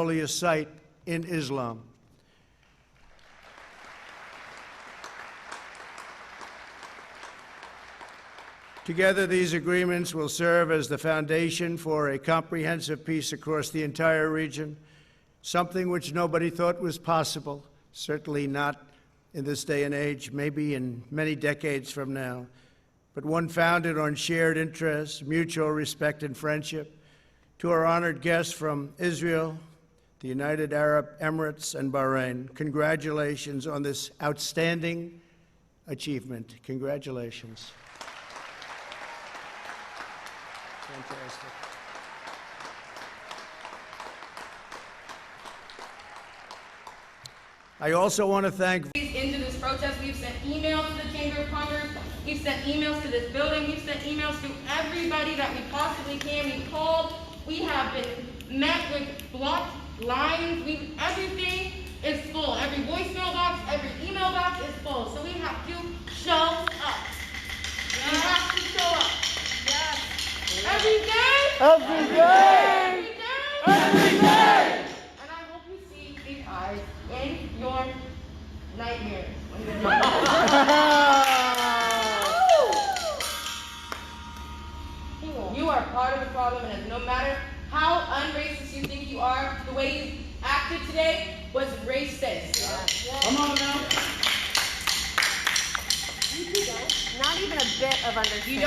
holiest site in Islam. Together, these agreements will serve as the foundation for a comprehensive peace across the entire region, something which nobody thought was possible, certainly not in this day and age, maybe in many decades from now, but one founded on shared interests, mutual respect, and friendship. To our honored guests from Israel, the United Arab Emirates, and Bahrain, congratulations on this outstanding achievement. Congratulations. Fantastic. I also want to thank... Into this protest, we've sent emails to the Chamber of Commerce, we've sent emails to this building, we've sent emails to everybody that we possibly can. We've called, we have been met with blocked lines, everything is full. Every voicemail box, every email box is full. So we have to show up. We have to show up. Yes. Every day. Every day. Every day. And I hope you see these eyes in your nightmares. You are part of the problem, and no matter how un-racist you think you are, the way you acted today was racist. Yeah. Come on now. Not even a bit of understanding. You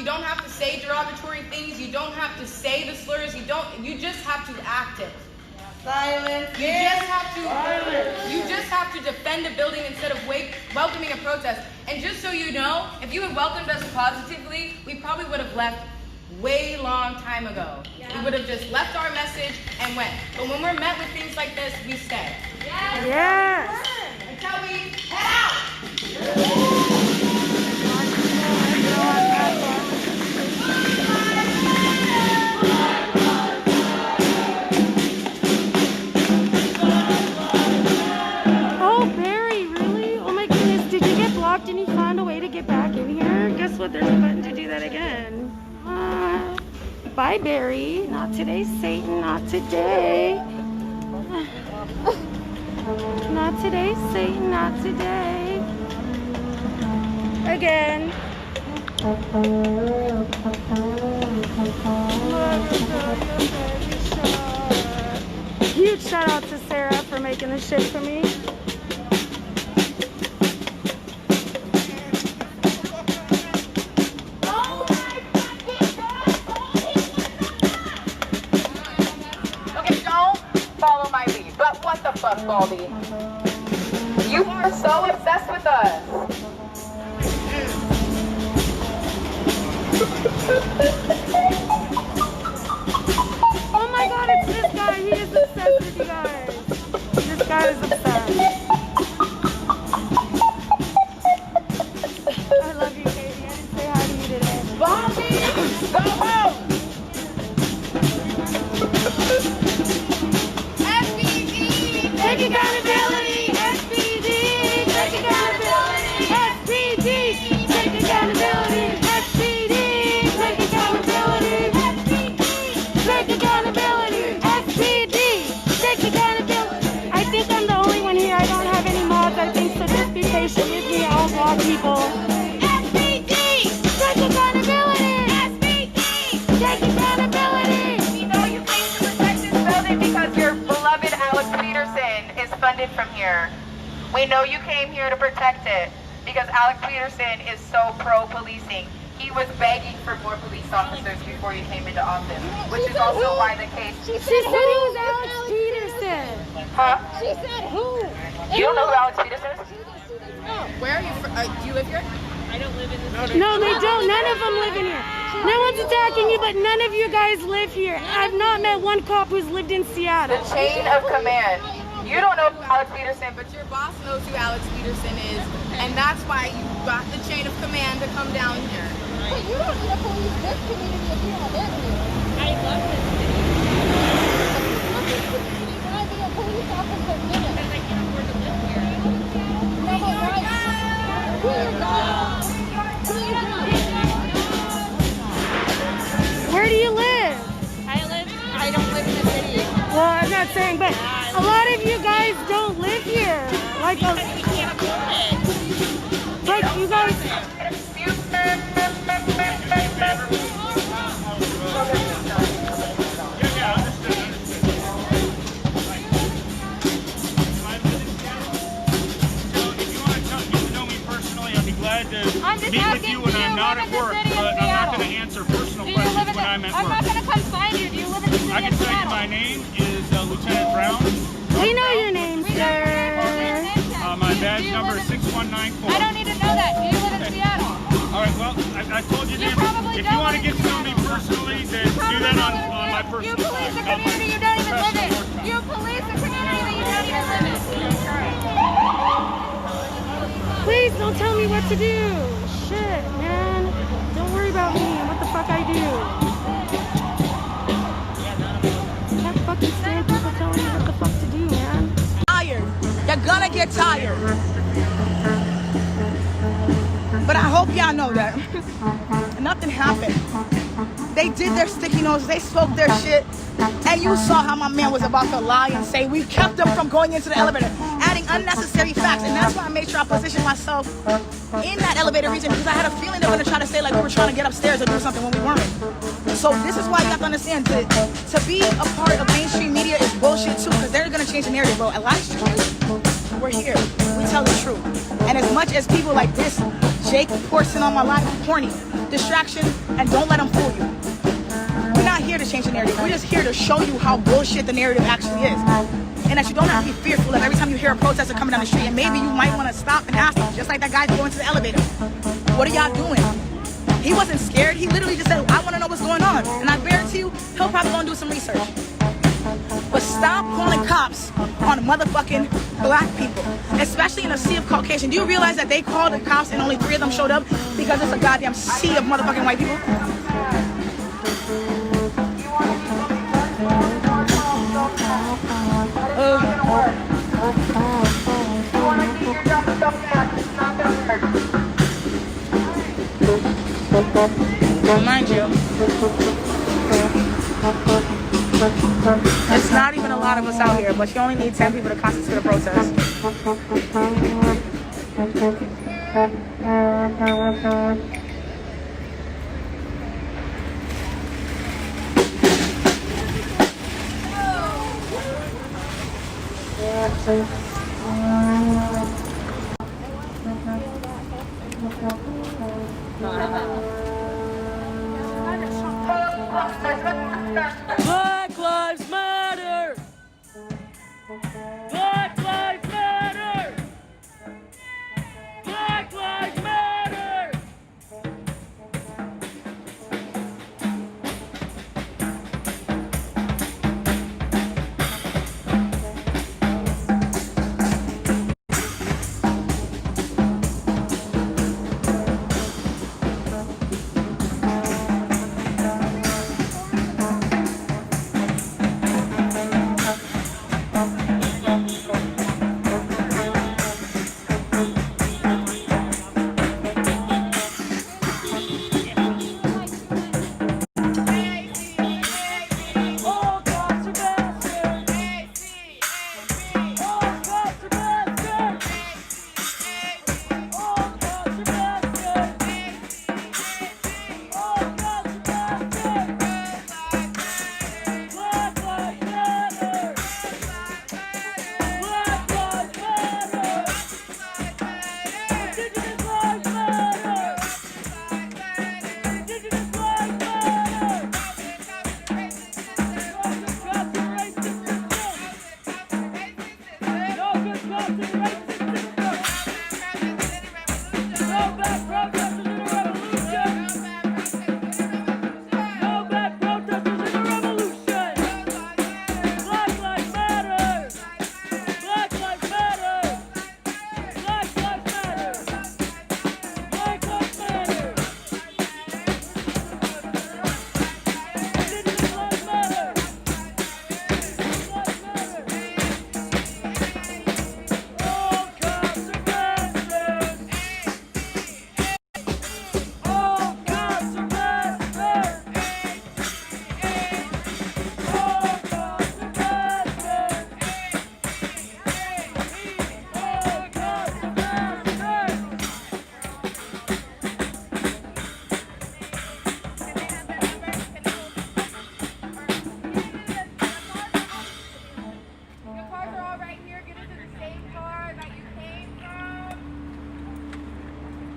don't have to say derogatory things. You don't have to say the slurs. You just have to act it. Silence. You just have to defend a building instead of welcoming a protest. And just so you know, if you had welcomed us positively, we probably would have left way long time ago. Yeah. We would have just left our message and went. But when we're met with things like this, we stay. Yes. Yes. Until we head out. Oh, Barry, really? Oh my goodness, did you get blocked and you found a way to get back in here? Guess what, there's a button to do that again. Bye, Barry. Not today, Satan, not today. Not today, Satan, not today. Again. Huge shout out to Sarah for making this shit for me. Okay, don't follow my lead, but what the fuck, Baldy? You are so obsessed with us. Oh my god, it's this guy. He is obsessed with you guys. This guy is obsessed. I love you, Katie. I didn't say hi to you today. Baldy, go home. SPD, Take accountability. SPD, take accountability. SPD, take accountability. SPD, take accountability. Take accountability. SPD, take accountability. I think I'm the only one here. I don't have any mods, I think, so just be patient with me. I'll block people. SPD, take accountability. SPD, take accountability. We know you came to protect this building because your beloved Alex Peterson is funded from here. We know you came here to protect it because Alex Peterson is so pro-policing. He was begging for more police officers before he came into office, which is also why the case... She said it was Alex Peterson. Huh? She said who? You don't know who Alex Peterson is? No. Where are you from? Do you live here? No, they don't. None of them live in here. No one's attacking you, but none of you guys live here. I've not met one cop who's lived in Seattle. The chain of command. You don't know Alex Peterson, but your boss knows who Alex Peterson is, and that's why you got the chain of command to come down here. But you don't need to police this community if you don't live here. I love this city. Love this community. Why be a police officer in it? Because I can't afford to live here. No, but why? Do your job. Do your job. Where do you live? I don't live in the city. Well, I'm not saying fine, but a lot of you guys don't live here. Like, You can't afford it. you guys. I'm just meet with asking, you do when you I'm not live at in the work, city of but I'm not Seattle? going to answer personal Do you live questions in when the, I'm at I'm not work. going to come find you. Do you live in the city I of can tell you Seattle? my name is Lieutenant Brown. We know your name, We know sir. your name. My Do badge you number live is 6194. I don't need to know that. Do you live in Seattle? All right, well, I told you, You Dan, probably if don't you want to live get to know me personally, then do that on my personal You police the side, not my community you don't even live in. professional work time. You police the community that you don't even live in. Please don't tell me what to do. Shit, man. Don't worry about me and what the fuck I do. I can't fucking stand people telling me what the fuck to do, man. Tired. You're gonna get tired. But I hope y'all know that nothing happened. They did their sticky nose, they spoke their shit, and you saw how my man was about to lie and say we kept them from going into the elevator, adding unnecessary facts, and that's why I made sure I positioned myself in that elevator region, because I had a feeling they were gonna try to say like we were trying to get upstairs or do something when we weren't. So this is why you have to understand that to be a part of mainstream media is bullshit too, because they're gonna change the narrative, bro. At last we're here. We tell the truth. And as much as people like this, Jake Porson on my life, corny, distraction, and don't let them fool you. We're not here to change the narrative. We're just here to show you how bullshit the narrative actually is. And that you don't have to be fearful of every time you hear a protester coming down the street. And maybe you might want to stop and ask them, just like that guy going to the elevator. What are y'all doing? He wasn't scared. He literally just said, I want to know what's going on. And I guarantee you, he'll probably go and do some research. But stop calling cops on motherfucking black people, especially in a sea of Caucasian. Do you realize that they called the cops and only 3 of them showed up because it's a goddamn sea of motherfucking white people? Mind you, it's not even a lot of us out here, but you only need 10 people to constitute a protest. Black Lives Matter! Black Lives Matter! Black Lives Matter!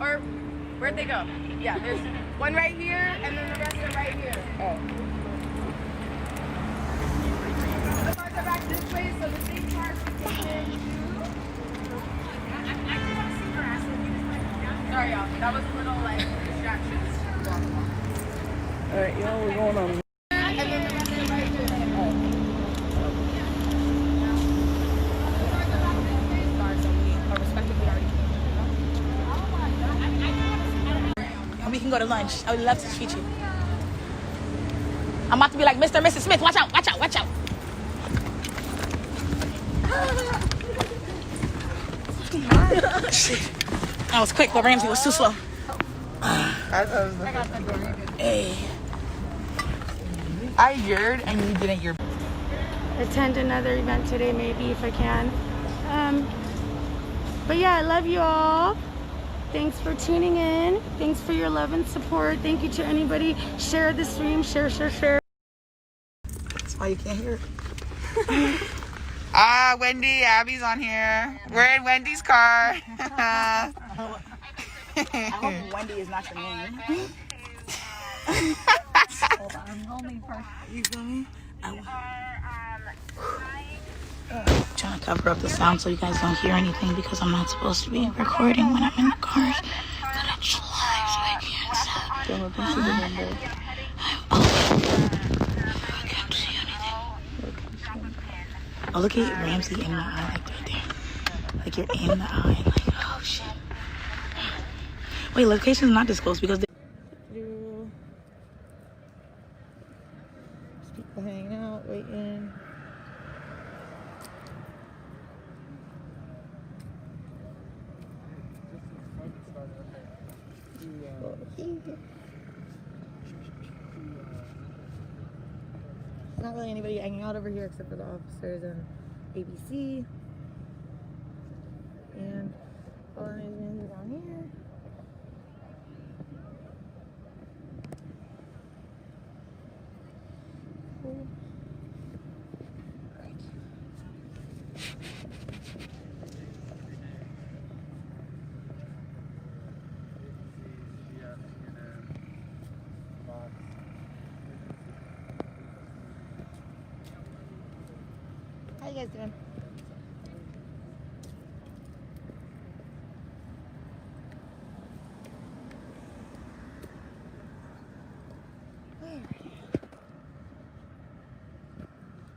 Or where'd they go? Yeah, there's one right here, and then the rest are right here. Oh. The cars are back this way, so the same cars can take in. Sorry, y'all. That was a little like distraction. All right, y'all, we're going on. And then the rest are right here. And we can go to lunch. I would love to treat you. I'm about to be like, Mr. and Mrs. Smith, watch out, watch out, watch out. Shit. That was quick, but Ramsey was too slow. Hey. I yearned and you didn't year. Attend another event today, maybe, if I can. But yeah, I love you all. Thanks for tuning in. Thanks for your love and support. Thank you to anybody. Share the stream. Share, share, share. That's why you can't hear it. Wendy, Abby's on here. We're in Wendy's car. I hope Wendy is not your name. Hold on, hold me first. You feel me? Trying to cover up the sound so you guys don't hear anything because I'm not supposed to be recording when I'm in the cars. But it's live, so I can't stop. Don't look into the window. I can't see anything. Oh, look at Ramsey in my eye, like right there. Like you're in the eye, like, oh shit. Wait, location is not disclosed because people hanging out, waiting. There's not really anybody hanging out over here except for the officers and ABC. And all the news are down here. Cool. Right. How you guys doing?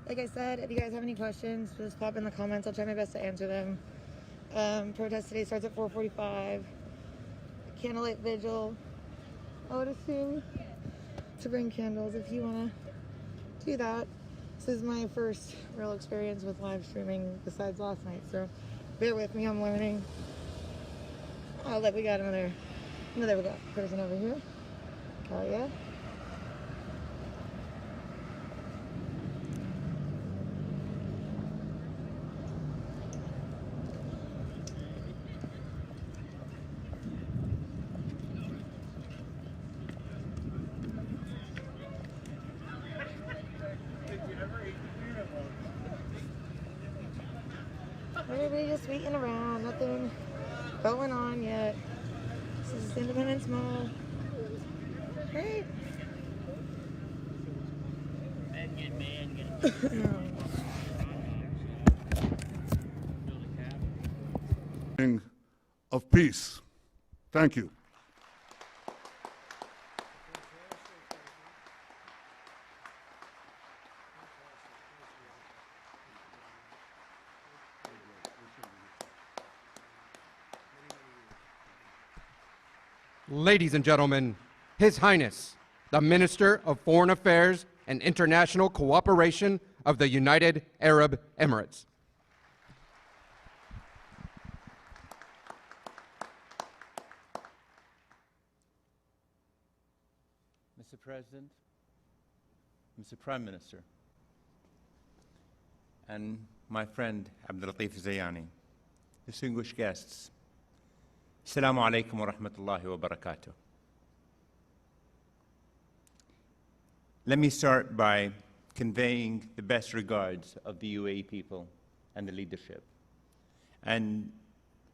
Like I said, if you guys have any questions, just pop in the comments. I'll try my best to answer them. Protest today starts at 4:45. Candlelight vigil. I would assume to bring candles if you want to do that. This is my first real experience with live streaming besides last night, so bear with me, I'm learning. Oh, look, we got another we got a person over here. Oh, yeah. Everybody just waiting around, nothing going on yet. This is Independence Mall. Great. Of peace. Thank you. Ladies and gentlemen, His Highness, the Minister of Foreign Affairs and International Cooperation of the United Arab Emirates. Mr. President, Mr. Prime Minister, and my friend Abdulatif Zayani, distinguished guests, Assalamu alaikum wa rahmatullahi wa barakatuh. Let me start by conveying the best regards of the UAE people and the leadership, and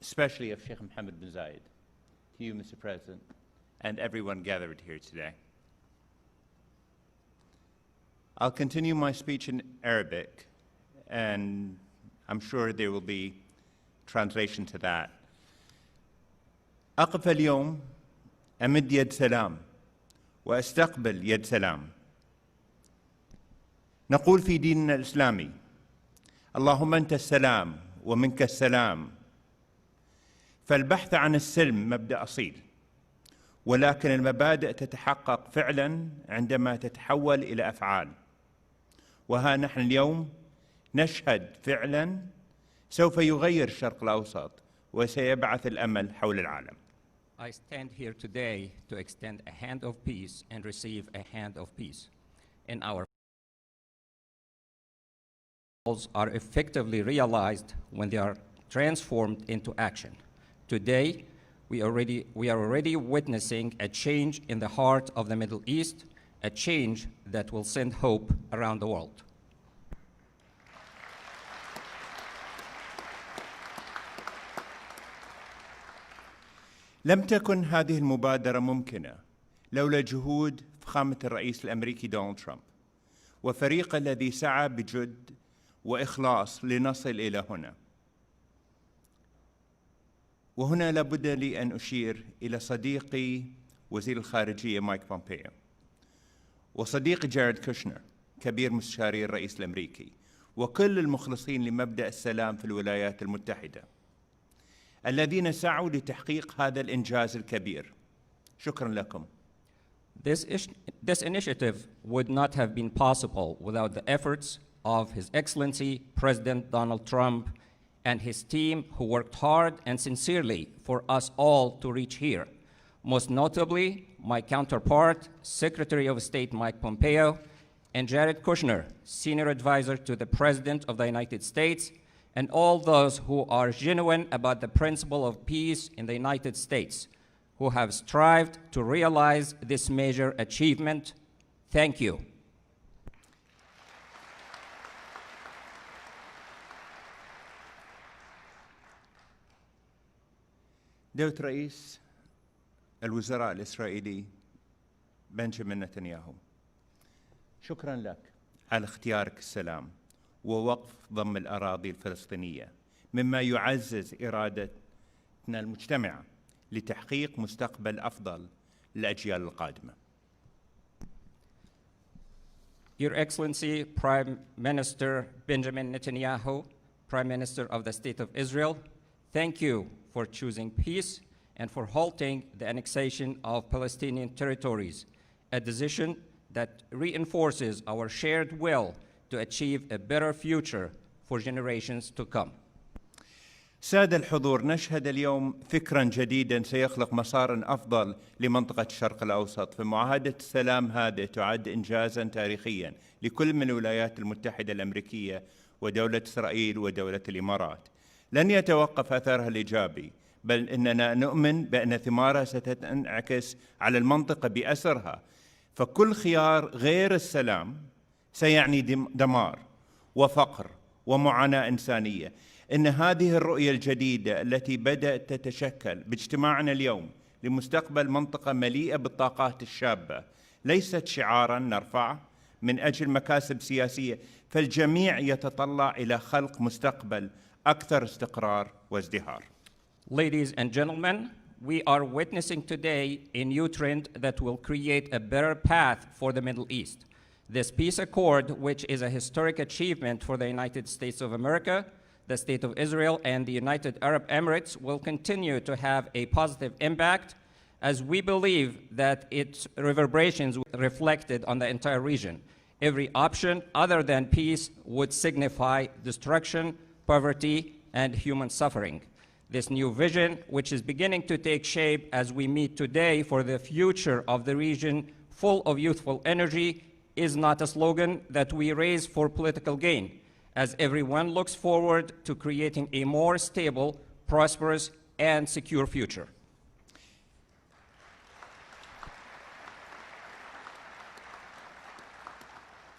especially of Sheikh Mohammed bin Zayed. to you, Mr. President, and everyone gathered here today. I'll continue my speech in Arabic, and I'm sure there will be translation to that. أقف اليوم أمد يد سلام وأستقبل يد سلام. نقول في ديننا الإسلامي: اللهم أنت السلام ومنك السلام. فالبحث عن السلم مبدأ أصيل، ولكن المبادئ تتحقق فعلا عندما تتحول إلى أفعال. وها نحن اليوم نشهد فعلا سوف يغير الشرق الأوسط وسيبعث الأمل حول العالم. I stand here today to extend a hand of peace and receive a hand of peace. And our goals are effectively realized when they are transformed into action. Today, we are already witnessing a change in the heart of the Middle East, a change that will send hope around the world. لم تكن هذه المبادرة ممكنة لولا جهود فخامة الرئيس الأمريكي دونالد ترامب وفريقه الذي سعى بجد وإخلاص لنصل إلى هنا. وهنا لابد لي أن أشير إلى صديقي وزير الخارجية مايك بومبيو، وصديقي جاريد كوشنر كبير مستشاري الرئيس الأمريكي، وكل المخلصين لمبدأ السلام في الولايات المتحدة الذين سعوا لتحقيق هذا الإنجاز الكبير. شكرا لكم. This initiative would not have been possible without the efforts of His Excellency President Donald Trump and his team, who worked hard and sincerely for us all to reach here. Most notably, my counterpart, Secretary of State Mike Pompeo, and Jared Kushner, Senior Advisor to the President of the United States, and all those who are genuine about the principle of peace in the United States, who have strived to realize this major achievement. Thank you. دولة رئيس الوزراء الإسرائيلي بنجامين نتنياهو، شكرا لك على اختيارك السلام ووقف ضم الأراضي الفلسطينية، مما يعزز إرادتنا المجتمعة لتحقيق مستقبل أفضل للأجيال القادمة. Your Excellency, Prime Minister Benjamin Netanyahu, Prime Minister of the State of Israel, thank you for choosing peace and for halting the annexation of Palestinian territories, a decision that reinforces our shared will to achieve a better future for generations to come. سادة الحضور، نشهد اليوم فكرا جديدا سيخلق مسارا أفضل لمنطقة الشرق الأوسط، فمعاهدة السلام هذه تعد إنجازا تاريخيا لكل من الولايات المتحدة الأمريكية ودولة إسرائيل ودولة الإمارات. لن يتوقف أثرها الإيجابي، بل إننا نؤمن بأن ثمارها ستنعكس على المنطقة بأسرها، فكل خيار غير السلام سيعني دمار وفقر ومعاناة إنسانية. إن هذه الرؤية الجديدة التي بدأت تتشكل باجتماعنا اليوم لمستقبل منطقة مليئة بالطاقات الشابة ليست شعاراً نرفعه من أجل مكاسب سياسية، فالجميع يتطلع إلى خلق مستقبل أكثر استقرار وازدهار. Ladies and gentlemen, we are witnessing today a new trend that will create a better path for the Middle East. This peace accord, which is a historic achievement for the United States of America, the State of Israel, and the United Arab Emirates, will continue to have a positive impact, as we believe that its reverberations will be reflected on the entire region. Every option other than peace would signify destruction, poverty, and human suffering. This new vision, which is beginning to take shape as we meet today for the future of the region full of youthful energy, is not a slogan that we raise for political gain, as everyone looks forward to creating a more stable, prosperous, and secure future.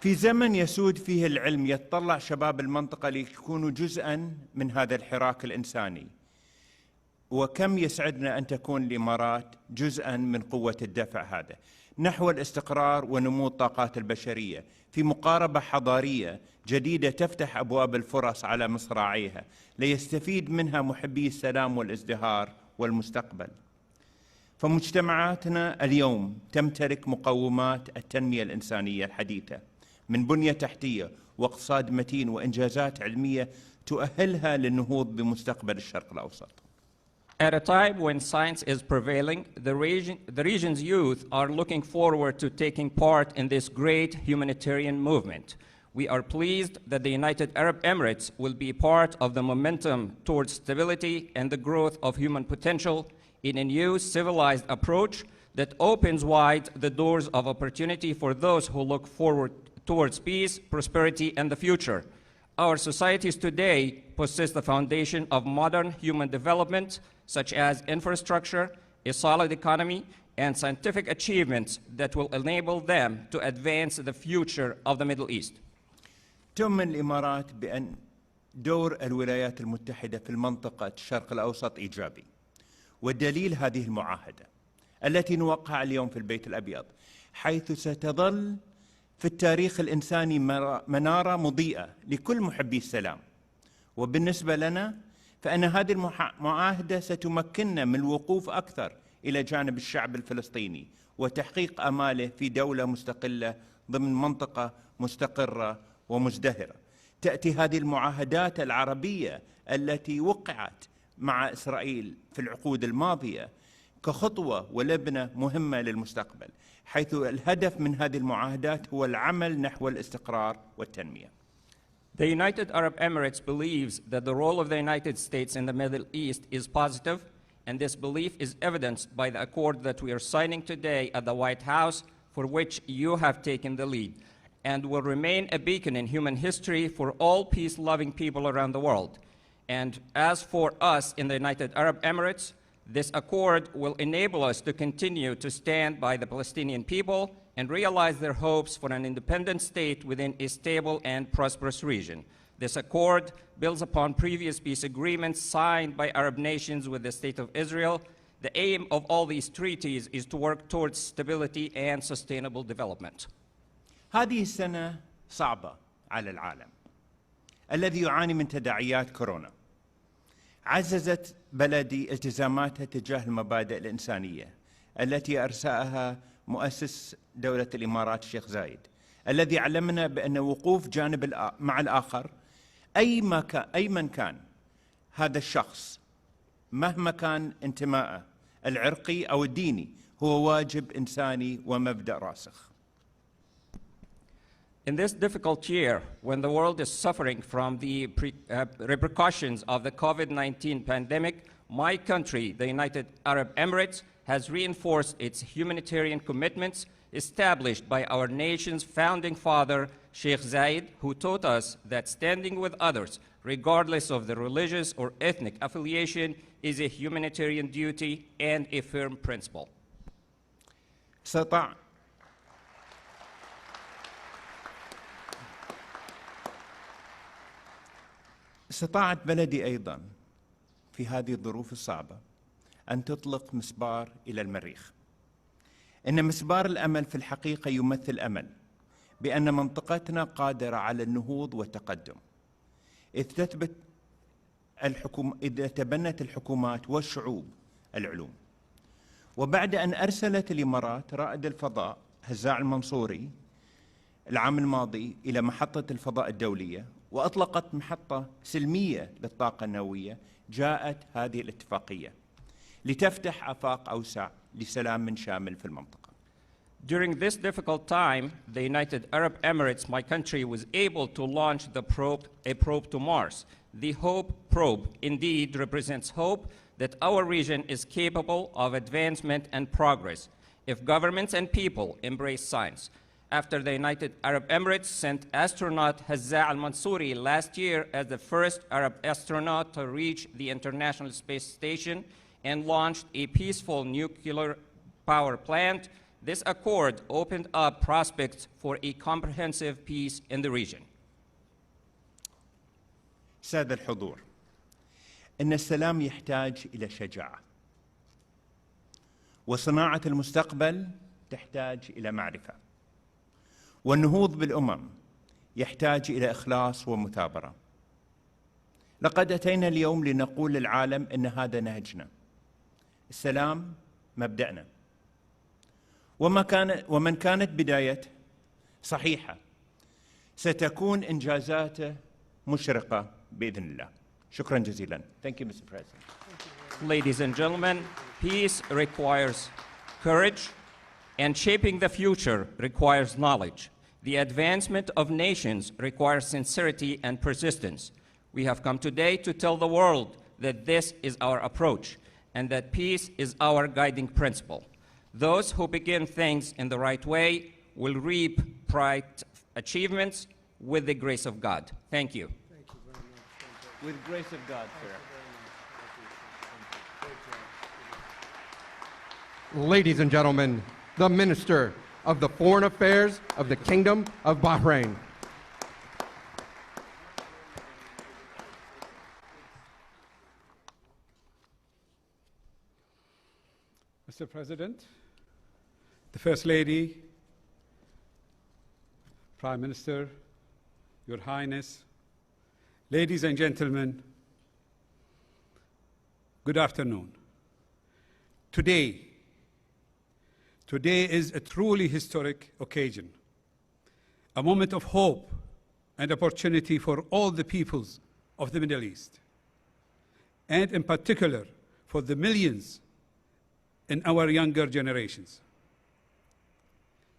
في زمن يسود فيه العلم يتطلع شباب المنطقة ليكونوا جزءاً من هذا الحراك الإنساني. وكم يسعدنا أن تكون الإمارات جزءاً من قوة الدفع هذا نحو الاستقرار ونمو الطاقات البشرية في مقاربة حضارية جديدة تفتح أبواب الفرص على مصراعيها ليستفيد منها محبي السلام والازدهار والمستقبل. فمجتمعاتنا اليوم تمتلك مقومات التنمية الإنسانية الحديثة من بنية تحتية واقتصاد متين وإنجازات علمية تؤهلها للنهوض بمستقبل الشرق الأوسط. At a time when science is prevailing, the region's youth are looking forward to taking part in this great humanitarian movement. We are pleased that the United Arab Emirates will be part of the momentum towards stability and the growth of human potential in a new civilized approach that opens wide the doors of opportunity for those who look forward towards peace, prosperity, and the future. Our societies today possess the foundation of modern human development, such as infrastructure, a solid economy, and scientific achievements that will enable them to advance the future of the Middle East. تؤمن الإمارات بأن دور الولايات المتحدة في المنطقة الشرق الأوسط إيجابي، والدليل هذه المعاهدة التي نوقع اليوم في البيت الأبيض، حيث ستظل في التاريخ الإنساني منارة مضيئة لكل محبي السلام. وبالنسبة لنا فإن هذه المعاهدة ستمكننا من الوقوف أكثر إلى جانب الشعب الفلسطيني وتحقيق آماله في دولة مستقلة ضمن منطقة مستقرة ومزدهرة. تأتي هذه المعاهدات العربية التي وقعت مع إسرائيل في العقود الماضية كخطوة ولبنة مهمة للمستقبل، حيث الهدف من هذه المعاهدات هو العمل نحو الاستقرار والتنمية. The United Arab Emirates believes that the role of the United States in the Middle East is positive, and this belief is evidenced by the accord that we are signing today at the White House, for which you have taken the lead, and will remain a beacon in human history for all peace-loving people around the world. And as for us in the United Arab Emirates, this accord will enable us to continue to stand by the Palestinian people and realize their hopes for an independent state within a stable and prosperous region. This accord builds upon previous peace agreements signed by Arab nations with the State of Israel. The aim of all these treaties is to work towards stability and sustainable development. هذه السنة صعبة على العالم الذي يعاني من تداعيات كورونا. عززت بلدي التزاماتها تجاه المبادئ الإنسانية التي أرساها مؤسس دولة الإمارات الشيخ زايد، الذي علمنا بأن وقوف جانب مع الآخر أي من كان هذا الشخص مهما كان انتمائه العرقي أو الديني هو واجب إنساني ومبدأ راسخ. In this difficult year, when the world is suffering from the repercussions of the COVID-19 pandemic, my country, the United Arab Emirates, has reinforced its humanitarian commitments established by our nation's founding father, Sheikh Zayed, who taught us that standing with others, regardless of their religious or ethnic affiliation, is a humanitarian duty and a firm principle. استطاعت بلدي أيضاً في هذه الظروف الصعبة أن تطلق مسبار إلى المريخ. إن مسبار الأمل في الحقيقة يمثل أمل بأن منطقتنا قادرة على النهوض والتقدم، إذ تبنت الحكومات والشعوب العلوم. وبعد أن أرسلت الإمارات رائد الفضاء هزاع المنصوري العام الماضي إلى محطة الفضاء الدولية وأطلقت محطة سلمية للطاقة النووية، جاءت هذه الاتفاقية لتفتح آفاق أوسع لسلام شامل في المنطقة. During this difficult time, the United Arab Emirates, my country, was able to launch a probe to Mars. The HOPE probe indeed represents hope that our region is capable of advancement and progress if governments and people embrace science. After the United Arab Emirates sent astronaut Hazza al-Mansouri last year as the first Arab astronaut to reach the International Space Station and launched a peaceful nuclear power plant, this accord opened up prospects for a comprehensive peace in the region. سادة الحضور، أن السلام يحتاج إلى شجاعة، وصناعة المستقبل تحتاج إلى معرفة، والنهوض بالأمم يحتاج إلى إخلاص ومثابرة. لقد أتينا اليوم لنقول للعالم أن هذا نهجنا، السلام مبدأنا، ومن كانت بدايته صحيحة ستكون إنجازاته مشرقة بإذن الله. شكرا جزيلا. Thank you, Mr. President. Ladies and gentlemen, peace requires courage, and shaping the future requires knowledge. The advancement of nations requires sincerity and persistence. We have come today to tell the world that this is our approach and that peace is our guiding principle. Those who begin things in the right way will reap bright achievements with the grace of God. Thank you. With grace of God, sir. Ladies and gentlemen, the Minister of the Foreign Affairs of the Kingdom of Bahrain. Mr. President, the First Lady, Prime Minister, Your Highness, ladies and gentlemen, good afternoon. Today is a truly historic occasion, a moment of hope and opportunity for all the peoples of the Middle East, and in particular for the millions in our younger generations.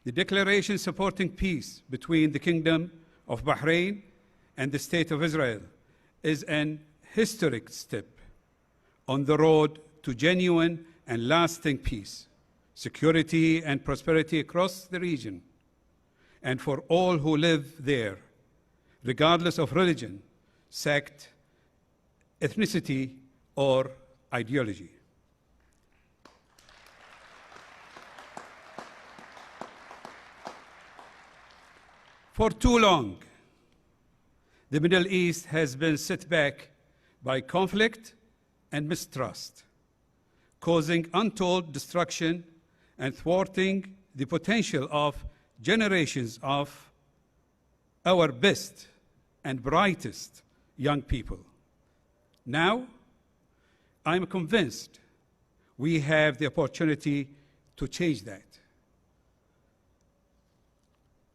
The declaration supporting peace between the Kingdom of Bahrain and the State of Israel is an historic step on the road to genuine and lasting peace, security, and prosperity across the region, and for all who live there, regardless of religion, sect, ethnicity, or ideology. For too long, the Middle East has been set back by conflict and mistrust, causing untold destruction and thwarting the potential of generations of our best and brightest young people. Now, I'm convinced we have the opportunity to change that.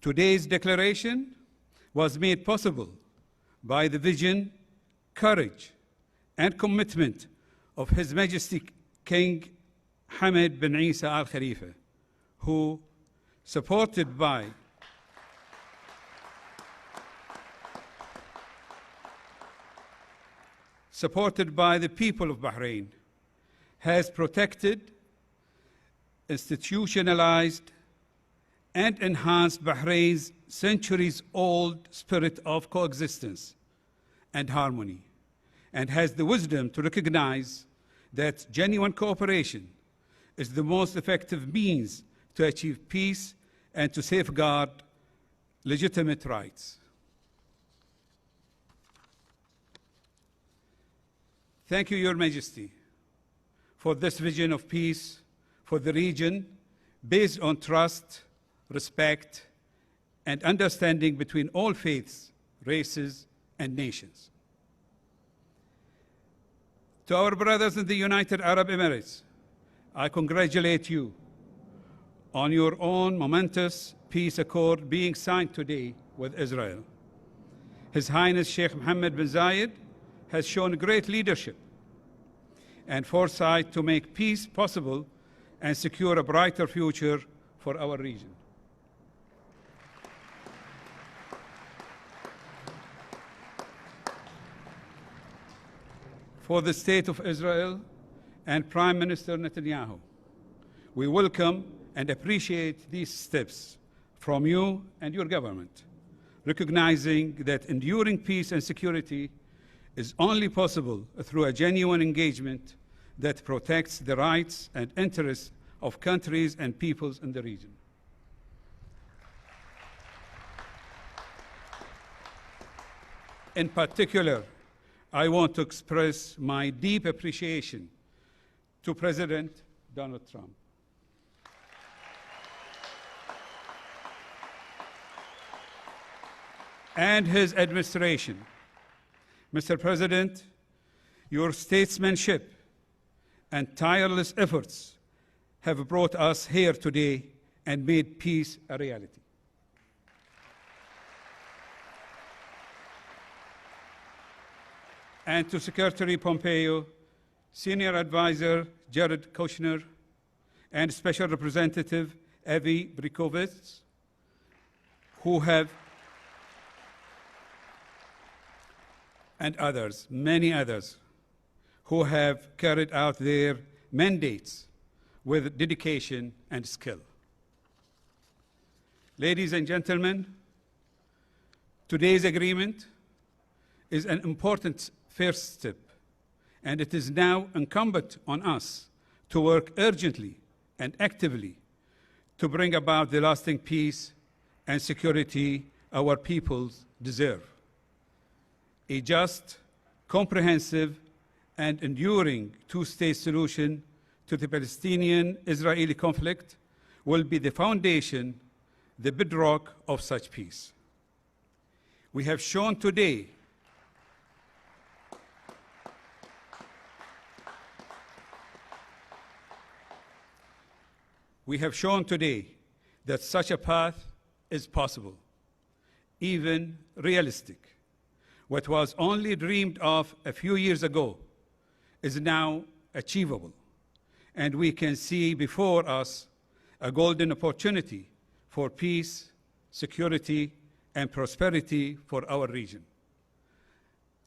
Today's declaration was made possible by the vision, courage, and commitment of His Majesty King Hamad bin Isa Al Khalifa, who, supported by the people of Bahrain, has protected, institutionalized, and enhanced Bahrain's centuries-old spirit of coexistence and harmony, and has the wisdom to recognize that genuine cooperation is the most effective means to achieve peace and to safeguard legitimate rights. Thank you, Your Majesty, for this vision of peace for the region based on trust, respect, and understanding between all faiths, races, and nations. To our brothers in the United Arab Emirates, I congratulate you on your own momentous peace accord being signed today with Israel. His Highness Sheikh Mohammed bin Zayed has shown great leadership and foresight to make peace possible and secure a brighter future for our region. For the State of Israel and Prime Minister Netanyahu, we welcome and appreciate these steps from you and your government, recognizing that enduring peace and security is only possible through a genuine engagement that protects the rights and interests of countries and peoples in the region. In particular, I want to express my deep appreciation to President Donald Trump. And his administration. Mr. President, your statesmanship and tireless efforts have brought us here today and made peace a reality. And to Secretary Pompeo, Senior Advisor Jared Kushner, and Special Representative Avi Brikovitz, who have, and others, many others, who have carried out their mandates with dedication and skill. Ladies and gentlemen, today's agreement is an important first step, and it is now incumbent on us to work urgently and actively to bring about the lasting peace and security our peoples deserve. A just, comprehensive, and enduring two-state solution to the Palestinian-Israeli conflict will be the foundation, the bedrock of such peace. We have shown today that such a path is possible, even realistic. What was only dreamed of a few years ago is now achievable, and we can see before us a golden opportunity for peace, security, and prosperity for our region.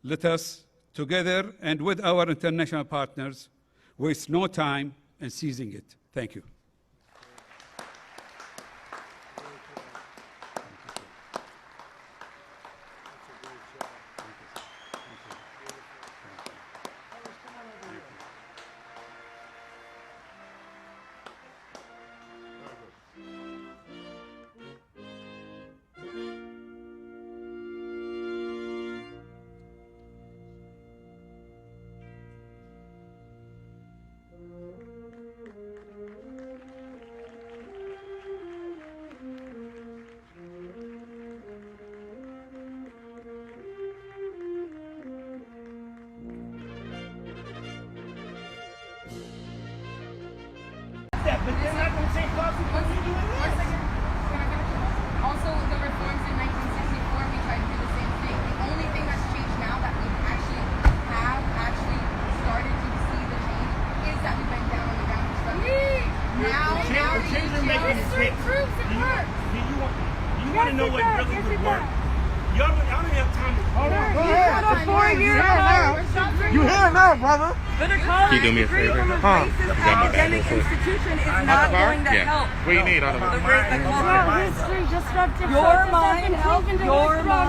Let us, together and with our international partners, waste no time in seizing it. Thank you. But they're not going to take coffee. One second. Also, the reforms in 1964, we tried to do the same thing. The only thing that's changed now that we actually started to see the change is that we went down on the ground construction. History proves it works. You want to know what really would work? Y'all don't have time to hold on. You here now, brother? Can you do me a favor? Academic institution is not going to help. What do you need? History disruptive. Your mind alone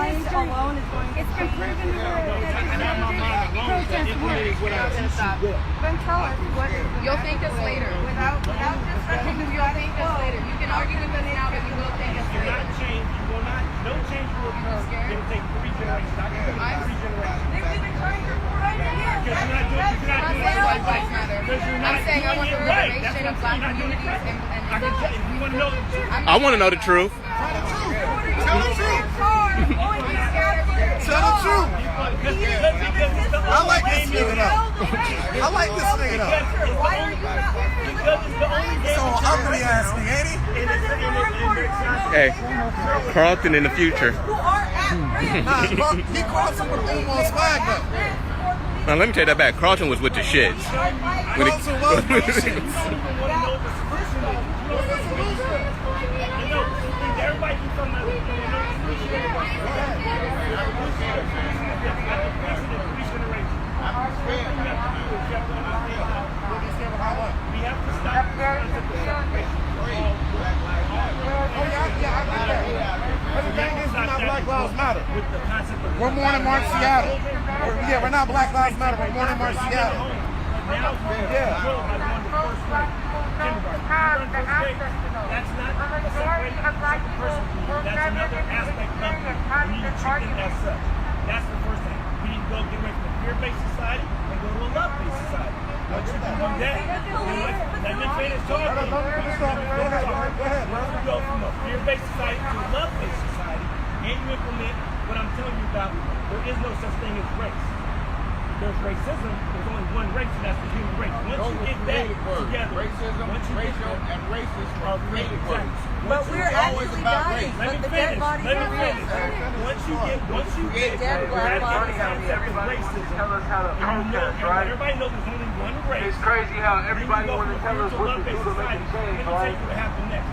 is going to It's been proven that protest works. Then tell us what you'll thank us later. Without disrupting, you'll thank us later. You can argue with us now, but you will thank us later. No change will be done. It'll take 3 generations. I can tell you 3 generations. They've been trying to right now. I'm saying I want the restoration of black communities and I want to know the truth. Tell the truth. Tell the truth. I like this nigga though. I like this nigga though. Why are you not? So ugly ass nigga, ain't he? Hey, Carlton in the future. Nah, he Carlton with almost flag though. Now let me take that back. Carlton was with the shits. Carlton was with the shits. Black Lives Matter. We're Morning March Seattle. Yeah, we're not Black Lives Matter, we're Morning March Seattle. Yeah. That's not a separation of person. That's another aspect of it. We need to treat them as such. That's the first thing. We need to go get away from the fear-based society and go to a love-based society. Once you do that, let me finish talking. Once you go from a fear-based society to a love-based society, and you implement what I'm telling you about, there is no such thing as race. There's racism, there's only one race, and that's the human race. Once you get that together, racism, racial, and racist are created words. But we're actually dying. Let me finish. Once you get dead black bodies out here. racism, everybody knows there's only one race. It's crazy how everybody wants to tell us what to do to make a change, Let me tell right? you what happened next.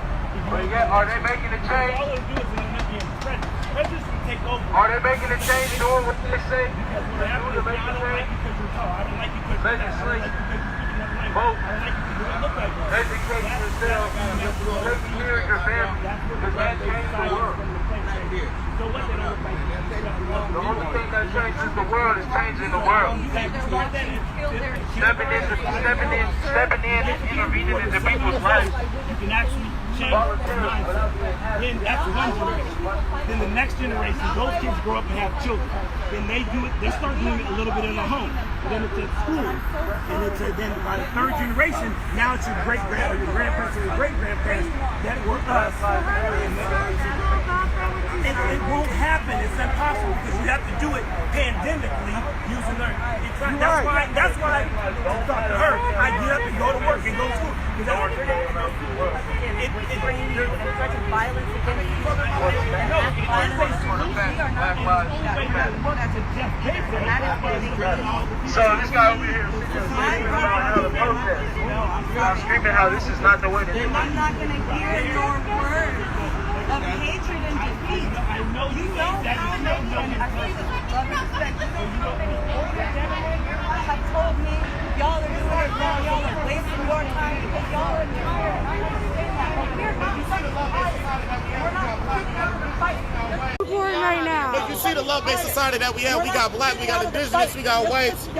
But yet, are they making a change? All they do is an Olympian prejudice. Prejudice will take over. Are they making a change doing what they say? Because what happens is, I don't like you because you're tall. I don't like you because you're fat. I don't like you because you're speaking another language. Both. I don't like you because you don't look like that. Educate yourself. Take care of your family. Because that changes the world. So what they don't look like The only thing that changes the world is changing the world. Stepping in, intervening into people's lives. You can actually change their mindset. Then that's one generation. Then the next generation, those kids grow up and have children. Then they start doing it a little bit in the home. Then it's at school. And then by the third generation, now it's your great-grandparents, your grandparents, and your great-grandparents that were us. It won't happen. It's impossible because you have to do it pandemically using learning. That's why I talk to her. I get up and go to work and go to school. Because that's what they're doing. There's such a violence against people. So this guy over here is screaming about how to protest. I'm screaming how this is not the way to do it. I'm not going to hear your words of hatred and defeat. I know you know that. I say this with love and respect. Have told me y'all are doing it wrong. Y'all are wasting your time because y'all are tired. I understand that, but we're not fighting. Right now. But you see the love-based society that we have. We got black, we got indigenous, we got whites. Sit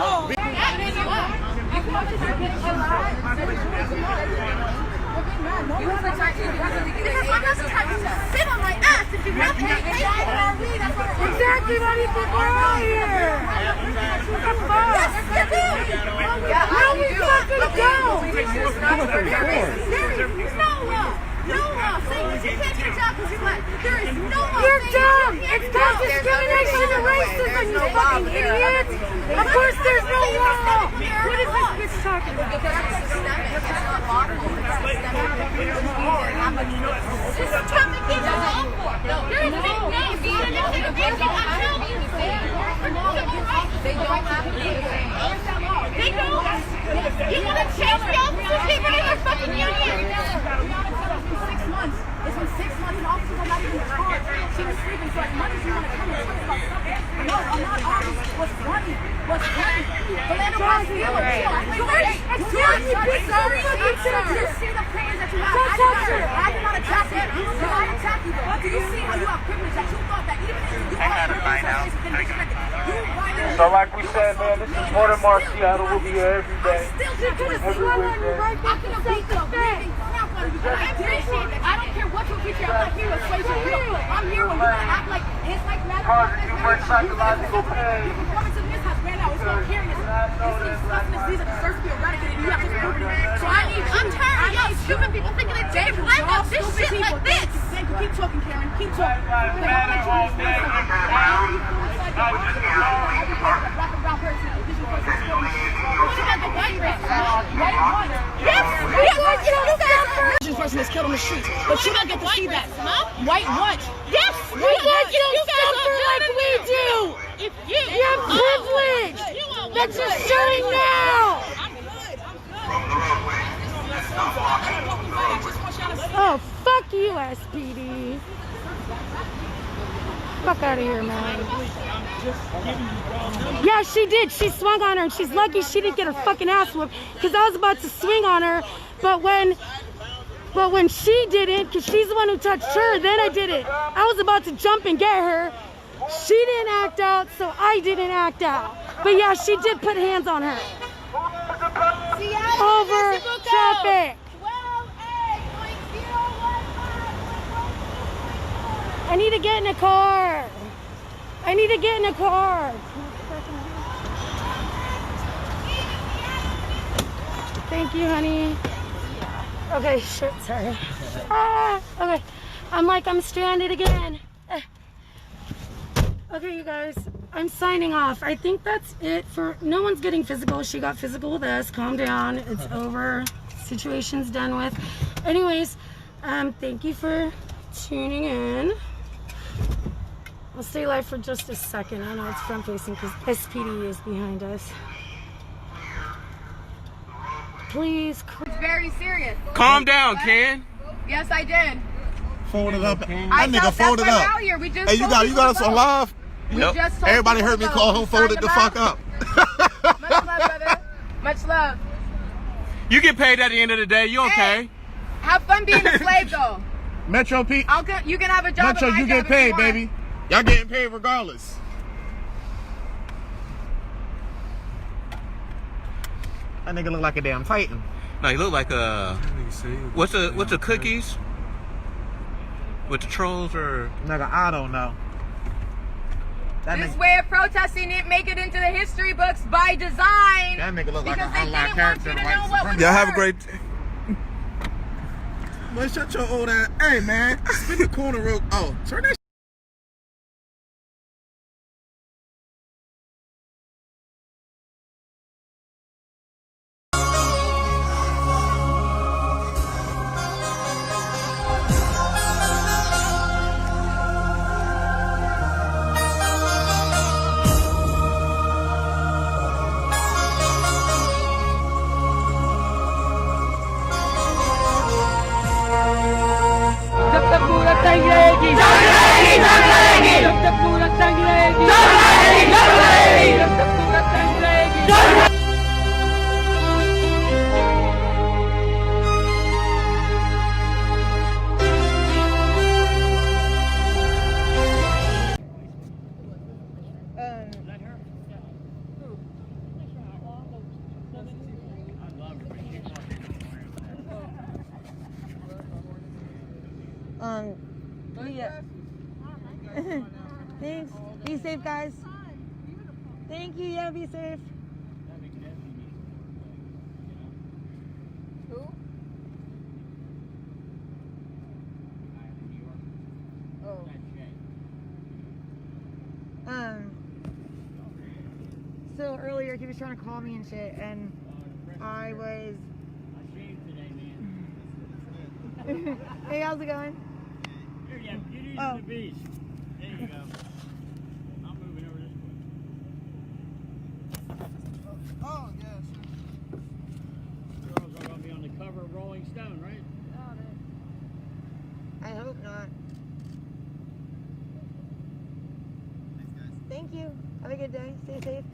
on my ass if you're not paying attention. Exactly why you think we're all here. What the fuck? Where we fucking go? No law saying you can't get a job because you're black. There is no law. You're dumb. It's called discrimination and racism, you fucking idiot. Of course there's no law. What is this bitch talking about? Systemic is lawful. There is big names. They don't have to be. They don't. You want to change the officers? Get rid of their fucking union. It's been 6 months and officers are not even in charge. She was sleeping for as much as you want to come and talk about something. No, I'm not arguing. What's funny? The land of my field. I'm sorry. You see the privilege that you have. I did not attack you. Did I attack you though? Do you see how you have privilege that you thought that even if you have privilege, So like we said, man, this is Morning March Seattle. We'll be here every day. Every weekday. I could have beat the face. I appreciate that. I don't care what you appreciate. I'm not here to sway you. I'm here when you act like it's like Causing too much psychological pain. Your performance in this house ran out. It's not carrying us. These stuffness, these are deserves to be eradicated. You have to prove it. So I'm tired of y'all stupid people thinking that they play about this shit like this. Keep talking, Karen. Keep talking. Person is killed on the streets, but you don't get to see that. White what? Yes, You don't suffer like we do. If you have privilege that you're showing now. Oh, fuck you, SPD. Fuck out of here, man. Yeah, she did. She swung on her, and she's lucky she didn't get her fucking ass whooped, because I was about to swing on her, but when she didn't, because she's the one who touched her, then I did it. I was about to jump and get her. She didn't act out, so I didn't act out. But yeah, she did put hands on her. Over traffic. I need to get in a car. I need to get in a car. Thank you, honey. Okay, shit, sorry. Okay, I'm stranded again. Okay, you guys, I'm signing off. I think that's it for, no one's getting physical. She got physical with us. Calm down, it's over. Situation's done with. Anyways, thank you for tuning in. I'll stay live for just a second. I know it's front facing because SPD is behind us. Please. It's very serious. Calm down, Ken. Yes, I did. Fold it up. I That nigga felt folded that's why up. we're out here. We just Hey, you told got people us to on vote. live? We Yep. just told Everybody people heard me to call vote. him folded Sign the them fuck up. up. Much love, brother. Much love. You get paid at the end of the day. You okay? Have fun being a slave, though. Metro P. You can have a job. Metro, at my you job get if paid, want. baby. Y'all getting paid regardless. That nigga look like a damn Titan. No, you look like a. What's the cookies? With the trolls or? Nigga, I don't know. That This nigga, way of protesting didn't make it into the history books by design. that nigga look like because an they unlocked didn't want character you in to white know what was supremacy. Y'all have a worse. great. Boy, shut your old ass. Hey, man. Spin the corner real. Oh, turn that. जब तक मूरत नहीं रहेगी जब तक मूरत नहीं रहेगी जब तक मूरत नहीं रहेगी Yeah. Thanks. Be safe, guys. Thank you. Yeah, be safe. Who? Oh. So earlier he was trying to call me and shit, and I was. Hey, how's it going? Oh. The beach. There you go. I'm moving over this way. Oh, yes. Girls are going to be on the cover of Rolling Stone, right? I hope not. Thank you. Have a good day. Stay safe.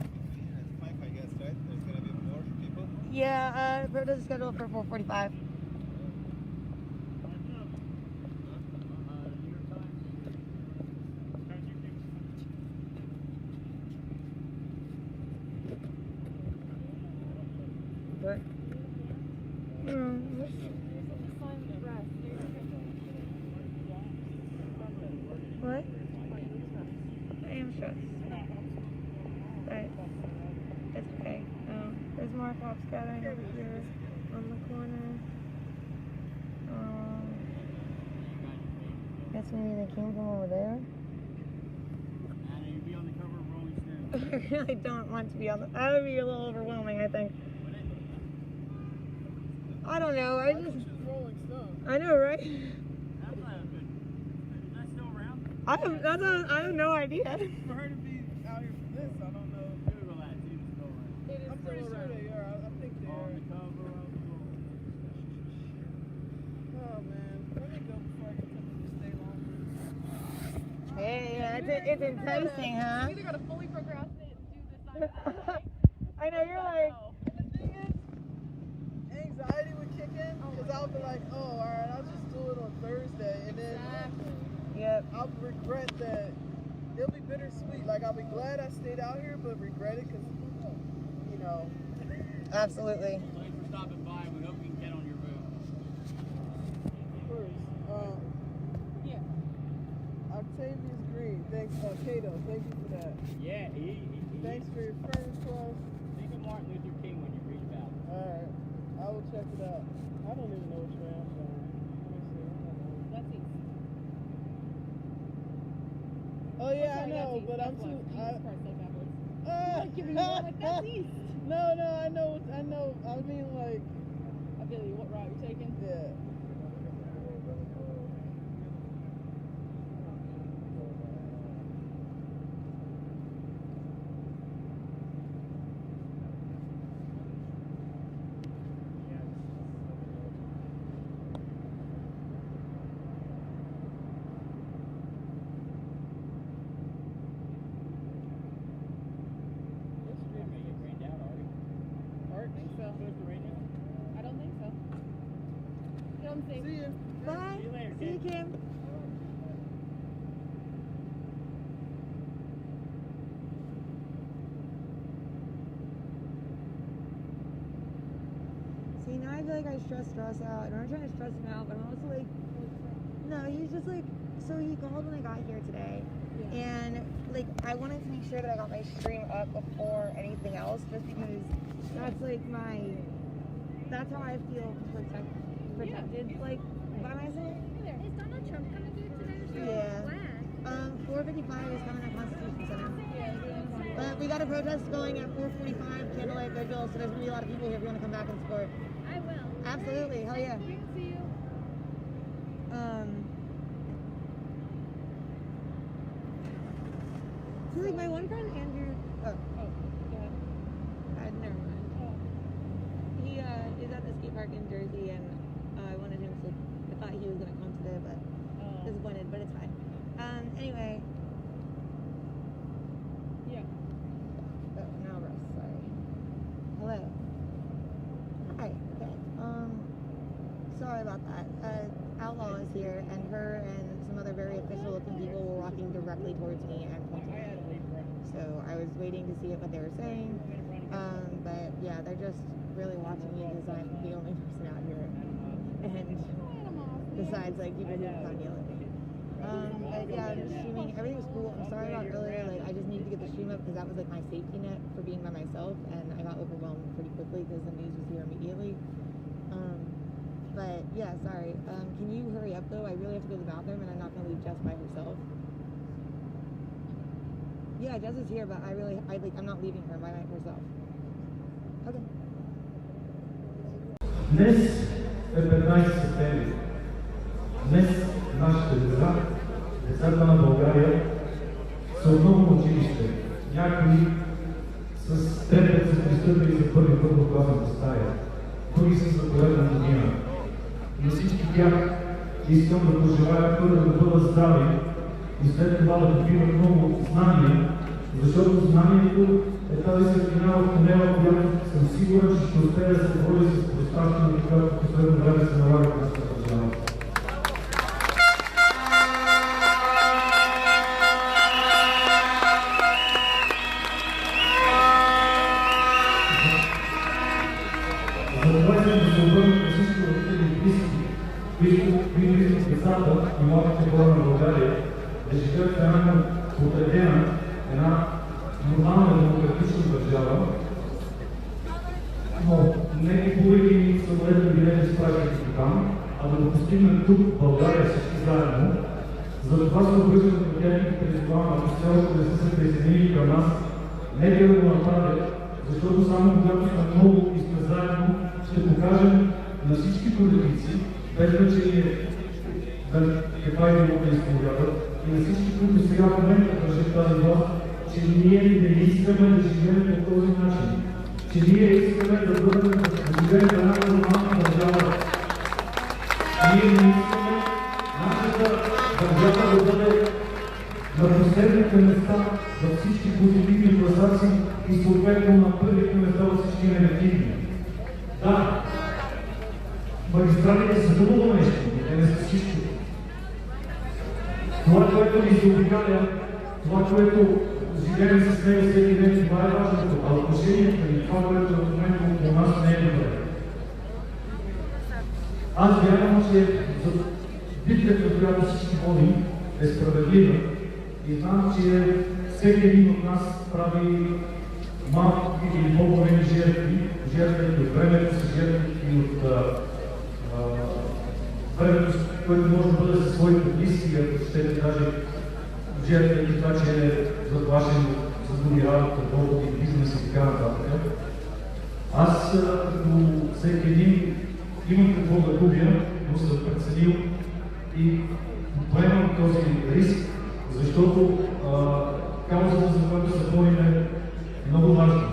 I guess, right? There's gonna be more people? Yeah, Proto's is scheduled for 4:45. What? What? I am stressed. But it's okay. There's more cops gathering over here on the corner. Guess maybe they came from over there. And you'll be on the cover of Rolling Stone. I really don't want to be on the. That would be a little overwhelming, I think. I don't know. I just. Rolling Stone. I know, right? That's not a good. Is that still around? I have no idea. For her to be out here for this, I don't know. Google that. See if it's still around. I'm pretty sure they are. I think they On are. the cover of Oh, man. Let me go before I can stay longer. Hey, yeah, it's enticing, huh? We either gotta fully procrastinate and do this on Saturday. I know, you're like. And the thing is, anxiety would kick in because I'll be like, oh, all right, I'll just do it on Thursday. And then Yep. I'll regret that. It'll be bittersweet. Like, I'll be glad I stayed out here, but regret it because, you know. Absolutely. Thanks for stopping by. We hope we can get on your boat. First, yeah. Octavius Green, thanks, Cato, thank you for that. Yeah, Thanks for your friends, Claus. Think of Martin Luther King when you read about it. Alright. I will check it out. I don't even know which way I'm going. Let me see. Oh yeah, I know, but I'm too. No, I know. I mean, like. Billy, what route you taking? Yeah. See you. Bye. See you later, see you, Kim. See, now I feel like I stress Ross out, and I'm trying to stress him out, but I'm also like, no, he's just like, so he called when I got here today, and like, I wanted to make sure that I got my stream up before anything else, just because that's like that's how I feel protected, like, by myself. Is Donald Trump coming here today? Yeah. 4:55 is coming at Constitution Center. But we got a protest going at 4:45, candlelight vigil, so there's gonna be a lot of people here if you want to come back and support. I will. Absolutely, hell yeah. Great to see you. So like my one friend Andrew. Oh, go ahead. Never mind. He is at the skate park in Jersey, and I wanted him to. I thought he was gonna come today, but disappointed. But it's fine. Anyway. Yeah. Oh, now Russ. Sorry. Hello. Hi. Okay. Sorry about that. Outlaw is here, and her and some other very official-looking people were walking directly towards me and pointing at me. So I was waiting to see what they were saying. But yeah, they're just really watching me because I'm the only person out here. And besides, like, people who come yell at me. But yeah, I'm just streaming. Everything was cool. I'm sorry about earlier. Like, I just needed to get the stream up because that was like my safety net for being by myself, and I got overwhelmed pretty quickly because the news was here immediately. But yeah, sorry. Can you hurry up though? I really have to go to the bathroom, and I'm not gonna leave Jess by herself. Yeah, Jess is here, but I'm not leaving her by herself. Okay. Днес е 15 септември. Днес нашите деца, децата на България, са отново на училище. Някои с трепет са пристъпили за първи път в класната стая, други са за поредна година. На всички тях искам да пожелая първо да бъдат здрави и след това да добиват много знания, защото знанието е тази светлина в тунела, която съм сигурен, че ще успее да се бори с пространството, която в последно време се налага в нашата държава. Затова искам да се обърна към всички родители и близки, които искат децата и младите хора на България да живеят в една подредена, една нормална демократична държава, но не купувайки самолетни билети, изпращайки го там, а да го постигнем тук в България всички заедно. Затова се обръщам към тях и призовавам, ако все още не са се присъединили към нас, нека да го направят, защото само когато сме много и сме заедно, ще покажем на всички политици, без значение каква идеология изповядат, и на всички, които сега в момента държат тази власт, че ние не искаме да живеем по този начин. Че ние искаме да живеем в една нормална държава. Ние не искаме нашата държава да бъде на последните места във всички позитивни класации и съответно на първите места във всички негативни. Да, магистралите са хубаво нещо, но те не са всичко. Това, което ни заобикаля, това, което живеем с него всеки ден, това е важното, а отношението ни, това, което в момента у нас не е добре. Аз вярвам, че за битката, която всички водим, е справедлива и знам, че всеки един от нас прави малки или по-големи жертви, жертвайки от времето си, жертвайки и от времето, което може да бъде със своите близки, ако ще даже жертва и това, че е заплашен с други работа, доход и бизнес и така нататък. Аз, като всеки един, имам какво да губя, но съм преценил и поемам този риск, защото каузата, за която се борим, е много важна.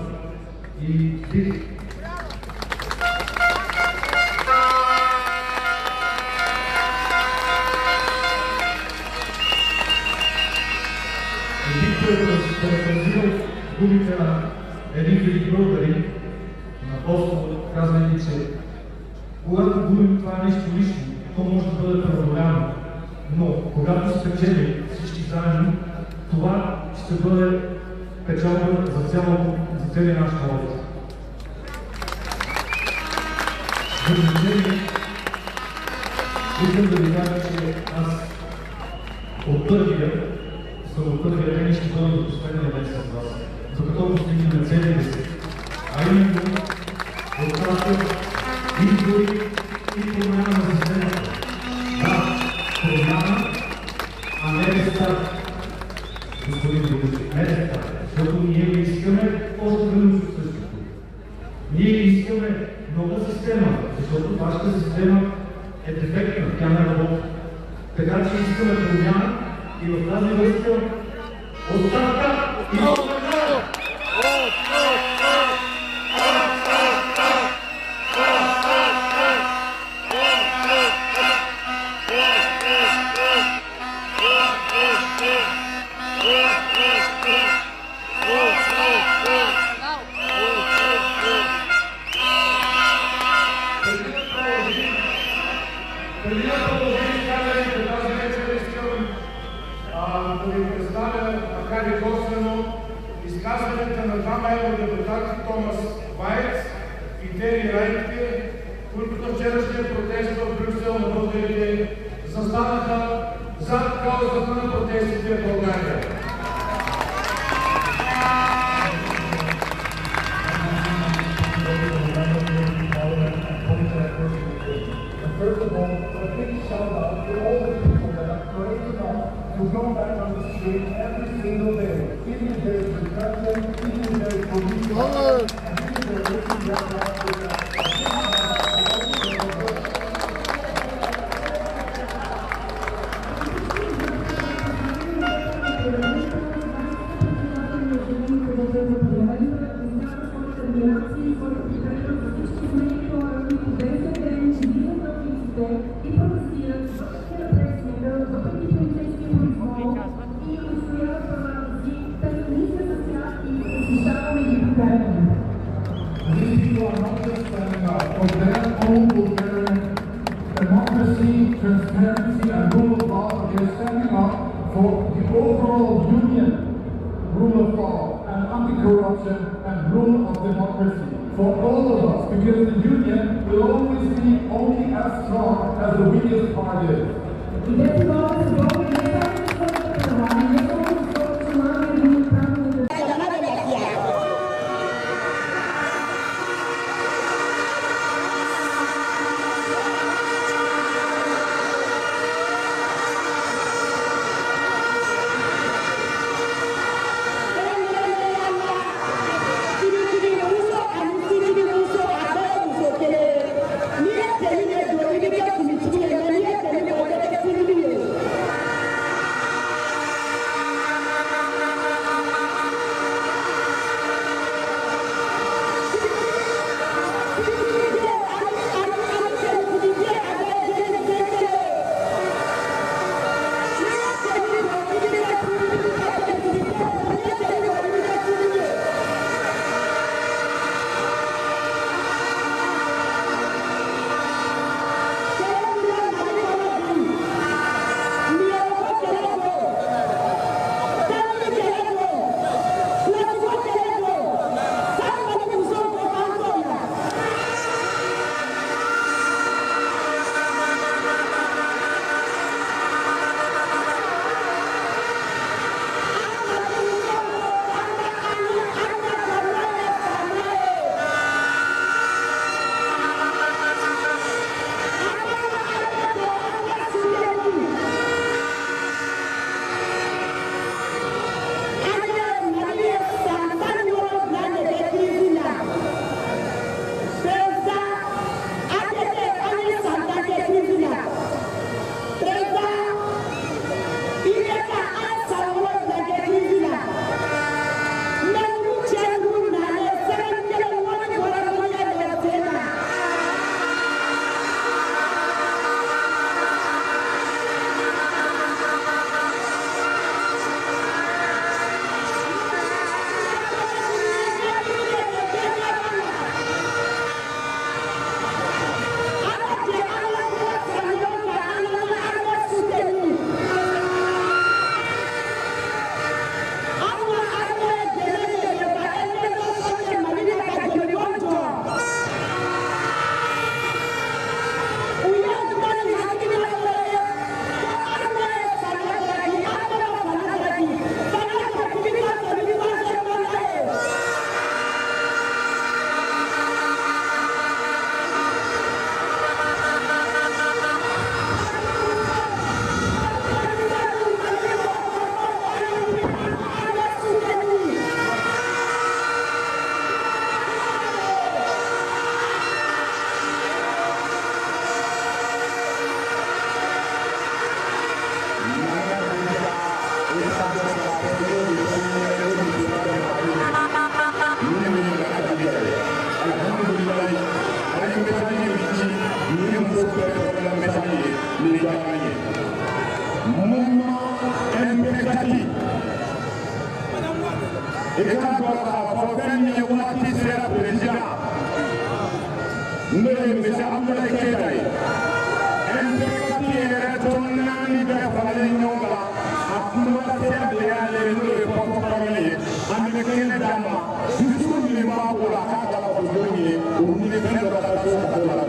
И бих префразирал думите на един велик българин, на апостол, казвайки, че когато губим това нещо лично, то може да бъде преодоляно, но когато спечелим всички заедно, това ще бъде печалба за целия наш народ. За заключение, искам да ви кажа, че аз от първия ден ще бъда до последния ден с вас, докато постигнем целите си, а именно оставка, избори и промяна на системата. Да, промяна, а не рестарт. Господин Димитров, не рестарт, защото ние не искаме още веднъж от същото. Ние искаме нова система, защото вашата система е дефектна, тя не работи. Така че искаме промяна и в тази връзка оставка и промяна! Да ви представя, макар и косвено, изказването на двама евродепутати Томас Вайц и Тери Райнке, които на вчерашния протест в Брюксел на българите застанаха зад каузата на протестите в България. First of all, a big shout out to all the people that are brave enough to go back on the street every single day, even if there is repression, even if there is police, and even if there is transparency and rule of law, but they're standing up for the overall union, rule of law and anti-corruption and rule of democracy for all of us, because the union will always be only as strong as the weakest part is. ikan doka fofen ye wati sera president ne misa amna kedai en pekati era tonnani be fale nyonga akuma sembe ale no e portfolio ande kene dama bisuni ma bula ka la ko doni urni bendo ka so ko la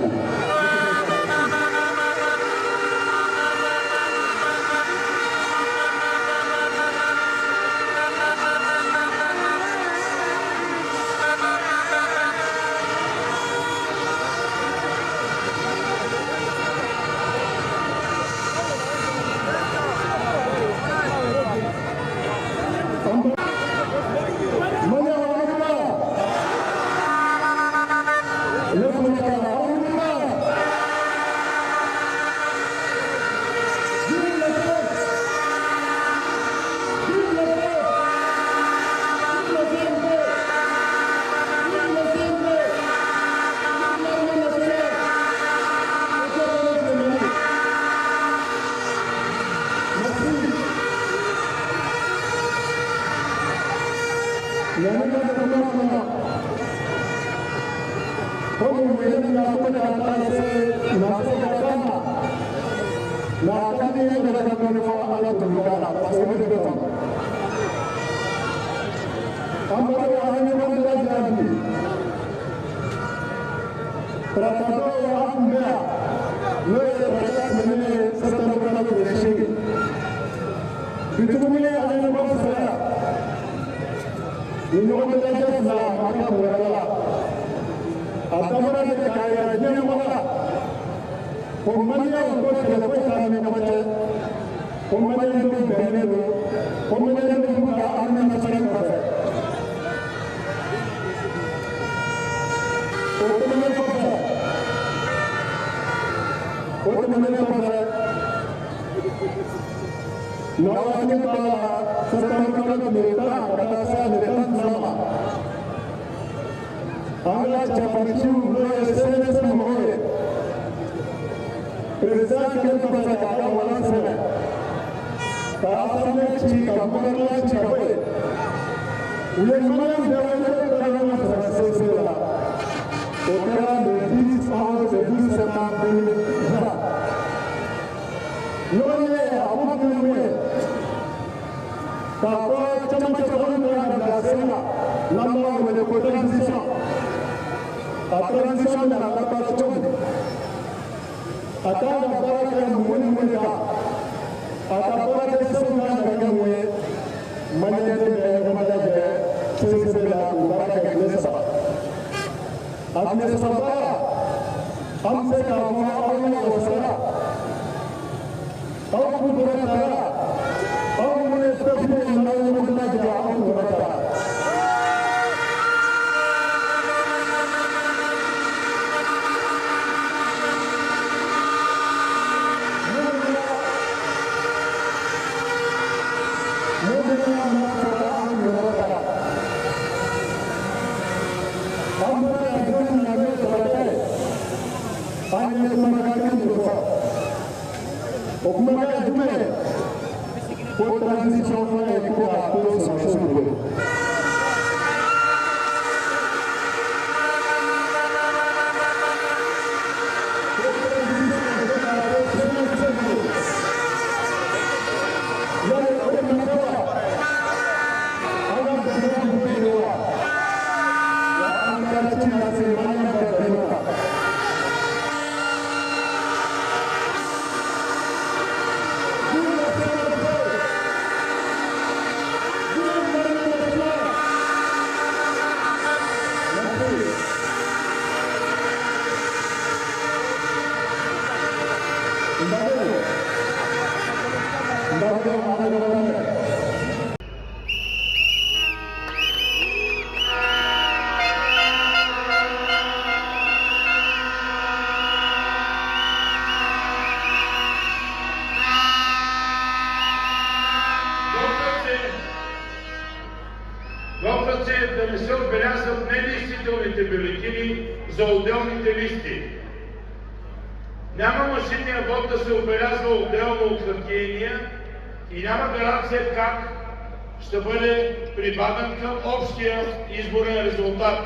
да не се отбелязват недействителните бюлетини за отделните листи. Няма машинния вод да се отбелязва отделно от хартиения и няма гаранция как ще бъде прибавен към общия изборен резултат.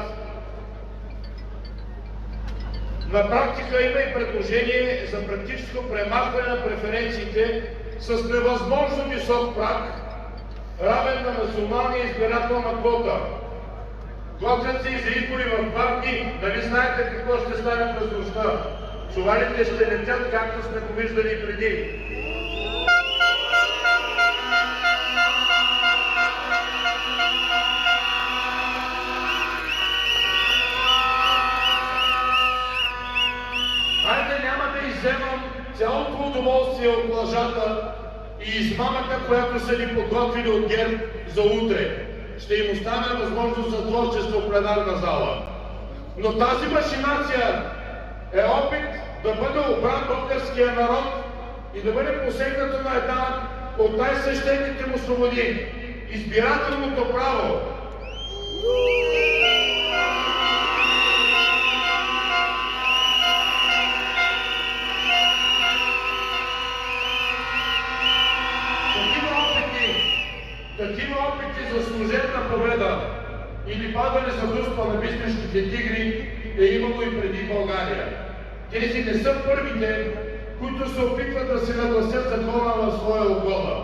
На практика има и предложение за практическо премахване на преференциите с невъзможно висок праг, равен на националния избирателна квота. Готвят се и за избори в 2 дни. Нали знаете какво ще стане през нощта? Чувалите ще летят, както сме го виждали преди. Хайде, няма да изземам цялото удоволствие от лъжата и измамата, която са ни подготвили от ГЕРБ за утре. Ще им оставя възможност за творчество в пленарна зала. Но тази машинация е опит да бъде обран българския народ и да бъде посегнато на една от най-свещените му свободи – избирателното право. Такива опити за служебна победа или падане за дуспа на бистришките тигри е имало и преди България. Тези не са първите, които се опитват да се нагласят закона в своя угода.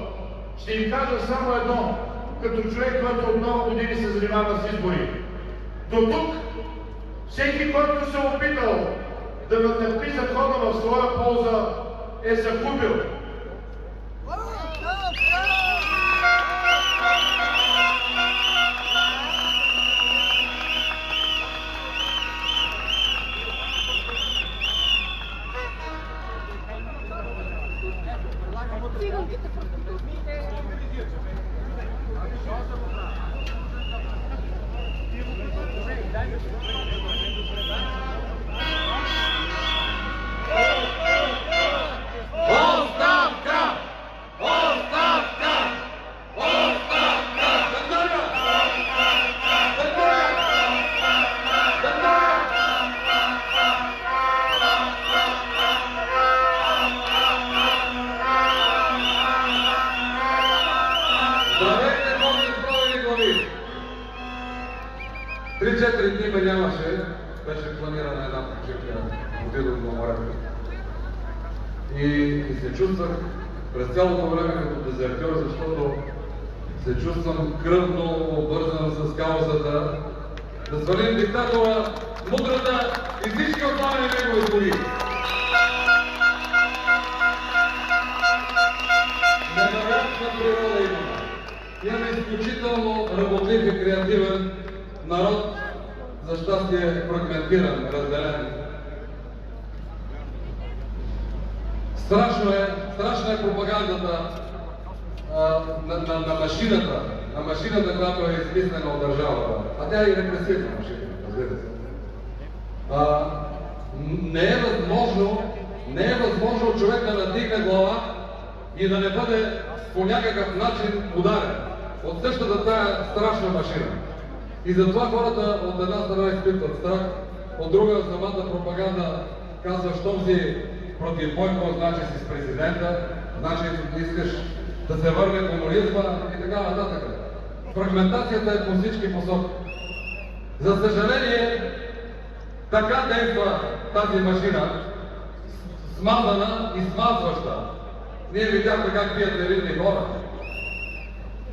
Ще им кажа само едно, като човек, който от много години се занимава с избори. До тук всеки, който се е опитал да натъпи закона в своя полза, е загубил. Три-четири дни ме нямаше, беше планирана една почивка, отидох на морето. И се чувствах през цялото време като дезертьор, защото се чувствам кръвно обвързан с каузата да свалим диктатора, мудрата и всички останали негови слуги. Невероятна природа имаме. Имаме изключително работлив и креативен народ, за щастие фрагментиран, разделен. Страшна е пропагандата на машината, която е измислена от държавата. А тя е и репресивна машина, разбира се. Не е възможно човек да надигне глава и да не бъде по някакъв начин ударен от същата тая страшна машина. И затова хората от една страна изпитват страх, от друга самата пропаганда казва, щом си против Бойко, значи си с президента, значи искаш да се върне комунизма и така нататък. Фрагментацията е по всички посоки. За съжаление, така действа тази машина, смазана и смазваща. Ние видяхме как бият невинни хора.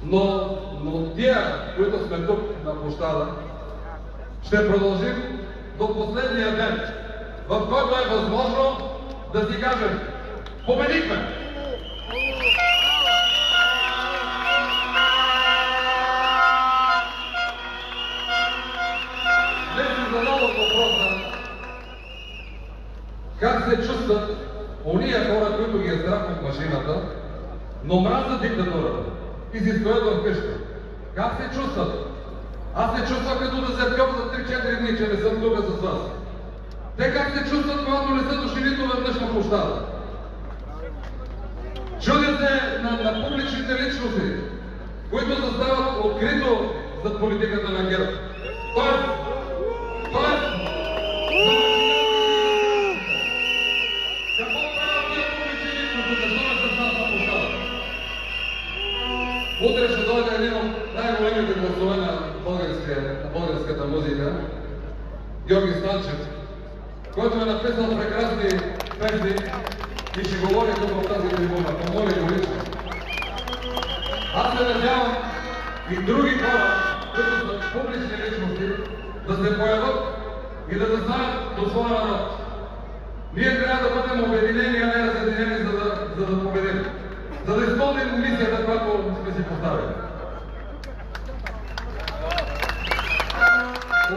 Но тия, които сме тук на площада, ще продължим до последния ден, в който е възможно да си кажем: победихме! Днес си зададох въпроса: как се чувстват ония хора, които ги е страх от машината, но мразят диктатурата и си стоят в къща? Как се чувстват? Аз се чувствам като дезертьор за 3-4 дни, че не съм тук с вас. Те как се чувстват, когато не са дошли нито веднъж на площада? Чудят се на публичните личности, които застават открито зад политиката на ГЕРБ. Тоест, какво правят тия публични личности? Защо не са с нас на площада? Утре ще дойде един от най-големите гласове на българската музика, Георги Станчев, който е написал прекрасни песни и ще говори тук в тази трибуна. Помоли го лично. Аз се надявам и други хора, които са публични личности, да се появят и да застанат до своя народ. Ние трябва да бъдем обединени, а не разединени, за да победим. За да изпълним мисията, която сме си поставили.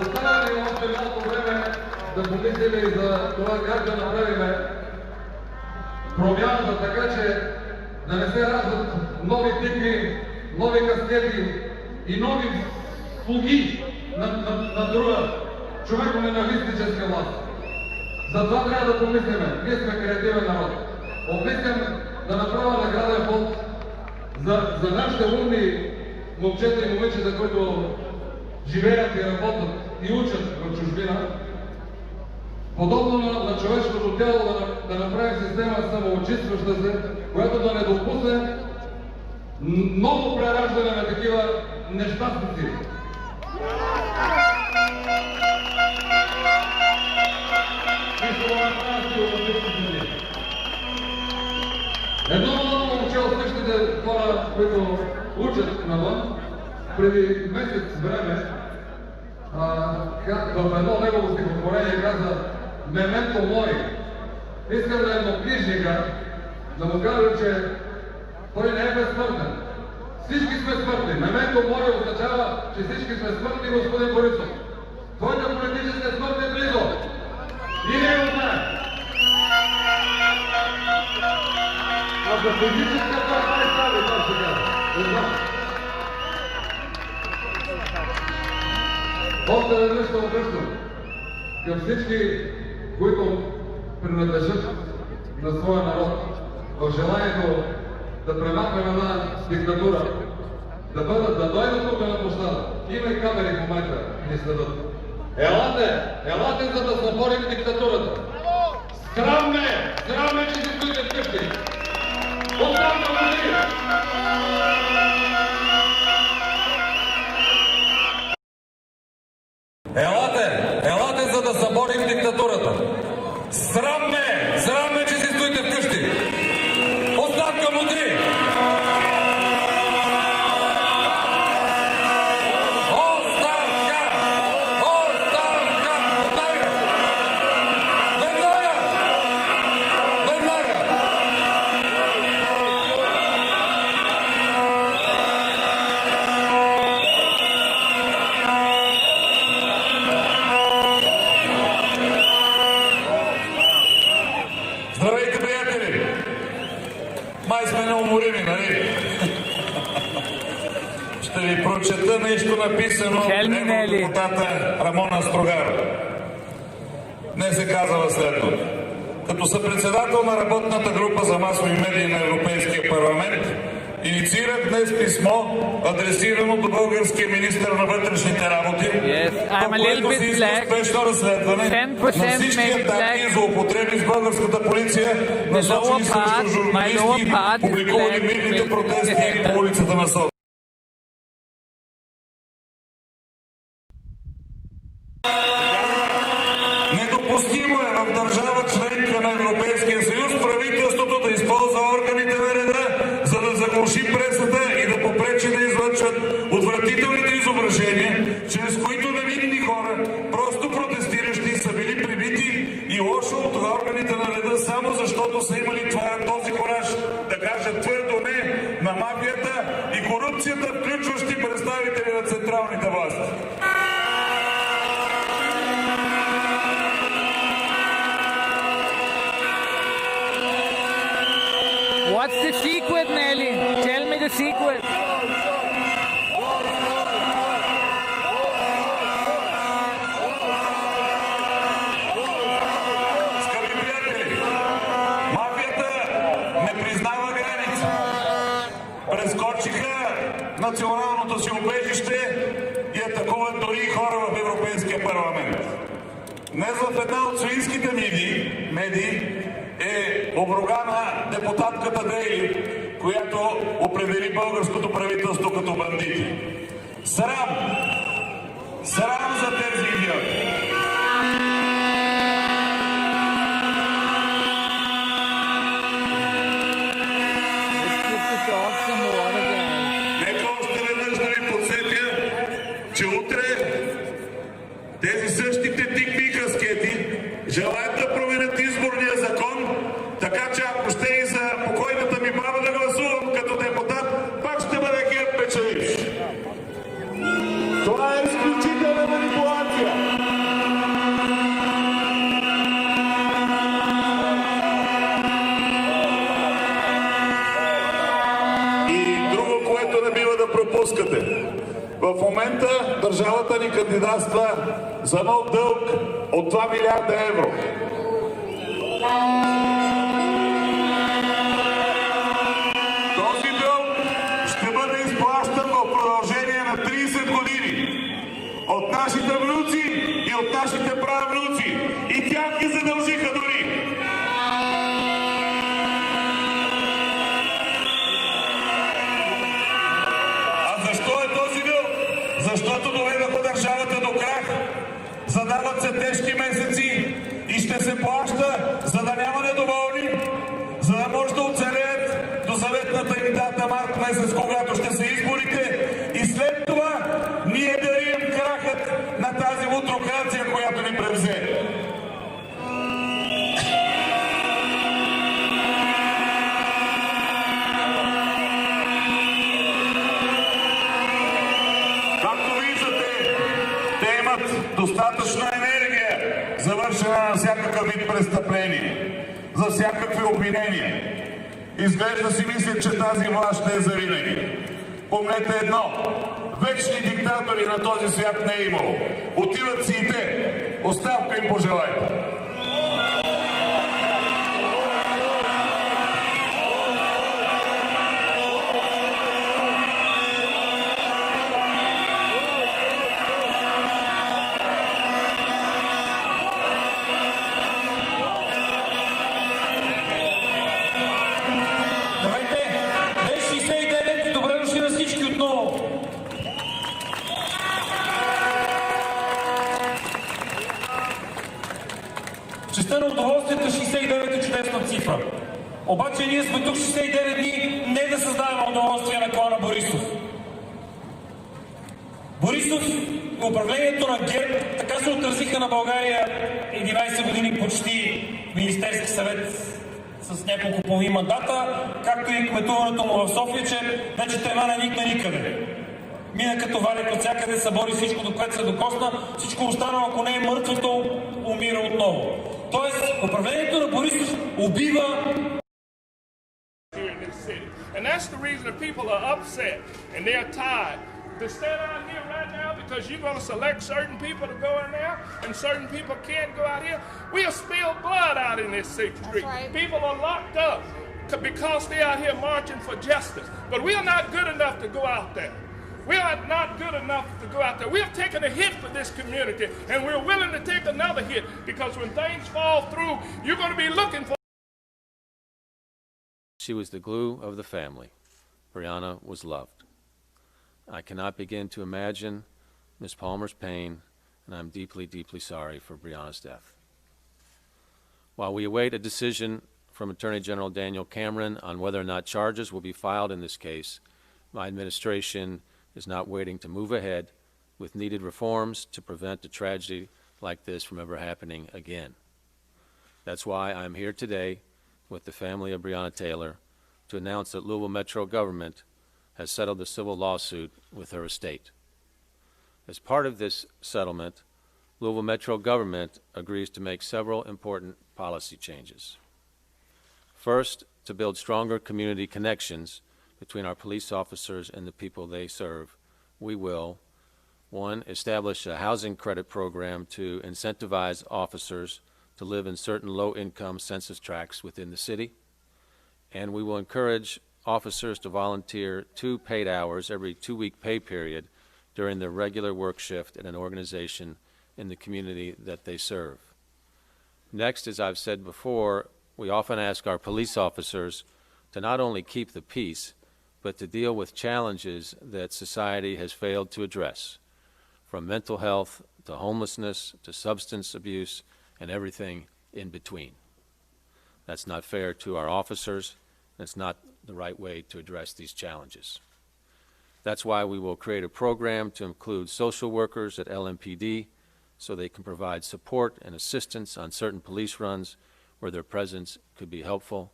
Остава ни още малко време да помислим и за това как да направим промяната, така че да не се раждат нови тикви, нови каскети и нови слуги на друга човеконенавистническа власт. Затова трябва да помислиме. Ние сме креативен народ. Обмислям да направя награден фонд за нашите умни момчета и момичета, които живеят и работят и учат в чужбина. Подобно на човешкото тяло да направим система самоочистваща се, която да не допусне ново прераждане на такива нещастници. Едно младо момче от същите хора, които учат навън, преди месец време в едно негово стихотворение каза "Мементо мори". Искам да еднокнижника да му кажа, че той не е безсмъртен. Всички сме смъртни. Мементо мори означава, че всички сме смъртни, господин Борисов. Твоята политическа смърт е близо. И не го знаем. А за физическа това не става, това ще кажа. Не знам. Още веднъж се обръщам към всички, които принадлежат на своя народ, в желанието да премахнем една диктатура, да дойдат тук на площада. Има и камери в момента ни следят. Елате, за да съборим диктатурата. Срам ме, че си стоите вкъщи. Оставка води! Елате, за да съборим диктатурата. Срам ме, че си стоите вкъщи. Оставка води! Здравейте, приятели! Май сме неуморими, нали? Ще ви прочета нещо написано от евродепутата Рамона Строгар. Днес се казва следното. Като съпредседател на работната група за масови медии на Европейския парламент, инициирах днес писмо, адресирано до българския министър на вътрешните работи, по което се иска спешно разследване на всички атаки и злоупотреби с българската полиция, насочени срещу журналисти, публикувани мирните протести по улицата на София. Недопустимо е в държава членка на Европейския съюз правителството да използва органите на реда, за да заглуши пресата и да попречи да излъчват отвратителните изображения, чрез които невинни хора, просто протестиращи, са били прибити и лошо от органите на реда, само защото са имали този кораж да кажат твърдо не на мафията и корупцията, включващи представители на централните власти. What's the secret, Nelly? Tell me the secret. Скъпи приятели, мафията не признава граници. Прескочиха националното си убежище и атакуват дори хора в Европейския парламент. Днес в една от свинските медии е обругана депутатката Дейли, която определи българското правителство като бандити. Срам! Срам за тези идиоти! Нека още веднъж да ви подсетя, че утре тези същите тикви и каскети желаят да променят изборния закон, така че ако ще и за покойната ми баба да гласувам като депутат, пак ще бъде ГЕРБ печеливш. Това е изключителна манипулация. И друго, което не бива да пропускате. В момента държавата ни кандидатства за нов дълг от 2 милиарда евро. Този дълг ще бъде изплащан в продължение на 30 години от нашите внуци и от нашите правнуци. И тях ги задължиха дори. А защо е този дълг? Защото доведаха държавата до крах. Задават се тежки месеци и ще се плаща, за да няма недоволни, за да може да оцелеят до заветната им дата март месец, когато ще са изборите, и след това ние да рием крахът на тази мутрокрация, която ни превзе. Както виждате, те имат достатъчно енергия за вършене на всякакъв вид престъпление, за всякакви обвинения. Изглежда си мислят, че тази власт ще е завинаги. Помнете едно, вечни диктатори на този свят не е имало. Отиват си и те. Оставка им пожелайте. Честта на удоволствието 69 е чудесна цифра. Обаче ние сме тук 69 дни не да създаваме удоволствие на клана Борисов. Борисов и управлението на ГЕРБ така се отразиха на България 11 години почти Министерски съвет с няколко половини мандата, както и кметуването му в София, че вече трева не никна никъде. Мина като валяк от всякъде, събори всичко, до което се докосна, всичко останало, ако не е мъртвото, умира отново. Тоест, управлението на Борисов убива. And that's the reason that people are upset and they're tired. They stand out here right now because you're going to select certain people to go in there and certain people can't go out here. We have spilled blood out in this street. Right. People are locked up because they're out here marching for justice. But we are not good enough to go out there. We are not good enough to go out there. We have taken a hit for this community, and we're willing to take another hit because when things fall through, you're going to be looking for. She was the glue of the family. Brianna was loved. I cannot begin to imagine Ms. Palmer's pain, and I'm deeply, deeply sorry for Brianna's death. While we await a decision from Attorney General Daniel Cameron on whether or not charges will be filed in this case, my administration is not waiting to move ahead with needed reforms to prevent a tragedy like this from ever happening again. That's why I'm here today with the family of Breonna Taylor to announce that Louisville Metro government has settled the civil lawsuit with her estate. As part of this settlement, Louisville Metro government agrees to make several important policy changes. First, to build stronger community connections between our police officers and the people they serve, we will, one, establish a housing credit program to incentivize officers to live in certain low-income census tracts within the city, and we will encourage officers to volunteer 2 paid hours every 2-week pay period during their regular work shift at an organization in the community that they serve. Next, as I've said before, we often ask our police officers to not only keep the peace, but to deal with challenges that society has failed to address, from mental health to homelessness to substance abuse and everything in between. That's not fair to our officers. That's not the right way to address these challenges. That's why we will create a program to include social workers at LMPD so they can provide support and assistance on certain police runs where their presence could be helpful.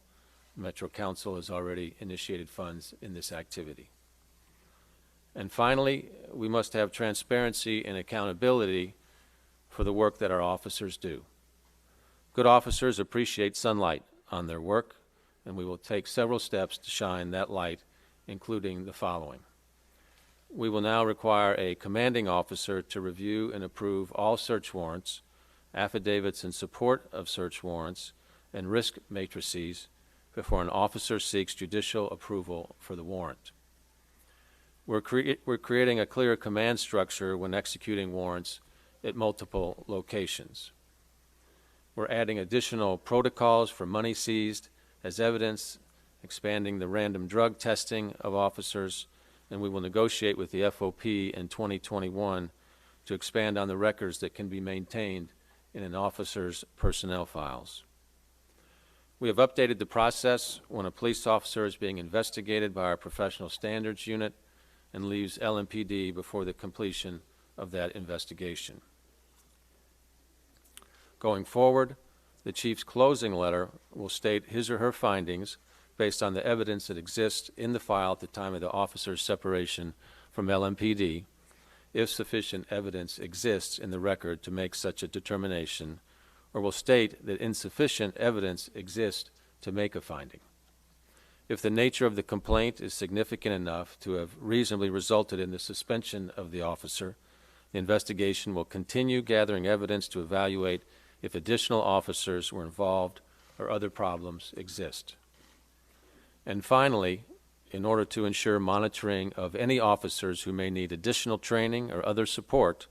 Metro Council has already initiated funds in this activity. And finally, we must have transparency and accountability for the work that our officers do. Good officers appreciate sunlight on their work, and we will take several steps to shine that light, including the following. We will now require a commanding officer to review and approve all search warrants, affidavits in support of search warrants, and risk matrices before an officer seeks judicial approval for the warrant. We're creating a clear command structure when executing warrants at multiple locations. We're adding additional protocols for money seized as evidence, expanding the random drug testing of officers, and we will negotiate with the FOP in 2021 to expand on the records that can be maintained in an officer's personnel files. We have updated the process when a police officer is being investigated by our professional standards unit and leaves LMPD before the completion of that investigation. Going forward, the chief's closing letter will state his or her findings based on the evidence that exists in the file at the time of the officer's separation from LMPD, if sufficient evidence exists in the record to make such a determination, or will state that insufficient evidence exists to make a finding. If the nature of the complaint is significant enough to have reasonably resulted in the suspension of the officer, the investigation will continue gathering evidence to evaluate if additional officers were involved or other problems exist. And finally, in order to ensure monitoring of any officers who may need additional training or other support,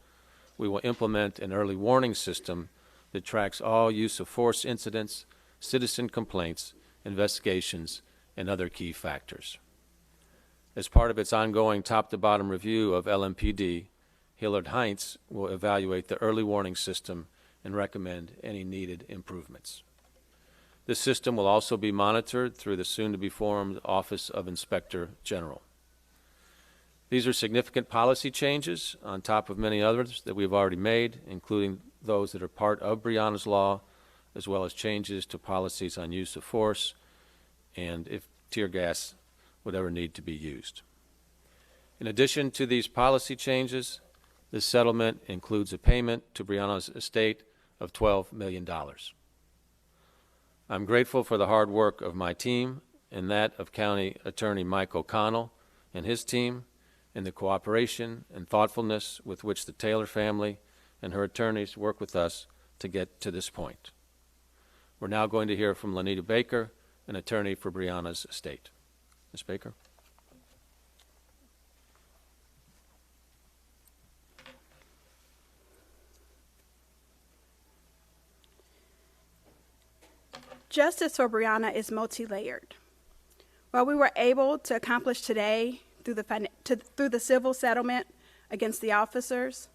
we will implement an early warning system that tracks all use of force incidents, citizen complaints, investigations, and other key factors. As part of its ongoing top-to-bottom review of LMPD, Hillard Heinz will evaluate the early warning system and recommend any needed improvements. This system will also be monitored through the soon-to-be-formed Office of Inspector General. These are significant policy changes on top of many others that we've already made, including those that are part of Breonna's law, as well as changes to policies on use of force and if tear gas would ever need to be used. In addition to these policy changes, this settlement includes a payment to Breonna's estate of $12 million. I'm grateful for the hard work of my team and that of County Attorney Mike O'Connell and his team, and the cooperation and thoughtfulness with which the Taylor family and her attorneys work with us to get to this point. We're now going to hear from Lanita Baker, an attorney for Breonna's estate. Ms. Baker. Justice for Breonna is multi-layered. What we were able to accomplish today through the civil settlement against the officers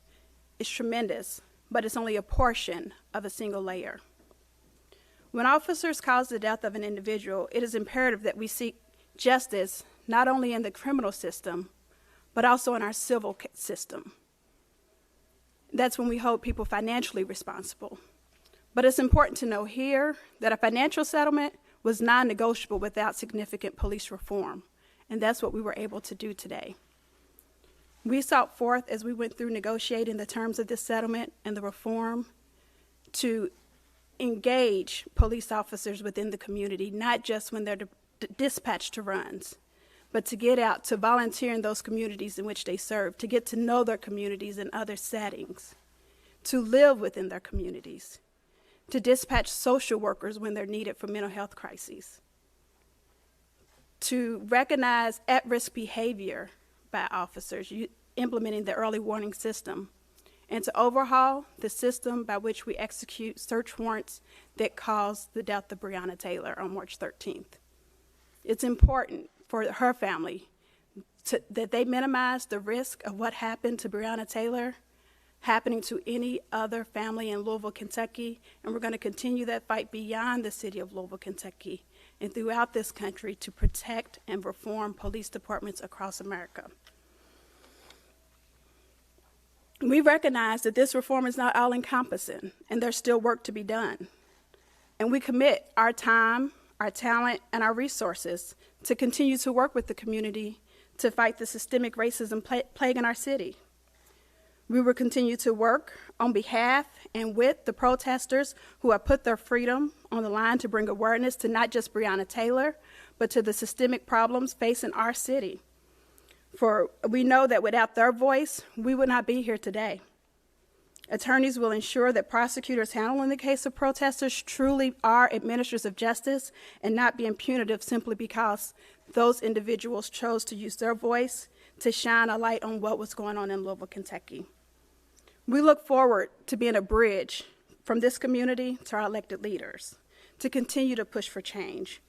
is tremendous, but it's only a portion of a single layer. When officers cause the death of an individual, it is imperative that we seek justice not only in the criminal system, but also in our civil system. That's when we hold people financially responsible. But it's important to know here that a financial settlement was non-negotiable without significant police reform, and that's what we were able to do today. We sought forth, as we went through negotiating the terms of this settlement and the reform, to engage police officers within the community, not just when they're dispatched to runs, but to get out, to volunteer in those communities in which they serve, to get to know their communities in other settings, to live within their communities, to dispatch social workers when they're needed for mental health crises, to recognize at-risk behavior by officers, implementing the early warning system, and to overhaul the system by which we execute search warrants that caused the death of Breonna Taylor on March 13th. It's important for her family that they minimize the risk of what happened to Breonna Taylor happening to any other family in Louisville, Kentucky, and we're going to continue that fight beyond the city of Louisville, Kentucky, and throughout this country to protect and reform police departments across America. We recognize that this reform is not all-encompassing, and there's still work to be done. And we commit our time, our talent, and our resources to continue to work with the community to fight the systemic racism plaguing our city. We will continue to work on behalf and with the protesters who have put their freedom on the line to bring awareness to not just Breonna Taylor, but to the systemic problems facing our city. For we know that without their voice, we would not be here today. Attorneys will ensure that prosecutors handling the case of protesters truly are administrators of justice and not being punitive simply because those individuals chose to use their voice to shine a light on what was going on in Louisville, Kentucky. We look forward to being a bridge from this community to our elected leaders to continue to push for change.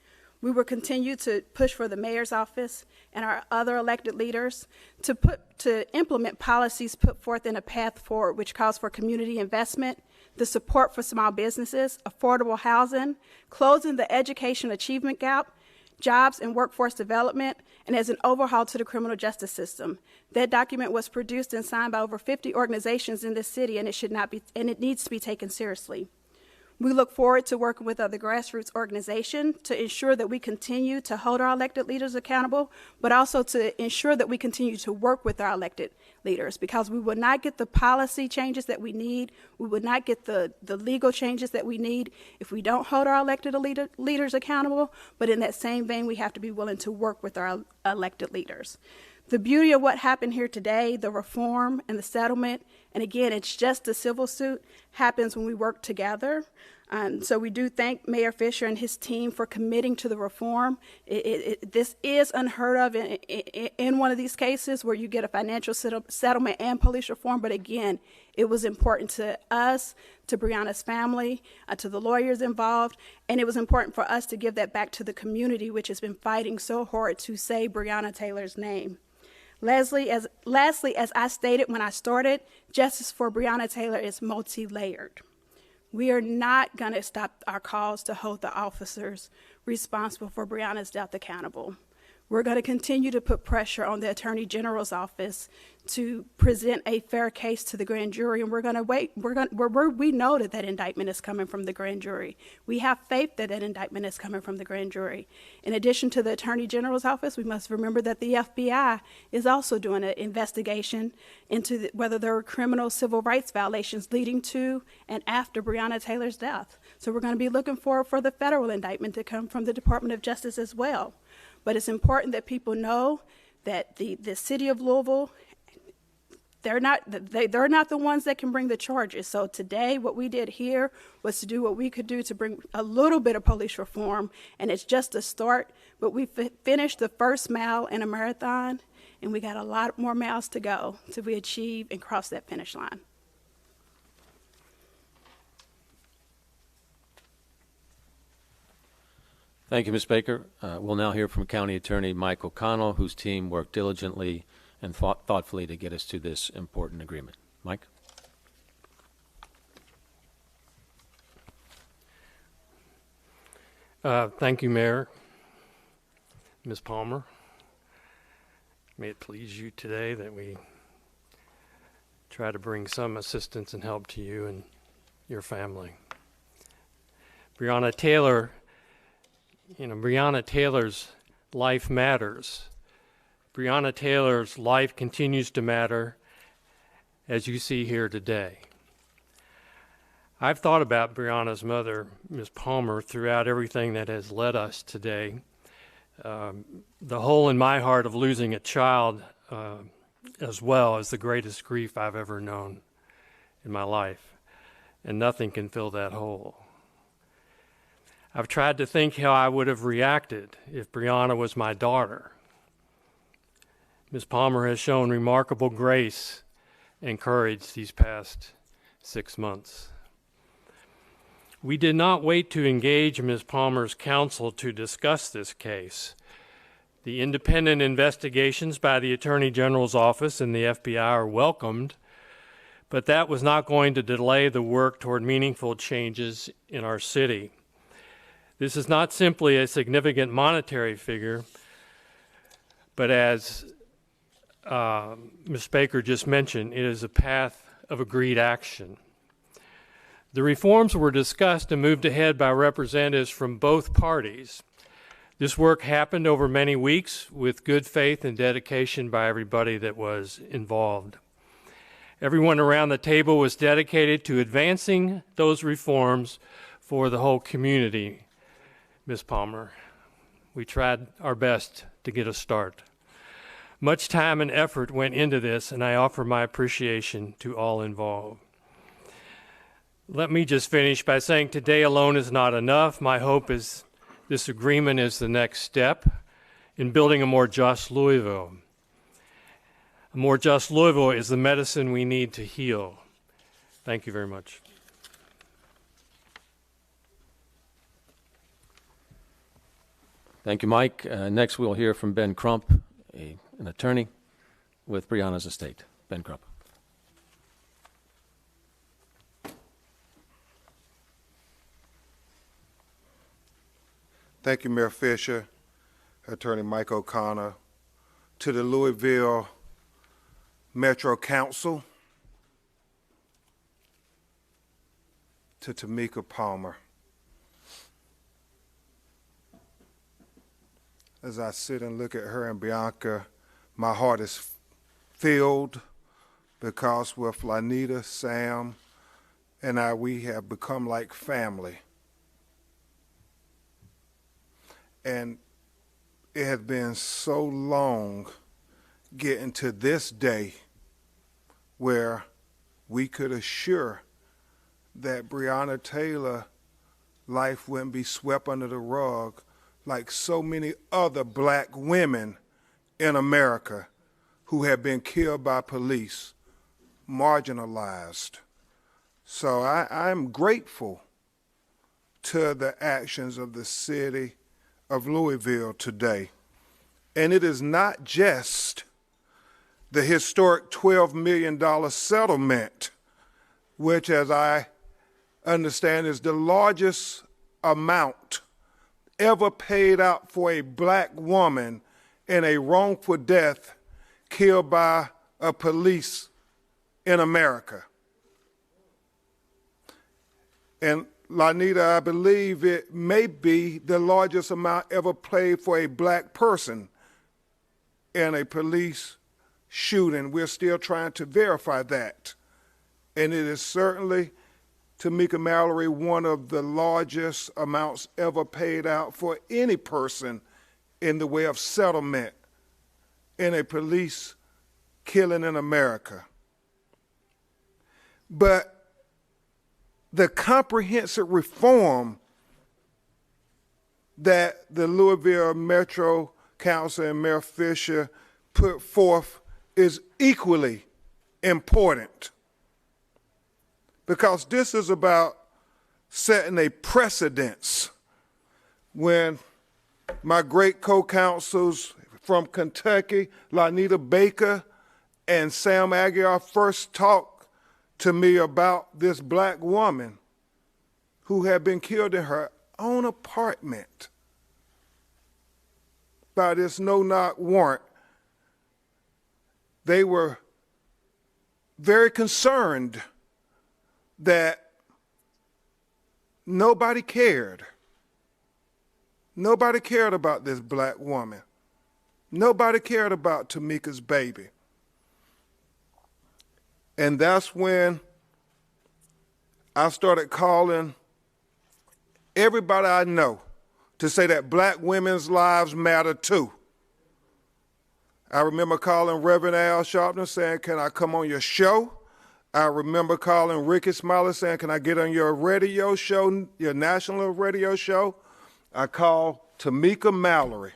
We will continue to push for the mayor's office and our other elected leaders to implement policies put forth in a path forward which calls for community investment, the support for small businesses, affordable housing, closing the education achievement gap, jobs and workforce development, and as an overhaul to the criminal justice system. That document was produced and signed by over 50 organizations in this city, and it needs to be taken seriously. We look forward to working with other grassroots organizations to ensure that we continue to hold our elected leaders accountable, but also to ensure that we continue to work with our elected leaders, because we will not get the policy changes that we need, we will not get the legal changes that we need if we don't hold our elected leaders accountable, but in that same vein, we have to be willing to work with our elected leaders. The beauty of what happened here today, the reform and the settlement, and again, it's just a civil suit, happens when we work together. So we do thank Mayor Fisher and his team for committing to the reform. This is unheard of in one of these cases where you get a financial settlement and police reform, but again, it was important to us, to Breonna's family, to the lawyers involved, and it was important for us to give that back to the community, which has been fighting so hard to say Breonna Taylor's name. Lastly, as I stated when I started, justice for Breonna Taylor is multi-layered. We are not going to stop our calls to hold the officers responsible for Breonna's death accountable. We're going to continue to put pressure on the Attorney General's office to present a fair case to the grand jury, and we're going to wait. We know that that indictment is coming from the grand jury. We have faith that that indictment is coming from the grand jury. In addition to the Attorney General's office, we must remember that the FBI is also doing an investigation into whether there were criminal civil rights violations leading to and after Breonna Taylor's death. So we're going to be looking for the federal indictment to come from the Department of Justice as well. But it's important that people know that the city of Louisville, they're not the ones that can bring the charges. So today, what we did here was to do what we could do to bring a little bit of police reform, and it's just a start. But we finished the first mile in a marathon, and we got a lot more miles to go till we achieve and cross that finish line. Thank you, Ms. Baker. We'll now hear from County Attorney Mike O'Connell, whose team worked diligently and thoughtfully to get us to this important agreement. Mike? Thank you, Mayor. Ms. Palmer, may it please you today that we try to bring some assistance and help to you and your family. Breonna Taylor, Breonna Taylor's life matters. Breonna Taylor's life continues to matter, as you see here today. I've thought about Breonna's mother, Ms. Palmer, throughout everything that has led us today. The hole in my heart of losing a child as well is the greatest grief I've ever known in my life, and nothing can fill that hole. I've tried to think how I would have reacted if Breonna was my daughter. Ms. Palmer has shown remarkable grace and courage these past 6 months. We did not wait to engage Ms. Palmer's counsel to discuss this case. The independent investigations by the Attorney General's office and the FBI are welcomed, but that was not going to delay the work toward meaningful changes in our city. This is not simply a significant monetary figure, but as Ms. Baker just mentioned, it is a path of agreed action. The reforms were discussed and moved ahead by representatives from both parties. This work happened over many weeks with good faith and dedication by everybody that was involved. Everyone around the table was dedicated to advancing those reforms for the whole community, Ms. Palmer. We tried our best to get a start. Much time and effort went into this, and I offer my appreciation to all involved. Let me just finish by saying today alone is not enough. My hope is this agreement is the next step in building a more just Louisville. A more just Louisville is the medicine we need to heal. Thank you very much. Thank you, Mike. Next, we'll hear from Ben Crump, an attorney with Breonna's estate. Ben Crump. Thank you, Mayor Fisher, Attorney Mike O'Connor, to the Louisville Metro Council, to Tamika Palmer. As I sit and look at her and Bianca, my heart is filled because with Lanita, Sam, and I, we have become like family. And it has been so long getting to this day where we could assure that Breonna Taylor life wouldn't be swept under the rug like so many other black women in America who have been killed by police, marginalized. So I'm grateful to the actions of the city of Louisville today. And it is not just the historic $12 million settlement, which, as I understand, is the largest amount ever paid out for a black woman in a wrongful death killed by a police in America. And Lanita, I believe it may be the largest amount ever paid for a black person in a police shooting. We're still trying to verify that. And it is certainly, Tamika Mallory, one of the largest amounts ever paid out for any person in the way of settlement in a police killing in America. But the comprehensive reform that the Louisville Metro Council and Mayor Fisher put forth is equally important, because this is about setting a precedence. When my great co-counsels from Kentucky, Lanita Baker and Sam Aguiar, first talked to me about this black woman who had been killed in her own apartment by this no-knock warrant, they were very concerned that nobody cared. Nobody cared about this black woman. Nobody cared about Tamika's baby. And that's when I started calling everybody I know to say that black women's lives matter too. I remember calling Reverend Al Sharpton saying, can I come on your show? I remember calling Ricky Smiley saying, can I get on your radio show, your national radio show? I called Tamika Mallory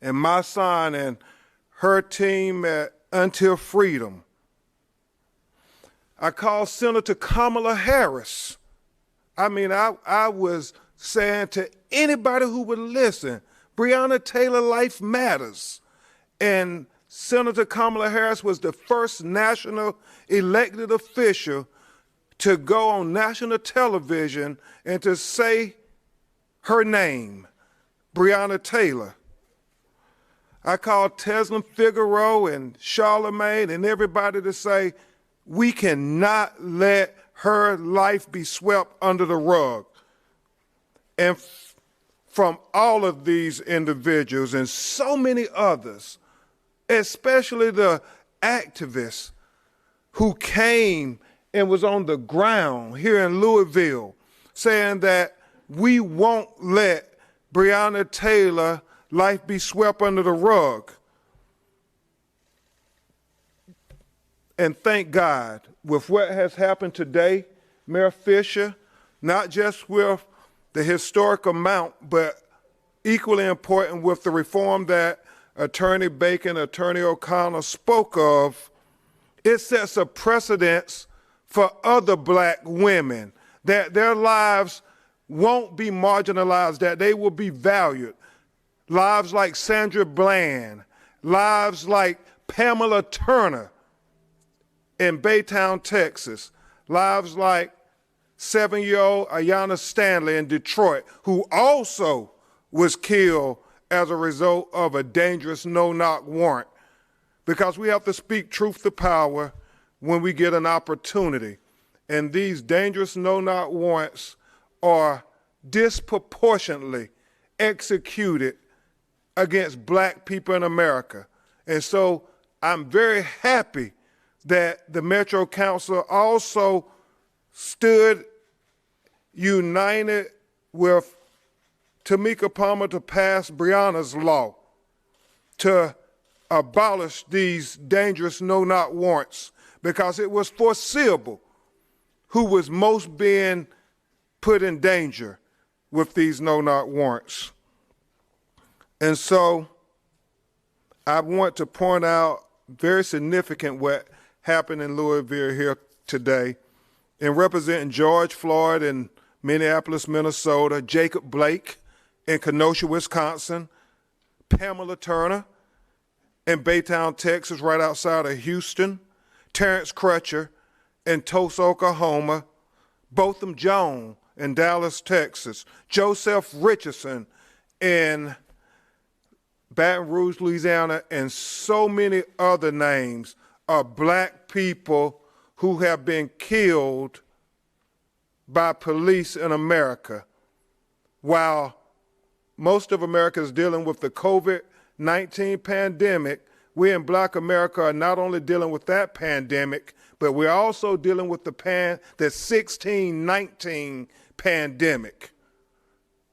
and my son and her team at Until Freedom. I called Senator Kamala Harris. I mean, I was saying to anybody who would listen, Breonna Taylor life matters. And Senator Kamala Harris was the first national elected official to go on national television and to say her name, Breonna Taylor. I called Tesla Figaro and Charlemagne and everybody to say, we cannot let her life be swept under the rug. And from all of these individuals and so many others, especially the activists who came and was on the ground here in Louisville saying that we won't let Breonna Taylor life be swept under the rug. And thank God, with what has happened today, Mayor Fisher, not just with the historic amount, but equally important with the reform that Attorney Bacon, Attorney O'Connor spoke of, it sets a precedence for other black women, that their lives won't be marginalized, that they will be valued. Lives like Sandra Bland, lives like Pamela Turner in Baytown, Texas, lives like 7-year-old Ayanna Stanley in Detroit, who also was killed as a result of a dangerous no-knock warrant. Because we have to speak truth to power when we get an opportunity. And these dangerous no-knock warrants are disproportionately executed against black people in America. And so I'm very happy that the Metro Council also stood united with Tamika Palmer to pass Breonna's law to abolish these dangerous no-knock warrants, because it was foreseeable who was most being put in danger with these no-knock warrants. And so I want to point out very significant what happened in Louisville here today. In representing George Floyd in Minneapolis, Minnesota, Jacob Blake in Kenosha, Wisconsin, Pamela Turner in Baytown, Texas, right outside of Houston, Terrence Crutcher in Tulsa, Oklahoma, Botham Jones in Dallas, Texas, Joseph Richardson in Baton Rouge, Louisiana, and so many other names are black people who have been killed by police in America. While most of America is dealing with the COVID-19 pandemic, we in Black America are not only dealing with that pandemic, but we're also dealing with the 1619 pandemic.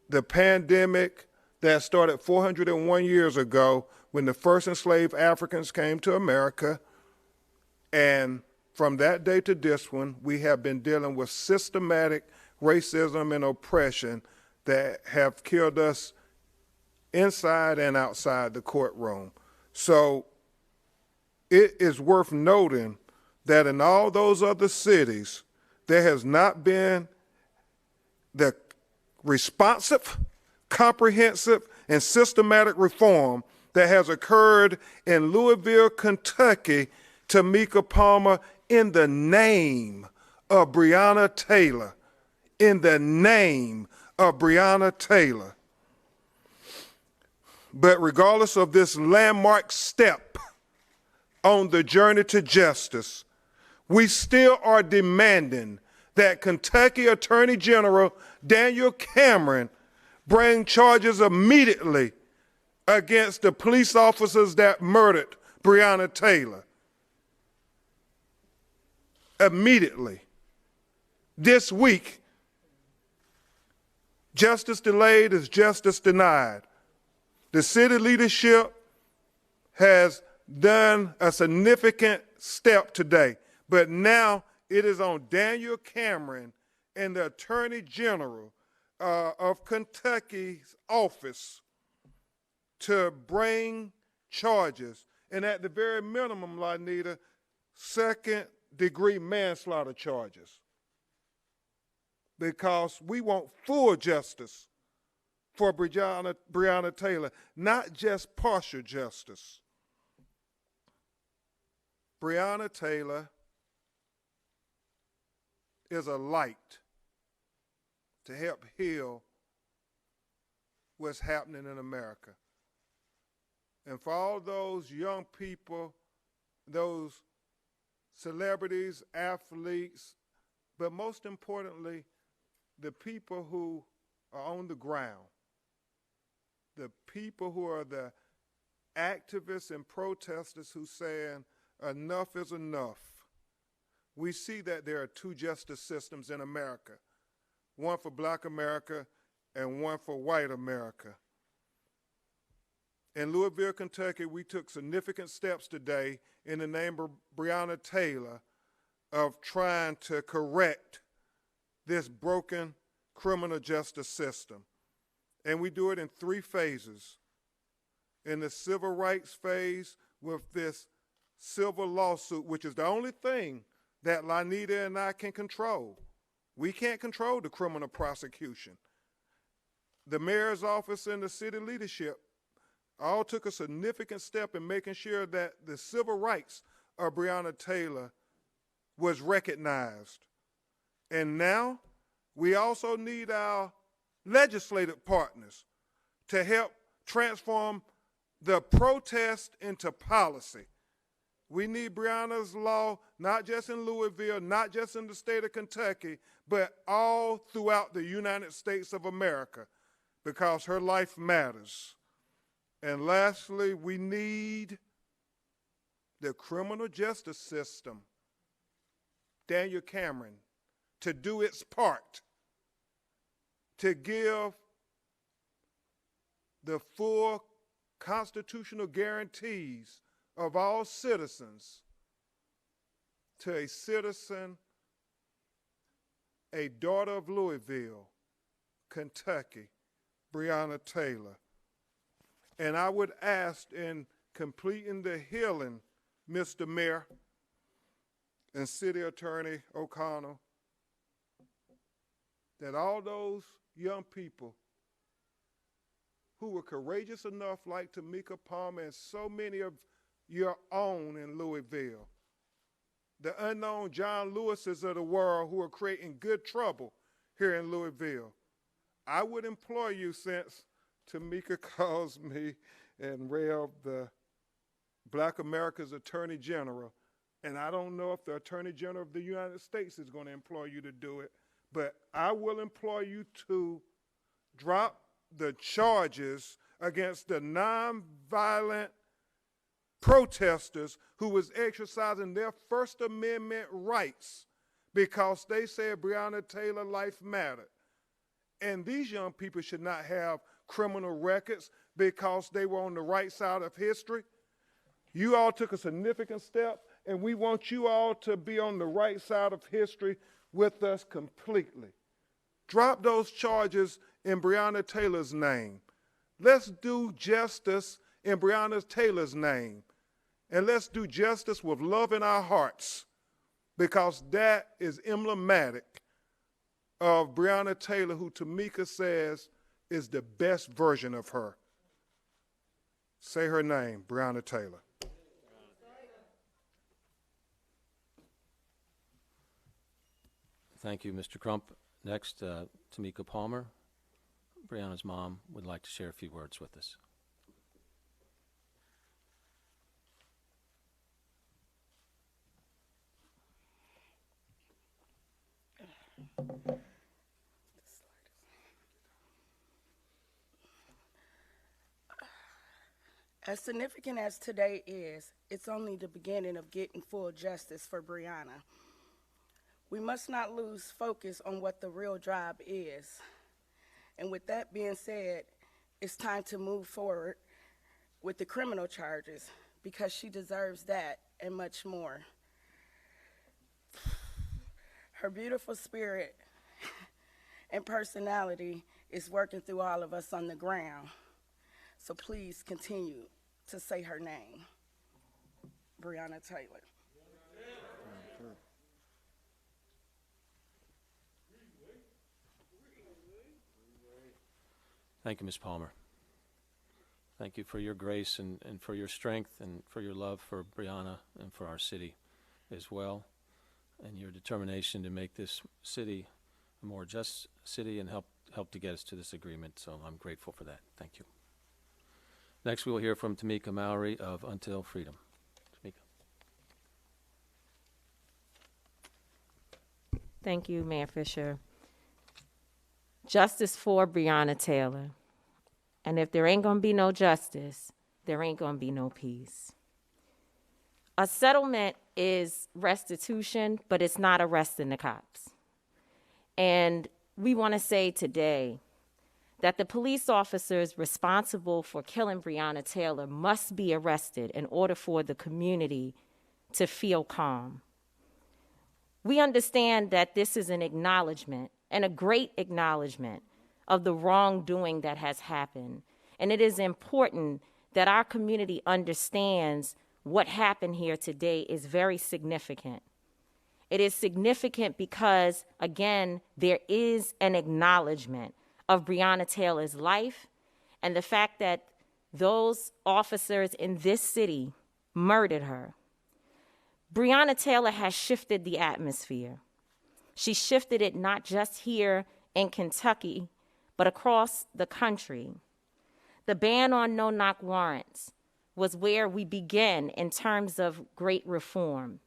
The pandemic that started 401 years ago when the first enslaved Africans came to America. And from that day to this one, we have been dealing with systematic racism and oppression that have killed us inside and outside the courtroom. So it is worth noting that in all those other cities, there has not been the responsive, comprehensive, and systematic reform that has occurred in Louisville, Kentucky, Tamika Palmer, in the name of Breonna Taylor. In the name of Breonna Taylor. But regardless of this landmark step on the journey to justice, we still are demanding that Kentucky Attorney General Daniel Cameron bring charges immediately against the police officers that murdered Breonna Taylor. Immediately. This week, justice delayed is justice denied. The city leadership has done a significant step today, but now it is on Daniel Cameron and the Attorney General of Kentucky's office to bring charges, and at the very minimum, Lanita, second-degree manslaughter charges, because we want full justice for Breonna Taylor, not just partial justice. Breonna Taylor is a light to help heal what's happening in America. And for all those young people, those celebrities, athletes, but most importantly, the people who are on the ground, the people who are the activists and protesters who saying enough is enough. We see that there are two justice systems in America, one for Black America and one for white America. In Louisville, Kentucky, we took significant steps today in the name of Breonna Taylor of trying to correct this broken criminal justice system. And we do it in 3 phases. In the civil rights phase with this civil lawsuit, which is the only thing that Lanita and I can control. We can't control the criminal prosecution. The mayor's office and the city leadership all took a significant step in making sure that the civil rights of Breonna Taylor was recognized. And now we also need our legislative partners to help transform the protest into policy. We need Breonna's law, not just in Louisville, not just in the state of Kentucky, but all throughout the United States of America, because her life matters. And lastly, we need the criminal justice system, Daniel Cameron, to do its part to give the full constitutional guarantees of all citizens to a citizen, a daughter of Louisville, Kentucky, Breonna Taylor. And I would ask, in completing the healing, Mr. Mayor and City Attorney O'Connell, that all those young people who were courageous enough, like Tamika Palmer and so many of your own in Louisville, the unknown John Lewises of the world who are creating good trouble here in Louisville, I would implore you, since Tamika calls me and Rev, the Black America's Attorney General, and I don't know if the Attorney General of the United States is going to employ you to do it, but I will employ you to drop the charges against the nonviolent protesters who was exercising their First Amendment rights because they said Breonna Taylor life mattered. And these young people should not have criminal records because they were on the right side of history. You all took a significant step, and we want you all to be on the right side of history with us completely. Drop those charges in Breonna Taylor's name. Let's do justice in Breonna Taylor's name. And let's do justice with love in our hearts, because that is emblematic of Breonna Taylor, who Tamika says is the best version of her. Say her name, Breonna Taylor. Thank you, Mr. Crump. Next, Tamika Palmer, Breonna's mom, would like to share a few words with us. As significant as today is, it's only the beginning of getting full justice for Breonna. We must not lose focus on what the real job is. And with that being said, it's time to move forward with the criminal charges, because she deserves that and much more. Her beautiful spirit and personality is working through all of us on the ground. So please continue to say her name, Breonna Taylor. Thank you, Ms. Palmer. Thank you for your grace and for your strength and for your love for Brianna and for our city as well, and your determination to make this city a more just city and help to get us to this agreement. So I'm grateful for that. Thank you. Next, we will hear from Tamika Mowry of Until Freedom. Tamika. Thank you, Mayor Fisher. Justice for Breonna Taylor. And if there ain't gonna be no justice, there ain't gonna be no peace. A settlement is restitution, but it's not arresting the cops. And we want to say today that the police officers responsible for killing Breonna Taylor must be arrested in order for the community to feel calm. We understand that this is an acknowledgement, and a great acknowledgement, of the wrongdoing that has happened. And it is important that our community understands what happened here today is very significant. It is significant because, again, there is an acknowledgement of Breonna Taylor's life and the fact that those officers in this city murdered her. Breonna Taylor has shifted the atmosphere. She shifted it not just here in Kentucky, but across the country. The ban on no-knock warrants was where we began in terms of great reform.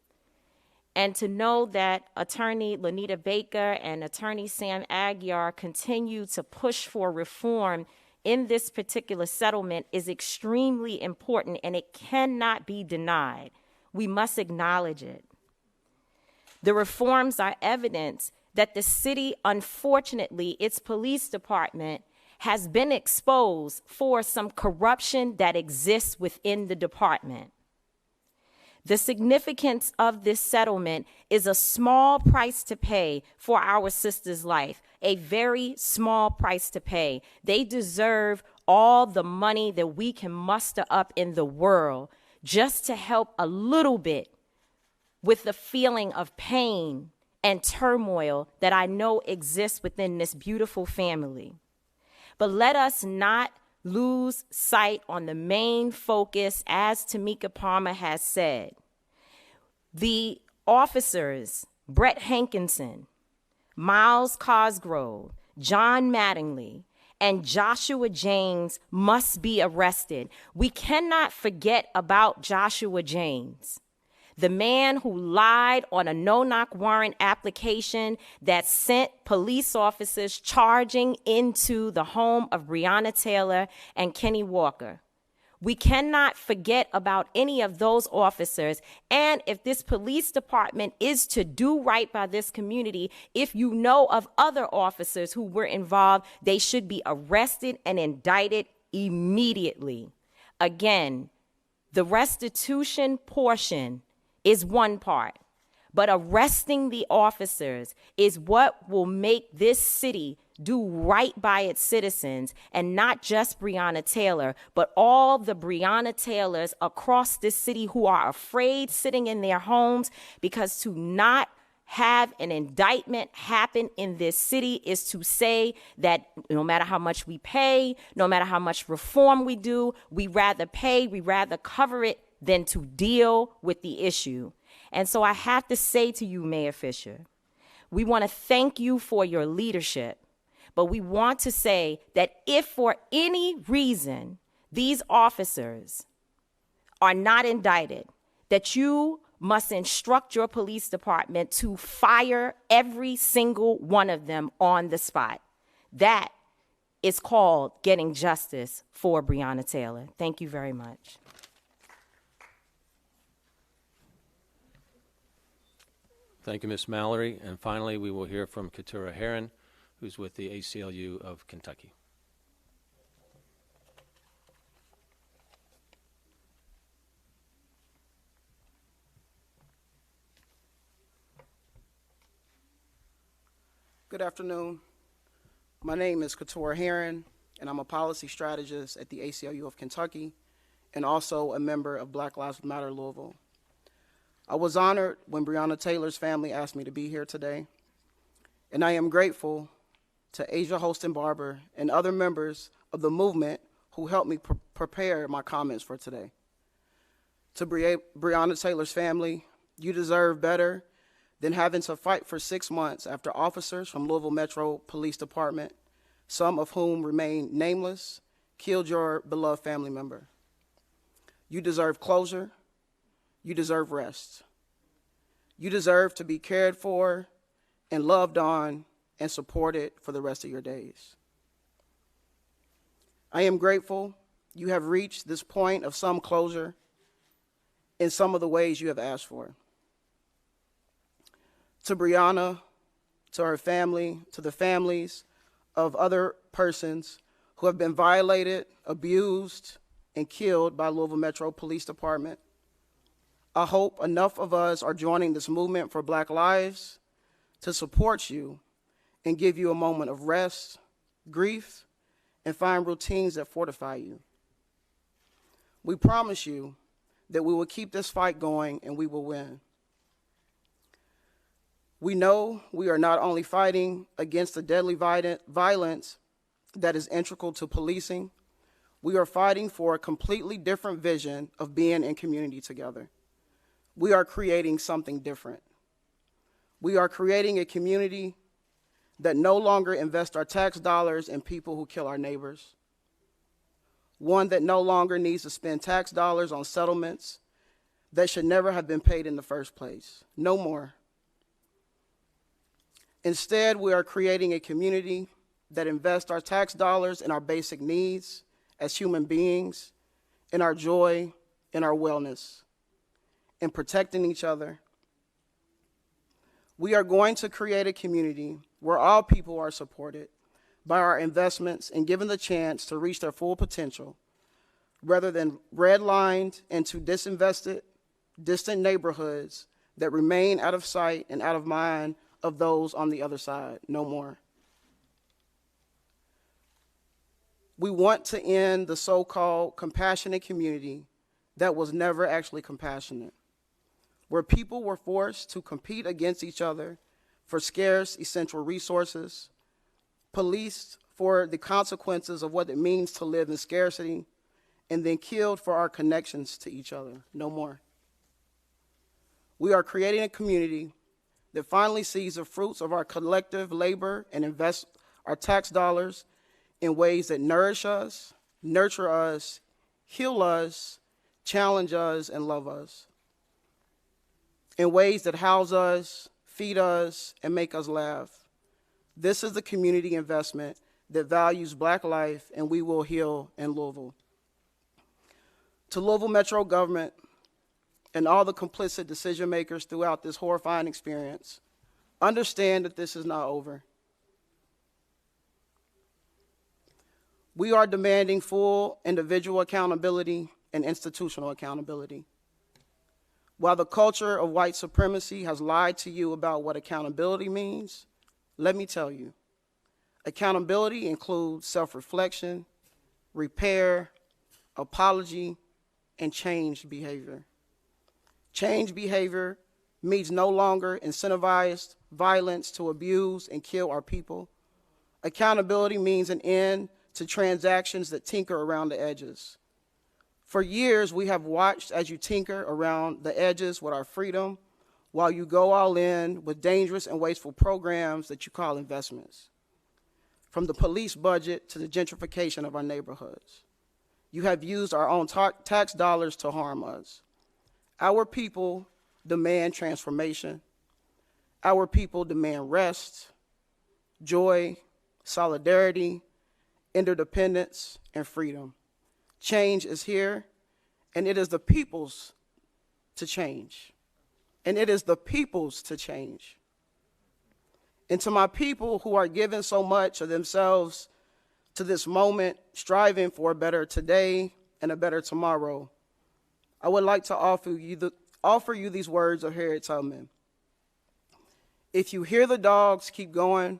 And to know that Attorney Lanita Baker and Attorney Sam Aguiar continue to push for reform in this particular settlement is extremely important, and it cannot be denied. We must acknowledge it. The reforms are evidence that the city, unfortunately, its police department, has been exposed for some corruption that exists within the department. The significance of this settlement is a small price to pay for our sister's life, a very small price to pay. They deserve all the money that we can muster up in the world just to help a little bit with the feeling of pain and turmoil that I know exists within this beautiful family. But let us not lose sight on the main focus, as Tamika Palmer has said. The officers, Brett Hankinson, Miles Cosgrove, John Mattingly, and Joshua James must be arrested. We cannot forget about Joshua James, the man who lied on a no-knock warrant application that sent police officers charging into the home of Breonna Taylor and Kenny Walker. We cannot forget about any of those officers. And if this police department is to do right by this community, if you know of other officers who were involved, they should be arrested and indicted immediately. Again, the restitution portion is one part, but arresting the officers is what will make this city do right by its citizens, and not just Breonna Taylor, but all the Breonna Taylors across this city who are afraid sitting in their homes, because to not have an indictment happen in this city is to say that no matter how much we pay, no matter how much reform we do, we rather pay, we rather cover it than to deal with the issue. And so I have to say to you, Mayor Fisher, we want to thank you for your leadership. But we want to say that if for any reason these officers are not indicted, that you must instruct your police department to fire every single one of them on the spot. That is called getting justice for Breonna Taylor. Thank you very much. Thank you, Ms. Mallory. And finally, we will hear from Keturah Herron, who's with the ACLU of Kentucky. Good afternoon. My name is Keturah Herron, and I'm a policy strategist at the ACLU of Kentucky and also a member of Black Lives Matter Louisville. I was honored when Breonna Taylor's family asked me to be here today, and I am grateful to Asia Holston Barber and other members of the movement who helped me prepare my comments for today. To Breonna Taylor's family, you deserve better than having to fight for 6 months after officers from Louisville Metro Police Department, some of whom remain nameless, killed your beloved family member. You deserve closure. You deserve rest. You deserve to be cared for and loved on and supported for the rest of your days. I am grateful you have reached this point of some closure in some of the ways you have asked for. To Breonna, to her family, to the families of other persons who have been violated, abused, and killed by Louisville Metro Police Department, I hope enough of us are joining this movement for Black lives to support you and give you a moment of rest, grief, and find routines that fortify you. We promise you that we will keep this fight going and we will win. We know we are not only fighting against the deadly violence that is integral to policing, we are fighting for a completely different vision of being in community together. We are creating something different. We are creating a community that no longer invests our tax dollars in people who kill our neighbors. One that no longer needs to spend tax dollars on settlements that should never have been paid in the first place. No more. Instead, we are creating a community that invests our tax dollars in our basic needs as human beings, in our joy, in our wellness, in protecting each other. We are going to create a community where all people are supported by our investments and given the chance to reach their full potential, rather than redlined into disinvested, distant neighborhoods that remain out of sight and out of mind of those on the other side. No more. We want to end the so-called compassionate community that was never actually compassionate, where people were forced to compete against each other for scarce essential resources, policed for the consequences of what it means to live in scarcity, and then killed for our connections to each other. No more. We are creating a community that finally sees the fruits of our collective labor and invests our tax dollars in ways that nourish us, nurture us, heal us, challenge us, and love us. In ways that house us, feed us, and make us laugh. This is the community investment that values Black life, and we will heal in Louisville. To Louisville Metro government and all the complicit decision makers throughout this horrifying experience, understand that this is not over. We are demanding full individual accountability and institutional accountability. While the culture of white supremacy has lied to you about what accountability means, let me tell you, accountability includes self-reflection, repair, apology, and changed behavior. Changed behavior means no longer incentivized violence to abuse and kill our people. Accountability means an end to transactions that tinker around the edges. For years, we have watched as you tinker around the edges with our freedom while you go all in with dangerous and wasteful programs that you call investments. From the police budget to the gentrification of our neighborhoods. You have used our own tax dollars to harm us. Our people demand transformation. Our people demand rest, joy, solidarity, interdependence, and freedom. Change is here, and it is the people's to change. And it is the people's to change. And to my people who are giving so much of themselves to this moment, striving for a better today and a better tomorrow, I would like to offer you these words of Harriet Tubman. If you hear the dogs, keep going.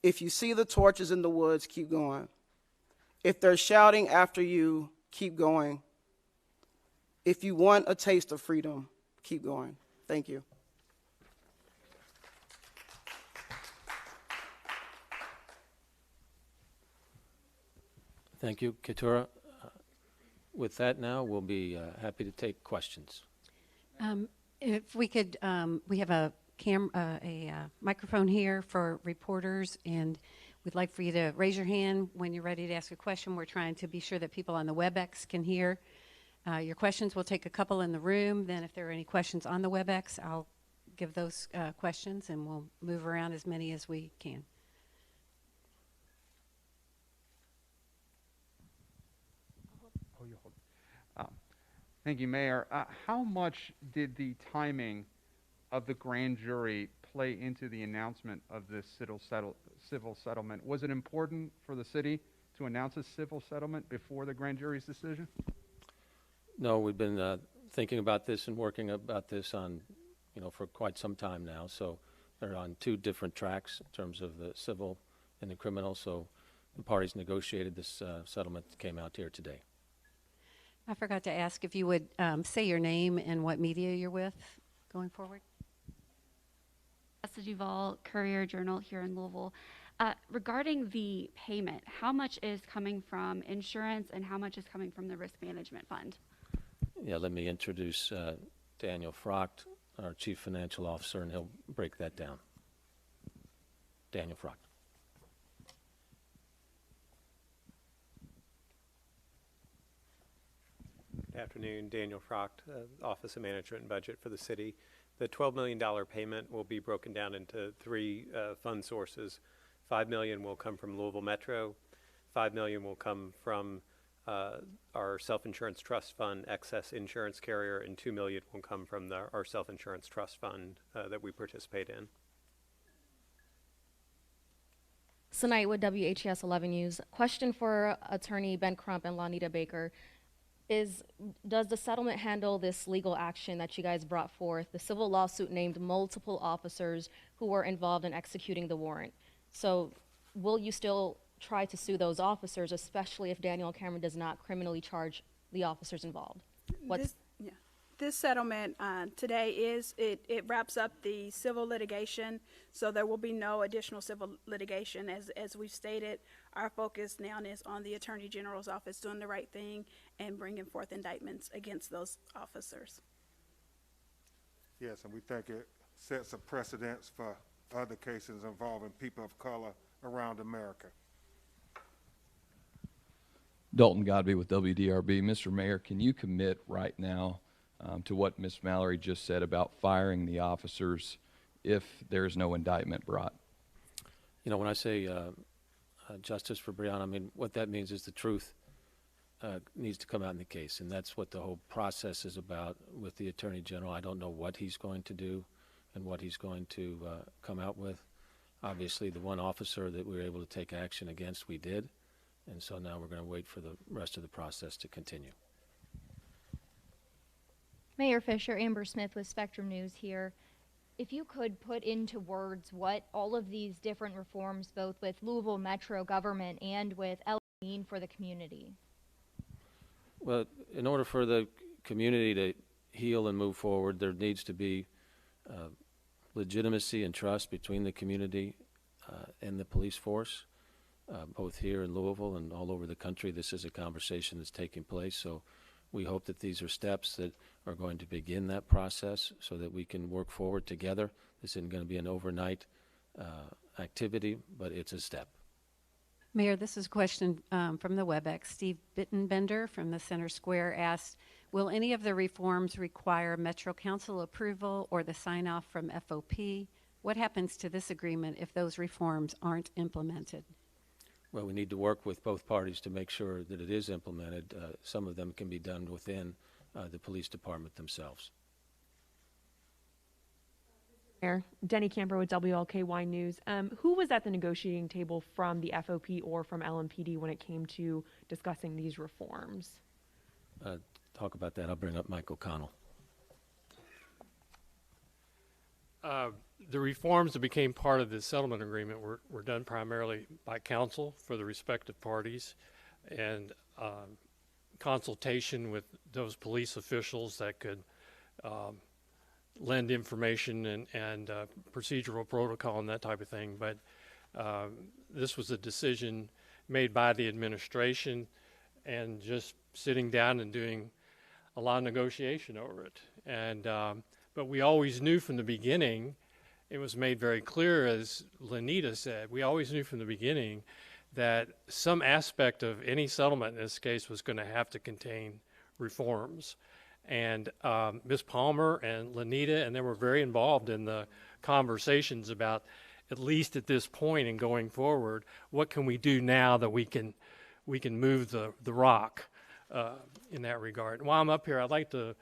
If you see the torches in the woods, keep going. If they're shouting after you, keep going. If you want a taste of freedom, keep going. Thank you. Thank you, Keturah. With that now, we'll be happy to take questions. If we could, we have a microphone here for reporters, and we'd like for you to raise your hand when you're ready to ask a question. We're trying to be sure that people on the WebEx can hear your questions. We'll take a couple in the room. Then if there are any questions on the WebEx, I'll give those questions, and we'll move around as many as we can. Thank you, Mayor. How much did the timing of the grand jury play into the announcement of this civil settlement? Was it important for the city to announce a civil settlement before the grand jury's decision? No, we've been thinking about this and working about this on, for quite some time now. So they're on two different tracks in terms of the civil and the criminal. So the parties negotiated this settlement that came out here today. I forgot to ask if you would say your name and what media you're with going forward. Tessa Duval, Courier-Journal here in Louisville. Regarding the payment, how much is coming from insurance and how much is coming from the risk management fund? Yeah, let me introduce Daniel Frocht, our Chief Financial Officer, and he'll break that down. Daniel Frocht. Good afternoon, Daniel Frocht, Office of Management and Budget for the city. The $12 million payment will be broken down into three fund sources. $5 million will come from Louisville Metro, $5 million will come from our self-insurance trust fund, excess insurance carrier, and $2 million will come from our self-insurance trust fund that we participate in. Tonight with WHES 11 News. Question for Attorney Ben Crump and Lanita Baker. Does the settlement handle this legal action that you guys brought forth? The civil lawsuit named multiple officers who were involved in executing the warrant. So will you still try to sue those officers, especially if Daniel Cameron does not criminally charge the officers involved? This settlement today it wraps up the civil litigation, so there will be no additional civil litigation. As we've stated, our focus now is on the Attorney General's office doing the right thing and bringing forth indictments against those officers. Yes, and we think it sets a precedence for other cases involving people of color around America. Dalton Godby with WDRB. Mr. Mayor, can you commit right now to what Ms. Mallory just said about firing the officers if there is no indictment brought? When I say justice for Breonna, I mean, what that means is the truth needs to come out in the case, and that's what the whole process is about with the Attorney General. I don't know what he's going to do and what he's going to come out with. Obviously, the one officer that we were able to take action against, we did, and so now we're going to wait for the rest of the process to continue. Mayor Fisher, Amber Smith with Spectrum News here. If you could put into words what all of these different reforms, both with Louisville Metro government and with LA, mean for the community. Well, in order for the community to heal and move forward, there needs to be legitimacy and trust between the community and the police force, both here in Louisville and all over the country. This is a conversation that's taking place, so we hope that these are steps that are going to begin that process so that we can work forward together. This isn't going to be an overnight activity, but it's a step. Mayor, this is a question from the WebEx. Steve Bittenbender from the Center Square asked, will any of the reforms require Metro Council approval or the sign-off from FOP? What happens to this agreement if those reforms aren't implemented? Well, we need to work with both parties to make sure that it is implemented. Some of them can be done within the police department themselves. Mayor, Denny Camper with WLKY News. Who was at the negotiating table from the FOP or from LMPD when it came to discussing these reforms? Talk about that. I'll bring up Mike O'Connell. The reforms that became part of the settlement agreement were done primarily by counsel for the respective parties, and consultation with those police officials that could lend information and procedural protocol and that type of thing. But this was a decision made by the administration, and just sitting down and doing a lot of negotiation over it. And but we always knew from the beginning, it was made very clear, as Lenita said, we always knew from the beginning that some aspect of any settlement in this case was going to have to contain reforms. And Ms. Palmer and Lenita and they were very involved in the conversations about, at least at this point and going forward, what can we do now that we can move the rock in that regard. And while I'm up here, I'd like to,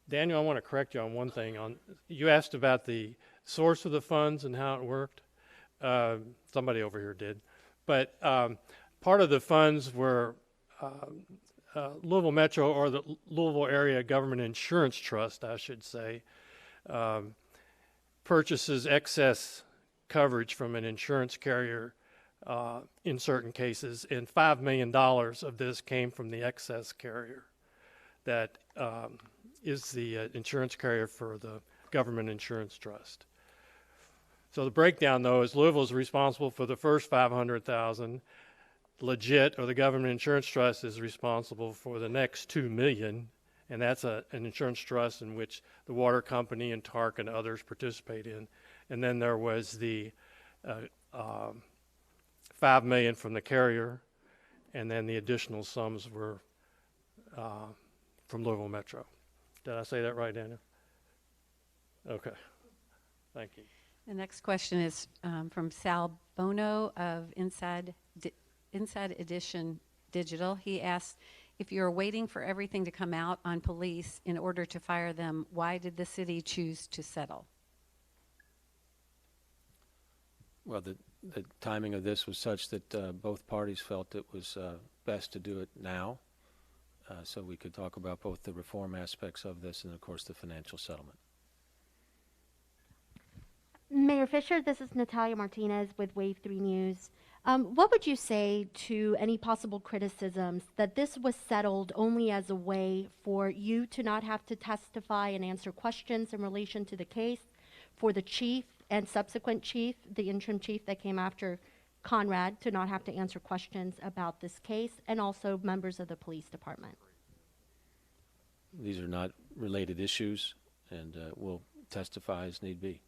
Daniel, I want to correct you on one thing. You asked about the source of the funds and how it worked. Somebody over here did. But part of the funds were Louisville Metro, or the Louisville Area Government Insurance Trust, I should say, purchases excess coverage from an insurance carrier in certain cases, and $5 million of this came from the excess carrier that is the insurance carrier for the Government Insurance Trust. So the breakdown, though, is Louisville is responsible for the first $500,000. Legit, or the Government Insurance Trust, is responsible for the next $2 million, and that's an insurance trust in which the water company and TARC and others participate in. And then there was the $5 million from the carrier, and then the additional sums were from Louisville Metro. Did I say that right, Daniel? Okay. Thank you. The next question is from Sal Bono of Inside Edition Digital. He asks, if you're waiting for everything to come out on police in order to fire them, why did the city choose to settle? Well, the timing of this was such that both parties felt it was best to do it now, so we could talk about both the reform aspects of this and, of course, the financial settlement. Mayor Fisher, this is Natalia Martinez with Wave 3 News. What would you say to any possible criticisms that this was settled only as a way for you to not have to testify and answer questions in relation to the case, for the chief and subsequent chief, the interim chief that came after Conrad, to not have to answer questions about this case, and also members of the police department? These are not related issues, and we'll testify as need be.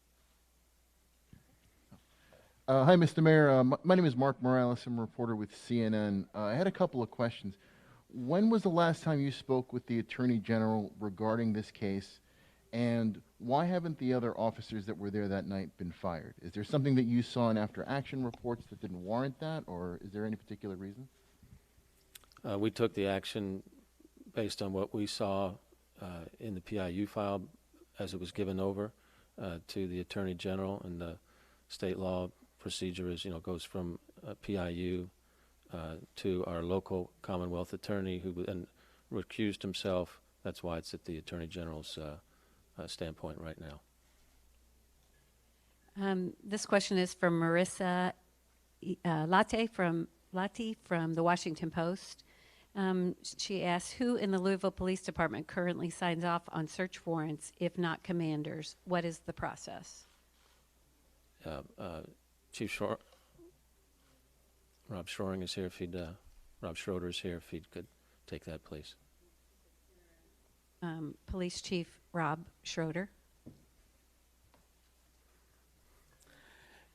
Hi, Mr. Mayor. My name is Mark Morales. I'm a reporter with CNN. I had a couple of questions. When was the last time you spoke with the Attorney General regarding this case, and why haven't the other officers that were there that night been fired? Is there something that you saw in after-action reports that didn't warrant that, or is there any particular reason? We took the action based on what we saw in the PIU file as it was given over to the Attorney General, and the state law procedure is, goes from PIU to our local Commonwealth attorney, who then recused himself. That's why it's at the Attorney General's standpoint right now. This question is from Marissa Latte from the Washington Post. She asks, who in the Louisville Police Department currently signs off on search warrants, if not commanders? What is the process? Chief Rob Schroering is here. Rob Schroeder is here. If he could take that, please. Police Chief Rob Schroeder.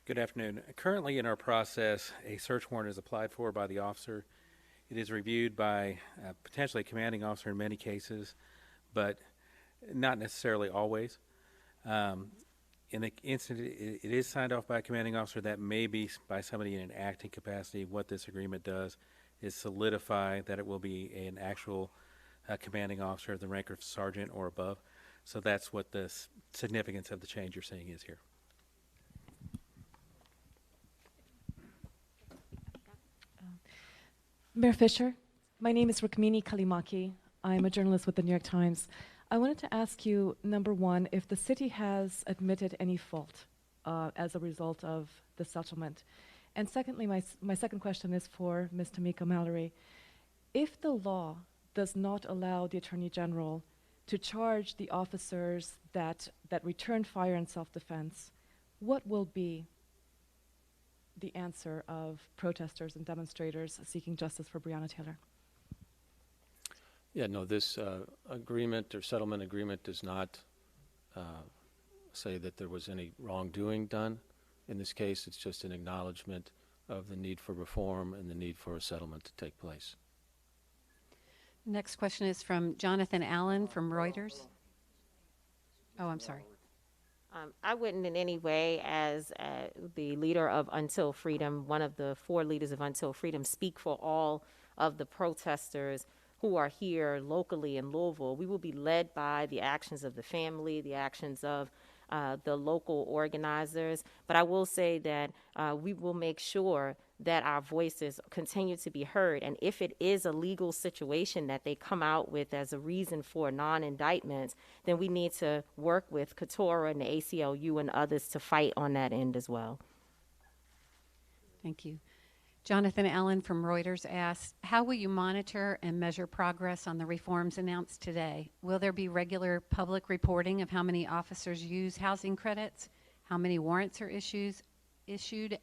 Good afternoon. Currently in our process, a search warrant is applied for by the officer. It is reviewed by potentially a commanding officer in many cases, but not necessarily always. In the instance it is signed off by a commanding officer, that may be by somebody in an acting capacity. What this agreement does is solidify that it will be an actual commanding officer of the rank of sergeant or above. So that's what the significance of the change you're seeing is here. Mayor Fisher, my name is Rukmini Kalimaki. I'm a journalist with the New York Times. I wanted to ask you, number one, if the city has admitted any fault as a result of the settlement. And secondly, my second question is for Ms. Tamika Mallory. If the law does not allow the Attorney General to charge the officers that returned fire in self-defense, what will be the answer of protesters and demonstrators seeking justice for Breonna Taylor? Yeah, no, this agreement or settlement agreement does not say that there was any wrongdoing done. In this case, it's just an acknowledgement of the need for reform and the need for a settlement to take place. Next question is from Jonathan Allen from Reuters. Oh, I'm sorry. I wouldn't in any way, as the leader of Until Freedom, one of the 4 leaders of Until Freedom, speak for all of the protesters who are here locally in Louisville. We will be led by the actions of the family, the actions of the local organizers. But I will say that we will make sure that our voices continue to be heard. And if it is a legal situation that they come out with as a reason for non-indictment, then we need to work with Keturah and the ACLU and others to fight on that end as well. Thank you. Jonathan Allen from Reuters asks, how will you monitor and measure progress on the reforms announced today? Will there be regular public reporting of how many officers use housing credits, how many warrants are issued,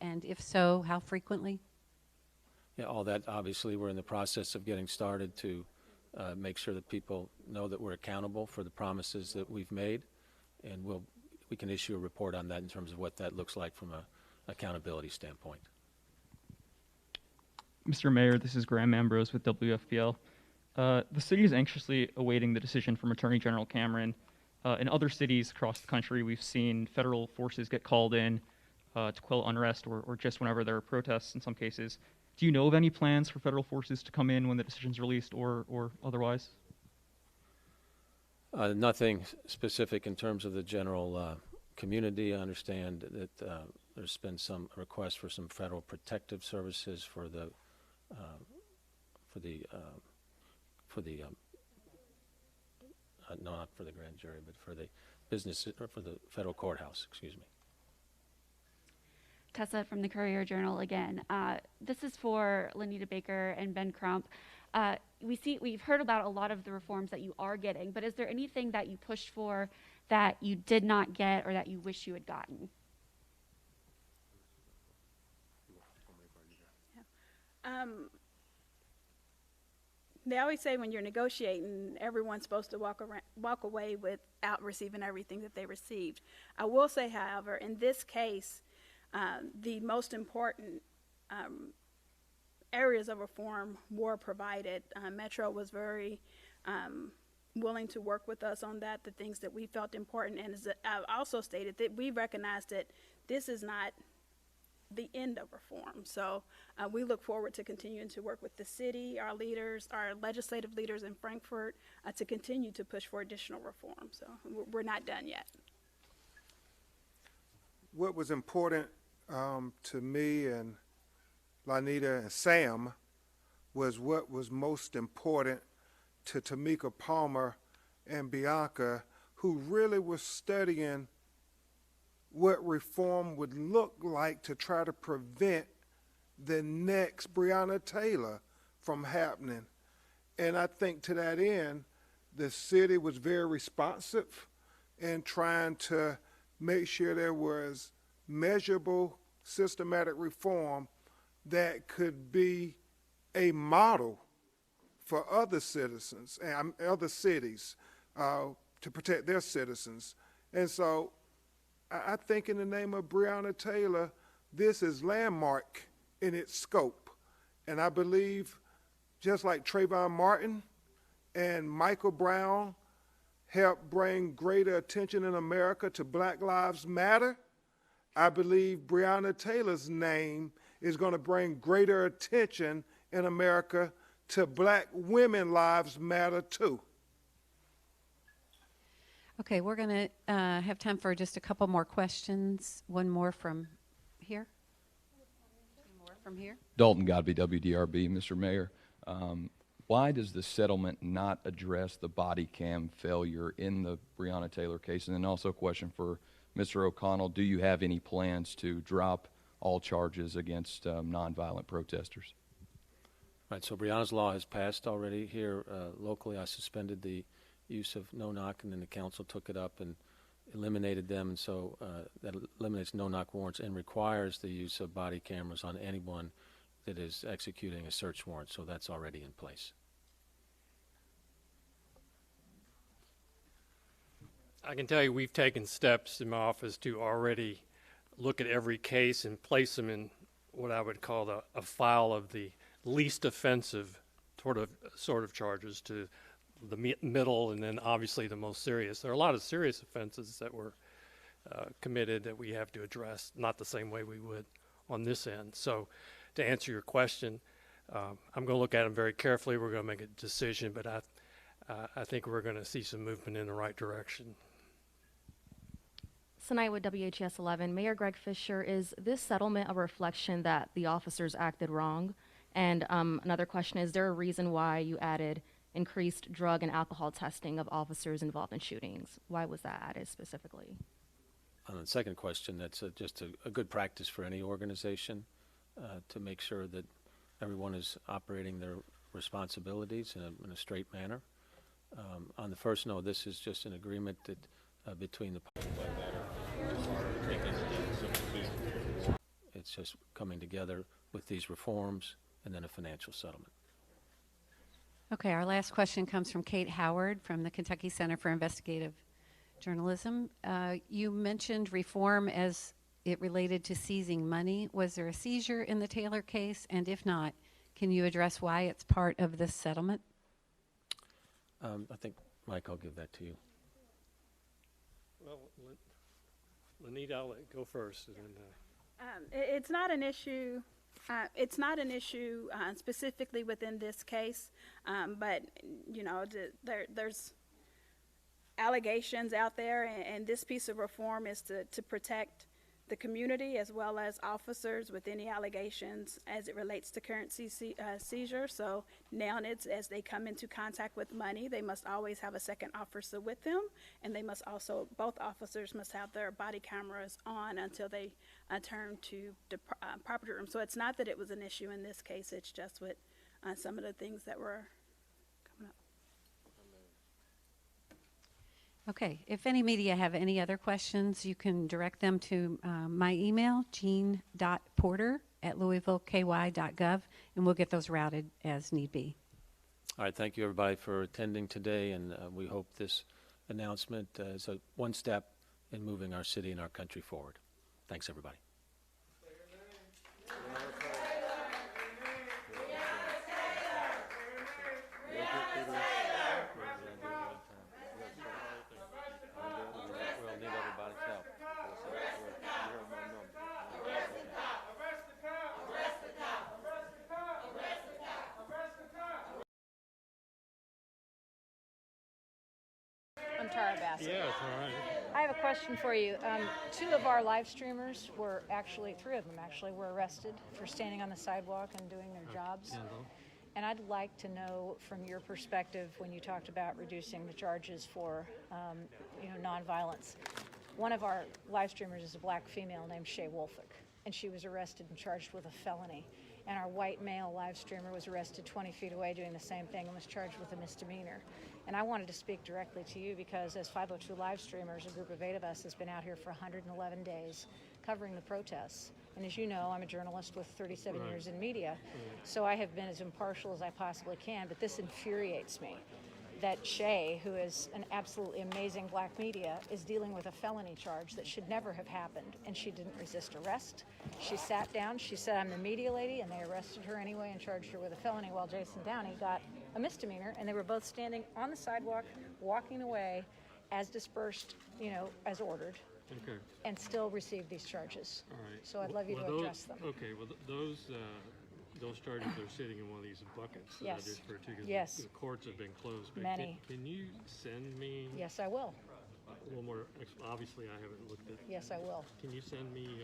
and if so, how frequently? Yeah, all that, obviously, we're in the process of getting started to make sure that people know that we're accountable for the promises that we've made, and we can issue a report on that in terms of what that looks like from an accountability standpoint. Mr. Mayor, this is Graham Ambrose with WFPL. The city is anxiously awaiting the decision from Attorney General Cameron. In other cities across the country, we've seen federal forces get called in to quell unrest or just whenever there are protests in some cases. Do you know of any plans for federal forces to come in when the decision's released or otherwise? Nothing specific in terms of the general community. I understand that there's been some request for some federal protective services for the not for the grand jury, but for the business, or for the federal courthouse, excuse me. Tessa from the Courier-Journal again. This is for Lanita Baker and Ben Crump. We've heard about a lot of the reforms that you are getting, but is there anything that you pushed for that you did not get or that you wish you had gotten? They always say when you're negotiating, everyone's supposed to walk away without receiving everything that they received. I will say, however, in this case, the most important areas of reform were provided. Metro was very willing to work with us on that, the things that we felt important. And as I've also stated, that we recognize that this is not the end of reform. So we look forward to continuing to work with the city, our leaders, our legislative leaders in Frankfort, to continue to push for additional reform. So we're not done yet. What was important to me and Lanita and Sam was what was most important to Tamika Palmer and Bianca, who really was studying what reform would look like to try to prevent the next Breonna Taylor from happening. And I think to that end, the city was very responsive in trying to make sure there was measurable, systematic reform that could be a model for other citizens and other cities to protect their citizens. And so I think in the name of Breonna Taylor, this is landmark in its scope. And I believe just like Trayvon Martin and Michael Brown helped bring greater attention in America to Black Lives Matter, I believe Breonna Taylor's name is going to bring greater attention in America to Black women lives matter too. Okay, we're going to have time for just a couple more questions. One more from here. Two more from here. Dalton Godby, WDRB. Mr. Mayor, why does the settlement not address the body cam failure in the Breonna Taylor case? And then also a question for Mr. O'Connell. Do you have any plans to drop all charges against nonviolent protesters? Right, so Breonna's law has passed already here locally. I suspended the use of no knock, and then the council took it up and eliminated them, and so that eliminates no-knock warrants and requires the use of body cameras on anyone that is executing a search warrant, so that's already in place. I can tell you we've taken steps in my office to already look at every case and place them in what I would call a file of the least offensive sort of charges to the middle, and then obviously the most serious. There are a lot of serious offenses that were committed that we have to address, not the same way we would on this end. So to answer your question, I'm going to look at them very carefully. We're going to make a decision, but I think we're going to see some movement in the right direction. Tonight with WHS 11, Mayor Greg Fisher, is this settlement a reflection that the officers acted wrong? And another question, is there a reason why you added increased drug and alcohol testing of officers involved in shootings? Why was that added specifically? On the second question, that's just a good practice for any organization to make sure that everyone is operating their responsibilities in a straight manner. On the first, no, this is just an agreement that between the it's just coming together with these reforms and then a financial settlement. Okay, our last question comes from Kate Howard from the Kentucky Center for Investigative Journalism. You mentioned reform as it related to seizing money. Was there a seizure in the Taylor case? And if not, can you address why it's part of this settlement? I think, Mike, I'll give that to you. Well, Lanita, I'll let go first. And then, it's not an issue. It's not an issue specifically within this case, but you know, there's allegations out there, and this piece of reform is to protect the community as well as officers with any allegations as it relates to currency seizure. So now it's, as they come into contact with money, they must always have a second officer with them, and they must also, both officers must have their body cameras on until they turn to the property room. So it's not that it was an issue in this case, it's just with some of the things that were coming up. Okay, if any media have any other questions, you can direct them to my email, jean.porter@louisvilleky.gov, and we'll get those routed as need be. All right, thank you everybody for attending today, and we hope this announcement is a one step in moving our city and our country forward. Thanks, everybody. I'm Tara Bassett. yeah, it's all right. I have a question for you. Two of our live streamers were actually, three of them actually, were arrested for standing on the sidewalk and doing their jobs. And I'd like to know from your perspective, when you talked about reducing the charges for nonviolence. One of our live streamers is a black female named Shay Wolfick, and she was arrested and charged with a felony. And our white male live streamer was arrested 20 feet away doing the same thing and was charged with a misdemeanor. And I wanted to speak directly to you because as 502 live streamers, a group of 8 of us has been out here for 111 days covering the protests. And as you know, I'm a journalist with 37 years in media, so I have been as impartial as I possibly can, but this infuriates me that Shay, who is an absolutely amazing black media, is dealing with a felony charge that should never have happened, and she didn't resist arrest. She sat down, she said, I'm the media lady, and they arrested her anyway and charged her with a felony, while Jason Downey got a misdemeanor, and they were both standing on the sidewalk, walking away as dispersed, as ordered, and still received these charges. All right. So I'd love you to address them. Okay, well, those charges are sitting in one of these buckets that I Yes. just referred to, 'cause Yes. the courts have been closed. But Many. Can you send me Yes, I will. a little more? Obviously, I haven't looked at. Yes, I will. Can you send me?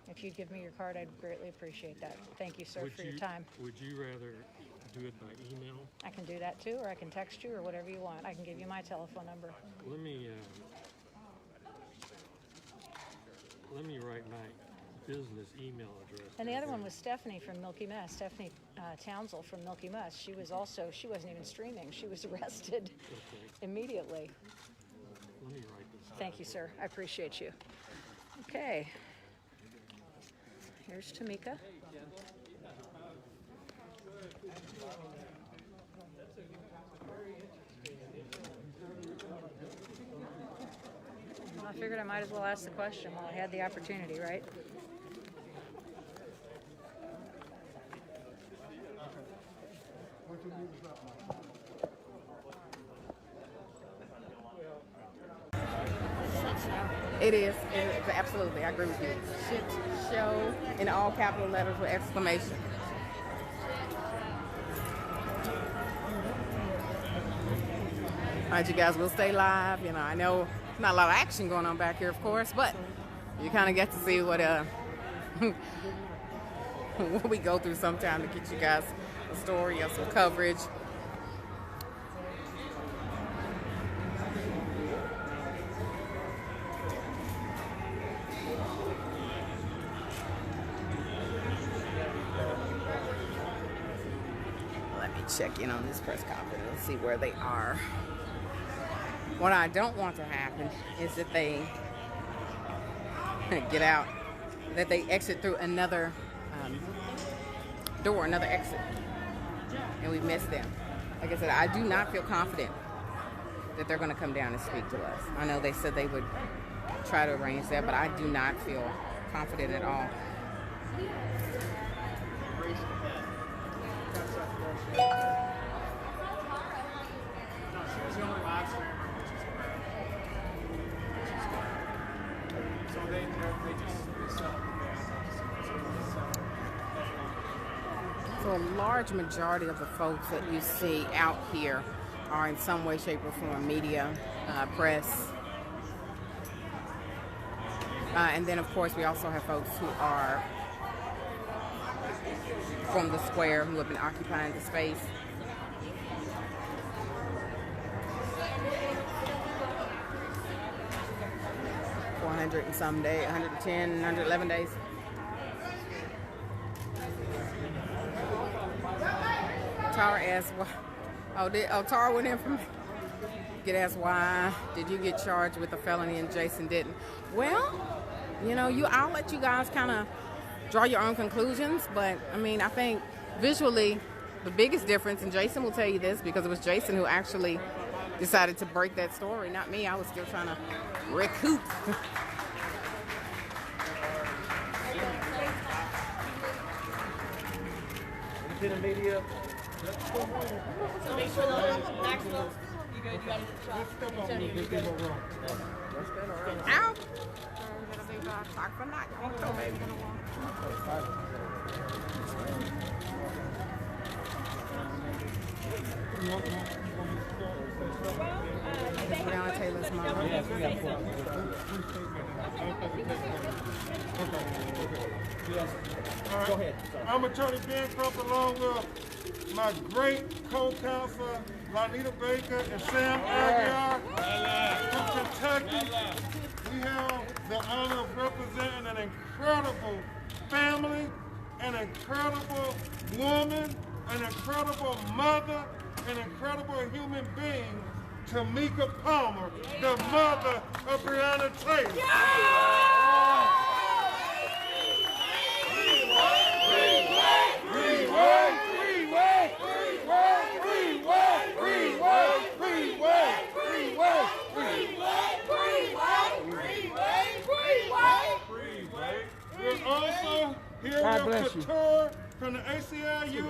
If you'd give me your card, I'd greatly appreciate that. Thank you, sir, for your time. Would you rather do it by email? I can do that too, or I can text you, or whatever you want. I can give you my telephone number. Let me write my business email address. And the other one was Stephanie from Milky Mess, Stephanie Townsell from Milky Mess. She wasn't even streaming. She was arrested immediately. Thank you, sir. I appreciate you. Okay. Here's Tamika. Well, I figured I might as well ask the question while I had the opportunity, right? It is. Absolutely. I agree with you. Shit show in all capital letters with exclamation. All right, you guys, we'll stay live. You know, I know there's not a lot of action going on back here, of course, but you kind of get to see what what we go through sometime to get you guys a story or some coverage. Check in on this press conference and see where they are. What I don't want to happen is that they get out, that they exit through another door, another exit, and we miss them. Like I said, I do not feel confident that they're going to come down and speak to us. I know they said they would try to arrange that, but I do not feel confident at all. So a large majority of the folks that you see out here are in some way, shape, or form media, press. And then, of course, we also have folks who are from the square who have been occupying the space. And some day, 110, 111 days. Tara asked, Tara went in from, get asked why did you get charged with a felony and Jason didn't? Well, you know, I'll let you guys kind of draw your own conclusions, but I mean, I think visually the biggest difference, and Jason will tell you this because it was Jason who actually decided to break that story, not me. I was still trying to recoup. To the media. Make sure the maximum. You good? You got it. Out. Clock for night. Baby. Breonna Taylor's mom. Yes, we got four. Yes. All right. Go ahead. I'm Attorney Ben Crump along with my great co-counsel, Lanita Baker and Sam Aguiar from Kentucky. We have the honor of representing an incredible family, an incredible woman, an incredible mother, an incredible human being, Tamika Palmer, the mother of Breonna Taylor. We're also here with Couture from the ACLU.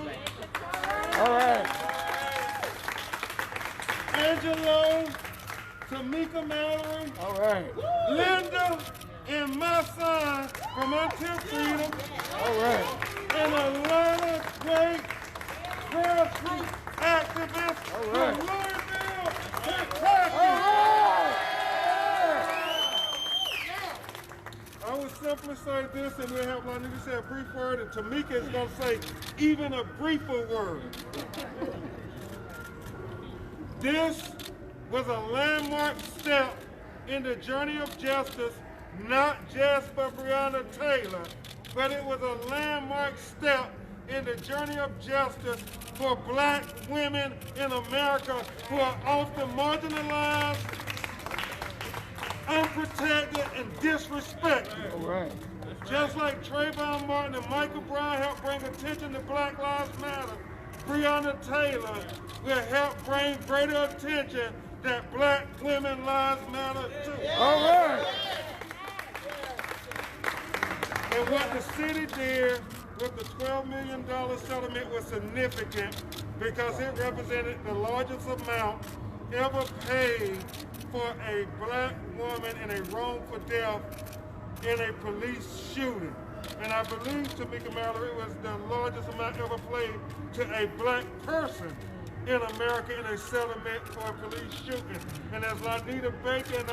All right. Angelo, Tamika Mallory. All right. Linda and my son from Until Freedom. All right. And Atlanta great grassroots activist All right. from Louisville, Kentucky. All right. I would simply say this, and we'll have Lanita say a brief word, and Tamika is going to say even a briefer word. This was a landmark step in the journey of justice, not just for Breonna Taylor, but it was a landmark step in the journey of justice for black women in America who are often marginalized, unprotected and disrespected. All right. Just like Trayvon Martin and Michael Brown helped bring attention to Black Lives Matter, Breonna Taylor will help bring greater attention that black women lives matter too. All right. And what the city did with the $12 million settlement was significant because it represented the largest amount ever paid for a black woman in a wrongful death in a police shooting. And I believe, Tamika Mallory, it was the largest amount ever paid to a black person in America in a settlement for a police shooting. And as Lanita Bacon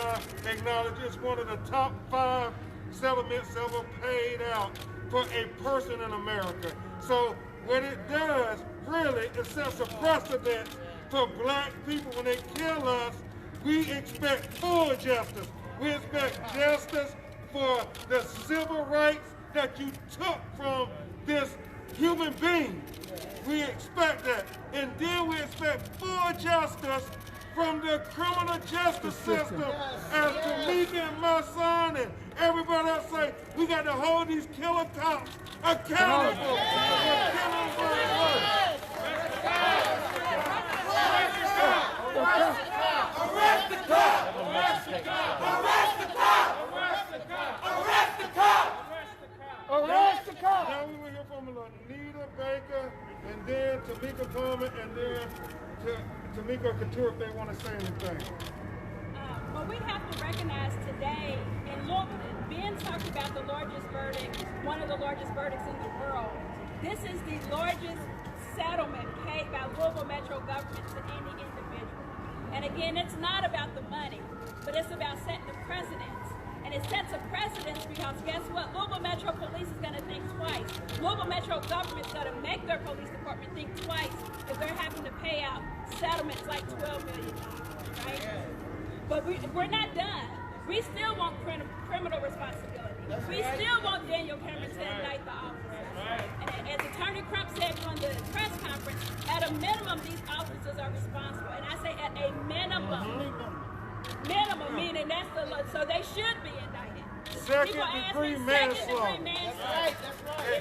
acknowledged, it's one of the top 5 settlements ever paid out for a person in America. So what it does, really, it sets a precedent for black people. When they kill us, we expect full justice. We expect justice for the civil rights that you took from this human being. We expect that. And then we expect full justice from the criminal justice system. As Tamika and my son and everybody else say, we got to hold these killer cops accountable for killing black women. Arrest the cop! Arrest the cop! Arrest the cop! Arrest the cop! Arrest the cop! Now we will hear from Lanita Baker, and then Tamika Palmer, and then Tamika Couture if they want to say anything. Well, we have to recognize today, and look, Ben talked about the largest verdict, one of the largest verdicts in the world. This is the largest settlement paid by Louisville Metro government to any individual. And again, it's not about the money, but it's about setting the precedence. And it sets a precedence because guess what? Louisville Metro Police is going to think twice. Louisville Metro government is going to make their police department think twice if they're having to pay out settlements like $12 million, right? But we're not done. We still want criminal responsibility. We still want Daniel Cameron to indict the officers. And as Attorney Crump said on the press conference, at a minimum, these officers are responsible. And I say at a minimum. Minimum, meaning that's the law. So they should be indicted. Second degree manslaughter. That's right.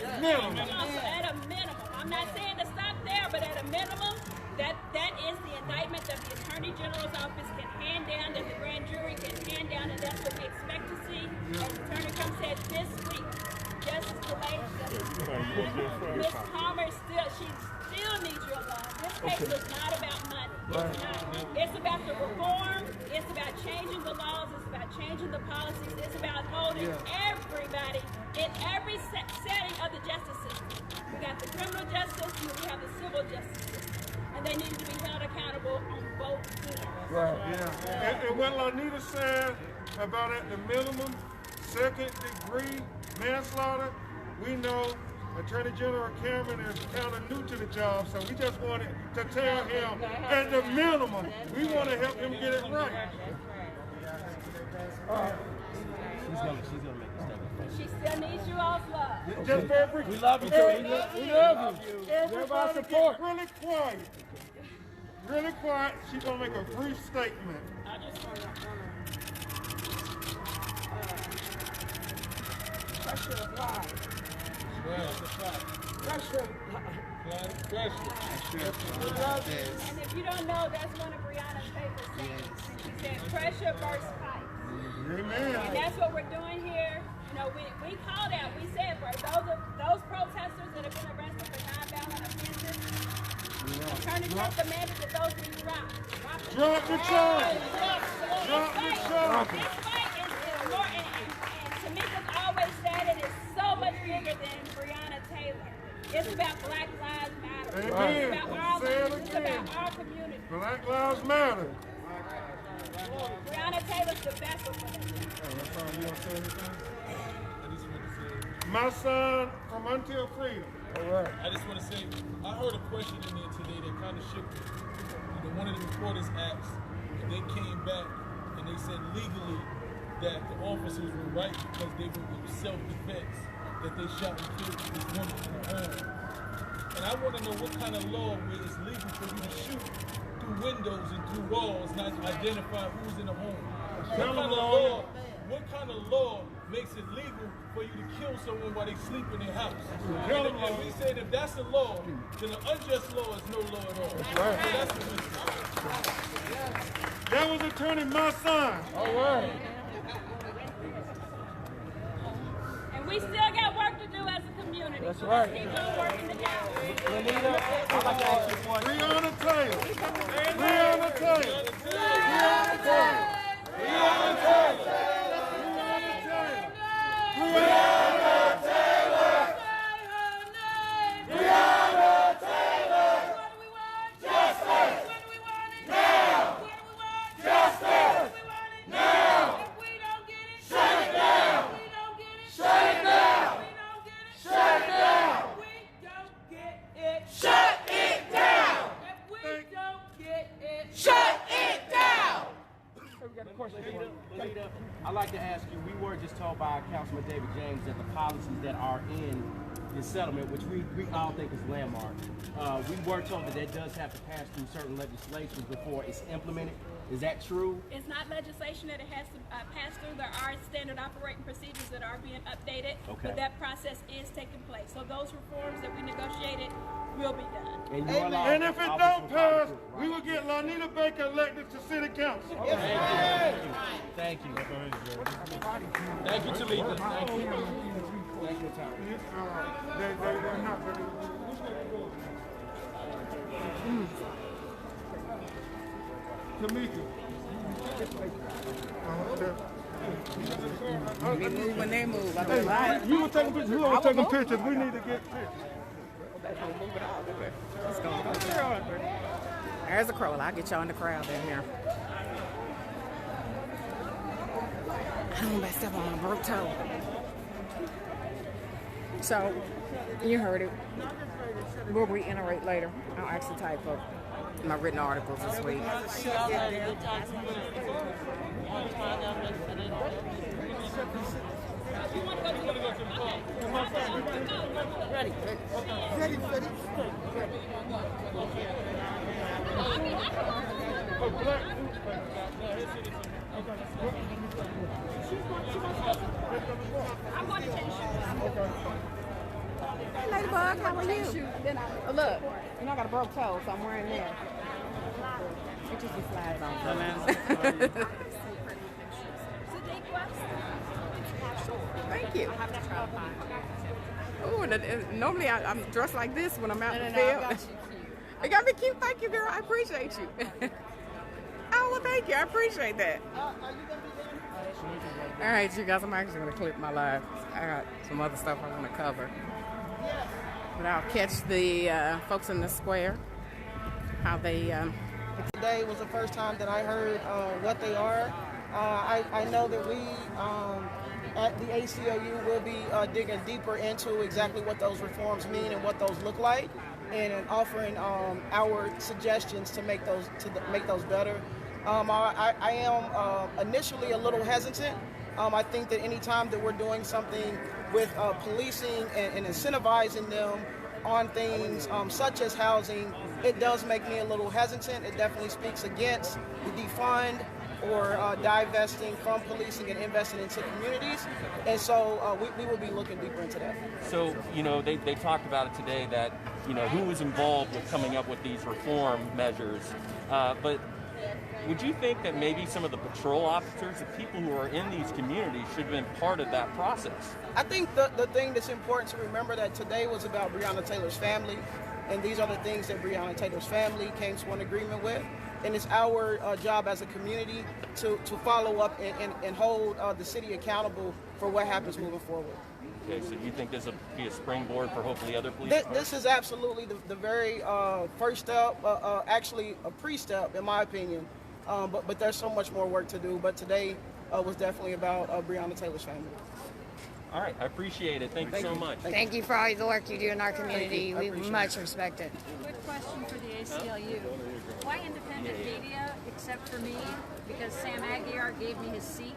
At minimum. At a minimum. I'm not saying to stop there, but at a minimum, that is the indictment that the Attorney General's office can hand down, that the grand jury can hand down, and that's what we expect to see. As Attorney Trump said this week, Justice delayed. Ms. Palmer she still needs your love. This case is not about money. It's not. It's about the reform. It's about changing the laws. It's about changing the policies. It's about holding everybody in every setting of the justice system. We got the criminal justice and we have the civil justice system. And they need to be held accountable on both ends. Right, yeah. And what Lanita said about at the minimum, second degree manslaughter, we know Attorney General Cameron is kind of new to the job, so we just wanted to tell him at the minimum, we want to help him get it right. She's gonna make a statement. She still needs you all's love. Just very briefly. We love you too. We love you. Everybody support. Really quiet. Really quiet. She's going to make a brief statement. I just want to pressure applied. Pressure applied. And if you don't know, that's one of Breonna Taylor's sayings. She said, pressure bursts pipes. Amen. And that's what we're doing here. You know, we called out, we said for those protesters that have been arrested for nonviolent offenses, Attorney Trump demanded that those be dropped. Drop the charge. Drop the charge. This fight is more, and Tamika's always said it is so much bigger than Breonna Taylor. It's about Black Lives Matter. Amen. It's about our Say it lives. It's again. about our community. Black Lives Matter. Breonna Taylor's the vessel for that. That's all. You don't say anything? My son from Until Freedom. All right. I just want to say, I heard a question in there today that kind of shook me. You know, one of the reporters asked, and they came back and they said legally that the officers were right because they were in self-defense, that they shot and killed this woman in her home. And I want to know what kind of law where it's legal for you to shoot through windows and through walls, not identify who's in the home. What kind of law what kind of law makes it legal for you to kill someone while they sleep in their house? And we said if that's a law, then an unjust law is no law at all. That's right. So that's what we said. That was attorney my son. All right. And we still got work to do as a community. That's right. Let's keep on working together. Lanita, I'd like to ask you one. Breonna Taylor. Breonna Taylor. Breonna Taylor. Breonna Taylor. Breonna Taylor. Breonna Taylor. Justice. Now. Justice. Now. Shut it down. Shut it down. Shut it down. Shut it down. Shut it down. Lanita, I'd like to ask you, we were just told by Councilman David James that the policies that are in this settlement, which we all think is landmark, we were told that that does have to pass through certain legislation before it's implemented. Is that true? It's not legislation that it has to pass through. There are standard operating procedures that are being updated, but that process is taking place. So those reforms that we negotiated will be done. And if it don't pass, we will get Lanita Baker elected to city council. Thank you. Thank you, Talita. Thank you. Thank you, Tom. They're not ready. Tamika. We move when they move. I Hey, don't lie. you were taking pictures. Who was taking pictures? We need to get pictures. Let's go. There's a crow. I'll get y'all in the crowd in here. I don't mess up on a broke toe. So, you heard it. We'll reiterate later. I'll actually type up my written articles this week. Ready. Hey, Ladybug, how are you? Oh, look, you know I got a broke toe, so I'm wearing this. It just be slides on. Thank you. Oh, normally I'm dressed like this when I'm out in the field. It got me cute. Thank you, girl. I appreciate you. Oh, well, thank you. I appreciate that. All right, you guys, I'm actually going to clip my live. I got some other stuff I want to cover. But I'll catch the folks in the square, how they... Today was the first time that I heard what they are. I know that we at the ACLU will be digging deeper into exactly what those reforms mean and what those look like, and offering our suggestions to make those better. I am initially a little hesitant. I think that any time that we're doing something with policing and incentivizing them on things such as housing, it does make me a little hesitant. It definitely speaks against the defund or divesting from policing and investing into communities. And so we will be looking deeper into that. So, you know, they talked about it today that, you know, who was involved with coming up with these reform measures. But would you think that maybe some of the patrol officers, the people who are in these communities, should have been part of that process? I think the thing that's important to remember that today was about Breonna Taylor's family, and these are the things that Breonna Taylor's family came to an agreement with. And it's our job as a community to follow up and hold the city accountable for what happens moving forward. Okay, so do you think this will be a springboard for hopefully other police This is absolutely the very first step, actually a pre-step in my opinion. But there's so much more work to do. But today was definitely about Breonna Taylor's family. All right, I appreciate it. Thank you so much. Thank you for all the work you do in our community. We appreciate much respect it. Quick question for the ACLU. Why independent media, except for me, because Sam Aguiar gave me his seat,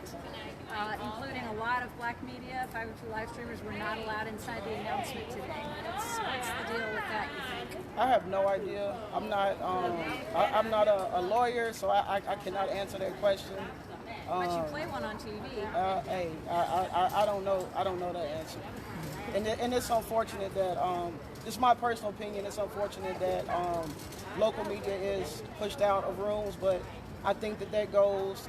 including a lot of black media, 502 live streamers were not allowed inside the announcement today. What's the deal with that, you think? I have no idea. I'm not a lawyer, so I cannot answer that question. But you play one on TV. Hey, I don't know. I don't know that answer. And it's unfortunate that it's my personal opinion. It's unfortunate that local media is pushed out of rooms, but I think that goes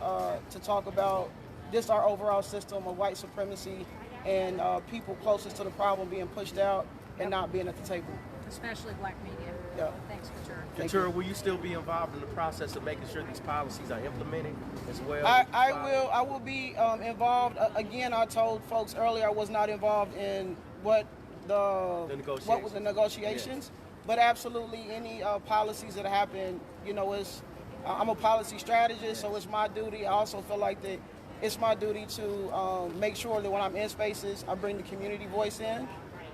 to talk about just our overall system of white supremacy and people closest to the problem being pushed out and not being at the table. Especially black media. Yeah. Thanks, Couture. Couture, will you still be involved in the process of making sure these policies are implemented as well? I will be involved. Again, I told folks earlier I was not involved in what was the negotiations, but absolutely any policies that happen, I'm a policy strategist, so it's my duty. I also feel like that it's my duty to make sure that when I'm in spaces, I bring the community voice in.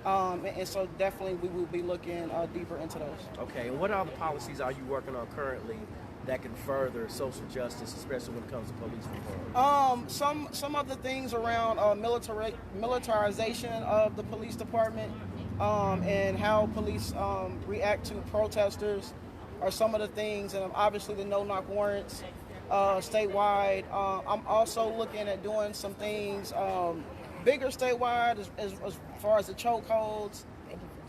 And so definitely we will be looking deeper into those. Okay, and what other policies are you working on currently that can further social justice, especially when it comes to police reform? Some of the things around militarization of the police department and how police react to protesters are some of the things, and obviously the no-knock warrants statewide. I'm also looking at doing some things bigger statewide as far as the chokeholds,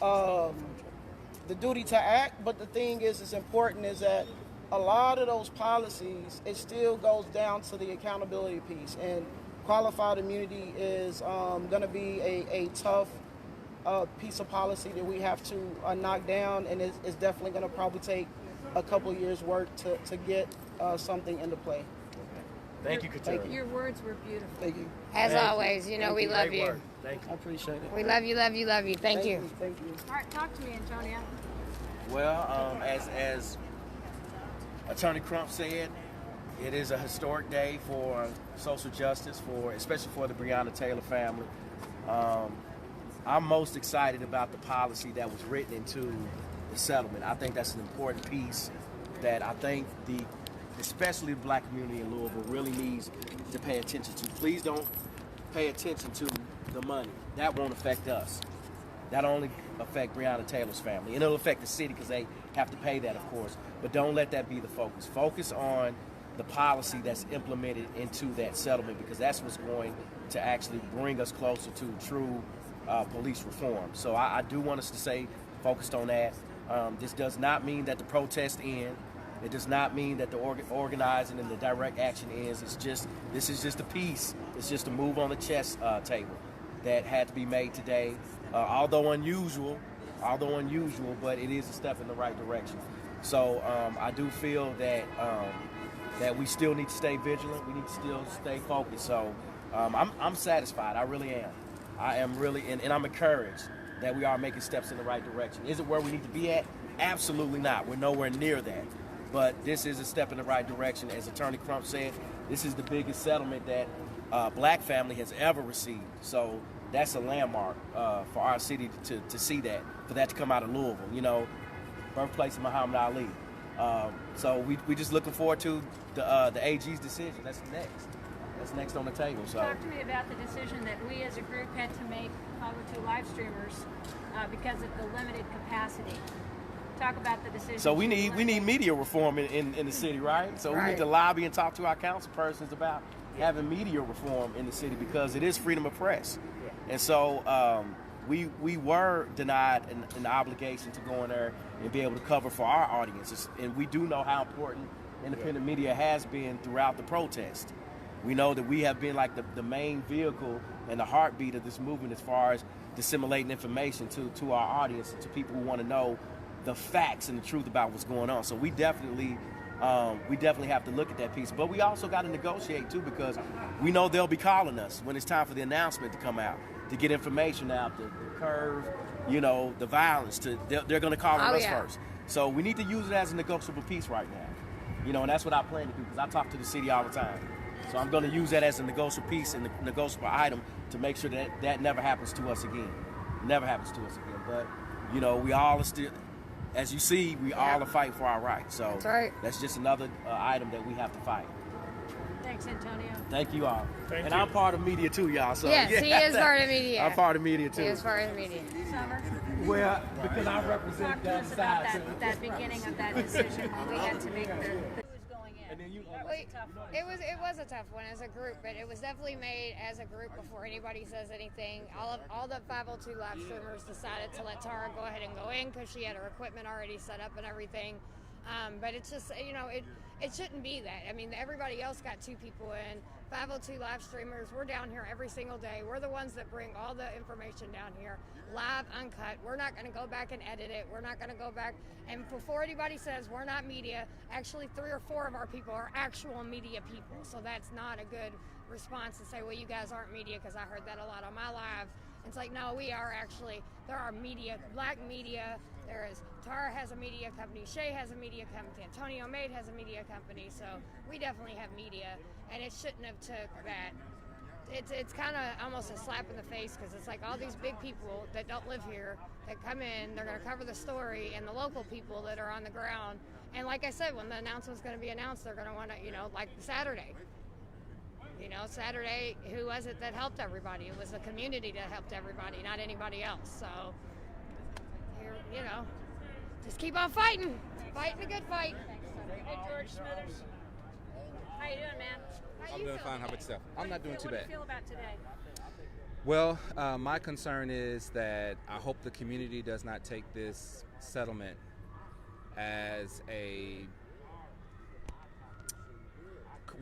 the duty to act. But the thing is important is that a lot of those policies, it still goes down to the accountability piece. And qualified immunity is going to be a tough piece of policy that we have to knock down, and it's definitely going to probably take a couple of years' work to get something into play. Thank you, Couture. Your words were beautiful. Thank you. As always, we love you. Thank you. I appreciate it. We love you, love you, love you. Thank you. Thank you. All right, talk to me, Antonio. Well, as Attorney Crump said, it is a historic day for social justice, especially for the Breonna Taylor family. I'm most excited about the policy that was written into the settlement. I think that's an important piece that I think especially the black community in Louisville really needs to pay attention to. Please don't pay attention to the money. That won't affect us. That'll only affect Breonna Taylor's family. And it'll affect the city because they have to pay that, of course. But don't let that be the focus. Focus on the policy that's implemented into that settlement, because that's what's going to actually bring us closer to true police reform. So I do want us to stay focused on that. This does not mean that the protests end. It does not mean that the organizing and the direct action ends. This is just a piece. It's just a move on the chess table that had to be made today. Although unusual, but it is a step in the right direction. So I do feel that we still need to stay vigilant. We need to still stay focused. So I'm satisfied. I really am. I am really, and I'm encouraged that we are making steps in the right direction. Is it where we need to be at? Absolutely not. We're nowhere near that. But this is a step in the right direction. As Attorney Crump said, this is the biggest settlement that black family has ever received. So that's a landmark for our city to see that, for that to come out of Louisville, birthplace of Muhammad Ali. So we just looking forward to the AG's decision. That's next on the table. So Talk to me about the decision that we as a group had to make, 502 live streamers, because of the limited capacity. Talk about the decision. So we need media reform in the city, right? So we need to lobby and talk to our council persons about having media reform in the city, because it is freedom of press. And so we were denied an obligation to go in there and be able to cover for our audiences. And we do know how important independent media has been throughout the protest. We know that we have been like the main vehicle and the heartbeat of this movement as far as disseminating information to our audience and to people who want to know the facts and the truth about what's going on. So we definitely have to look at that piece. But we also got to negotiate too, because we know they'll be calling us when it's time for the announcement to come out, to get information out, the curve, the violence. They're going to call on us first. So we need to use it as a negotiable piece right now. And that's what I plan to do, because I talk to the city all the time. So I'm going to use that as a negotiable piece and a negotiable item to make sure that never happens to us again. Never happens to us again. But, we all are still, as you see, we all are fighting for our rights. So that's just another item that we have to fight. Thanks, Antonio. Thank you all. Thank and you. I'm part of media too, y'all. So Yes, he is part of media. I'm part of media too. He is part of media. Summer? Well, because I represent Talk to that us about side. that beginning of that decision when we had to make the who was going in. And then you. definitely it was a tough one as a group, but it was definitely made as a group before anybody says anything. All the 502 live streamers decided to let Tara go ahead and go in because she had her equipment already set up and everything. But it's just, it shouldn't be that. I mean, everybody else got 2 people in. 502 live streamers, we're down here every single day. We're the ones that bring all the information down here, live, uncut. We're not going to go back and edit it. We're not going to go back. And before anybody says we're not media, actually 3 or 4 of our people are actual media people. So that's not a good response to say, well, you guys aren't media, because I heard that a lot on my live. It's like, no, we are actually, there are media, black media. There is, Tara has a media company, Shay has a media company, Antonio Maid has a media company, so we definitely have media, and it shouldn't have took that. It's kind of almost a slap in the face, because it's like all these big people that don't live here that come in, they're going to cover the story, and the local people that are on the ground. And like I said, when the announcement's going to be announced, they're going to want to, like Saturday. Saturday, who was it that helped everybody? It was the community that helped everybody, not anybody else. So, just keep on fighting. Fighting a good fight. Hey, George Smithers. How you doing, man? I'm doing fine. How about yourself? I'm not doing too bad. What do you feel about today? Well, my concern is that I hope the community does not take this settlement as a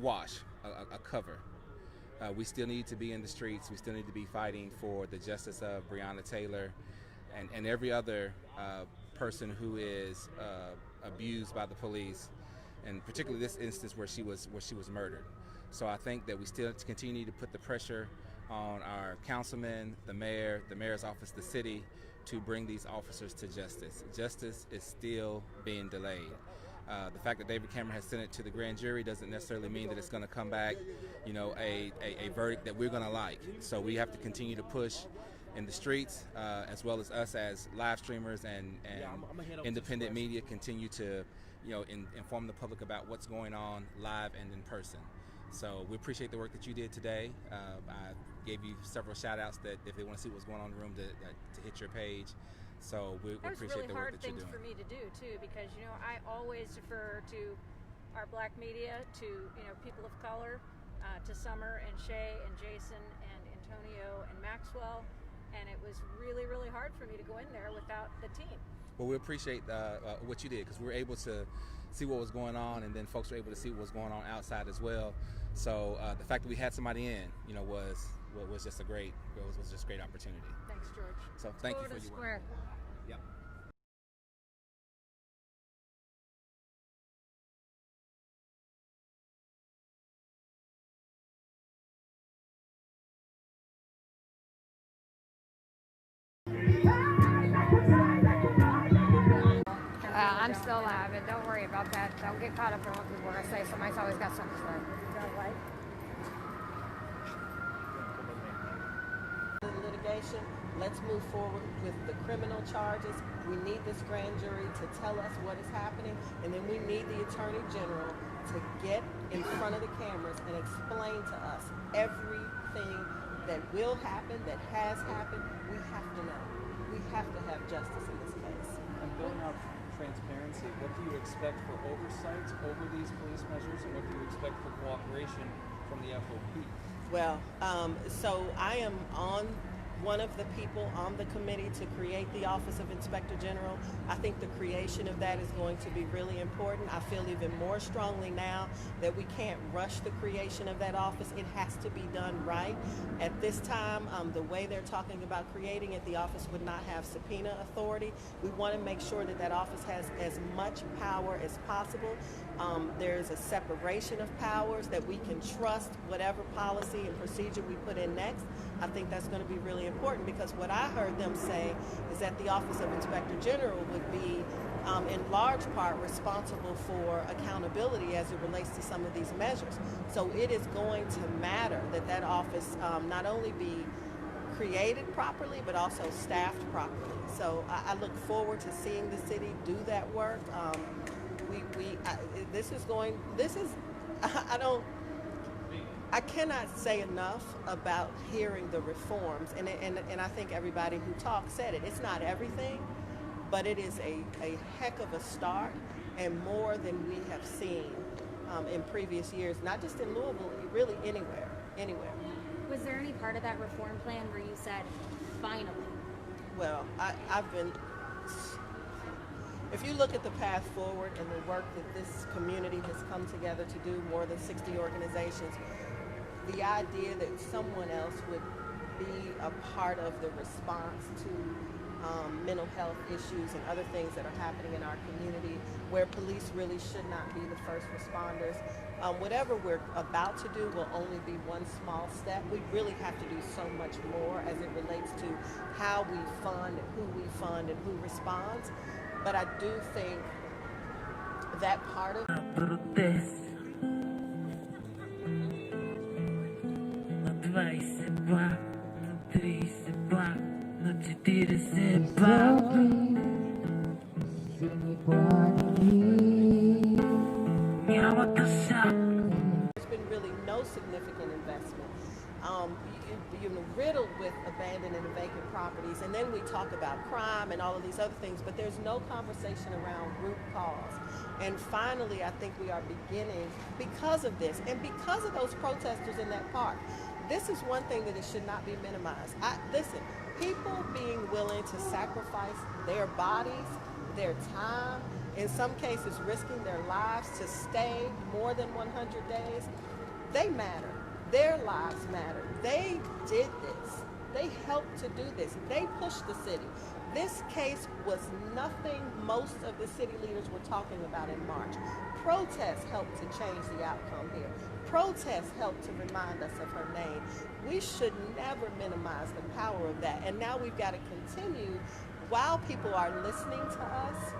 wash, a cover. We still need to be in the streets. We still need to be fighting for the justice of Breonna Taylor and every other person who is abused by the police, and particularly this instance where she was murdered. So I think that we still continue to put the pressure on our councilmen, the mayor's office, the city, to bring these officers to justice. Justice is still being delayed. The fact that David Cameron has sent it to the grand jury doesn't necessarily mean that it's going to come back, a verdict that we're going to like. So we have to continue to push in the streets, as well as us as live streamers and independent media continue to, inform the public about what's going on live and in person. So we appreciate the work that you did today. I gave you several shout outs that if they want to see what's going on in the room to hit your page. So we appreciate the work that you're doing. That was really hard things for me to do too, because I always defer to our black media, to people of color, to Summer and Shay and Jason and Antonio and Maxwell, and it was really, really hard for me to go in there without the team. Well, we appreciate what you did, because we were able to see what was going on, and then folks were able to see what was going on outside as well. So the fact that we had somebody in, was just a great opportunity. Thanks, George. So thank you for your work. Yep. I'm still alive, and don't worry about that. Don't get caught up in what people are going to say. Somebody's always got something to say. Litigation. Let's move forward with the criminal charges. We need this grand jury to tell us what is happening, and then we need the Attorney General to get in front of the cameras and explain to us everything that will happen, that has happened. We have to know. We have to have justice in this case. And building out transparency, what do you expect for oversight over these police measures, and what do you expect for cooperation from the FOP? Well, so I am one of the people on the committee to create the Office of Inspector General. I think the creation of that is going to be really important. I feel even more strongly now that we can't rush the creation of that office. It has to be done right. At this time, the way they're talking about creating it, the office would not have subpoena authority. We want to make sure that that office has as much power as possible. There's a separation of powers, that we can trust whatever policy and procedure we put in next. I think that's going to be really important, because what I heard them say is that the Office of Inspector General would be in large part responsible for accountability as it relates to some of these measures. So it is going to matter that that office not only be created properly, but also staffed properly. So I look forward to seeing the city do that work. I cannot say enough about hearing the reforms, and I think everybody who talked said it. It's not everything, but it is a heck of a start, and more than we have seen in previous years, not just in Louisville, really anywhere. Was there any part of that reform plan where you said, finally? Well, if you look at the path forward and the work that this community has come together to do, more than 60 organizations, the idea that someone else would be a part of the response to mental health issues and other things that are happening in our community, where police really should not be the first responders. Whatever we're about to do will only be one small step. We really have to do so much more as it relates to how we fund, who we fund, and who responds. But I do think that part of there's been really no significant investment. You're riddled with abandoned and vacant properties, and then we talk about crime and all of these other things, but there's no conversation around root cause. And finally, I think we are beginning, because of this, and because of those protesters in that park. This is one thing that it should not be minimized. Listen, people being willing to sacrifice their bodies, their time, in some cases risking their lives to stay more than 100 days, they matter. Their lives matter. They did this. They helped to do this. They pushed the city. This case was nothing most of the city leaders were talking about in March. Protests helped to change the outcome here. Protests helped to remind us of her name. We should never minimize the power of that. And now we've got to continue, while people are listening to us,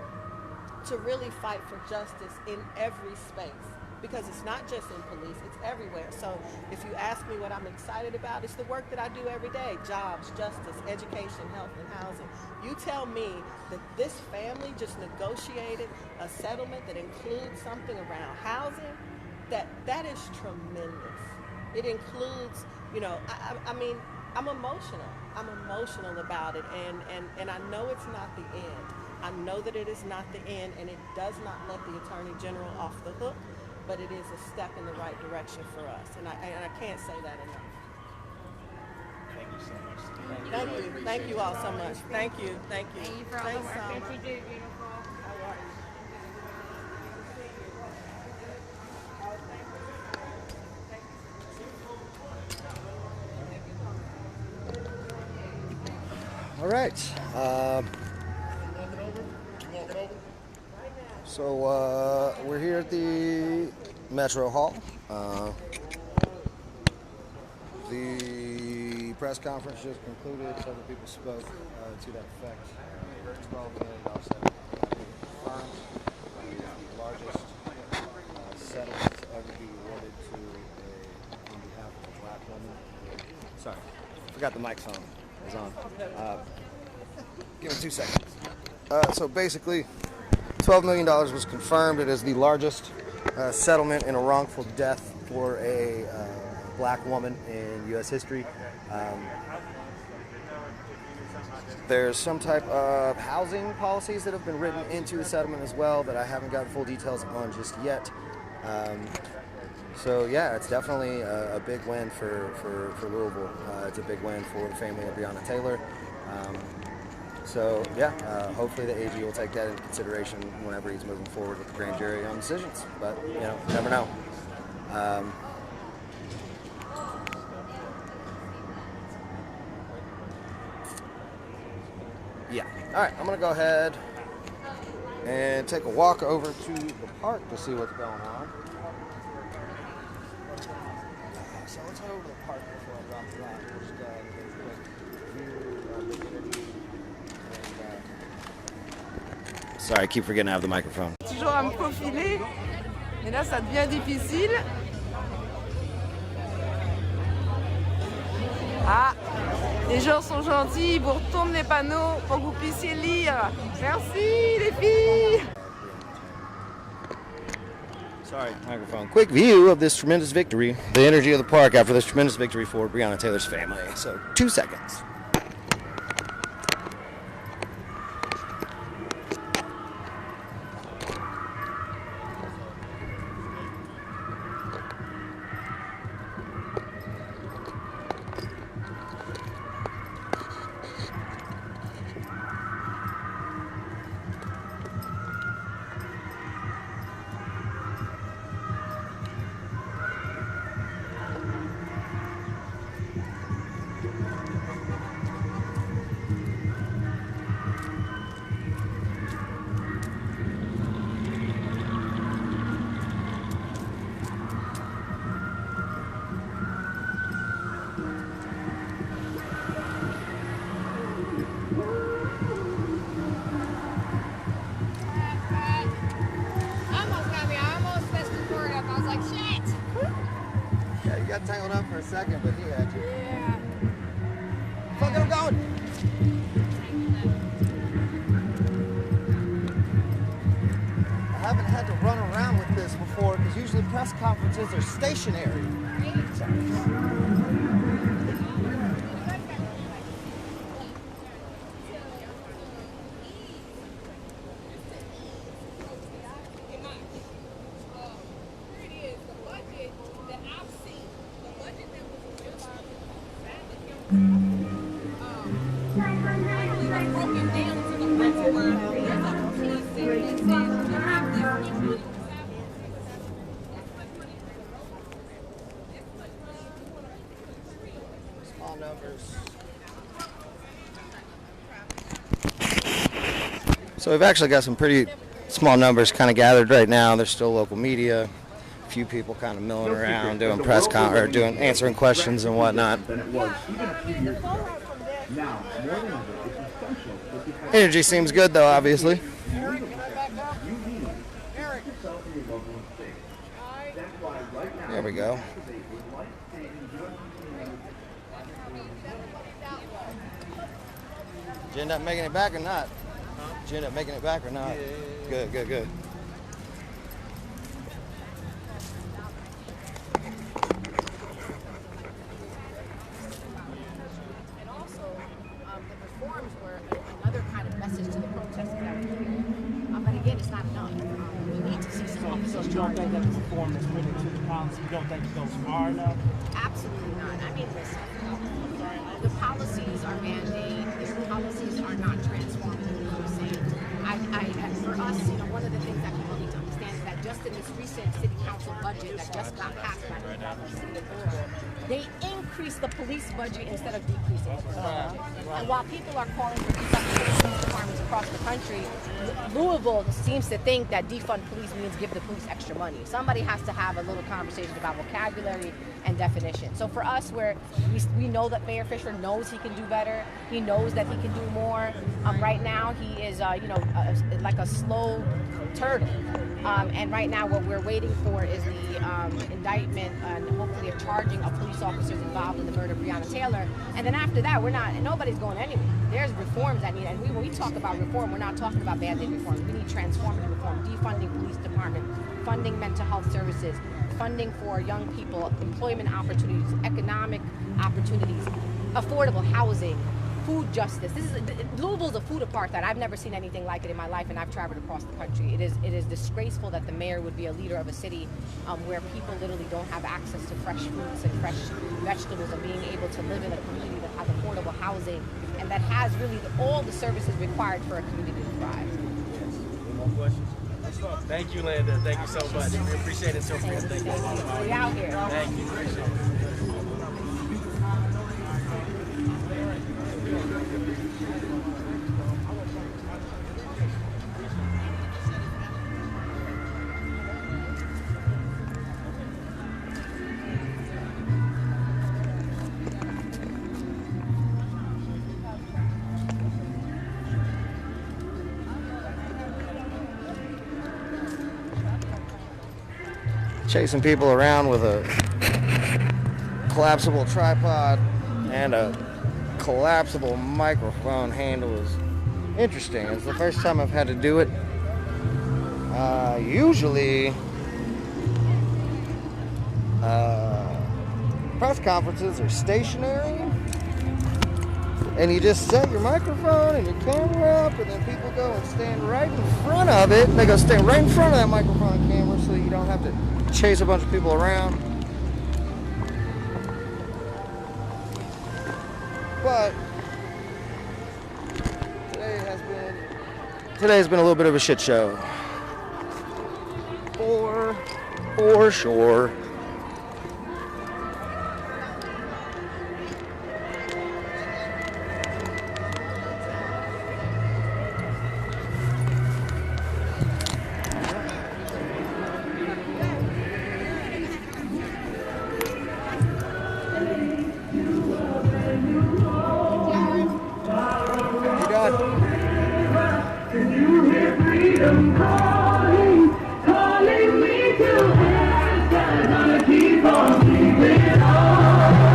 to really fight for justice in every space. Because it's not just in police, it's everywhere. So if you ask me what I'm excited about, it's the work that I do every day. Jobs, justice, education, health, and housing. You tell me that this family just negotiated a settlement that includes something around housing, that is tremendous. It includes, I mean, I'm emotional. I'm emotional about it, and I know it's not the end. I know that it is not the end, and it does not let the Attorney General off the hook, but it is a step in the right direction for us, and I can't say that enough. Thank you so much. Thank you all so much. Thank you. Thank you for all the work that you do, beautiful. All right. So we're here at the Metro Hall. The press conference just concluded. Several people spoke to that effect. $12 million settlement confirmed. The largest settlement to ever be awarded on behalf of a black woman. Sorry, forgot the mic's on. It was on. Give me 2 seconds. So basically, $12 million was confirmed. It is the largest settlement in a wrongful death for a black woman in U.S. history. There's some type of housing policies that have been written into the settlement as well that I haven't gotten full details on just yet. So yeah, it's definitely a big win for Louisville. It's a big win for the family of Breonna Taylor. So yeah, hopefully the AG will take that into consideration whenever he's moving forward with the grand jury on decisions. But never know. Yeah. All right, I'm gonna go ahead and take a walk over to the park to see what's going on. So let's head over to the park before I drop the line. We'll just get a quick view of the energy. Sorry, I keep forgetting I have the microphone. Toujours à me faufiler, mais là ça devient difficile. Ah, les gens sont gentils, ils vous retournent les panneaux pour que vous puissiez lire. Merci les filles. Sorry, microphone. Quick view of this tremendous victory, the energy of the park after this tremendous victory for Breonna Taylor's family. So 2 seconds. second, but he had you. Yeah. Fuck, I'm going. I haven't had to run around with this before because usually press conferences are stationary. Small numbers. So we've actually got some pretty small numbers kind of gathered right now. There's still local media, a few people kind of milling around, doing answering questions and whatnot. Energy seems good though, obviously. There we go. Did you end up making it back or not? Did you end up making it back or not? Yeah. Good. And also, the reforms were another kind of message to the protesters that were here. But again, it's not enough. We need to see some officers. So you don't think that the reform that's put into the policy, you don't think it goes far enough? Absolutely not. I mean, listen, the policies are mandated. Their policies are not transformative. You know what I'm saying? For us, one of the things that people need to understand is that just in this recent city council budget that just got passed by the city of Louisville, they increased the police budget instead of decreasing the police budget. And while people are calling for defunding police departments across the country, Louisville seems to think that defund police means give the police extra money. Somebody has to have a little conversation about vocabulary and definition. So for us, where we know that Mayor Fisher knows he can do better, he knows that he can do more. Right now, he is, like a slow turtle. And right now, what we're waiting for is the indictment and hopefully a charging of police officers involved in the murder of Breonna Taylor. And then after that, nobody's going anywhere. There's reforms that need, and when we talk about reform, we're not talking about Band-Aid reforms. We need transformative reform, defunding police department, funding mental health services, funding for young people, employment opportunities, economic opportunities, affordable housing, food justice. Louisville's a food apartheid. I've never seen anything like it in my life, and I've traveled across the country. It is disgraceful that the mayor would be a leader of a city where people literally don't have access to fresh fruits and fresh vegetables and being able to live in a community that has affordable housing and that has really all the services required for a community to thrive. Any more questions? Thank you, Linda. Thank you so much. We appreciate it, Sophia. Thank you. We out here. Thank you. Appreciate it. Chasing people around with a collapsible tripod and a collapsible microphone handle is interesting. It's the first time I've had to do it. Usually, press conferences are stationary, and you just set your microphone and your camera up, and then people go and stand right in front of it. They go stand right in front of that microphone and camera so you don't have to chase a bunch of people around. But today's been a little bit of a shit show. For sure. Calling me to answer, gonna keep on keeping on.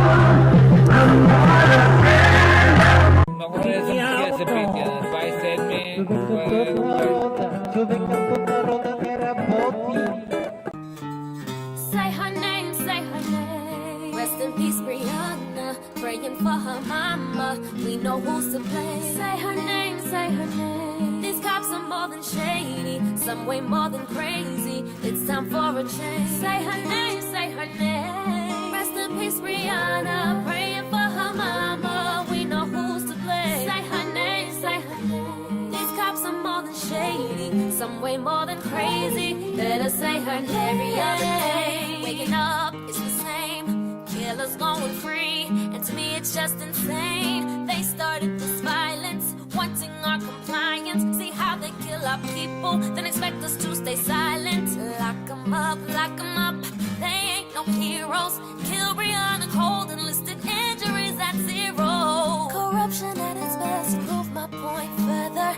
Brianna, praying for her mama. We know who's to blame. Say her name, say her name. These cops are more than shady, some way more than crazy. It's time for a change. Say her name, say her name. Rest in peace, Brianna, praying for her mama. We know who's to blame. Say her name, say her name. These cops are more than shady, some way more than crazy. Better say her name. Brianna, waking up is the same. Killers going free, and to me it's just insane. They started this violence, wanting our compliance. See how they kill our people, then expect us to stay silent. Lock 'em up, lock 'em up. They ain't no heroes. Kill Brianna cold and listed injuries at 0. Corruption at its best, prove my point further.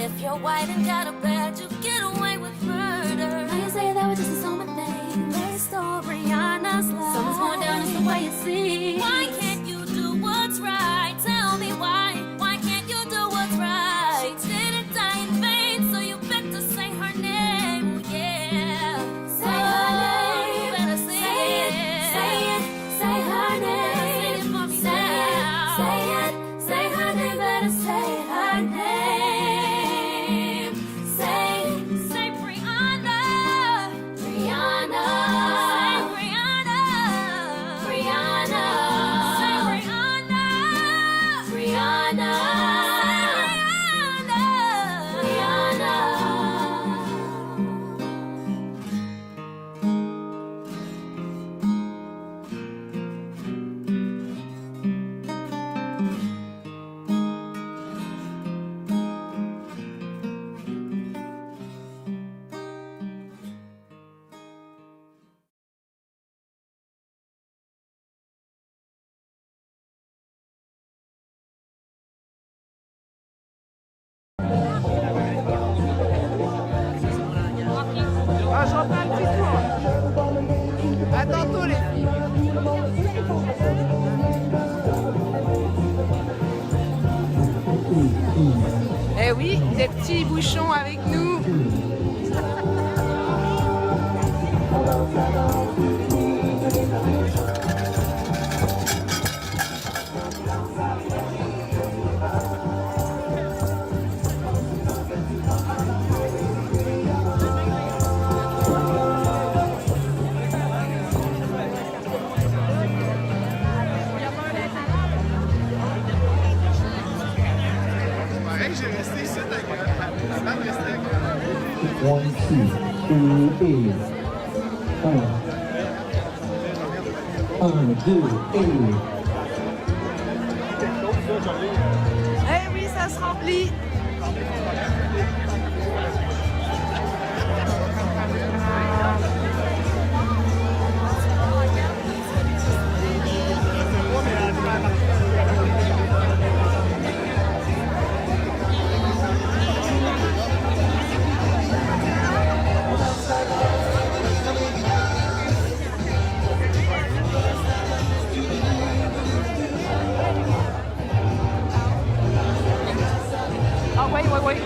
If you're white and got a badge, you get away with murder. Now you say that was just a someone name. Restore Brianna's life. Someone's going down, it's the way it seems. Why can't you do what's right? Tell me why. Why can't you do what's right? She didn't die in vain, so you better say her name. Yeah. Say her name. You better say it. Say it. Say her name. Say it for me now. Say it. Say her name. Better say her name. Say Brianna. Brianna. Say Brianna. Brianna. Say Brianna. Brianna. Brianna. Ah, je refais un petit tour. À tantôt les filles. Eh oui, des petits bouchons avec nous. J'ai resté ici avec avant de rester avec 1, 2, 2, Eh oui, ça se remplit. Ah oui, oui, oui.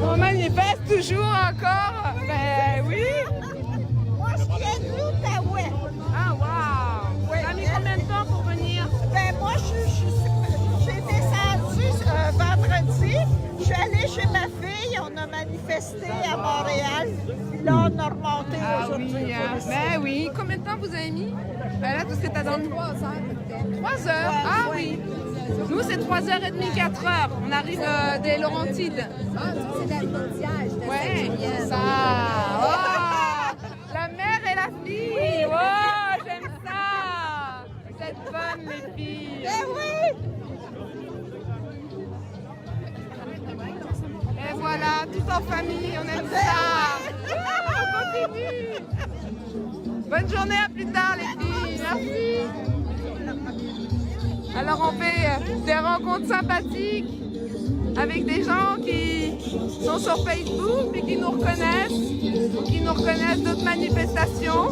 On manifeste toujours encore. Ben oui. Moi, je viens de l'Outaouais. Ah, waouh! Ça a mis combien de temps pour venir? Ben, moi, j'ai descendu vendredi. Je suis allée chez ma fille. On a manifesté à Montréal. Puis là, on a remonté aujourd'hui. Oui, ben oui. Combien de temps vous avez mis? Ben là, tout ce que t'as dans le... 3 heures peut-être. 3 heures? Ah oui. Nous, c'est 3h30, 4h. On arrive des Laurentides. Ah, c'est l'apprentissage. Ouais, c'est ça. Oh! La mère et la fille. Oh, j'aime ça. Vous êtes bonnes, les filles. Eh oui! Et voilà, tout en famille, on aime ça. On continue. Bonne journée, à plus tard, les filles. Merci. Alors, on fait des rencontres sympathiques. avec des gens qui sont sur Facebook et qui nous reconnaissent d'autres manifestations.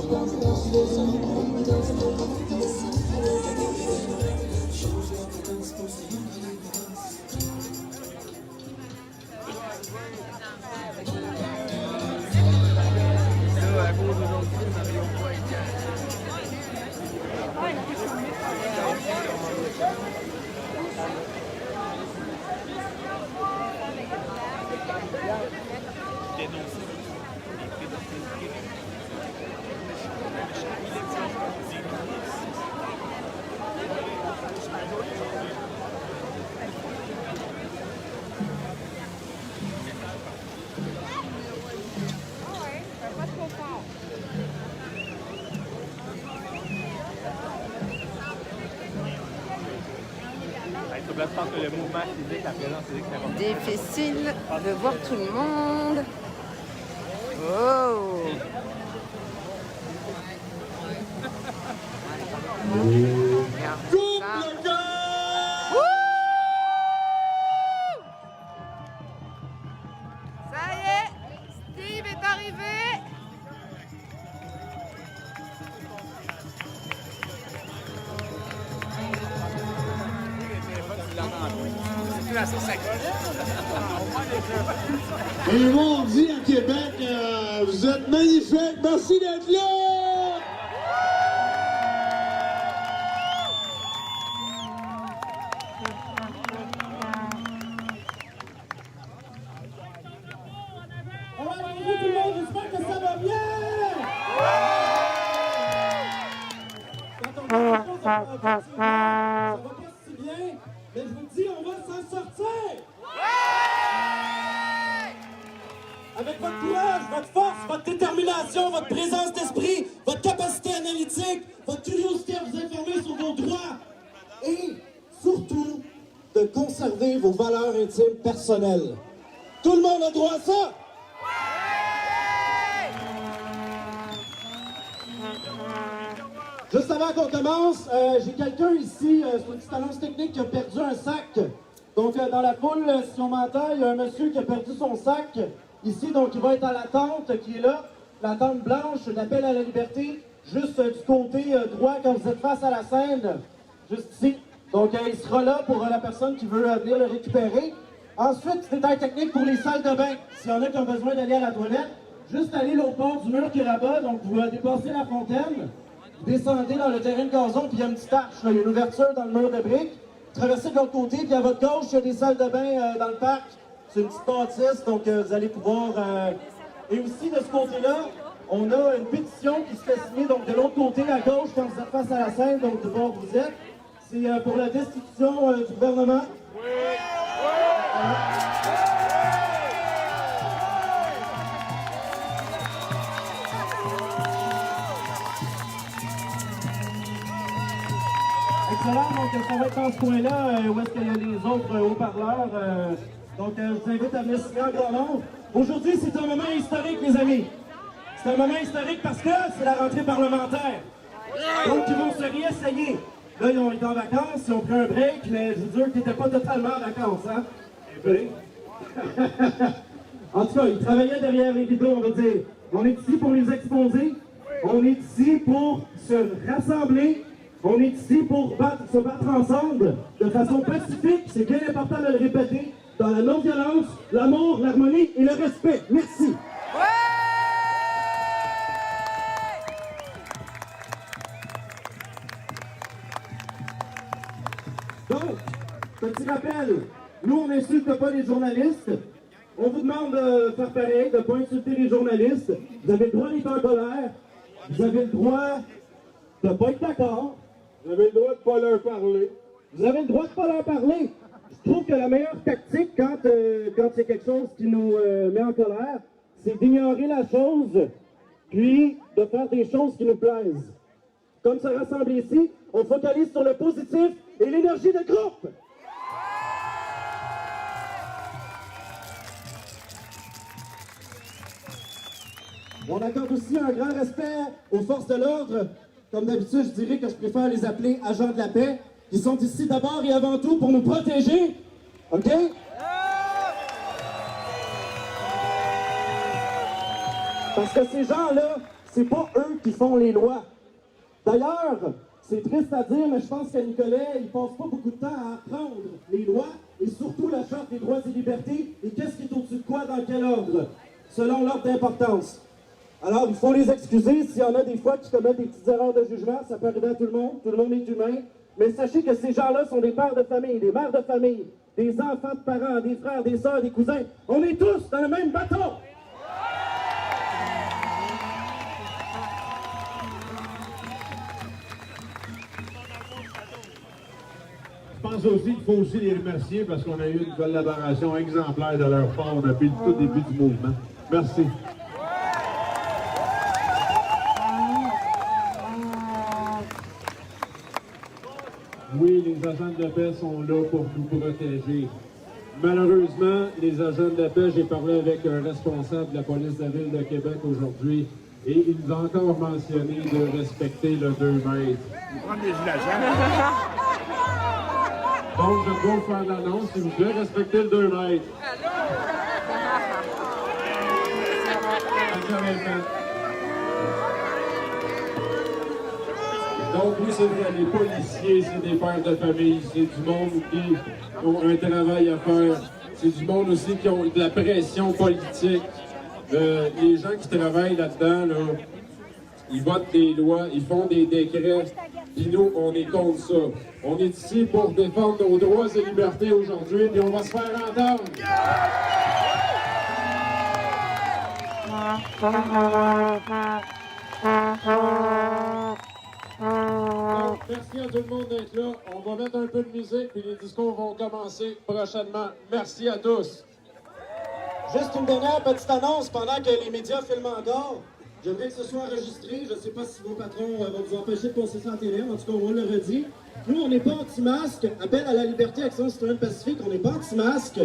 Difficile de voir tout le monde. Oh! Ça y est, Steve est arrivé. Et moi, on dit à Québec, vous êtes magnifiques, merci d'être là! Bonjour tout le monde, j'espère que ça va bien! Quand on dit que ça va pas si bien, mais je vous dis, on va s'en sortir! Avec votre courage, votre force, votre détermination, votre présence d'esprit, votre capacité analytique, votre curiosité à vous informer sur vos droits et surtout de conserver vos valeurs intimes personnelles. Tout le monde a droit à ça? Juste avant qu'on commence, j'ai quelqu'un ici, sur une petite annonce technique, qui a perdu un sac. Donc dans la foule, si on m'entend, il y a un monsieur qui a perdu son sac. Ici, donc, il va être à la tente qui est là, la tente blanche, l'appel à la liberté, juste du côté droit quand vous êtes face à la scène, juste ici. Donc, il sera là pour la personne qui veut venir le récupérer. Ensuite, détail technique pour les salles de bain. S'il y en a qui ont besoin d'aller à la toilette, juste aller l'autre bord du mur qui est là-bas, donc vous dépassez la fontaine, vous descendez dans le terrain de gazon, puis il y a une petite arche, là, il y a une ouverture dans le mur de briques, traversez de l'autre côté, puis à votre gauche, il y a des salles de bain dans le parc. C'est une petite bâtisse, donc vous allez pouvoir... Et aussi, de ce côté-là, on a une pétition qui se fait signer, donc de l'autre côté, à gauche, quand vous êtes face à la scène, donc du bord où vous êtes. C'est pour la destitution du gouvernement. Excellent, donc ça va être dans ce coin-là, où est-ce qu'il y a les autres haut-parleurs. Donc, je vous invite à venir signer en grand nombre. Aujourd'hui, c'est un moment historique, les amis. C'est un moment historique parce que c'est la rentrée parlementaire. Donc, ils vont se réessayer. Là, ils ont été en vacances, ils ont pris un break, mais je vous jure qu'ils n'étaient pas totalement en vacances, hein? En tout cas, ils travaillaient derrière les rideaux, on va dire. On est ici pour les exposer. On est ici pour se rassembler. On est ici pour se battre ensemble de façon pacifique. C'est bien important de le répéter. Dans la non-violence, l'amour, l'harmonie et le respect. Merci. Donc, petit rappel, nous on n'insulte pas les journalistes. On vous demande de faire pareil, de ne pas insulter les journalistes. Vous avez le droit d'être en colère. Vous avez le droit de ne pas être d'accord. Vous avez le droit de ne pas leur parler. Vous avez le droit de ne pas leur parler. Je trouve que la meilleure tactique quand c'est quelque chose qui nous met en colère, c'est d'ignorer la chose, puis de faire des choses qui nous plaisent. Comme se rassembler ici, on focalise sur le positif et l'énergie de groupe. On accorde aussi un grand respect aux forces de l'ordre. Comme d'habitude, je dirais que je préfère les appeler agents de la paix. Ils sont ici d'abord et avant tout pour nous protéger. OK? Parce que ces gens-là, c'est pas eux qui font les lois. D'ailleurs, c'est triste à dire, mais je pense qu'à Nicolet, il passe pas beaucoup de temps à apprendre les lois et surtout la Charte des droits et libertés et qu'est-ce qui est au-dessus de quoi dans quel ordre, selon l'ordre d'importance. Alors, il faut les excuser s'il y en a des fois qui commettent des petites erreurs de jugement, ça peut arriver à tout le monde est humain, mais sachez que ces gens-là sont des pères de famille, des mères de famille, des enfants de parents, des frères, des sœurs, des cousins. On est tous dans le même bateau! Je pense aussi qu'il faut aussi les remercier parce qu'on a eu une collaboration exemplaire de leur part depuis le tout début du mouvement. Merci. Oui, les agents de paix sont là pour nous protéger. Malheureusement, les agents de paix, j'ai parlé avec un responsable de la police de la Ville de Québec aujourd'hui et il nous a encore mentionné de respecter le 2 mètres. Donc, je dois vous faire l'annonce, s'il vous plaît, respectez le 2 mètres. Donc, oui, c'est vrai, les policiers, c'est des pères de famille, c'est du monde qui ont un travail à faire. C'est du monde aussi qui ont de la pression politique. Les gens qui travaillent là-dedans, là, ils votent des lois, ils font des décrets, puis nous, on est contre ça. On est ici pour défendre nos droits et libertés aujourd'hui, puis on va se faire entendre. Donc, merci à tout le monde d'être là. On va mettre un peu de musique, puis les discours vont commencer prochainement. Merci à tous. Juste une dernière petite annonce pendant que les médias filment encore. J'aimerais que ce soit enregistré. Je ne sais pas si vos patrons vont vous empêcher de passer ça en télé. En tout cas, on le redit. Nous, on n'est pas anti-masque. Appel à la liberté, Action citoyenne pacifique. On n'est pas anti-masque.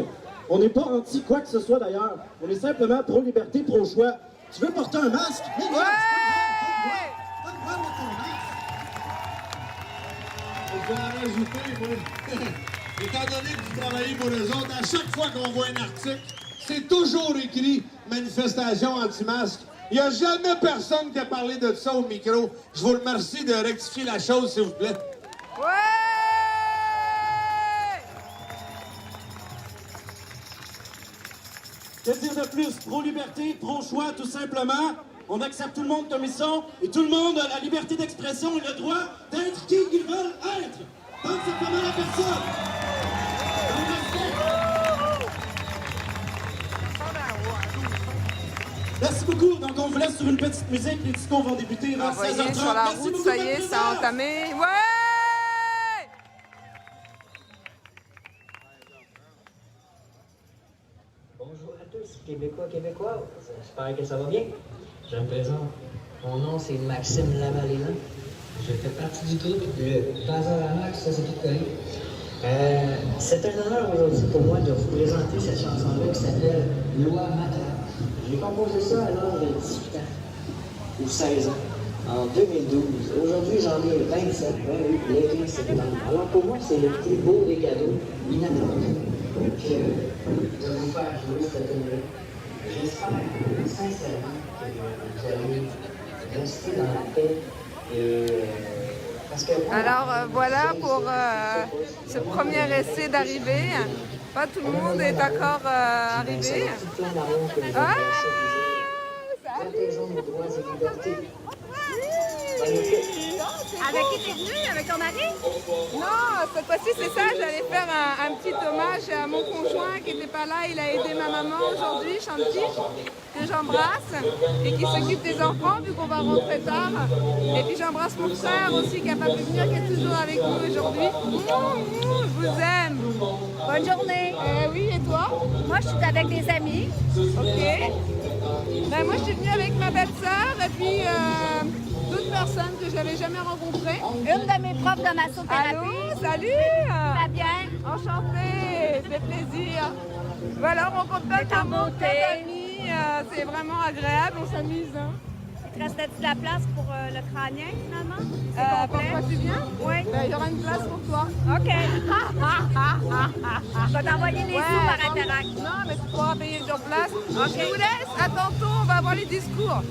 On n'est pas anti quoi que ce soit d'ailleurs. On est simplement pro-liberté, pro-choix. Tu veux porter un masque? Mais non, c'est pas grave de ton masque. Je vais en rajouter, moi. Étant donné que vous travaillez pour eux autres, à chaque fois qu'on voit un article, c'est toujours écrit « Manifestation anti-masque ». Il n'y a jamais personne qui a parlé de ça au micro. Je vous remercie de rectifier la chose, s'il vous plaît. Que dire de plus? Pro-liberté, pro-choix, tout simplement. On accepte tout le monde comme ils sont et tout le monde a la liberté d'expression et le droit d'être qui ils veulent être. Donc, c'est pas mal à personne. Merci beaucoup. Donc, on vous laisse sur une petite musique. Les discours vont débuter vers 16h30. Sur la Merci route, beaucoup, ça y est, ça a entamé. Ouais! Bonjour à tous, Québécois, Québécoises. J'espère que ça va bien. Je me présente. Mon nom, c'est Maxime Lavalléna. Je fais partie du groupe Le Bazar-à-Max, ça c'est tout collé. C'est un honneur aujourd'hui pour moi de vous présenter cette chanson-là qui s'appelle Loi Matane. J'ai composé ça à l'âge de 18 ans, ou 16 ans, en 2012. Aujourd'hui, j'en ai 27, le 15 septembre. Alors pour moi, c'est le plus beau des cadeaux, inattendu, que de vous faire jouer cette année-là. J'espère sincèrement que vous allez rester dans la paix et... Alors voilà pour ce premier essai d'arrivée. Pas tout le monde est encore arrivé. Ah, protégeons nos droits et libertés. Avec qui t'es venu? Avec ton mari? Non, cette fois-ci c'est ça, j'allais faire un petit hommage à mon conjoint qui n'était pas là, il a aidé ma maman aujourd'hui, Chanty, que j'embrasse, et qui s'occupe des enfants vu qu'on va rentrer tard. Et puis j'embrasse mon frère aussi qui n'a pas pu venir, qui est toujours avec nous aujourd'hui. Je vous aime. Bonne journée. Oui, et toi? Moi, je suis avec des amis. Ok. Ben, moi, je suis venue avec ma belle-sœur et puis d'autres personnes que je n'avais jamais rencontrées. Une de mes profs de massothérapie. Allô, salut. Fabien. Enchantée, ça fait plaisir. Voilà, on rencontre plein d'amis, c'est vraiment agréable, on s'amuse. Hein. Il te restait-tu de la place pour le crânien, finalement? Pourquoi tu viens? Oui. Ben, il y aura une place pour toi. OK. Je vais t'envoyer les sous par Interact. Non, mais tu pourras payer sur place. Okay. Je vous laisse, à tantôt, on va voir pas les discours.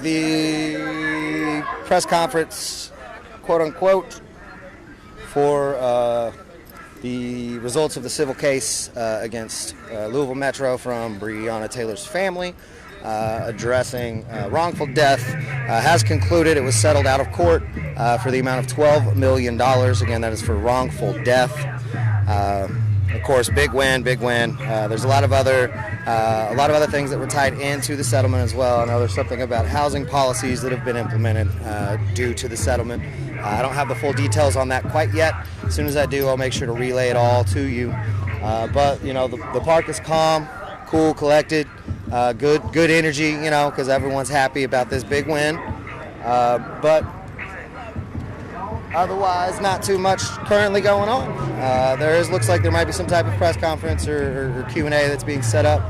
The press conference, quote unquote, for the results of the civil case against Louisville Metro from Breonna Taylor's family, addressing wrongful death, has concluded. It was settled out of court for the amount of $12 million. Again, that is for wrongful death. Of course, big win, big win. There's a lot of other things that were tied into the settlement as well. I know there's something about housing policies that have been implemented due to the settlement. I don't have the full details on that quite yet. As soon as I do, I'll make sure to relay it all to you. But you know, the park is calm, cool, collected, good energy. You know, because everyone's happy about this big win. But otherwise, not too much currently going on. Looks like there might be some type of press conference or Q&A that's being set up.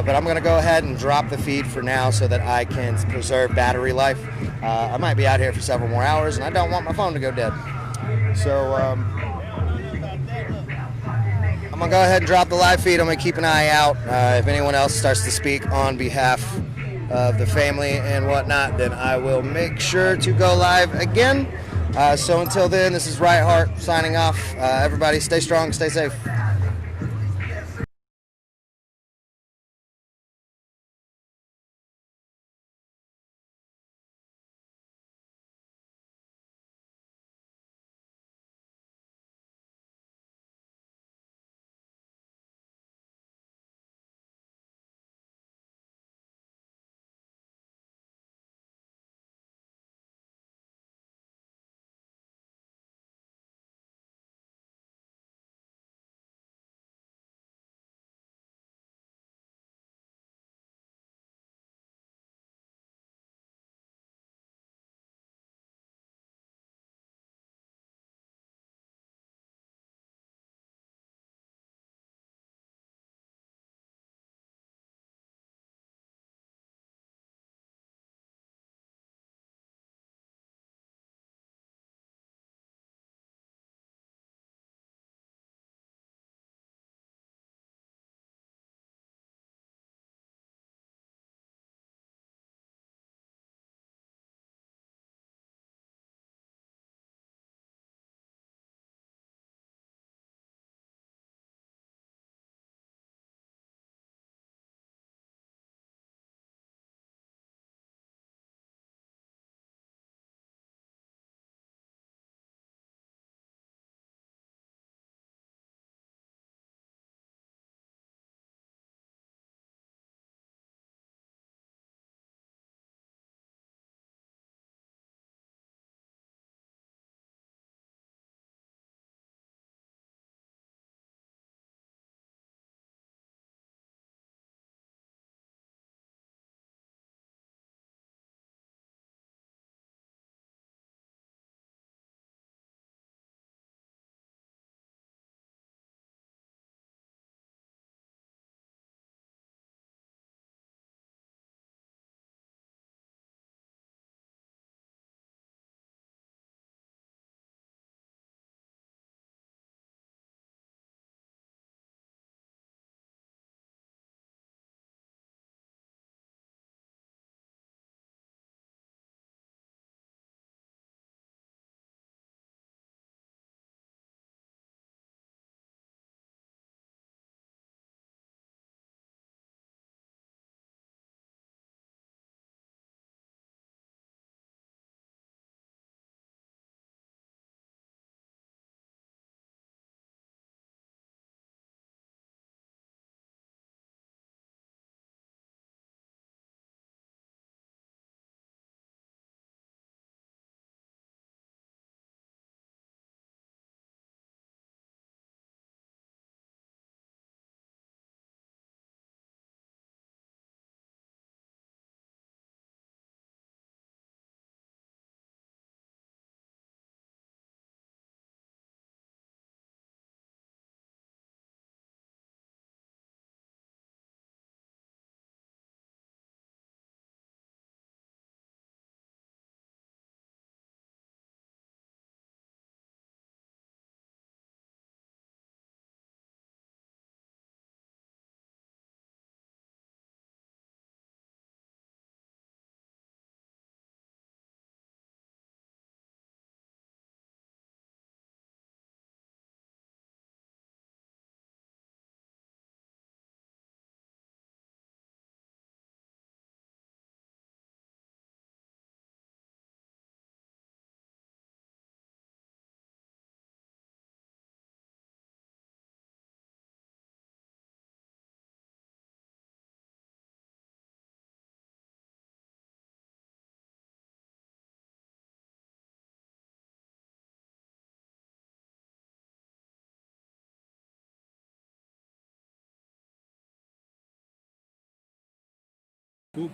But I'm going to go ahead and drop the feed for now so that I can preserve battery life. I might be out here for several more hours, and I don't want my phone to go dead. So I'm going to go ahead and drop the live feed. I'm going to keep an eye out. If anyone else starts to speak on behalf of the family and whatnot, then I will make sure to go live again. So until then, this is Riot Heart signing off. Everybody stay strong, stay safe.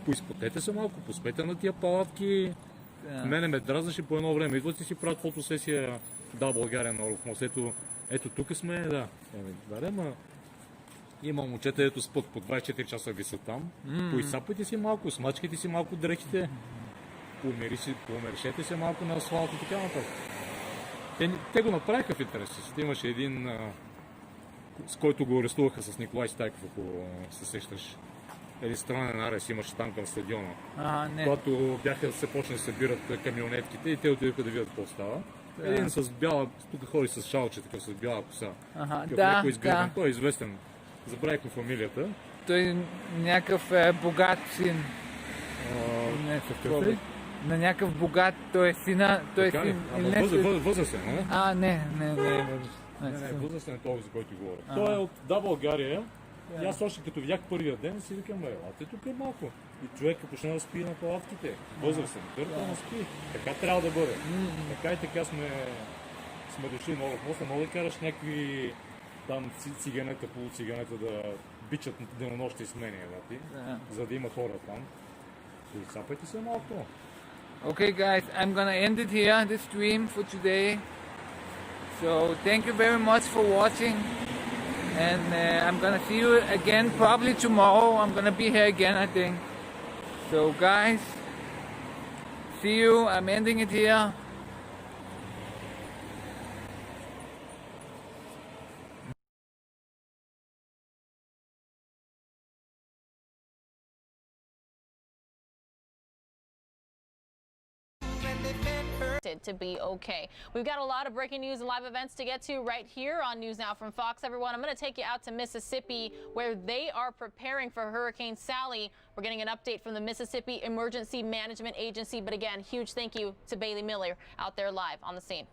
Поизпотете се малко, поспете на тия палатки. Мене ме дразнаше по едно време. Идват и си правят фотосесия Да, България на Оловмост. Ето тук сме, да. Има момчета, ето спът по 24 часа висят там. Поизсапайте си малко, смачкайте си малко дрехите. Помершете се малко на асфалт и така нататък. Те го направиха в интерес. Имаше един, с който го арестуваха с Николай Стайков, ако се сещаш. Един странен арест имаше там към стадиона. Когато се почне да събират камионетките и те отидоха да видят какво става. Един с бяла, тук ходи с шалче, такъв с бяла коса. Да. Той е известен. Забравихме фамилията. Той някакъв богат син. На някакъв богат, той е сина. Възрастен, не? Не. Възрастен е този, за който говоря. Той е от Да, България. И аз още като видях първия ден си викам, елате тук е малко. И човека почна да спи на палатките. Възрастен, дърпано спи. Така трябва да бъде. Така и така сме дошли много. После мога да караш някакви там циганета, полуциганета да бичат денонощни смени, за да има хора там. И сапайте се малко. Okay guys, I'm gonna end it here, this stream for today. So thank you very much for watching. And I'm gonna see you again probably tomorrow. I'm gonna be here again, I think. So guys, see you. I'm ending it here. To be okay. We've got a lot of breaking news and live events to get to right here on News Now from Fox. Everyone, I'm going to take you out to Mississippi where they are preparing for Hurricane Sally. We're getting an update from the Mississippi Emergency Management Agency. But again, huge thank you to Bailey Miller out there live on the scene.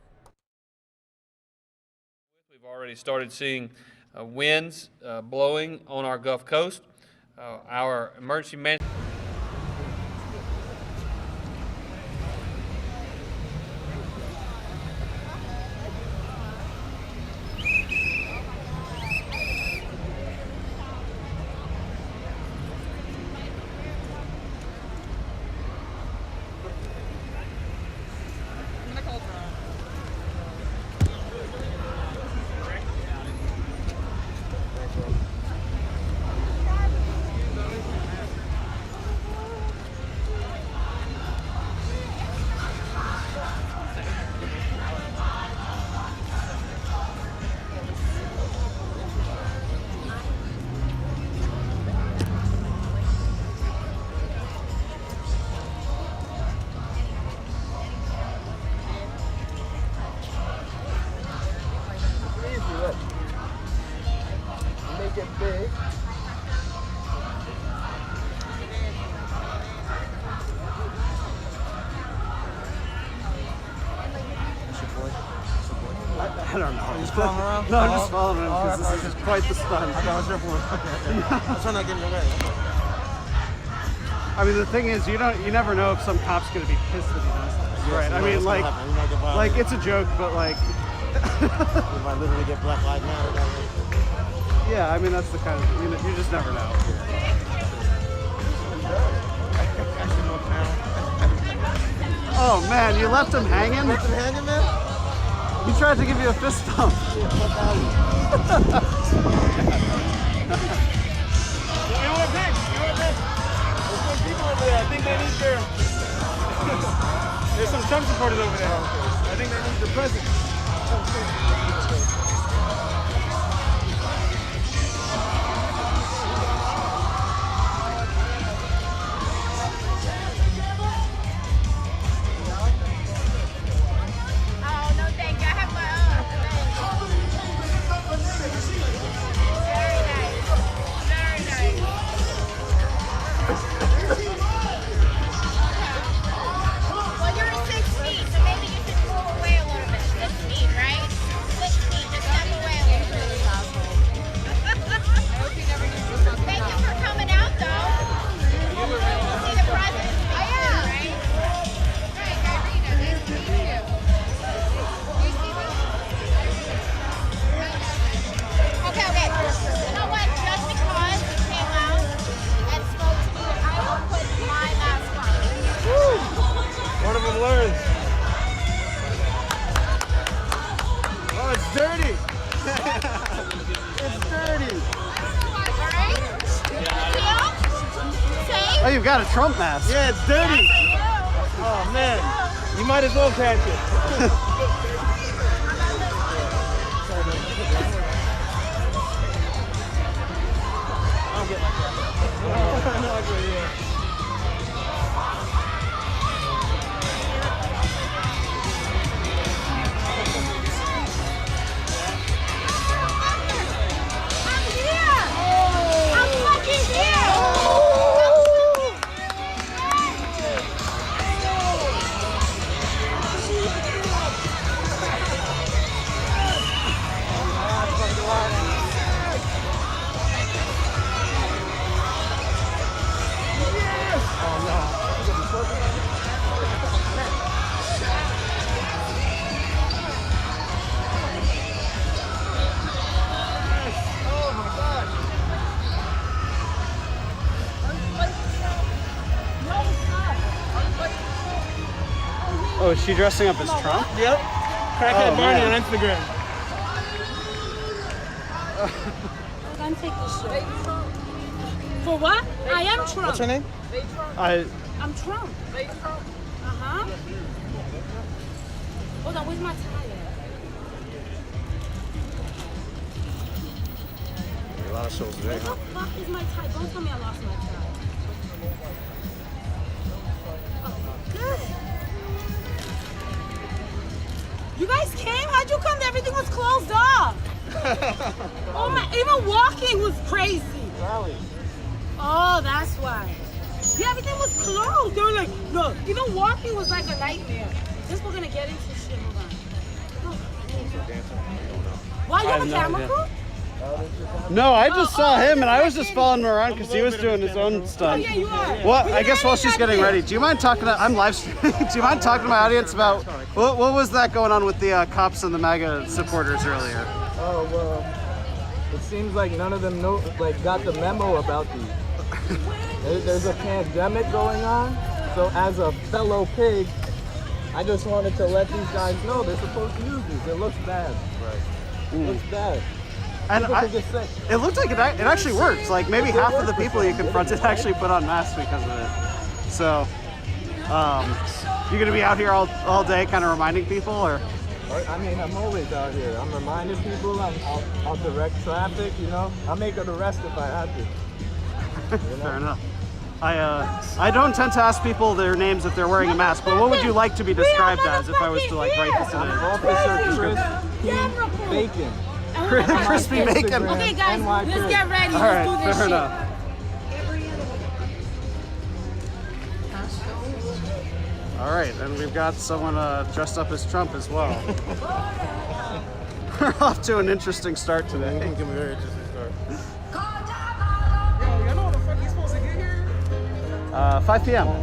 We've already started seeing winds blowing on our Gulf Coast. Our emergency management I don't know. Just following around? No, I'm just following him because this is just quite the stunt. Okay, what's your point? Okay. I'm trying not to get in your way. I mean, the thing is, you never know if some cop's gonna be pissed that he does this. Right. I mean, like it's a joke, but like. We might literally get Black Lives Matter. Yeah, I mean that's the kind of you just never know. Oh man, you left him hanging? Left him hanging, man? He tried to give you a fist bump. You know what, Vic? There's some people over there. I think they need their... There's some Trump supporters over there. I think they need their presence. Well, you're 6 feet, so maybe you should move away a little bit. 6 feet, just step away a little bit. learn. Oh, it's dirty. It's dirty. Oh, you've got a Trump mask. Yeah, it's dirty. Oh, man. You might as well catch it. I'll get my Oh, is she dressing up as Trump? Yep. Crackhead Barney on Instagram. Don't take this shit. For what? I am Trump. What's her name? I'm Trump. Uh-huh. Hold on, where's my tie at? A lot of shows today, huh? Where the fuck is my tie? Don't tell me I lost my tie. Oh, good. You guys came? How'd you come? Everything was closed off. Oh my, even walking was crazy. Rally. Oh, that's why. Yeah, everything was closed. They were like, no, even walking was like a nightmare. This we're gonna get into shit. Hold on. Why, you have a camera crew? No, I just saw him and I was just following him around because he was doing his own stuff. Oh, yeah, you are. Well, I guess while she's getting ready, do you mind talking to, I'm live streaming, do you mind talking to my audience about, what was that going on with the cops and the MAGA supporters earlier? Oh, well, it seems like none of them got the memo about these. There's a pandemic going on, so as a fellow pig, I just wanted to let these guys know they're supposed to use these. It looks bad. Right. It looks bad. And it looked like it actually worked. Like maybe half of the people you confronted actually put on masks because of it. So, you're gonna be out here all day, kind of reminding people, or? I mean, I'm always out here. I'm reminding people. I'll direct traffic. You know, I'll make an arrest if I have to. You know? Fair enough. I don't tend to ask people their names if they're wearing a mask, but what would you like to be described as if I was to like write this in a Officer Chris Bacon. Crispy bacon. Okay, guys, let's get ready. All Let's right, do this fair shit. enough. All right, and we've got someone dressed up as Trump as well. We're off to an interesting start today. It's gonna be a very interesting start. Yo, you know what the fuck you supposed to get here? 5 p.m. All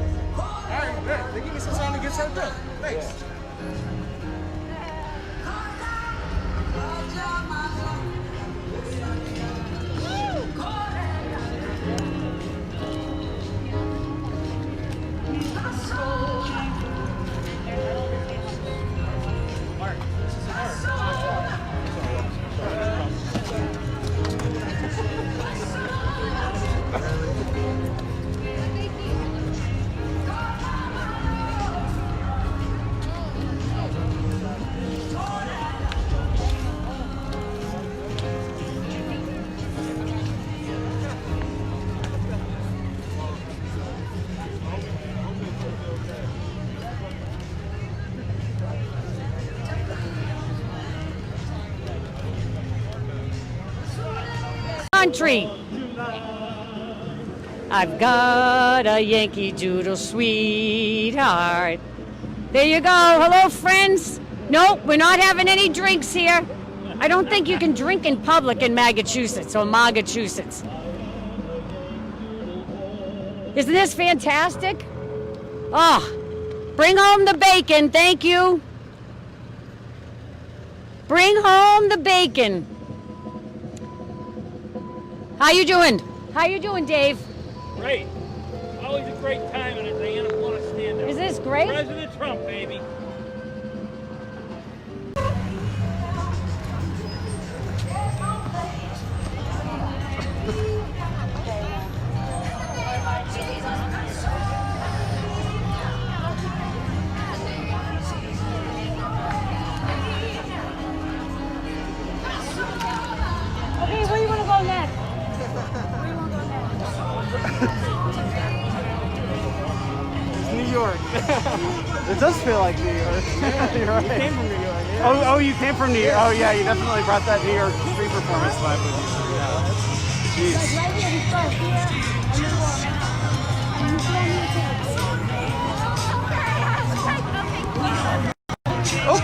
right, bet. They give me some time to get set up. Thanks. Country. I've got a Yankee Doodle sweetheart. There you go. Hello, friends. Nope, we're not having any drinks here. I don't think you can drink in public in Massachusetts or Massachusetts. Isn't this fantastic? Oh, bring home the bacon. Thank you. Bring home the bacon. How you doing? How you doing, Dave? Great. Always a great time in Atlanta. Want to stand up. Is this great? President Trump. Trump, baby. Okay, where you want to go next? Where you want to go next? New York. It does feel like New York. Yeah, you're right. You came from New York. Yeah. Oh, you came from New York. Oh, yeah, you definitely brought that New York street performance vibe with you. Yeah. Jeez. Right here, we start here, and then go around. And you throw me a ticket.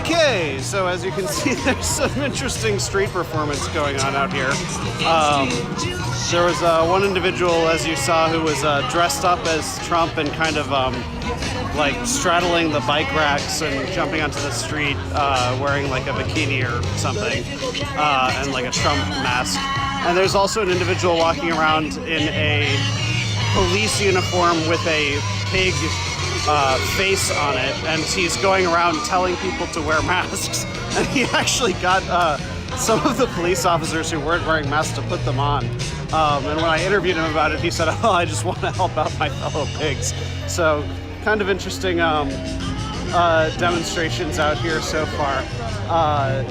Okay, so as you can see, there's some interesting street performance going on out here. There was one individual, as you saw, who was dressed up as Trump and kind of like straddling the bike racks and jumping onto the street, wearing like a bikini or something, and like a Trump mask. And there's also an individual walking around in a police uniform with a pig face on it, and he's going around telling people to wear masks. And he actually got some of the police officers who weren't wearing masks to put them on. And when I interviewed him about it, he said, "Oh, I just want to help out my fellow pigs." So kind of interesting demonstrations out here so far.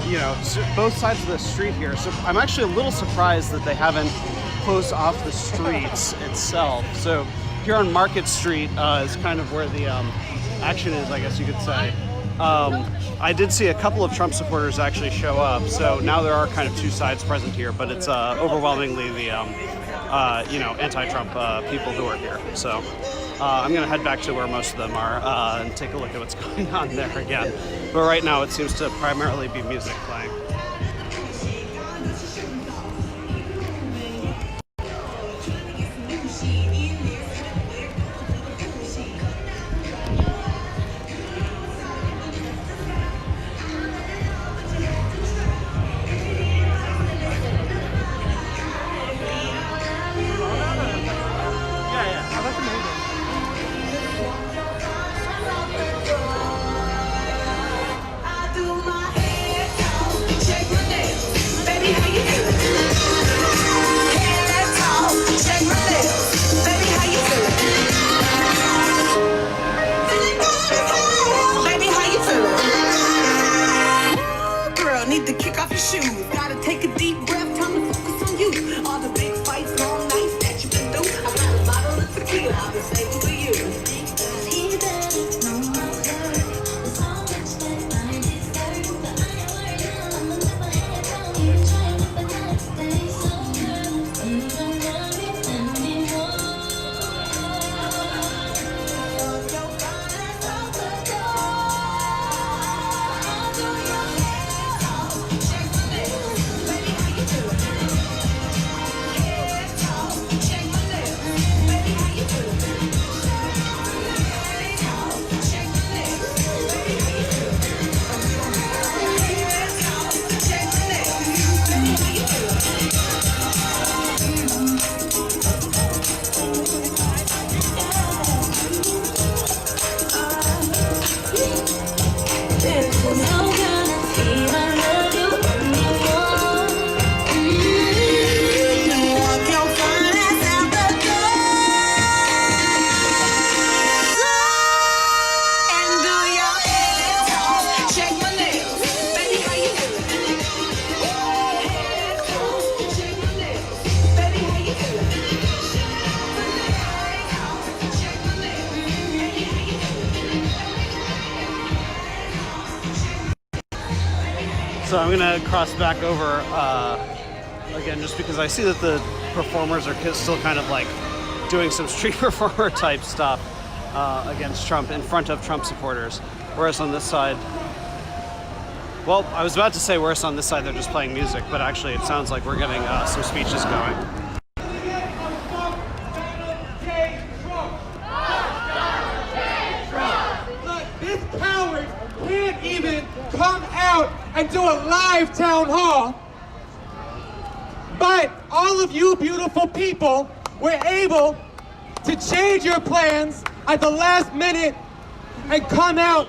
You know, both sides of the street here. So I'm actually a little surprised that they haven't closed off the streets itself. So here on Market Street is kind of where the action is, I guess you could say. I did see a couple of Trump supporters actually show up, so now there are kind of two sides present here, but it's overwhelmingly the you know, anti-Trump people who are here. So I'm going to head back to where most of them are and take a look at what's going on there again. But right now it seems to primarily be music playing. So I'm gonna cross back over again, just because I see that the performers are still kind of like doing some street performer type stuff against Trump in front of Trump supporters. Whereas on this side, well, I was about to say whereas on this side they're just playing music, but actually it sounds like we're getting some speeches going. This coward can't even come out and do a live town hall. But all of you beautiful people were able to change your plans at the last minute and come out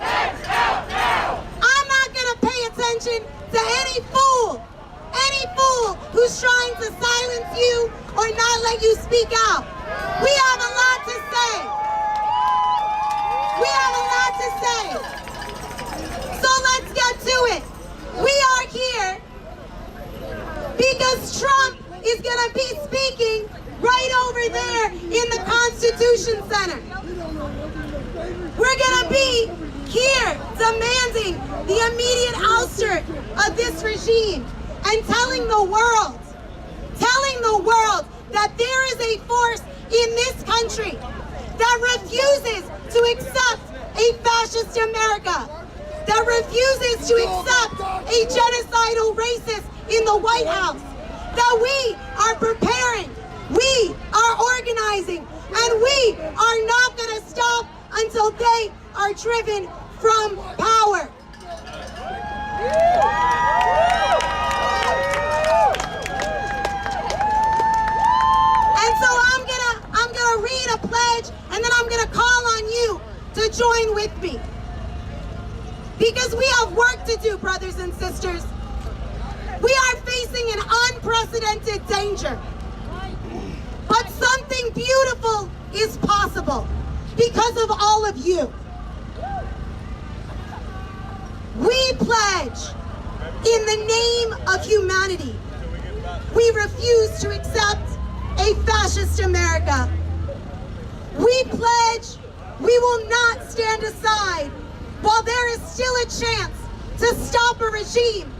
speak out. We have a lot to say. We have a lot to say. So let's get to it. We are here because Trump is going to be speaking right over there in the Constitution Center. We're going to be here demanding the immediate ouster of this regime and telling the world that there is a force in this country that refuses to accept a fascist America, that refuses to accept a genocidal racist in the White House, that we are preparing, we are organizing, and we are not going to stop until they are driven from power. And so I'm gonna read a pledge, and then I'm gonna call on you to join with me. Because we have work to do, brothers and sisters. We are facing an unprecedented danger. But something beautiful is possible because of all of you. We pledge in the name of humanity. We refuse to accept a fascist America. We pledge we will not stand aside while there is still a chance to stop a regime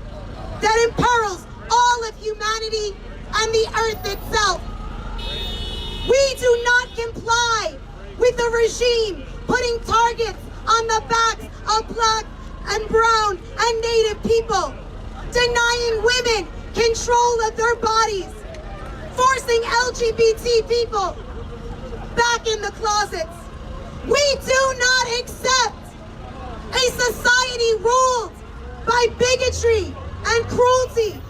that imperils all of humanity and the earth itself. We do not comply with a regime putting targets on the backs of Black and brown and Native people, denying women control of their bodies, forcing LGBT people back in the closets. We do not accept a society ruled by bigotry and cruelty,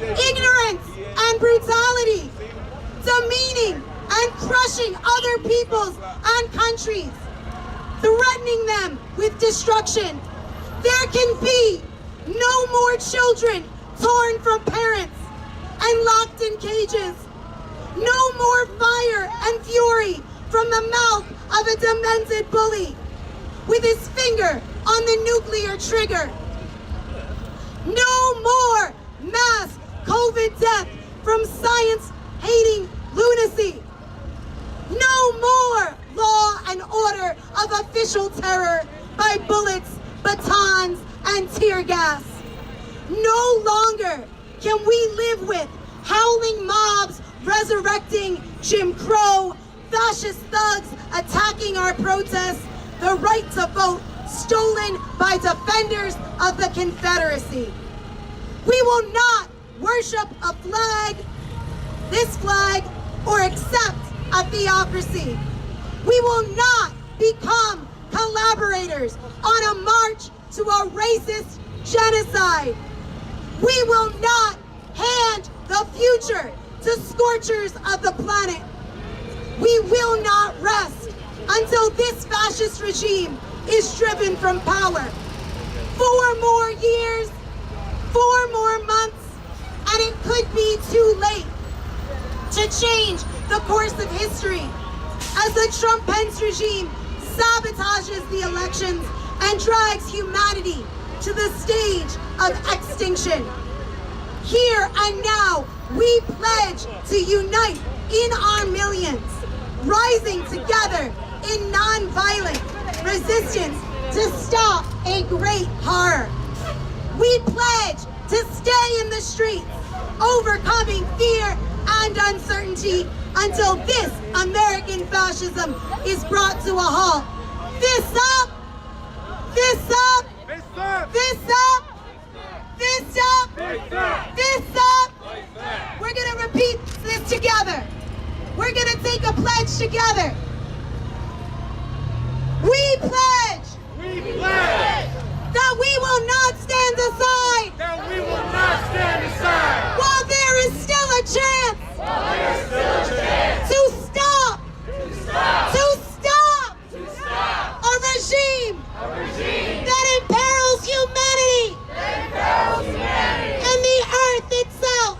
ignorance and brutality, demeaning and crushing other peoples and countries, threatening them with destruction. There can be no more children torn from parents and locked in cages. No more fire and fury from the mouth of a demented bully with his finger on the nuclear trigger. No more mass COVID death from science-hating lunacy. No more law and order of official terror by bullets, batons, and tear gas. No longer can we live with howling mobs resurrecting Jim Crow, fascist thugs attacking our protests, the right to vote stolen by defenders of the Confederacy. We will not worship a flag, this flag, or accept a theocracy. We will not become collaborators on a march to a racist genocide. We will not hand the future to scorchers of the planet. We will not rest until this fascist regime is driven from power. 4 more years, 4 more months, and it could be too late to change the course of history as the Trump-Pence regime sabotages the elections and drags humanity to the stage of extinction. Here and now, we pledge to unite in our millions, rising together in nonviolent resistance to stop a great horror. We pledge to stay in the streets, overcoming fear and uncertainty until this American fascism is brought to a halt. Fists up! Fists up! Fists up! Fists up! Fists up! Fists up! We're going to repeat this together. We're going to take a pledge together. We pledge that we will not stand aside. While there is still a chance. To stop a regime that imperils humanity and the earth itself.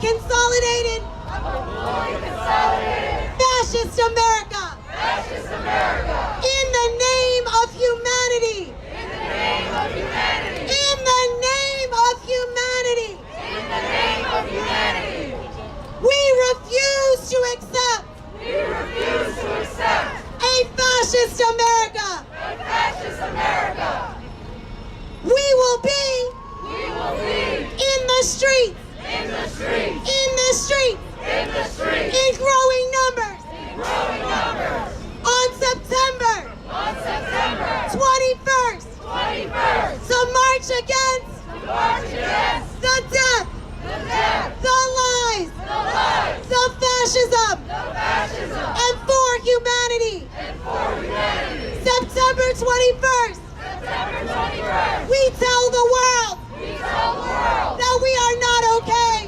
consolidated fascist America. In the name of humanity. In the name of humanity. We refuse to accept a fascist America. We will be in the streets. In growing numbers. On September 21st. To march against the death, the lies, the fascism, and for humanity. September 21st. We tell the world that we are not okay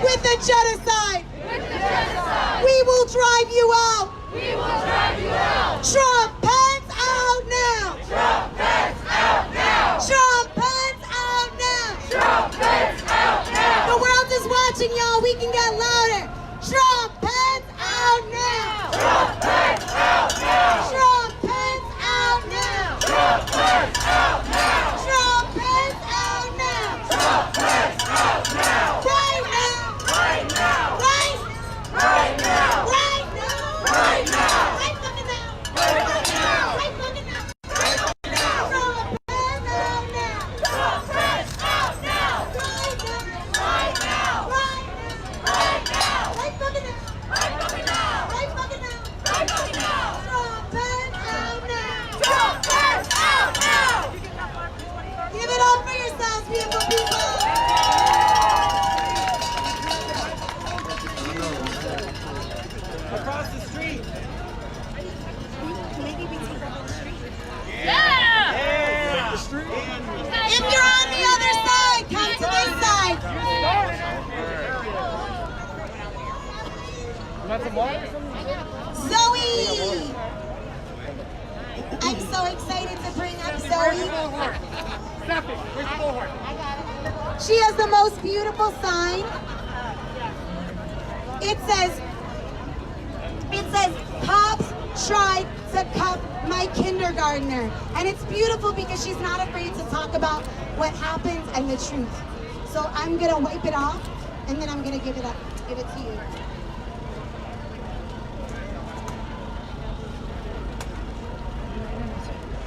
with the genocide. We will drive you out. Trump, Pence out now. Trump, Pence out now. The world is watching, y'all. We can get louder. Trump, Pence out now. Trump, Pence out now. Trump, Pence out now. Trump, Pence out now. Trump, Pence out now. Trump, Pence out now. Right now. Right now. Right now. Right now. Right now. Right now. Right fucking now. Right fucking now. Right fucking now. Right fucking now. Trump, Pence out now. Trump, Pence out now. Right now. Right now. Right now. Right now. Right fucking now. Right fucking now. Right fucking now. Right fucking now. Trump, Pence out now. Trump, Pence out now. Give it up for yourselves, beautiful people. Across the street. Maybe we take over the street. Yeah! If you're on the other side, come to this side. Zoe! I'm so excited to bring up Zoe. She has the most beautiful sign. It says, cops tried to cuff my kindergartner. And it's beautiful because she's not afraid to talk about what happens and the truth. So I'm gonna wipe it off and then I'm gonna give it to you.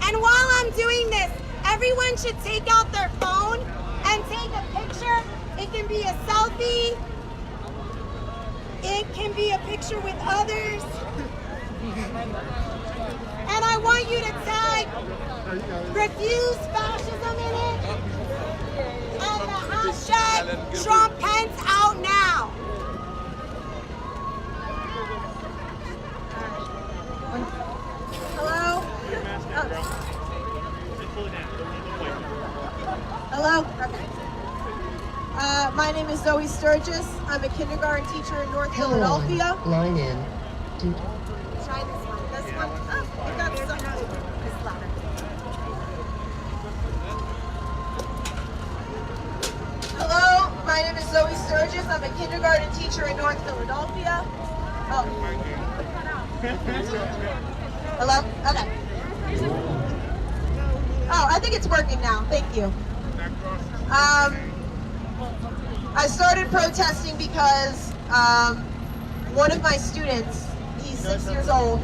And while I'm doing this, everyone should take out their phone and take a picture. It can be a selfie. It can be a picture with others. And I want you to tag Refuse Fascism in it. And the hashtag Trump Pence out now. Hello? Hello? Okay. My name is Zoe Sturgis. I'm a kindergarten teacher in North Philadelphia. Line in. Try this one. This one. Oh, it got stuck. It's louder. Hello, my name is Zoe Sturgis. I'm a kindergarten teacher in North Philadelphia. Oh. Hello? Okay. Oh, I think it's working now. Thank you. I started protesting because one of my students, he's 6 years old,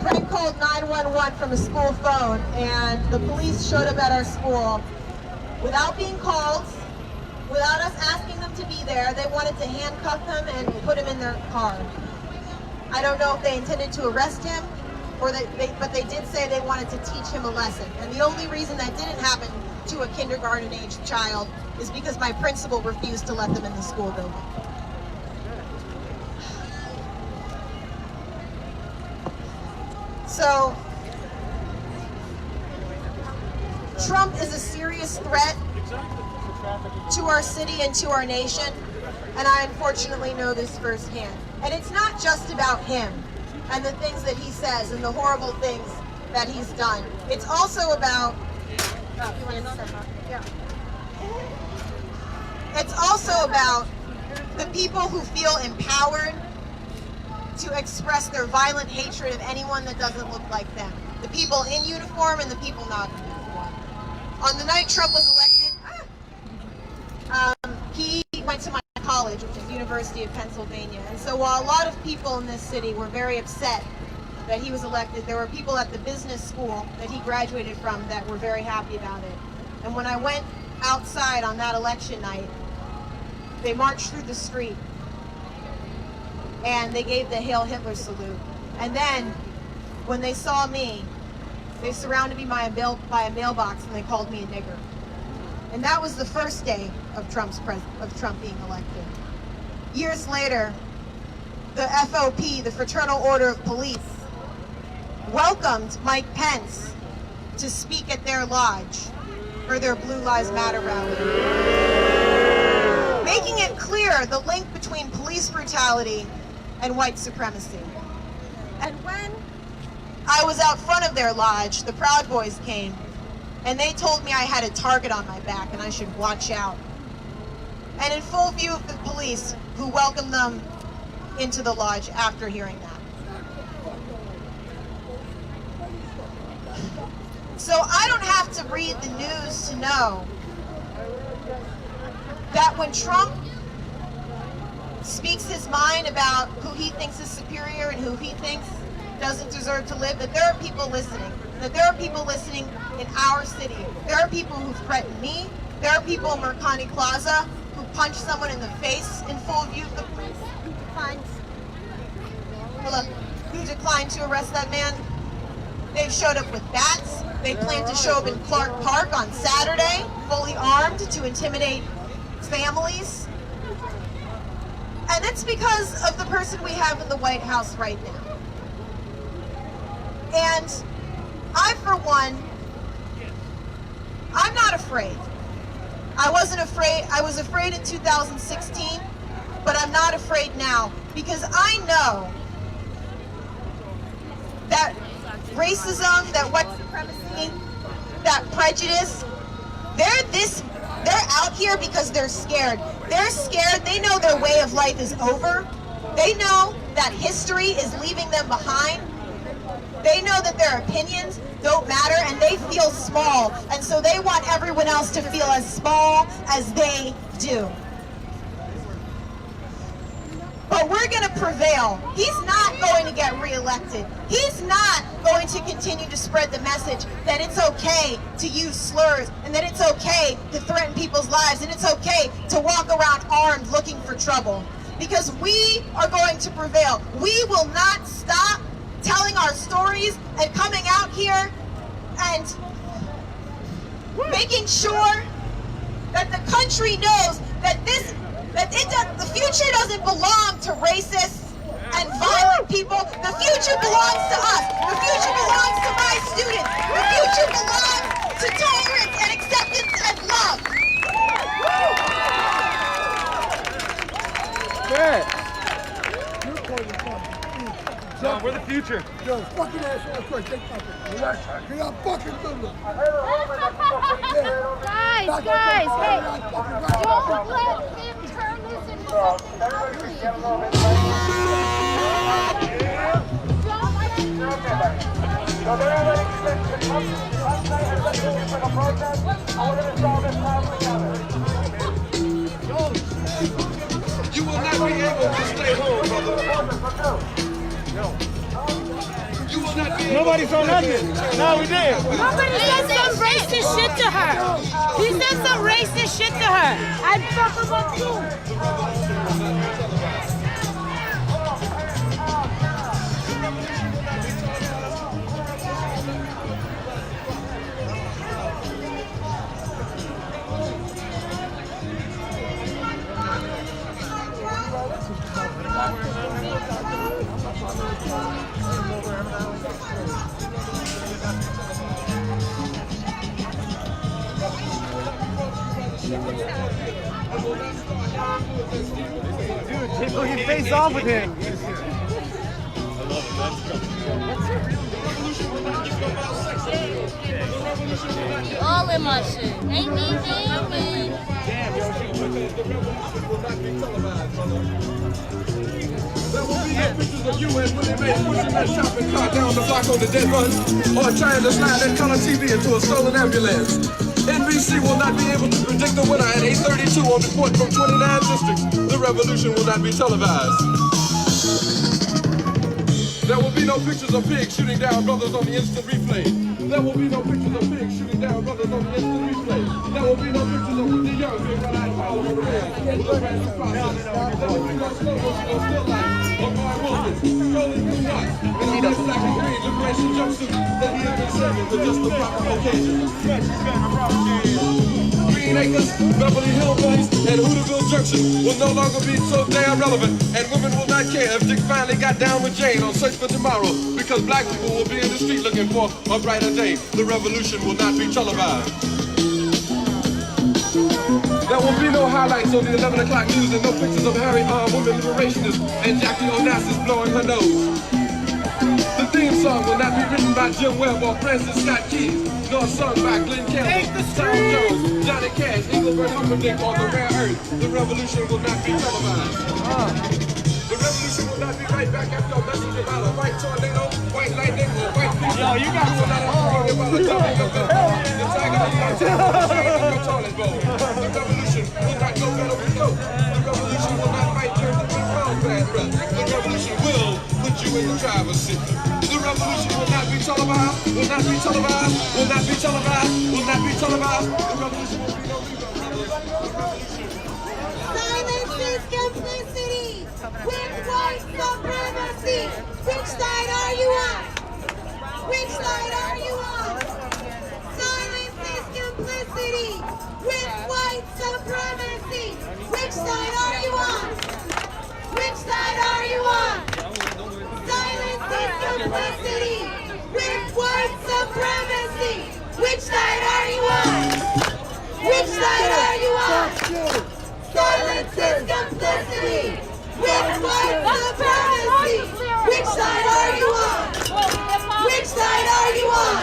prank called 911 from a school phone, and the police showed up at our school without being called, without us asking them to be there. They wanted to handcuff him and put him in their car. I don't know if they intended to arrest him, or but they did say they wanted to teach him a lesson. And the only reason that didn't happen to a kindergarten-aged child is because my principal refused to let them in the school building. So, Trump is a serious threat to our city and to our nation, and I unfortunately know this firsthand. And it's not just about him and the things that he says and the horrible things that he's done. It's also about It's also about the people who feel empowered to express their violent hatred of anyone that doesn't look like them. The people in uniform and the people not in uniform. On the night Trump was elected, he went to my college, which is University of Pennsylvania. And so while a lot of people in this city were very upset that he was elected, there were people at the business school that he graduated from that were very happy about it. And when I went outside on that election night, they marched through the street and they gave the Hail Hitler salute. And then when they saw me, they surrounded me by a mailbox and they called me a nigger. And that was the first day of Trump being elected. Years later, the FOP, the Fraternal Order of Police, welcomed Mike Pence to speak at their lodge for their Blue Lives Matter rally, making it clear the link between police brutality and white supremacy. And when I was out front of their lodge, the Proud Boys came and they told me I had a target on my back and I should watch out. And in full view of the police who welcomed them into the lodge after hearing that. So I don't have to read the news to know that when Trump speaks his mind about who he thinks is superior and who he thinks doesn't deserve to live, that there are people listening. That there are people listening in our city. There are people who've threatened me. There are people in Mercani Plaza who punched someone in the face in full view of the police who declined to arrest that man. They've showed up with bats. They plan to show up in Clark Park on Saturday, fully armed to intimidate families. And it's because of the person we have in the White House right now. And I, for one, I'm not afraid. I wasn't afraid. I was afraid in 2016, but I'm not afraid now because I know that racism, that white supremacy, that prejudice, they're out here because they're scared. They're scared. They know their way of life is over. They know that history is leaving them behind. They know that their opinions don't matter and they feel small. And so they want everyone else to feel as small as they do. But we're going to prevail. He's not going to get reelected. He's not going to continue to spread the message that it's okay to use slurs and that it's okay to threaten people's lives and it's okay to walk around armed looking for trouble. Because we are going to prevail. We will not stop telling our stories and coming out here and making sure that the country knows that the future doesn't belong to racists and violent people. The future belongs to us. The future belongs to my students. The future belongs to tolerance and acceptance and love. Yeah. John, we're the future. Yo, fucking asshole, quick, take fucking. Relax. You're not fucking good look. Guys, hey, don't let him turn this into something ugly. You will not be able to stay home, brother. You will not be able. Nobody saw nothing. No, we did. Nobody said some racist shit to her. He said some racist shit to her. I'd fuck him up too. Dude, people can face off with him. I love it. All in my shit. Hey, me. Damn, yo, she the revolution will not be televised, brother. There will be no pictures of you and Willie Mae pushing that shopping cart down the block on the dead run, or trying to slide that color TV into a stolen ambulance. NBC will not be able to predict the winner at 8:32 on report from 29 districts. The revolution will not be televised. There will be no pictures of pigs shooting down brothers on the instant replay. There will be no pictures of pigs shooting down brothers on the instant replay. There will be no pictures of the young being run out of power on the rail. There will be no slow motion or still life of Mark Wilkins strolling through knots in a red, black, and green liberation jumpsuit that he had been saving for just the proper occasion. Green Acres, Beverly Hillbillies, and Hooterville Junction will no longer be so damn relevant, and women will not care if Dick finally got down with Jane on Search for Tomorrow, because black people will be in the street looking for a brighter day. The revolution will not be televised. There will be no highlights on the 11 o'clock news and no pictures of Harry women liberationists and Jackie Onassis blowing her nose. The theme song will not be written by Jim Webb or Francis Scott Keys, nor sung by Glenn Campbell, Tom Jones, Johnny Cash, Engelbert Humperdinck, or The Rare Earth. The revolution will not be televised. The revolution will not be right back after a message about a white tornado, white lightning, or white people. Yo, you got to not about a topic of the tiger in your toilet bowl. The revolution will not go better with dope. The revolution will not fight turn to big round bad breath. The revolution will put you in the driver's seat. The revolution will not be televised, will not be televised, will not be televised, will not be televised. The revolution will be no revolution. Silence is complicity with white supremacy. Which side are you on? Which side are you on? Silence is complicity with white supremacy. Which side are you on? Which side are you on? Silence is complicity with white supremacy. Which side are you on? Which side are you on? Silence is complicity with white supremacy. Which side are you on? Which side are you on?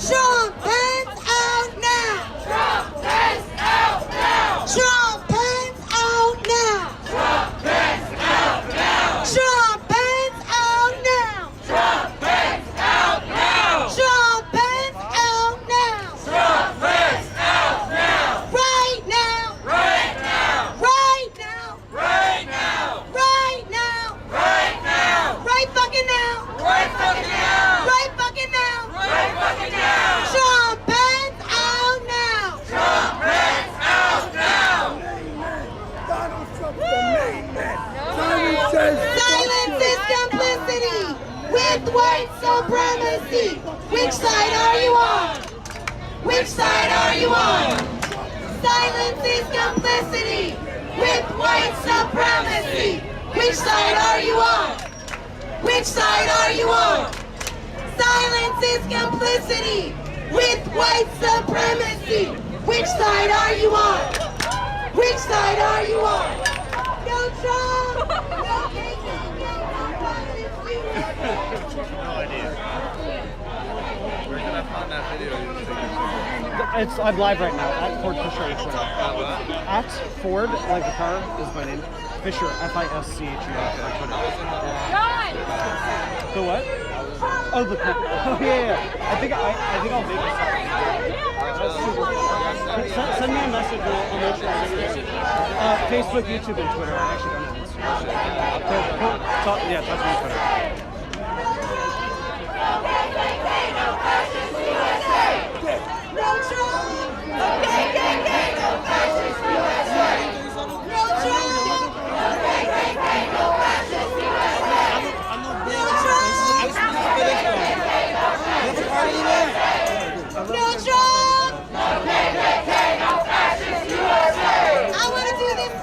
Trump hands out now. Trump hands out now. Trump hands out now. Trump hands out now. Trump hands out now. Trump hands out now. Trump hands out now. Trump hands out now. Right now. Right now. Right now. Right now. Right now. Right now. Right fucking now. Right fucking now. Right fucking now. Right fucking now. Trump hands out now. Trump hands out now. Donald Trump, the main man. Silence is complicity with white supremacy. Which side are you on? Which side are you on? Silence is complicity with white supremacy. Which side are you on? Which side are you on? Silence is complicity with white supremacy. Which side are you on? Which side are you on? No Trump! No KKK! No idea. Where can I find that video you were taking? I'm live right now at Ford Fisher on Twitter. At Ford, like the car, is my name. Fisher, F-I-S-C-H-E-R on Twitter. God! The what? Oh, the people. Oh, yeah. I think I'll make it. Send me a message. I'll make sure I get it. Facebook, YouTube, and Twitter. I actually don't know Instagram. Talk to me on Twitter. No Trump! No KKK! No fascist USA! No Trump! No KKK! No fascist USA! No Trump! No Trump! No KKK! No fascist USA! I want to do this.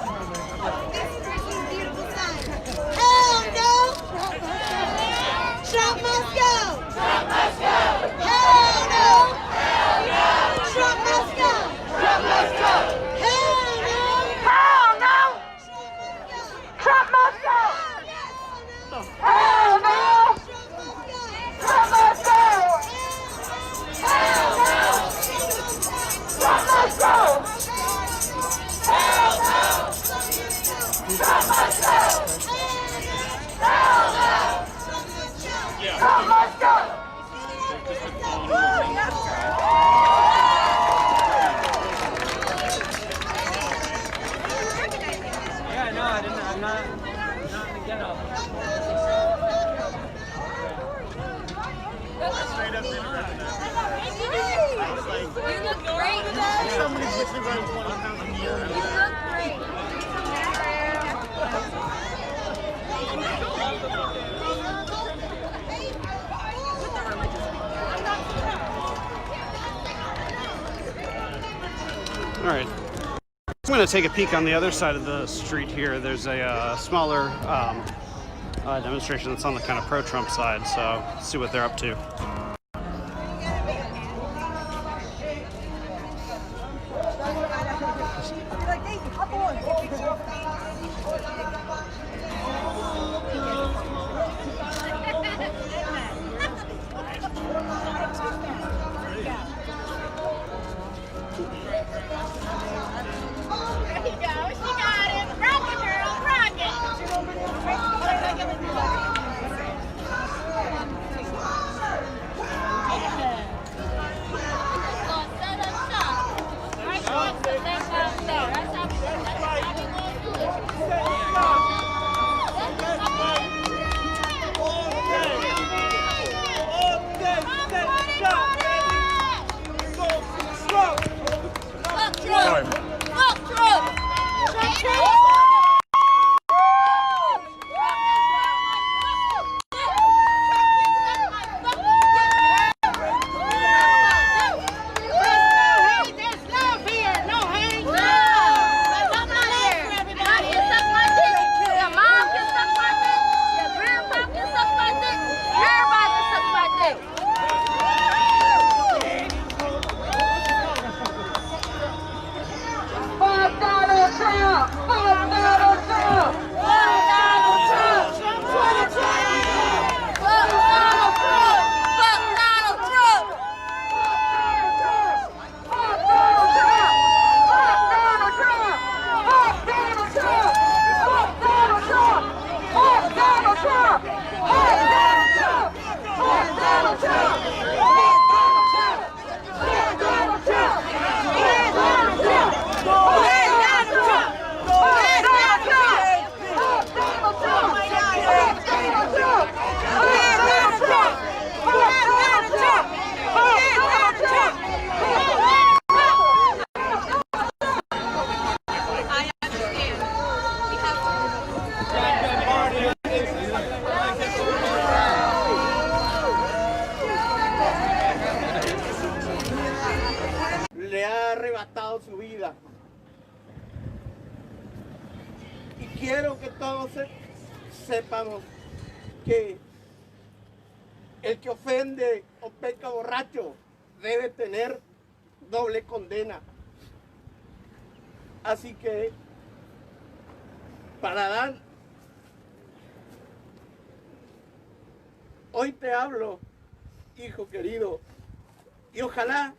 This is Chrissy's beautiful sign. Hell no! All right. I'm going to take a peek on the other side of the street here. There's a smaller demonstration that's on the kind of pro-Trump side, so let's see what they're up to. Le ha arrebatado su vida. Y quiero que todos sepamos que el que ofende o peca borracho debe tener doble condena. Así que, para Adán, hoy te hablo, hijo querido, y ojalá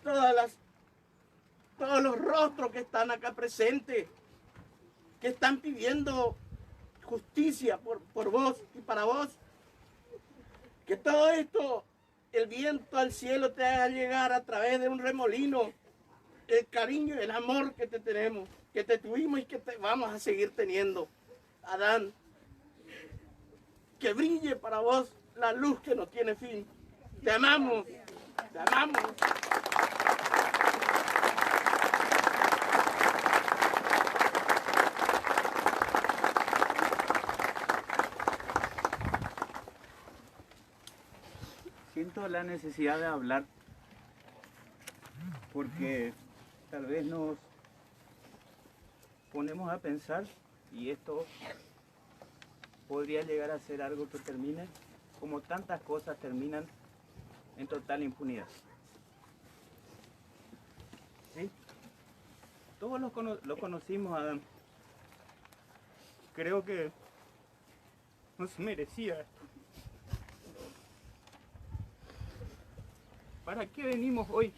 todos los rostros que están acá presentes, que están pidiendo justicia por vos y para vos, que todo esto, el viento al cielo te haga llegar a través de un remolino, el cariño y el amor que te tenemos, que te tuvimos y que te vamos a seguir teniendo. Adán, que brille para vos la luz que no tiene fin. Te amamos, te amamos. Siento la necesidad de hablar porque tal vez nos ponemos a pensar y esto podría llegar a ser algo que termine como tantas cosas terminan en total impunidad. ¿Sí? Todos lo conocimos, Adán. Creo que no se merecía esto. ¿Para qué venimos hoy?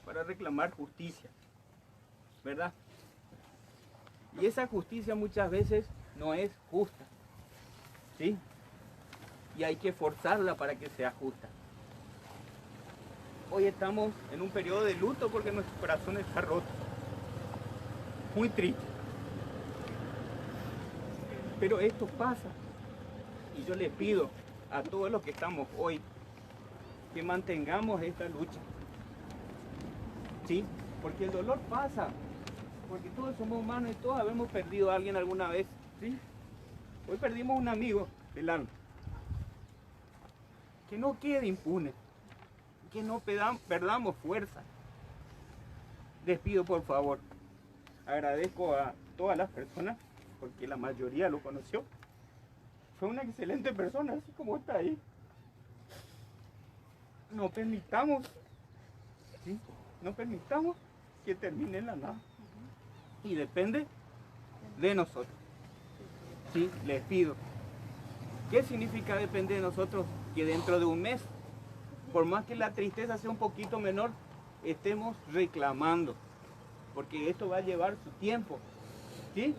Para reclamar justicia, ¿verdad? Y esa justicia muchas veces no es justa, ¿sí? Y hay que forzarla para que sea justa. Hoy estamos en un periodo de luto porque nuestro corazón está roto. Muy triste. Pero esto pasa. Y yo les pido a todos los que estamos hoy que mantengamos esta lucha. ¿sí? Porque el dolor pasa, porque todos somos humanos y todos hemos perdido a alguien alguna vez, ¿sí? Hoy perdimos un amigo, Delano. Que no quede impune, que no perdamos fuerza. Les pido por favor, agradezco a todas las personas, porque la mayoría lo conoció. Fue una excelente persona, así como está ahí. No permitamos, ¿sí? No permitamos que termine en la nada. Y depende de nosotros. Sí, les pido. ¿Qué significa depende de nosotros? Que dentro de un mes, por más que la tristeza sea un poquito menor, estemos reclamando. Porque esto va a llevar su tiempo. ¿Sí?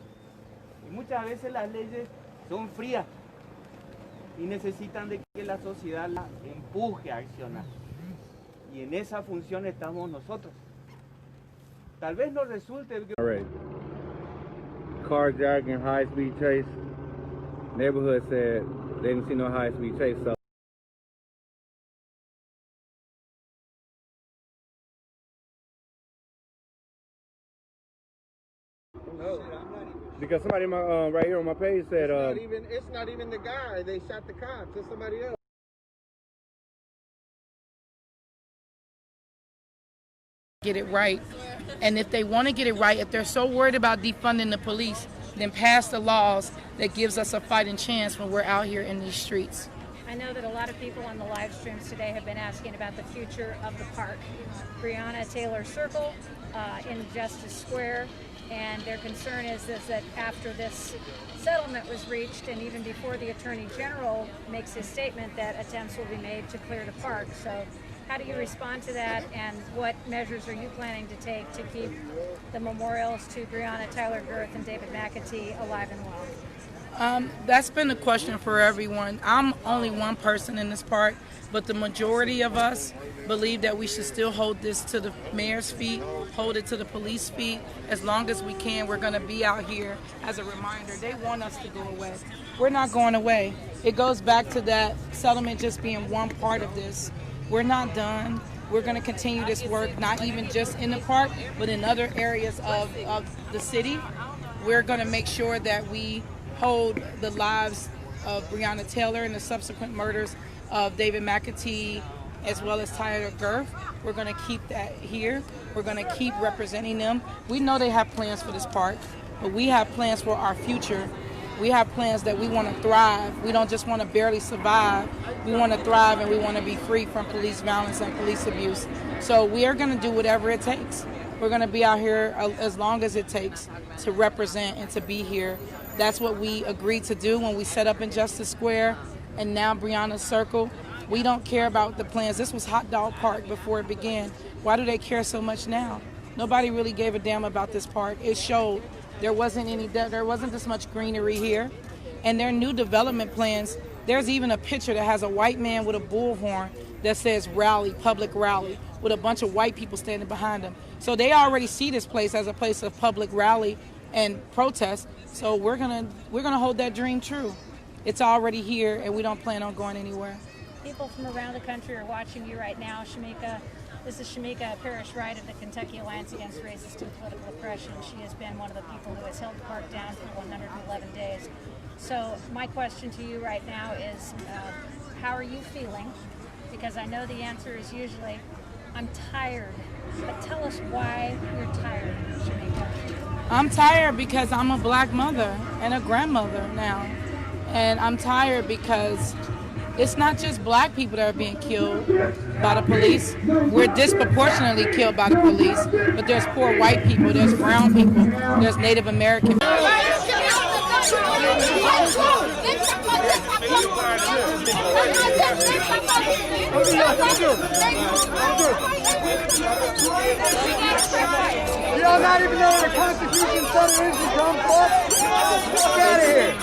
Y muchas veces las leyes son frías y necesitan de que la sociedad la empuje a accionar. Y en esa función estamos nosotros. Tal vez nos resulte... All right. Carjacking, high-speed chase. Neighborhood said they didn't see no high-speed chase, so... No. Because somebody in my, right here on my page said... It's not even the guy. They shot the cops. It's somebody else. Get it right. And if they want to get it right, if they're so worried about defunding the police, then pass the laws that gives us a fighting chance when we're out here in these streets. I know that a lot of people on the live streams today have been asking about the future of the park. Breonna Taylor Circle in Justice Square, and their concern is that after this settlement was reached and even before the Attorney General makes his statement that attempts will be made to clear the park. So how do you respond to that, and what measures are you planning to take to keep the memorials to Breonna Taylor Girth and David McAtee alive and well? That's been a question for everyone. I'm only one person in this park, but the majority of us believe that we should still hold this to the mayor's feet, hold it to the police feet. As long as we can, we're going to be out here as a reminder. They want us to go away. We're not going away. It goes back to that settlement just being one part of this. We're not done. We're going to continue this work, not even just in the park, but in other areas of the city. We're going to make sure that we hold the lives of Breonna Taylor and the subsequent murders of David McAtee, as well as Tyler Girth. We're going to keep that here. We're going to keep representing them. We know they have plans for this park, but we have plans for our future. We have plans that we want to thrive. We don't just want to barely survive. We want to thrive, and we want to be free from police violence and police abuse. So we are going to do whatever it takes. We're going to be out here as long as it takes to represent and to be here. That's what we agreed to do when we set up in Justice Square and now Breonna Circle. We don't care about the plans. This was Hot Dog Park before it began. Why do they care so much now? Nobody really gave a damn about this park. It showed there wasn't this much greenery here. And their new development plans, there's even a picture that has a white man with a bullhorn that says rally, public rally, with a bunch of white people standing behind them. So they already see this place as a place of public rally and protest. So we're gonna hold that dream true. It's already here, and we don't plan on going anywhere. People from around the country are watching you right now. Shamika, this is Shamika Parrish-Wright of the Kentucky Alliance Against Racist and Political Oppression. She has been one of the people who has held the park down for 111 days. So my question to you right now is, how are you feeling? Because I know the answer is usually, I'm tired. But tell us why you're tired, Shamika. I'm tired because I'm a black mother and a grandmother now. And I'm tired because it's not just black people that are being killed by the police. We're disproportionately killed by the police. But there's poor white people, there's brown people, there's Native American people. Y'all not even know where the Constitution Federation comes from? Fuck out of here.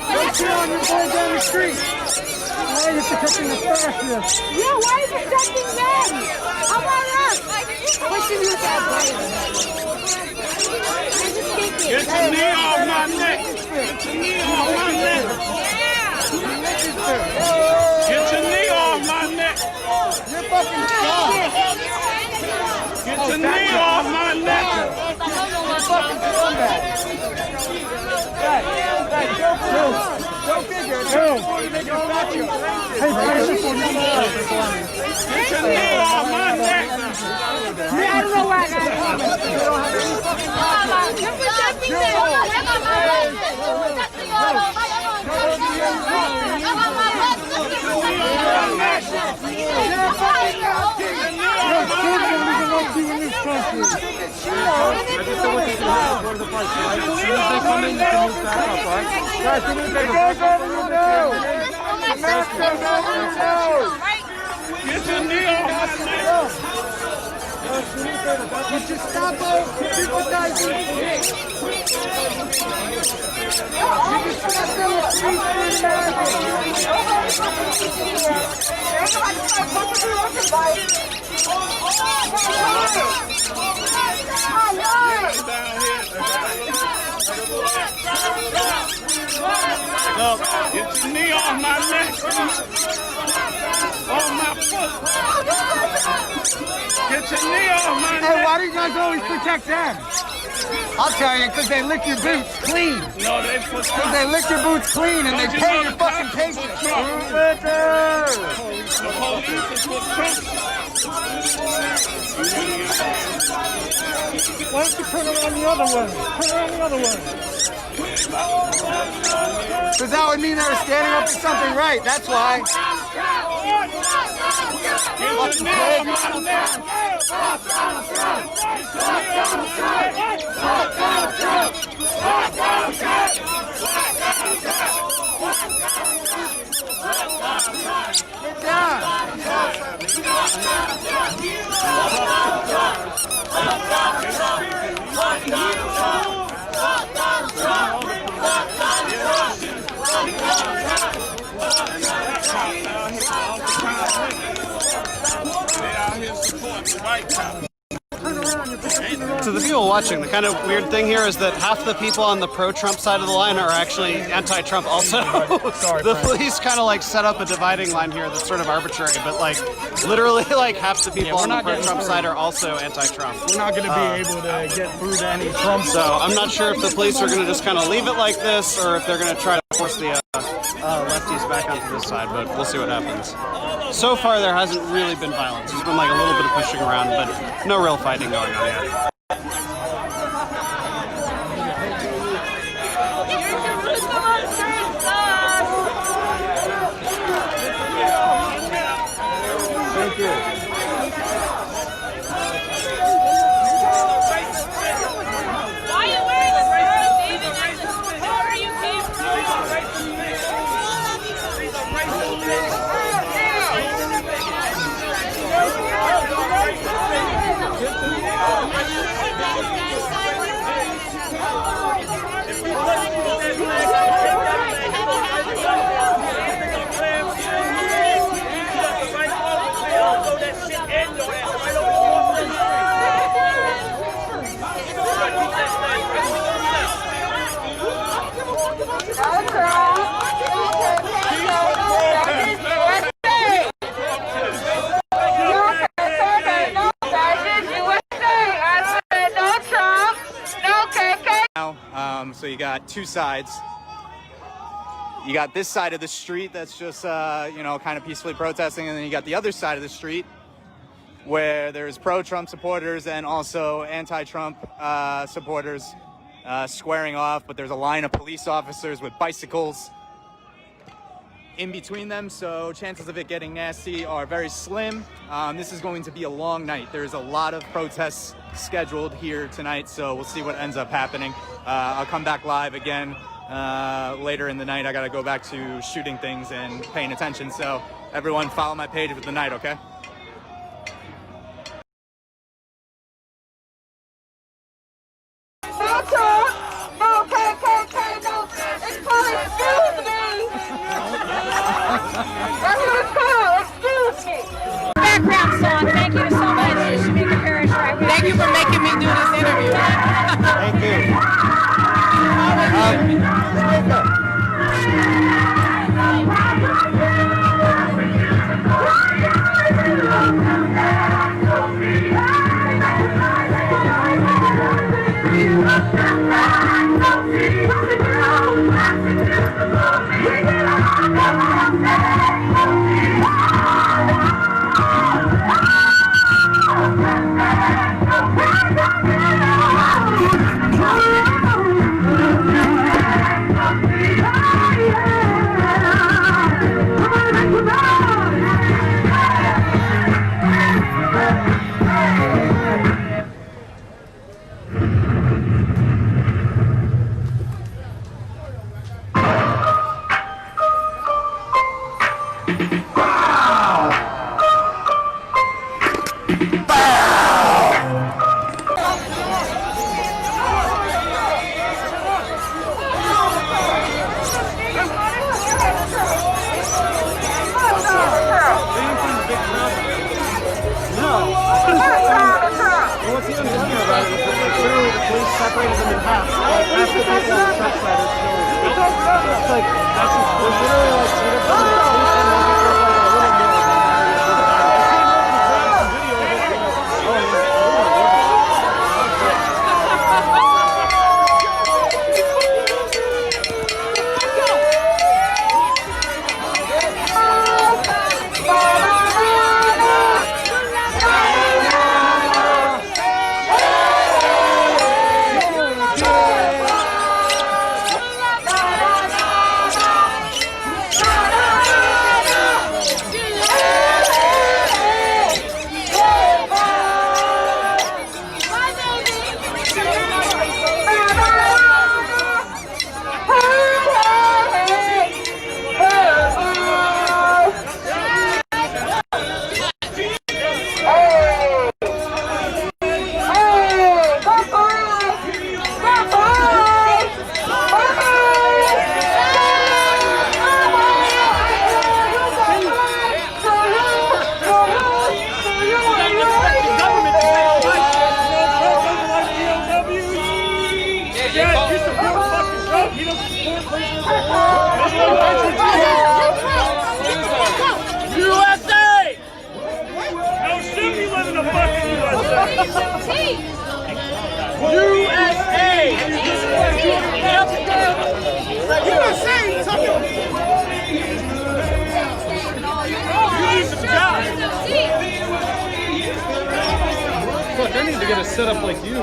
Don't sit on your boys down the street. Why are you protecting the fascists? Yeah, why are you protecting them? How about us? Pushing you that way. Get your knee off my neck. Get your knee off my neck. Get your knee off my neck. You're fucking soft. Get your knee off my neck! Fucking scumbag! Go figure. Hey, get your knee off my neck! I don't know why I got Get your knee off my neck! You should stop stigmatizing kids. You should stop them with free Look, get your knee off my neck! On my foot! Get your knee off my neck! Hey, why do you guys always protect them? I'll tell you, because they lick your boots clean. No, they put because they lick your boots clean and they pay your fucking patients. The police is for Trump. Why don't you turn around the other way? Turn around the other way. Because that would mean they were standing up for something right. That's why. To the people watching, the kind of weird thing here is that half the people on the pro-Trump side of the line are actually anti-Trump also. The police kind of like set up a dividing line here that's sort of arbitrary, but like literally like half the people on the pro-Trump side are also anti-Trump. We're not going to be able to get through to any Trump. So I'm not sure if the police are going to just kind of leave it like this or if they're going to try to force the lefties back onto this side, but we'll see what happens. So far there hasn't really been violence. There's been like a little bit of pushing around, but no real fighting going on yet. Thank you. Why are you wearing this shirt, David? That's where you came So you got two sides. You got this side of the street that's just, you know, kind of peacefully protesting, and then you got the other side of the street where there's pro-Trump supporters and also anti-Trump supporters squaring off, but there's a line of police officers with bicycles in between them, so chances of it getting nasty are very slim. This is going to be a long night. There's a lot of protests scheduled here tonight, so we'll see what ends up happening. I'll come back live again later in the night. I gotta go back to shooting things and paying attention, so everyone follow my page with the night, okay? Background song. Thank you so much, Shamika Parrish. Thank you for making me do this interview. Thank you. separated them in half. Like, half the people on the truck side are still. It's like, that's just, there's literally like 2 different groups, and maybe there's like a little more than that. USA! No shit, you live in the fucking USA! USA! You need some jobs! Fuck, I need to get a setup like you.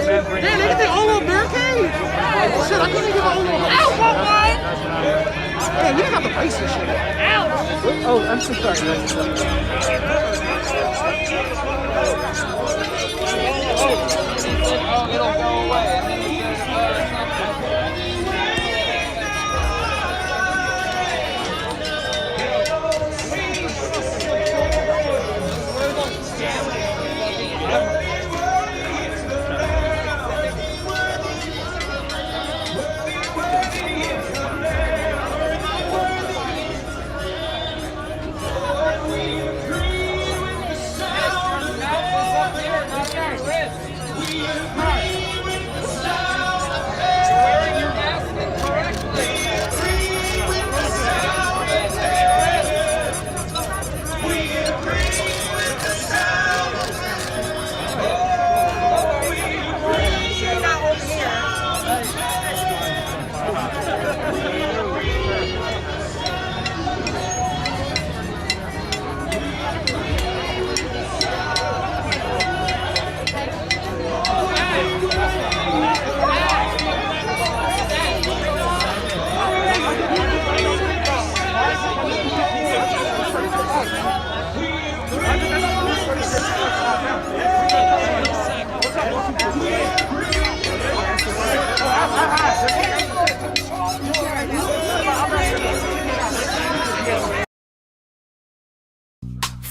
Man, they get all of barricade? Shit, I couldn't get all of them. Man, you didn't have to face this shit. Oh, I'm so sorry. It'll go away.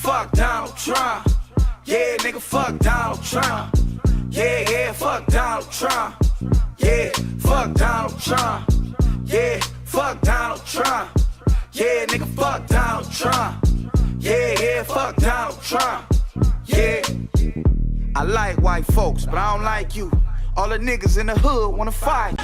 Fuck Donald Trump. Yeah, nigga, fuck Donald Trump. Yeah, yeah, fuck Donald Trump. Yeah, fuck Donald Trump. Yeah, fuck Donald Trump. Yeah, nigga, fuck Donald Trump. Yeah, yeah, fuck Donald Trump. Yeah. I like white folks, but I don't like you. All the niggas in the hood wanna fight.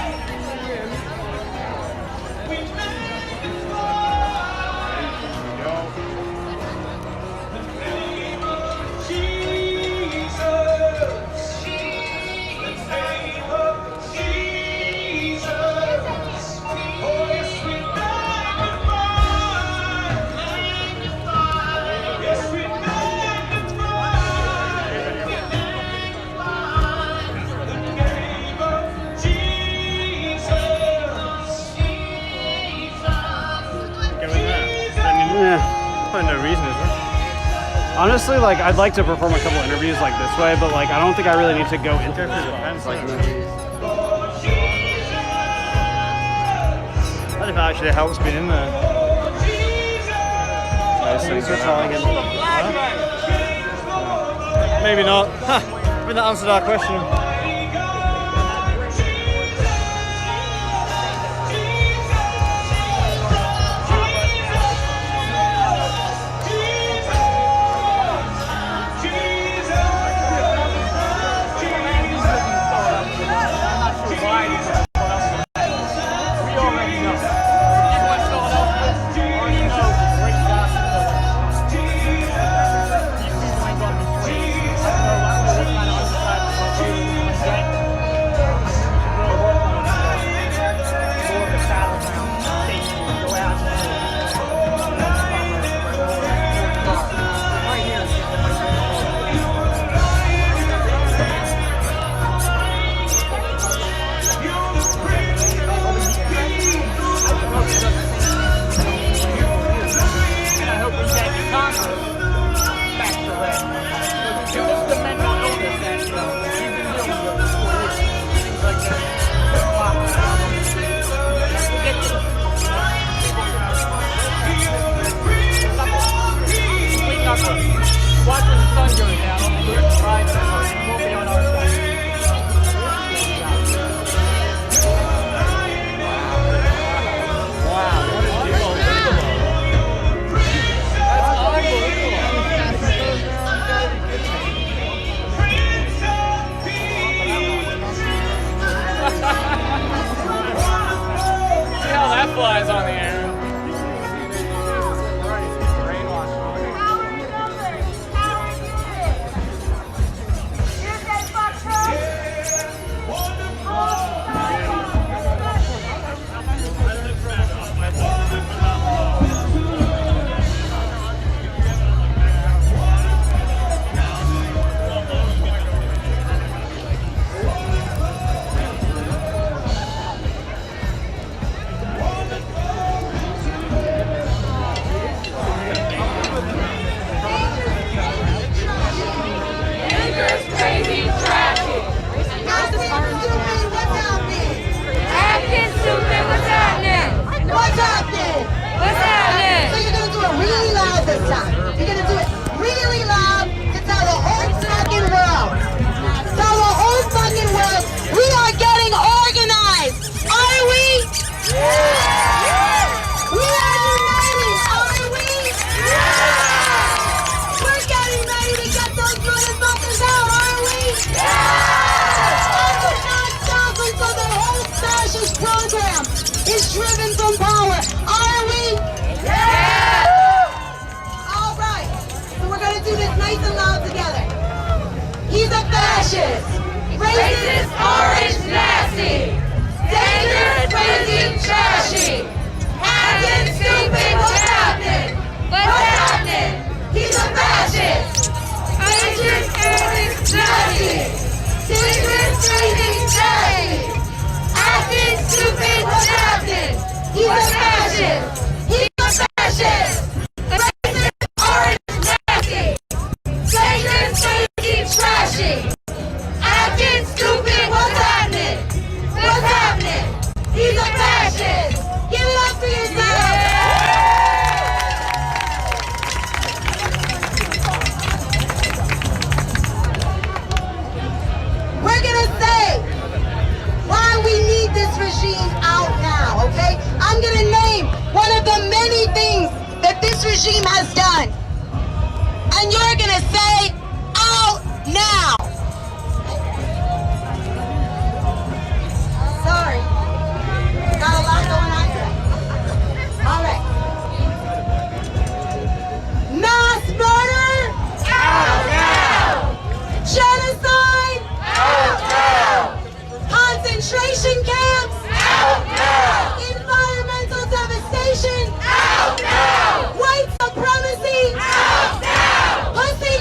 Honestly, like, I'd like to perform a couple interviews like this way, but like, I don't think I really need to go into defense like this. That if actually helps being in there. Nice things are telling him. Maybe not. Ha! I think that answered our question. Watching the sun go down on the roof right now, it won't be on our side. Wow, what a deal. That's unbelievable. See how that flies on the air. Racist, orange, nasty. Dangerous, crazy, trashy. Hacking, stupid, what's happening? What's happening? He's a fascist. Dangerous, orange, nasty. Dangerous, crazy, trashy. Acting, stupid, what's happening? He's a fascist. He's a fascist. Racist, orange, nasty. Dangerous, crazy, trashy. Acting stupid, what's happening? What's happening? He's a fascist! Give it up for yourself! We're gonna say why we need this regime out now, okay? I'm gonna name one of the many things that this regime has done. And you're gonna say, out now! Sorry. Got a lot going on here. All right. Mass murder? Out now! Genocide? Out now! Concentration camps? Out now! Environmental devastation? Out now! White supremacy? Out now! Pussy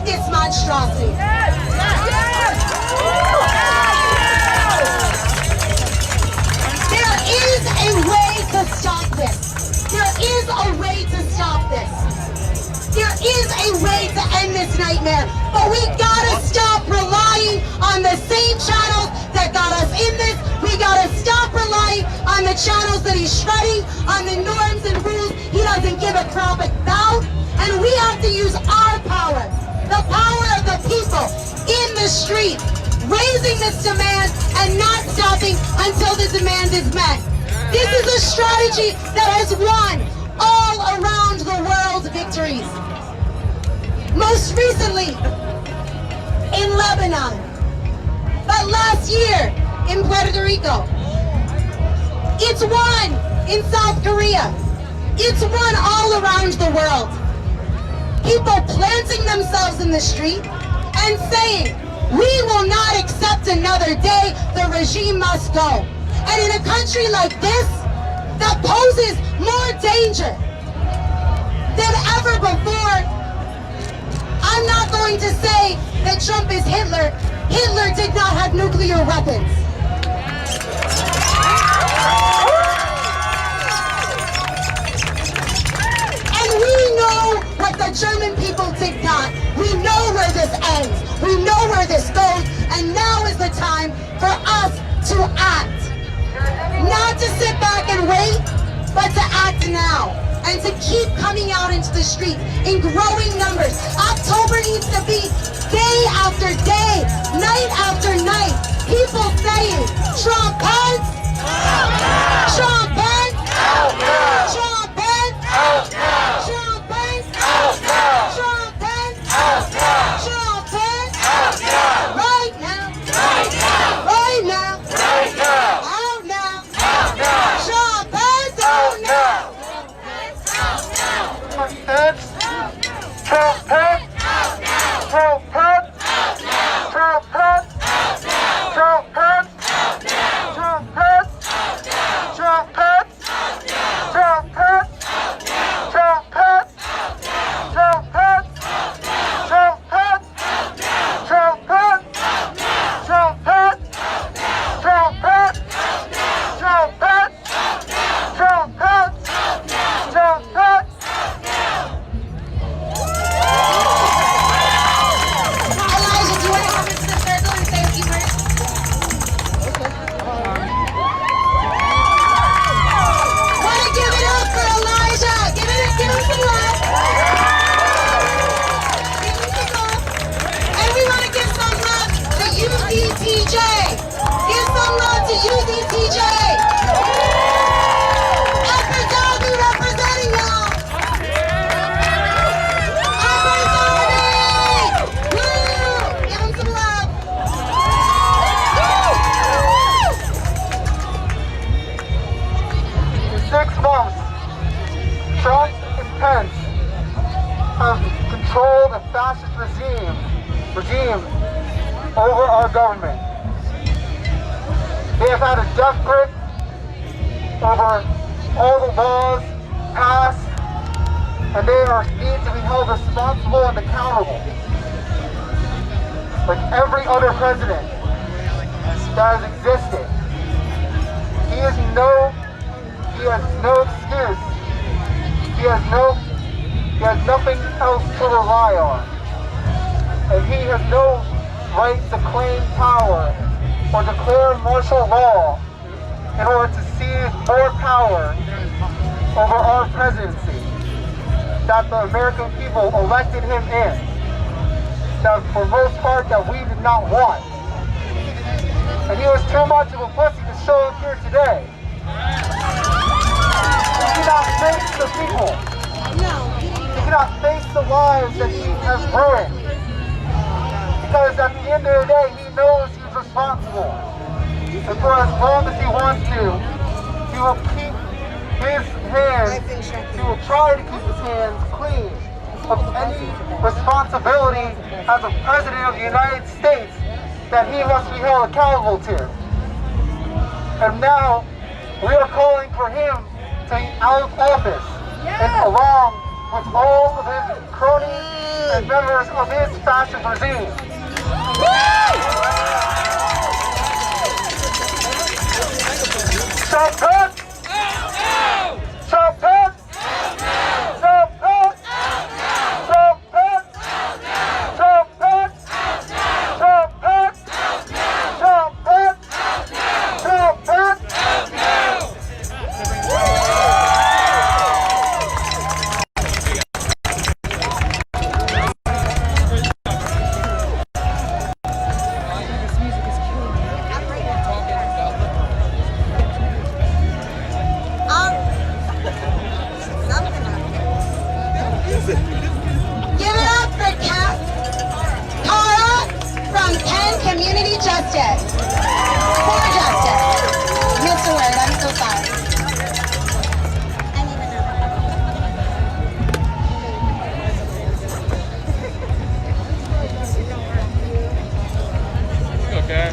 this monstrosity. There is a way to stop this. There is a way to stop this. There is a way to end this nightmare, but we gotta stop relying on the same channels that got us in this. We gotta stop relying on the channels that he's shredding, on the norms and rules he doesn't give a crap about. And we have to use our power, the power of the people in the street, raising this demand and not stopping until the demand is met. This is a strategy that has won all around the world victories. Most recently in Lebanon, but last year in Puerto Rico. It's won in South Korea. It's won all around the world. People planting themselves in the street and saying, we will not accept another day, the regime must go. And in a country like this, that poses more danger than ever before, I'm not going to say that Trump is Hitler. Hitler did not have nuclear weapons. And we know what the German people did not. We know where this ends. We know where this goes. And now is the time for us to act. Not to sit back and wait, but to act now. And to keep coming out into the street in growing numbers. October needs to be day after day, night after night. People saying, Trump Pence, Trump Pence, Trump Pence, Trump Pence, Trump Pence, Trump Pence, right now, right now, out now, Trump Pence, out now. Trump Pence, Trump Pence, Trump Pence, Trump Pence, Trump Pence, Trump Pence, Trump Pence, Trump Pence, Trump Pence, Trump Pence, Trump Pence, Trump Pence, Trump Pence, Trump Pence, Trump Pence, Trump Pence, Trump Pence. Elijah, do you want to come into the circle and say a few words? Want to give it up for Elijah? Give him some love. Give him some love. And we want to give some love to UDTJ. Give some love to UDTJ. Upper Darby representing y'all. Upper Darby! Woo! Give him some love. In 6 months, Trump and Pence have controlled a fascist regime over our government. They have had a death grip over all the laws passed, and they need to be held responsible and accountable. Like every other president that has existed. He has no excuse. He has nothing else to rely on. And he has no right to claim power or declare martial law in order to seize more power over our presidency that the American people elected him in, that for most part that we did not want. And he was too much of a pussy to show up here today. He cannot face the people. He cannot face the lives that he has ruined. Because at the end of the day, he knows he's responsible. And for as long as he wants to, he will keep his hands, he will try to keep his hands clean of any responsibility as a president of the United States that he must be held accountable to. And now, we are calling for him to be out of office and along with all of his cronies and members of his fascist regime. Champagne! Champagne! Champagne! Champagne! Champagne! Champagne! Champagne! Give it up for Cara from Penn Community Justice. For justice. Missed a word, I'm so sorry. Okay.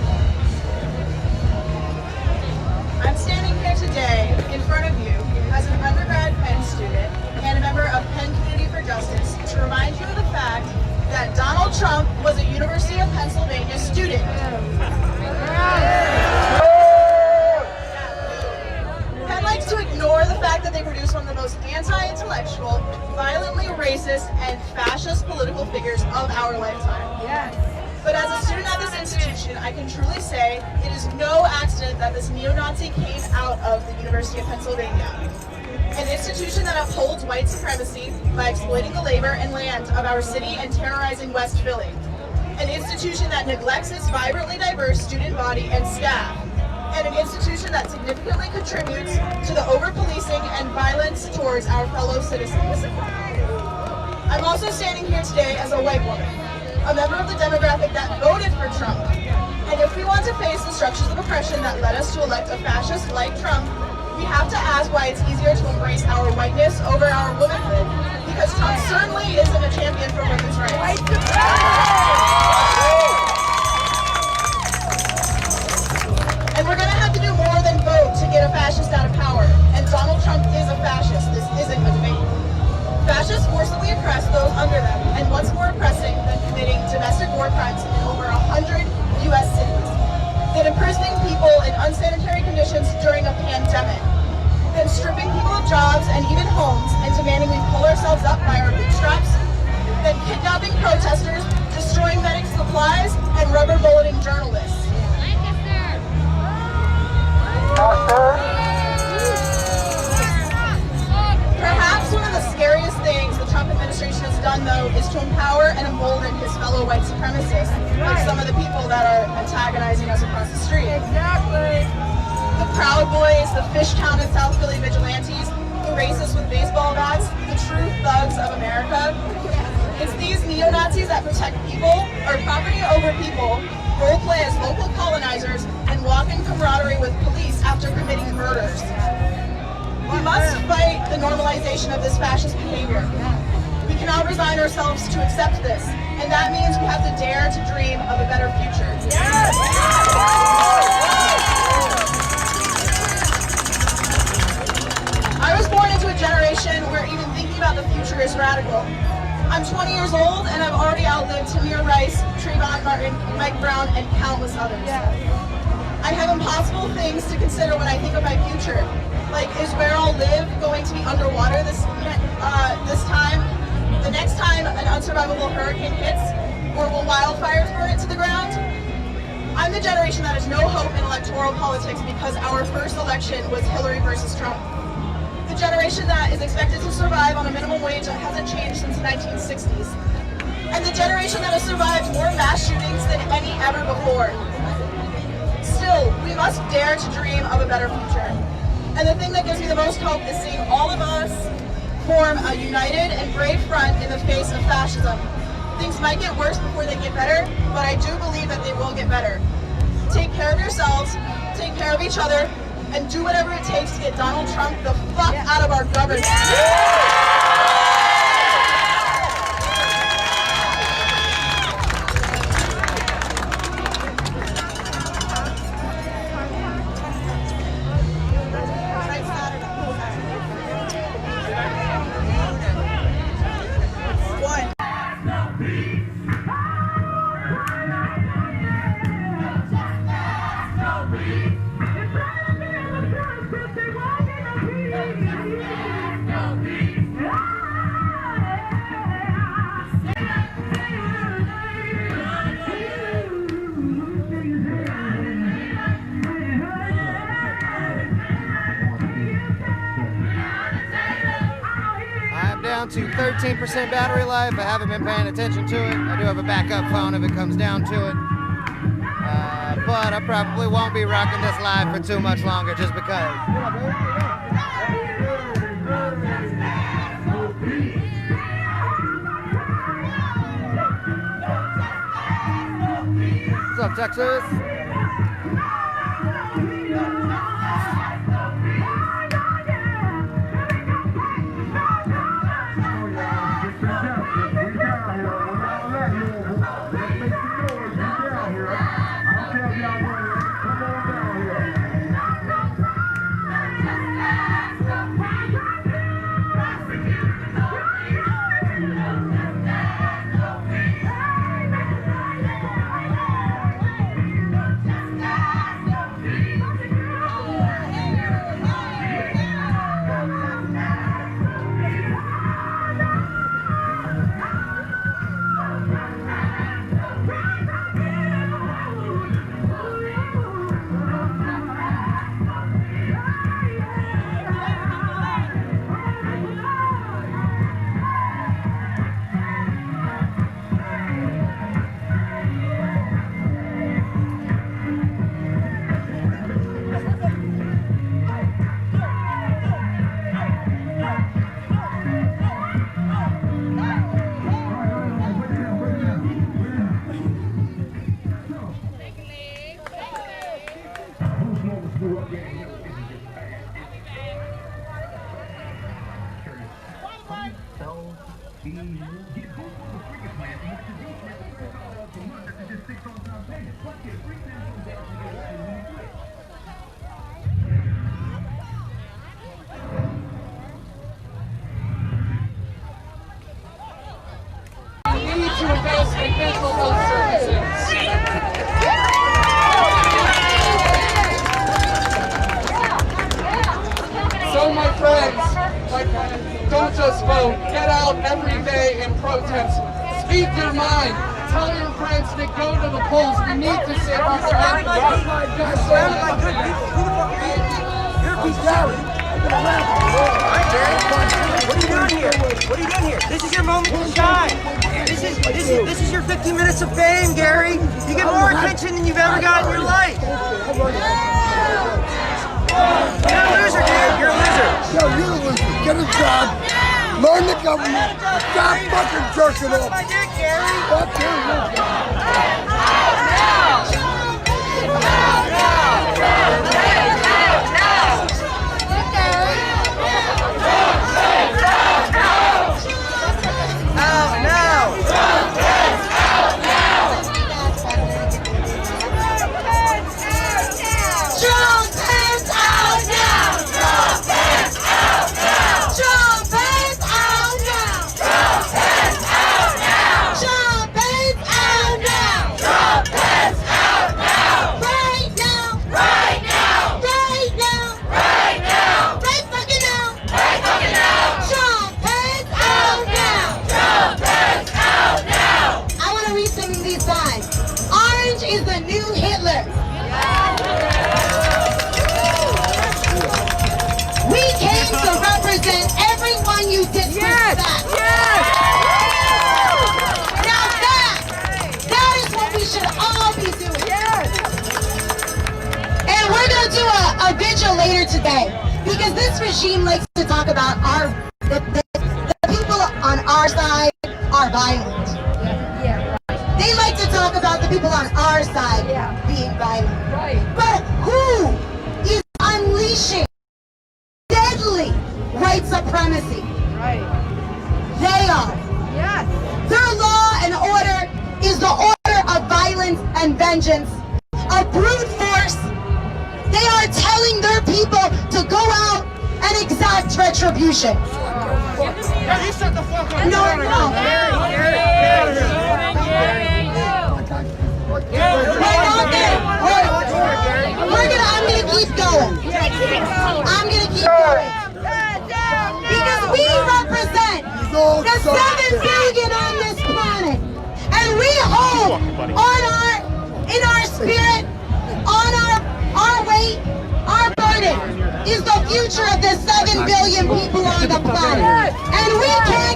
I'm standing here today in front of you as an undergrad Penn student and a member of Penn Community for Justice to remind you of the fact that Donald Trump was a University of Pennsylvania student. Penn likes to ignore the fact that they produce one of the most anti-intellectual, violently racist, and fascist political figures of our lifetime. Yes. But as a student at this institution, I can truly say it is no accident that this neo-Nazi came out of the University of Pennsylvania. An institution that upholds white supremacy by exploiting the labor and land of our city and terrorizing West Philly. An institution that neglects its vibrantly diverse student body and staff. And an institution that significantly contributes to the over-policing and violence towards our fellow citizens. I'm also standing here today as a white woman, a member of the demographic that voted for Trump. And if we want to face the structures of oppression that led us to elect a fascist like Trump, we have to ask why it's easier to embrace our whiteness over our womanhood, because Trump certainly isn't a champion for women's rights. And we're going to have to do more than vote to get a fascist out of power. And Donald Trump is a fascist. This isn't a debate. Fascists forcibly oppress those under them, and what's more oppressing than committing domestic war crimes in over 100 U.S. cities, than imprisoning people in unsanitary conditions during a pandemic, than stripping people of jobs and even homes and demanding we pull ourselves up by our bootstraps, than kidnapping protesters, destroying medic supplies, and rubber bulleting journalists. Perhaps one of the scariest things the Trump administration has done, though, is to empower and embolden his fellow white supremacists, like some of the people that are antagonizing us across the street. Exactly. The Proud Boys, the Fishtown and South Philly vigilantes, the racists with baseball bats, the true thugs of America. It's these neo-Nazis that protect people, or property over people, roleplay as local colonizers, and walk in camaraderie with police after committing murders. We must fight the normalization of this fascist behavior. We cannot resign ourselves to accept this, and that means we have to dare to dream of a better future. Yes! I was born into a generation where even thinking about the future is radical. I'm 20 years old, and I've already outlived Tamir Rice, Trayvon Martin, Mike Brown, and countless others. I have impossible things to consider when I think of my future. Like, is where I'll live going to be underwater this time? The next time an unsurvivable hurricane hits? Or will wildfires burn it to the ground? I'm the generation that has no hope in electoral politics because our first election was Hillary versus Trump. The generation that is expected to survive on a minimum wage that hasn't changed since the 1960s. And the generation that has survived more mass shootings than any ever before. Still, we must dare to dream of a better future. And the thing that gives me the most hope is seeing all of us form a united and brave front in the face of fascism. Things might get worse before they get better, but I do believe that they will get better. Take care of yourselves, take care of each other, and do whatever it takes to get Donald Trump the fuck out of our government. down to 13% battery life. I haven't been paying attention to it. I do have a backup phone if it comes down to it. But I probably won't be rocking this live for too much longer just because. What's up, Texas? So my friends, don't just vote. Get out every day and protest. Speak your mind. Tell your friends to go to the polls. We need to save our surrounded by good people. Who the fuck are you? You're a piece of Gary. Alright, Gary. What are you doing here? What are you doing here? This is your moment to shine. This is your 15 minutes of fame, Gary. You get more attention than you've ever gotten in your life. You're a loser, dude. You're a loser. Yo, you're a loser. Get a job. Learn the government. Stop fucking jerking off. Fuck a vigil later today because this regime likes to talk about the people on our side are violent. They like to talk about the people on our side being violent. But who is unleashing deadly white supremacy? They are. Their law and order is the order of violence and vengeance, of brute force. They are telling their people to go out and exact retribution. You shut the fuck up. No. I'm gonna keep going. Because we represent the 7 billion on this planet. And we hold in our spirit, on our weight, our burden is the future of the 7 billion people on the planet. And we can't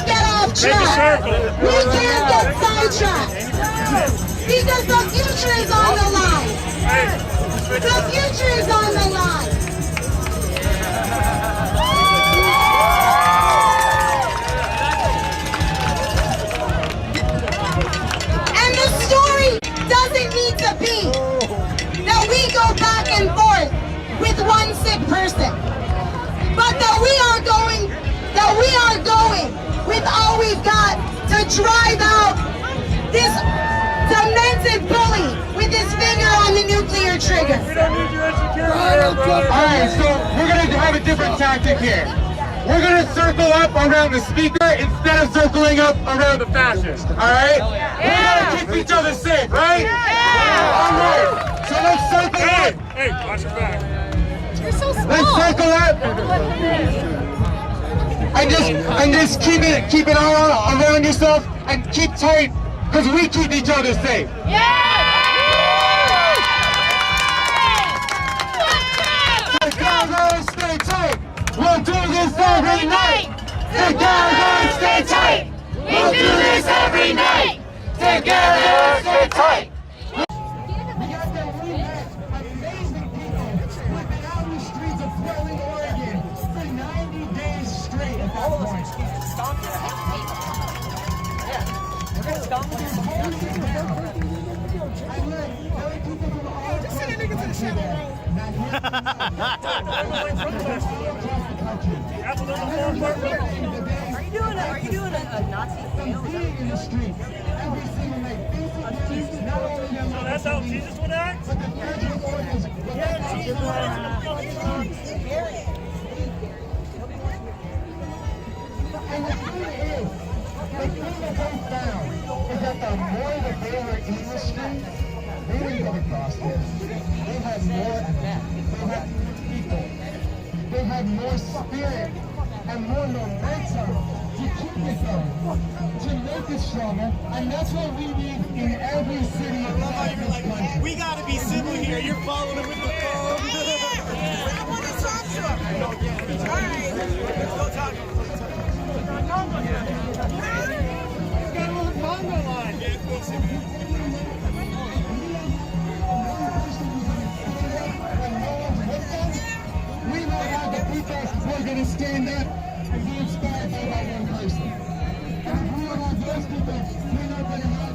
sidetracked. We can't get sidetracked. Because the future is on the line. The future is on the line. And the story doesn't need to be that we go back and forth with one sick person, but that we are going with all we've got to drive out this demented bully with his finger on the nuclear trigger. Alright, so we're gonna have a different tactic here. We're gonna circle up around the speaker instead of circling up around the fascist. Alright? We're gonna keep each other safe, right? Alright, so let's circle up. Hey, watch your back. You're so small. Let's circle up. And just keep it all around yourself and keep tight, because we keep each other safe. Together, stay tight. We'll do this every night. Together, stay tight. We'll do this every night. Together, stay tight. Are you doing a Nazi fail? So that's how Jesus would act? Yeah, Jesus would act. And the thing that they found is that the more that they were in the street, they didn't get across this. They had more of that. They had people. They had more spirit and more momentum to keep it going, to make it stronger. And that's what we need in every city across this country. We gotta be civil here. You're following him with the phone. I want to talk to him. All right, let's go talk to him. We know how the people who are going to stand up and be inspired by that one person. And if we don't have those people, we're not going to have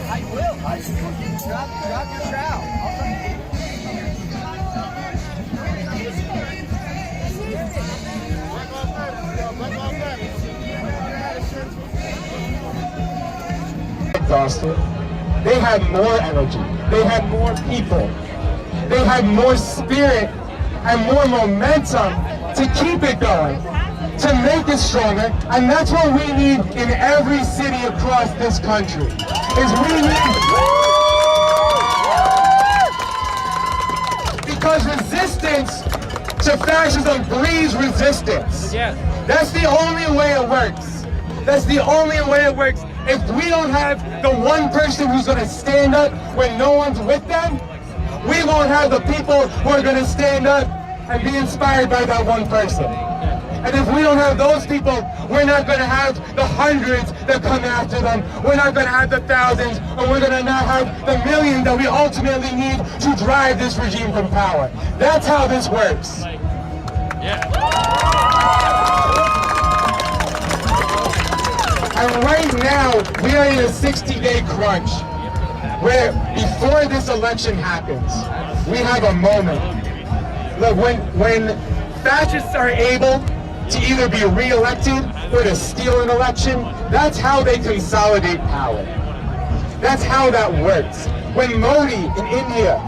I will. Drop your trowel. Exhausted. They had more energy. They had more people. They had more spirit and more momentum to keep it going, to make it stronger. And that's what we need in every city across this country. Is we need, because resistance to fascism breeds resistance. That's the only way it works. That's the only way it works. If we don't have the one person who's going to stand up when no one's with them, we won't have the people who are going to stand up and be inspired by that one person. And if we don't have those people, we're not going to have the hundreds that come after them. We're not going to have the thousands, and we're going to not have the millions that we ultimately need to drive this regime from power. That's how this works. And right now, we are in a 60-day crunch, where before this election happens, we have a moment. Look, when fascists are able to either be re-elected or to steal an election, that's how they consolidate power. That's how that works. When Modi in India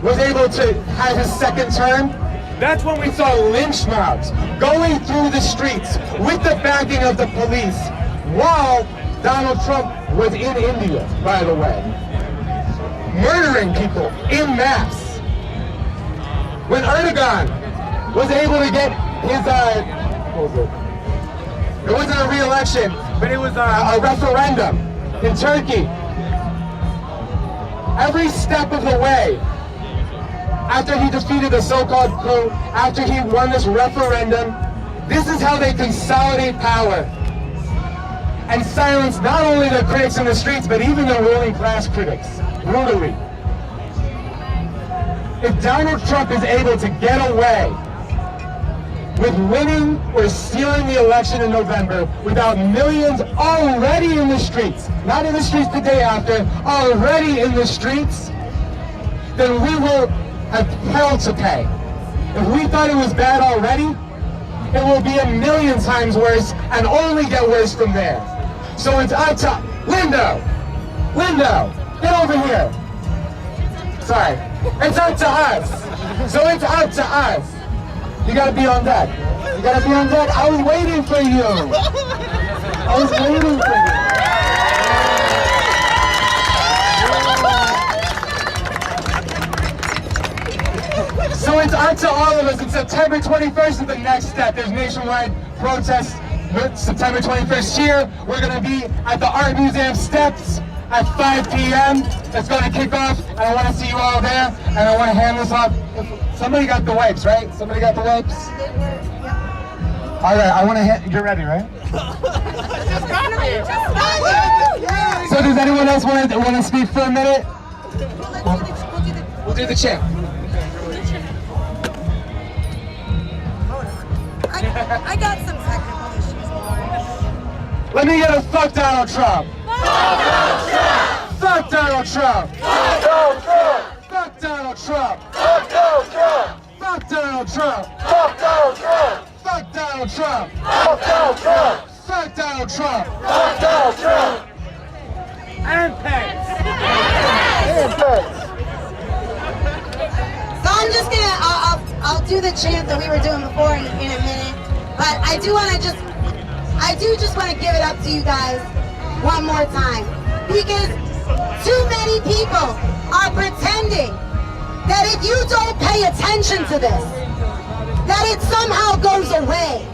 was able to have his second term, that's when we saw lynch mobs going through the streets with the backing of the police while Donald Trump was in India, by the way, murdering people en masse. When Erdogan was able to get his It wasn't a re-election, but it was a referendum in Turkey. Every step of the way, after he defeated the so-called coup, after he won this referendum, this is how they consolidate power and silence not only the critics in the streets, but even the ruling class critics, brutally. If Donald Trump is able to get away with winning or stealing the election in November without millions already in the streets, not in the streets the day after, already in the streets, then we will have hell to pay. If we thought it was bad already, it will be a million times worse and only get worse from there. So it's up to Lindo, get over here. Sorry, it's up to us. So it's up to us. You gotta be on deck. You gotta be on deck. I was waiting for you. I was waiting for you. So it's up to all of us. And September 21st is the next step. There's nationwide protests. September 21st here. We're gonna be at the Art Museum steps at 5 p.m. It's gonna kick off, and I wanna see you all there, and I wanna hand this off. Somebody got the wipes, right? Somebody got the wipes? All right, I wanna hand, you're ready, right? So does anyone else wanna speak for a minute? We'll do the chant. I got some technical issues. Let me get a fuck Donald Trump. Fuck Donald Trump. Fuck Donald Trump. Fuck Donald Trump. Fuck Donald Trump. Fuck Donald Trump. Fuck Donald Trump. Fuck Donald Trump. Fuck Donald Trump. Fuck Donald Trump. Fuck Donald Trump. And Pence. And Pence. So I'm just gonna, I'll do the chant that we were doing before in a minute, but I do just want to give it up to you guys one more time, because too many people are pretending that if you don't pay attention to this, that it somehow goes away.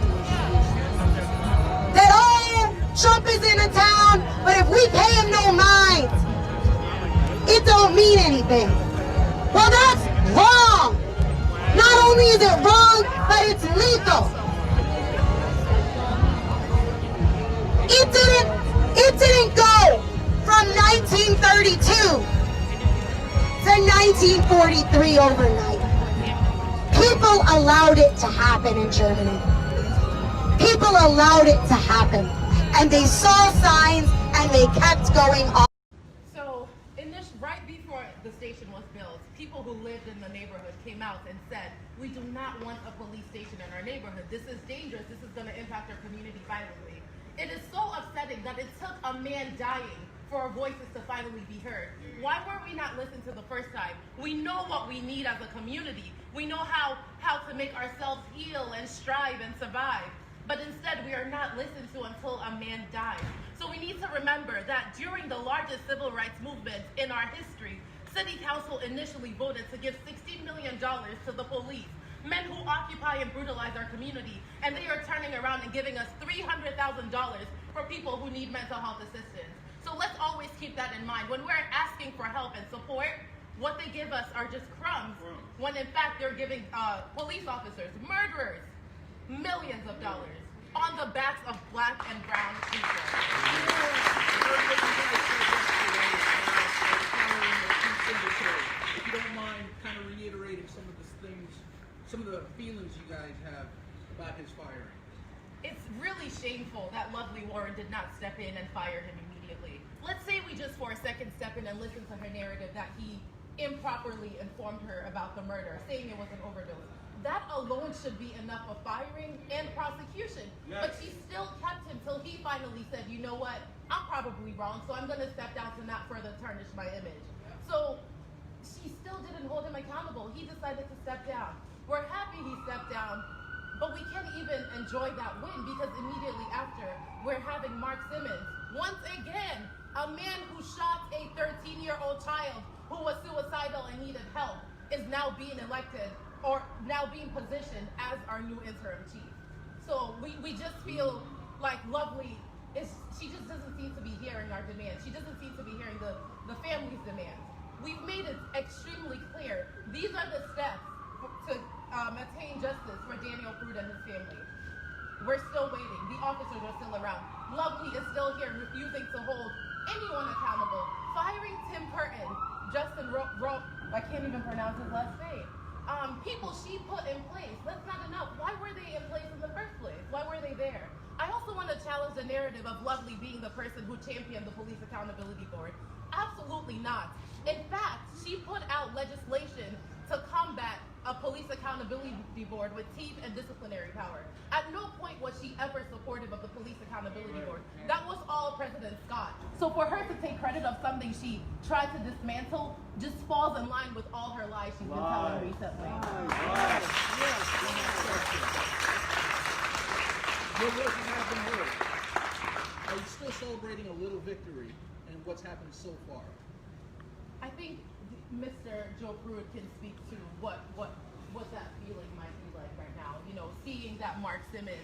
That, oh, Trump is in a town, but if we pay him no mind, it don't mean anything. Well, that's wrong. Not only is it wrong, but it's lethal. It didn't go from 1932 to 1943 overnight. People allowed it to happen in Germany. People allowed it to happen. And they saw signs and they kept going on. So, right before the station was built, people who lived in the neighborhood came out and said, we do not want a police station in our neighborhood. This is dangerous. This is going to impact our community violently. It is so upsetting that it took a man dying for our voices to finally be heard. Why were we not listened to the first time? We know what we need as a community. We know how to make ourselves heal and strive and survive. But instead, we are not listened to until a man dies. So we need to remember that during the largest civil rights movement in our history, City Council initially voted to give $16 million to the police, men who occupy and brutalize our community, and they are turning around and giving us $300,000 for people who need mental health assistance. So let's always keep that in mind. When we're asking for help and support, what they give us are just crumbs, when in fact they're giving police officers, murderers, millions of dollars on the backs of black and brown people. If you don't mind kind of reiterating some of the things, some of the feelings you guys have about his firing. It's really shameful that Lovely Warren did not step in and fire him immediately. Let's say we just for a second step in and listen to her narrative that he improperly informed her about the murder, saying it was an overdose. That alone should be enough of firing and prosecution. Yes. But she still kept him till he finally said, you know what, I'm probably wrong, so I'm going to step down to not further tarnish my image. So she still didn't hold him accountable. He decided to step down. We're happy he stepped down, but we can't even enjoy that win because immediately after, we're having Mark Simmons, once again, a man who shot a 13-year-old child who was suicidal and needed help, is now being elected or now being positioned as our new interim chief. So we just feel like Lovely she just doesn't seem to be hearing our demands. She doesn't seem to be hearing the family's demands. We've made it extremely clear. These are the steps to attain justice for Daniel Prude and his family. We're still waiting. The officers are still around. Lovely is still here, refusing to hold anyone accountable. Firing Tim Curtin, Justin I can't even pronounce his last name. People she put in place. That's not enough. Why were they in place in the first place? Why were they there? I also want to challenge the narrative of Lovely being the person who championed the Police Accountability Board. Absolutely not. In fact, she put out legislation to combat a Police Accountability Board with teeth and disciplinary power. At no point was she ever supportive of the Police Accountability Board. That was all President Scott. So for her to take credit of something she tried to dismantle just falls in line with all her lies she's been telling recently. Your voices have been heard. Are you still celebrating a little victory in what's happened so far? I think Mr. Joe Prude can speak to what that feeling might be like right now. You know, seeing that Mark Simmons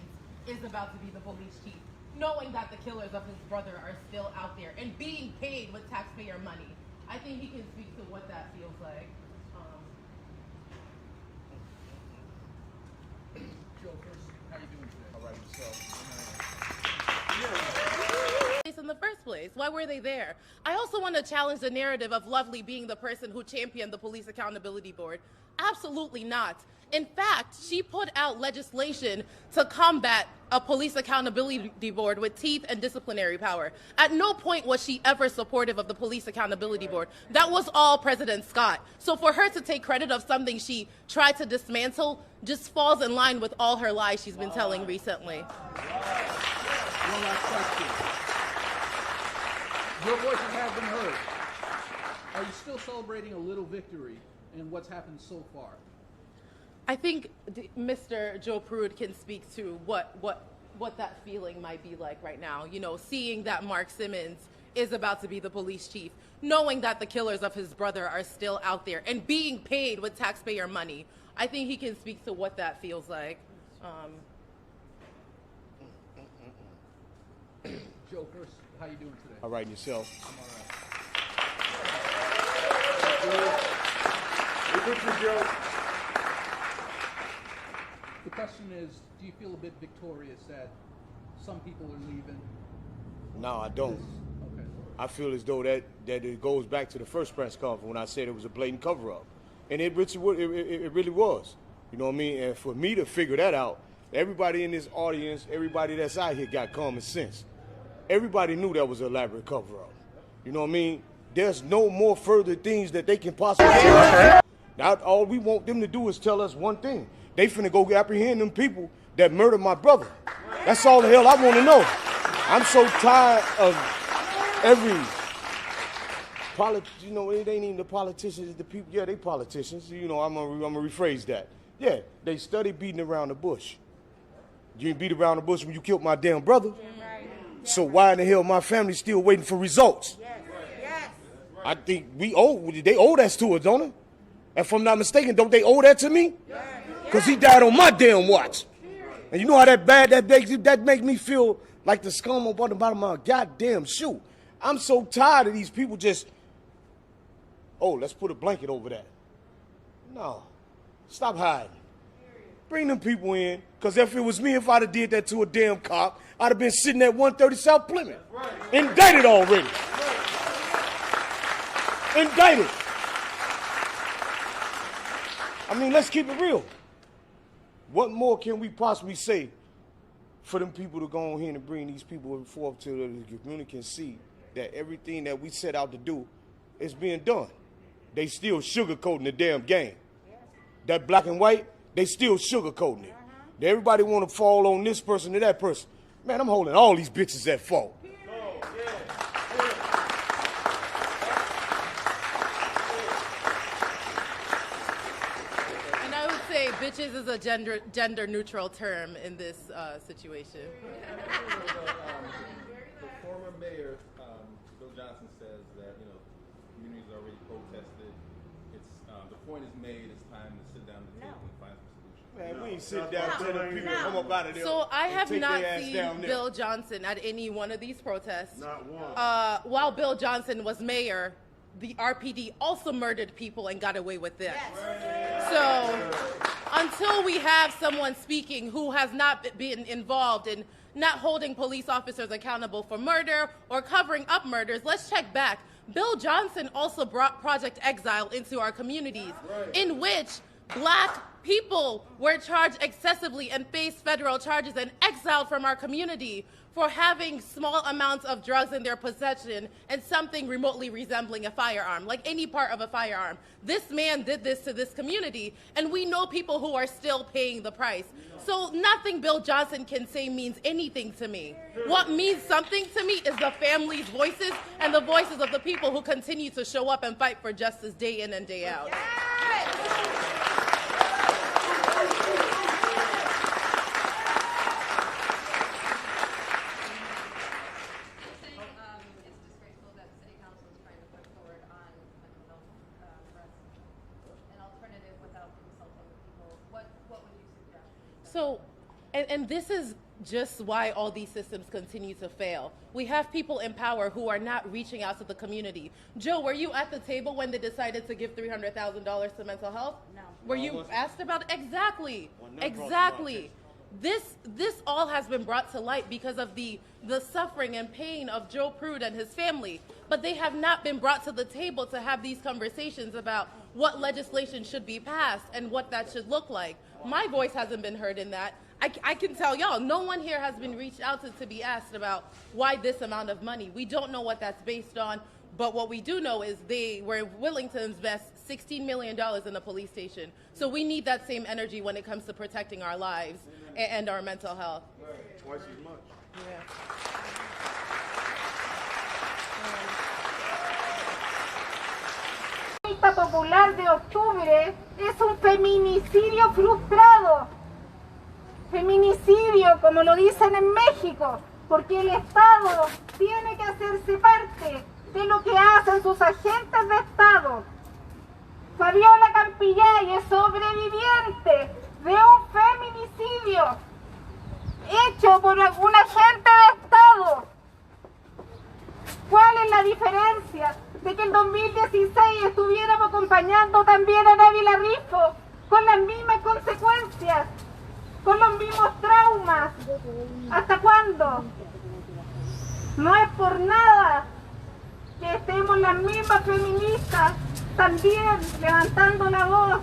is about to be the police chief, knowing that the killers of his brother are still out there and being paid with taxpayer money. I think he can speak to what that feels like. Joe, first, how you doing today? All right, In the first place, why were they there? I also want to challenge the narrative of Lovely being the person who championed the Police Accountability Board. Absolutely not. In fact, she put out legislation to combat a Police Accountability Board with teeth and disciplinary power. At no point was she ever supportive of the Police Accountability Board. That was all President Scott. So for her to take credit of something she tried to dismantle just falls in line with all her lies she's been telling recently. One last question. Your voices have been heard. Are you still celebrating a little victory in what's happened so far? I think Mr. Joe Prude can speak to what that feeling might be like right now. You know, seeing that Mark Simmons is about to be the police chief, knowing that the killers of his brother are still out there and being paid with taxpayer money. I think he can speak to what that feels like. Joe, first, how you doing today? All right, yourself. I'm all right. The question is, do you feel a bit victorious that some people are leaving? No, I don't. Okay. I feel as though that it goes back to the first press conference when I said it was a blatant cover-up. And it really was. You know what I mean? And for me to figure that out, everybody in this audience, everybody that's out here got common sense. Everybody knew that was an elaborate cover-up. You know what I mean? There's no more further things that they can possibly do. Now, all we want them to do is tell us one thing. They finna go apprehend them people that murdered my brother. That's all the hell I want to know. I'm so tired of every you know, it ain't even the politicians, it's the people. Yeah, they politicians. You know, I'm gonna rephrase that. Yeah, they study beating around the bush. You ain't beat around the bush when you killed my damn brother. So why in the hell my family still waiting for results? I think they owe that to us, don't they? If I'm not mistaken, don't they owe that to me? Because he died on my damn watch. And you know how that makes me feel like the scum on the bottom of my goddamn shoe. I'm so tired of these people just, oh, let's put a blanket over that. No, stop hiding. Bring them people in, because if it was me, if I'd have did that to a damn cop, I'd have been sitting at 130 South Plymouth. Indicted already. Indicted. I mean, let's keep it real. What more can we possibly say for them people to go on here and bring these people forth to the community can see that everything that we set out to do is being done? They still sugarcoating the damn game. That black and white, they still sugarcoating it. Everybody want to fall on this person or that person. Man, I'm holding all these bitches at fault. And I would say bitches is a gender neutral term in this situation. The former mayor, Bill Johnson, says that, you know, the community's already protested. It's the point is made. It's time to sit down at the table and find some solutions. Man, we ain't sit down telling people to come up out of there. So I and have take not their ass seen down there. Bill Johnson at any one of these protests. Not one. While Bill Johnson was mayor, the RPD also murdered people and got away with this. So until we have someone speaking who has not been involved in not holding police officers accountable for murder or covering up murders, let's check back. Bill Johnson also brought Project Exile into our communities, in which Black people were charged excessively and faced federal charges and exiled from our community for having small amounts of drugs in their possession and something remotely resembling a firearm, like any part of a firearm. This man did this to this community, and we know people who are still paying the price. So nothing Bill Johnson can say means anything to me. What means something to me is the families' voices and the voices of the people who continue to show up and fight for justice day in and day out. So, and this is just why all these systems continue to fail. We have people in power who are not reaching out to the community. Joe, were you at the table when they decided to give $300,000 to mental health? No. Were you asked about it? Exactly. Exactly. This all has been brought to light because of the suffering and pain of Joe Prude and his family. But they have not been brought to the table to have these conversations about what legislation should be passed and what that should look like. My voice hasn't been heard in that. I can tell y'all, no one here has been reached out to be asked about why this amount of money. We don't know what that's based on, but what we do know is they were willing to invest $16 million in a police station. So we need that same energy when it comes to protecting our lives and our mental health. Twice as much. La popular de octubre es un feminicidio frustrado. Feminicidio, como lo dicen en México, porque el Estado tiene que hacerse parte de lo que hacen sus agentes de Estado. Fabiola Campillay es sobreviviente de un feminicidio hecho por un agente de Estado. ¿Cuál es la diferencia de que en 2016 estuviéramos acompañando también a Návila Rifo con las mismas consecuencias, con los mismos traumas? ¿Hasta cuándo? No es por nada que estemos las mismas feministas también levantando la voz,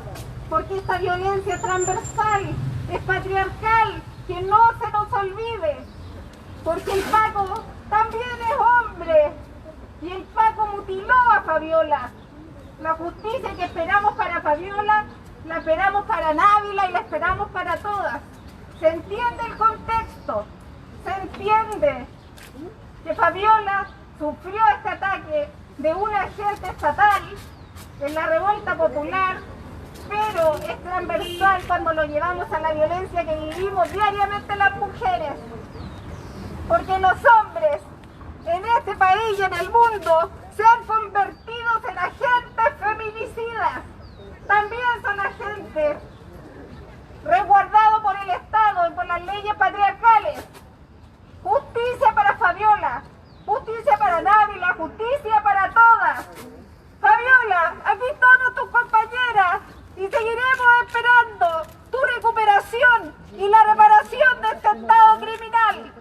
porque esta violencia transversal es patriarcal, que no se nos olvide, porque el Paco también es hombre y el Paco mutiló a Fabiola. La justicia que esperamos para Fabiola, la esperamos para Návila y la esperamos para todas. Se entiende el contexto, se entiende que Fabiola sufrió este ataque de un agente estatal en la revuelta popular, pero es transversal cuando lo llevamos a la violencia que vivimos diariamente las mujeres. Porque los hombres en este país y en el mundo se han convertido en agentes feminicidas. También son agentes resguardados por el Estado y por las leyes patriarcales. Justicia para Fabiola, justicia para Návila, justicia para todas. Fabiola, aquí estamos tus compañeras y seguiremos esperando tu recuperación y la reparación de este Estado criminal.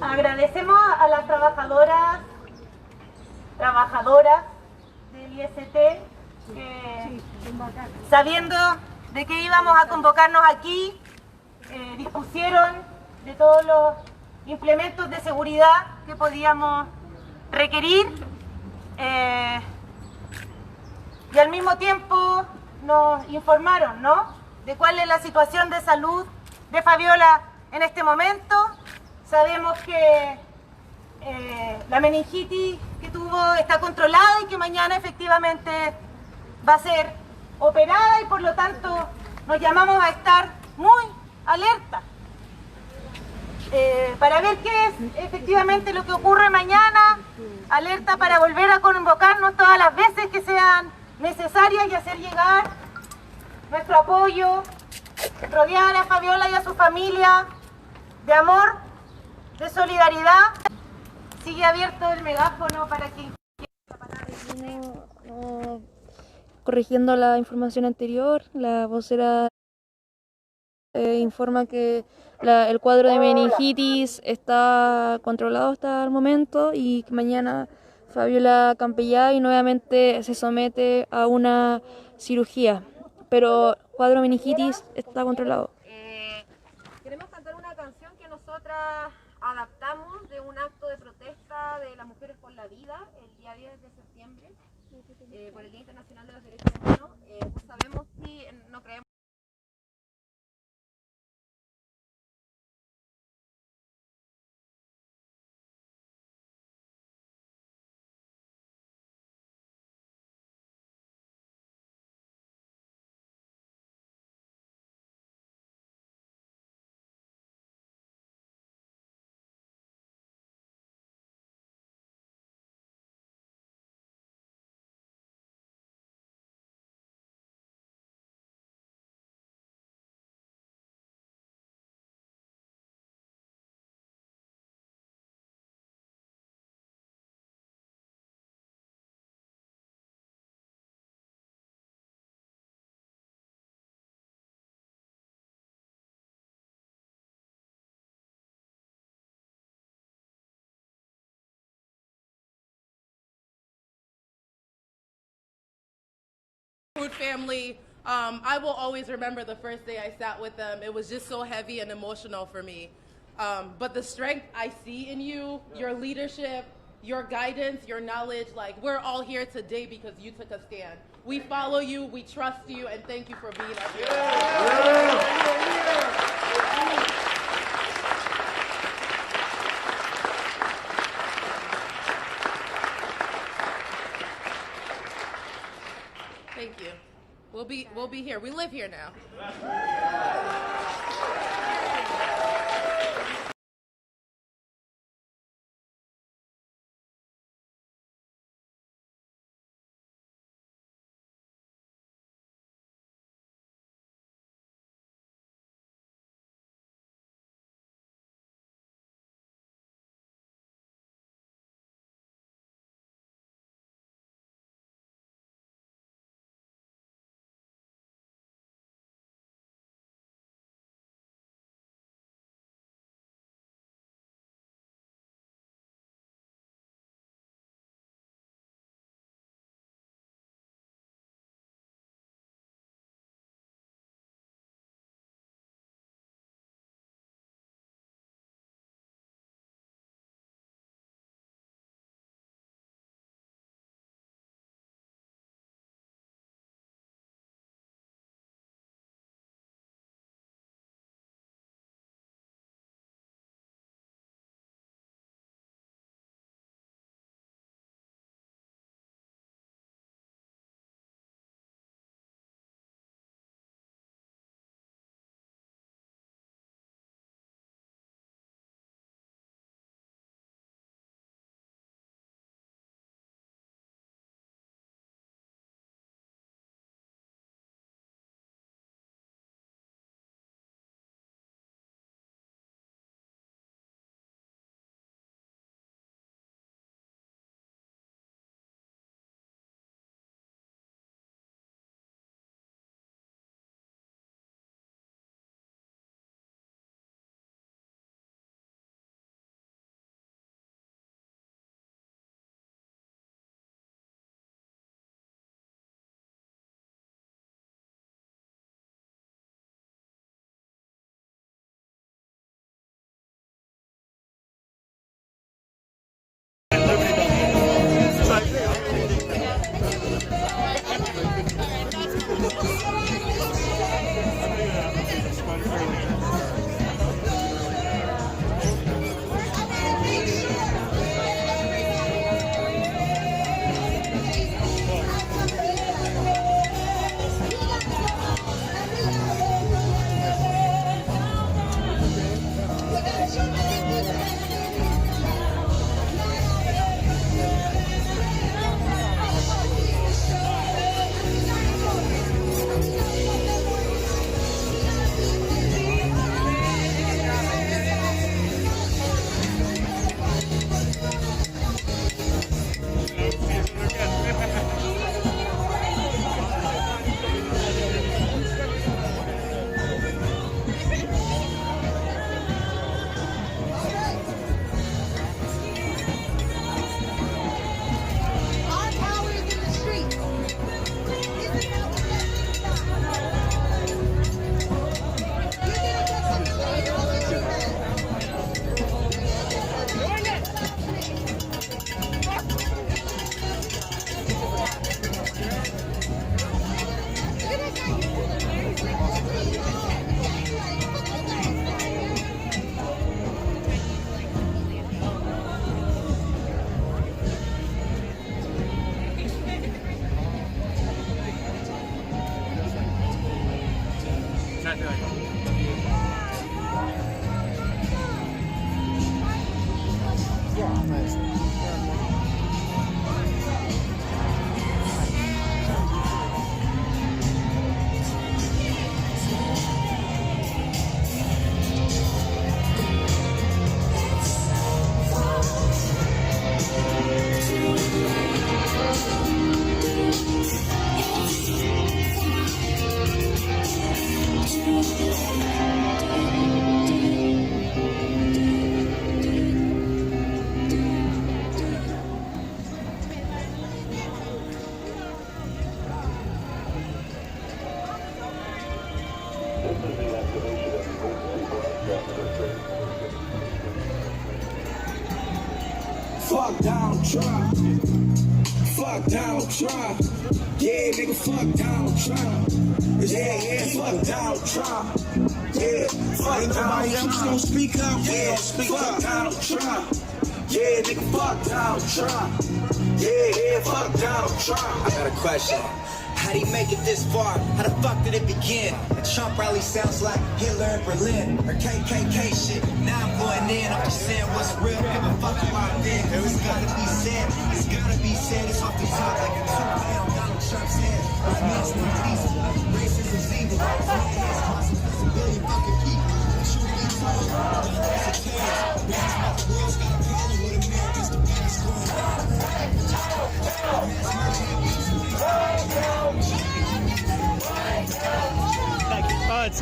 Agradecemos a las trabajadoras del IST que, sabiendo de que íbamos a convocarnos aquí, dispusieron de todos los implementos de seguridad que podíamos requerir. y al mismo tiempo nos informaron, ¿no?, de cuál es la situación de salud de Fabiola en este momento. Sabemos que la meningitis que tuvo está controlada y que mañana efectivamente va a ser operada y por lo tanto nos llamamos a estar muy alerta para ver qué es efectivamente lo que ocurre mañana, alerta para volver a convocarnos todas las veces que sean necesarias y hacer llegar nuestro apoyo, rodear a Fabiola y a su familia de amor, de solidaridad. Sigue abierto el megáfono para quien corrigiendo la información anterior, la vocera informa que el cuadro de meningitis está controlado hasta el momento y que mañana Fabiola Campellay nuevamente se somete a una cirugía, pero el cuadro de meningitis está controlado. Queremos cantar una canción que nosotras adaptamos de un acto de protesta de las mujeres por la vida el día 10 de septiembre por el Día Internacional de los Derechos Humanos. No sabemos si, no creemos Food family, I will always remember the first day I sat with them. It was just so heavy and emotional for me. But the strength I see in you, your leadership, your guidance, your knowledge, like we're all here today because you took a stand. We follow you, we trust you, and thank you for being up here. Thank you. We'll be here. We live here now. Fuck Donald Trump. Fuck Donald Trump. Yeah, nigga, fuck Donald Trump. Yeah, fuck Donald Trump. Yeah, fuck Donald Trump. Don't speak up. Yeah, fuck Donald Trump. Yeah, nigga, fuck Donald Trump. Yeah, fuck Donald Trump. I got a question. How'd he make it this far? How the fuck did it begin? The Trump rally sounds like Hitler in Berlin or KKK shit. Now I'm going in, I'm just saying what's real. Give a fuck about it, cause it's gotta be said. It's gotta be said, it's off the top like a two-play on Donald Trump's head. This man's not peaceful, racism's evil. This man has cost us a billion fucking people. The truth be told, there's a change. Man's about the world's got a problem with Americans, the bank's going down. It's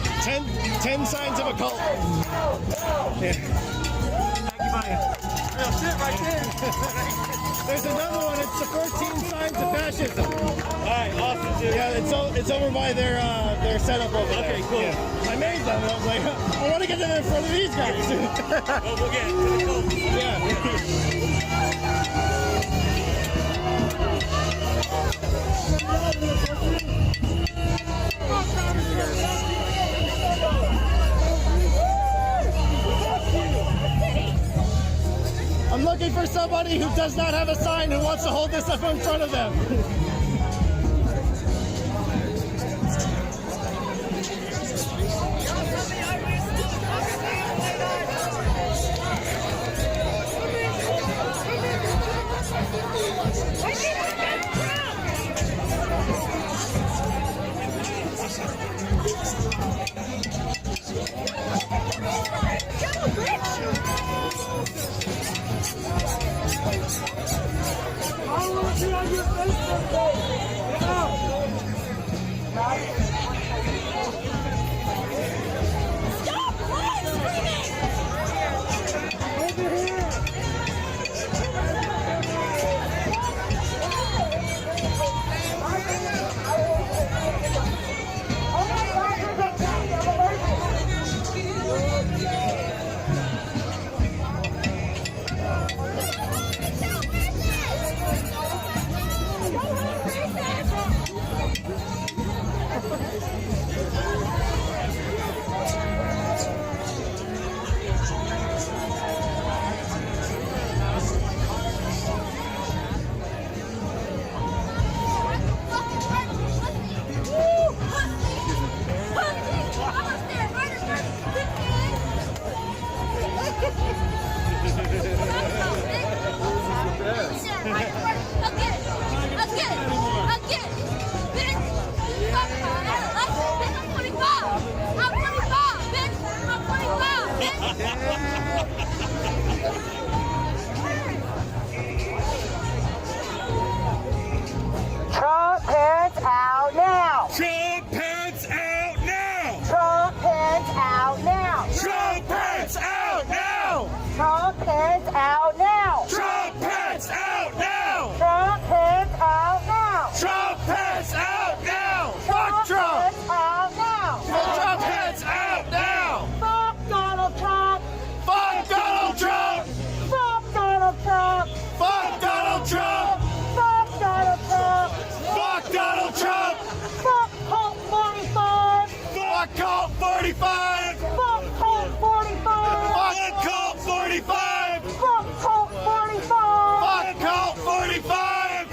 10 signs of a cult. Yeah. Thank you, buddy. Real shit right there. There's another one. It's the 14 signs of fascism. All right, awesome, dude. Yeah, it's over by their setup over there. Okay, cool. Yeah. I made them, and I was like, I want to get them in front of these guys. Well, we'll get pretty close. Yeah. I'm looking for somebody who does not have a sign who wants to hold this up in front of them. Trump pants out now. Trump pants out now. Trump pants out now. Trump pants out now. Trump pants out now. Trump pants out now. Trump pants out now. Trump pants out now. Fuck Trump. Out now. Trump pants out now. Fuck Donald Trump. Fuck Donald Trump. Fuck Donald Trump. Fuck Donald Trump. Fuck Donald Trump. Fuck Donald Trump. Fuck Colt 45. Fuck Colt 45. Fuck Colt 45. Fuck Colt 45. Fuck Colt 45. Fuck Colt 45.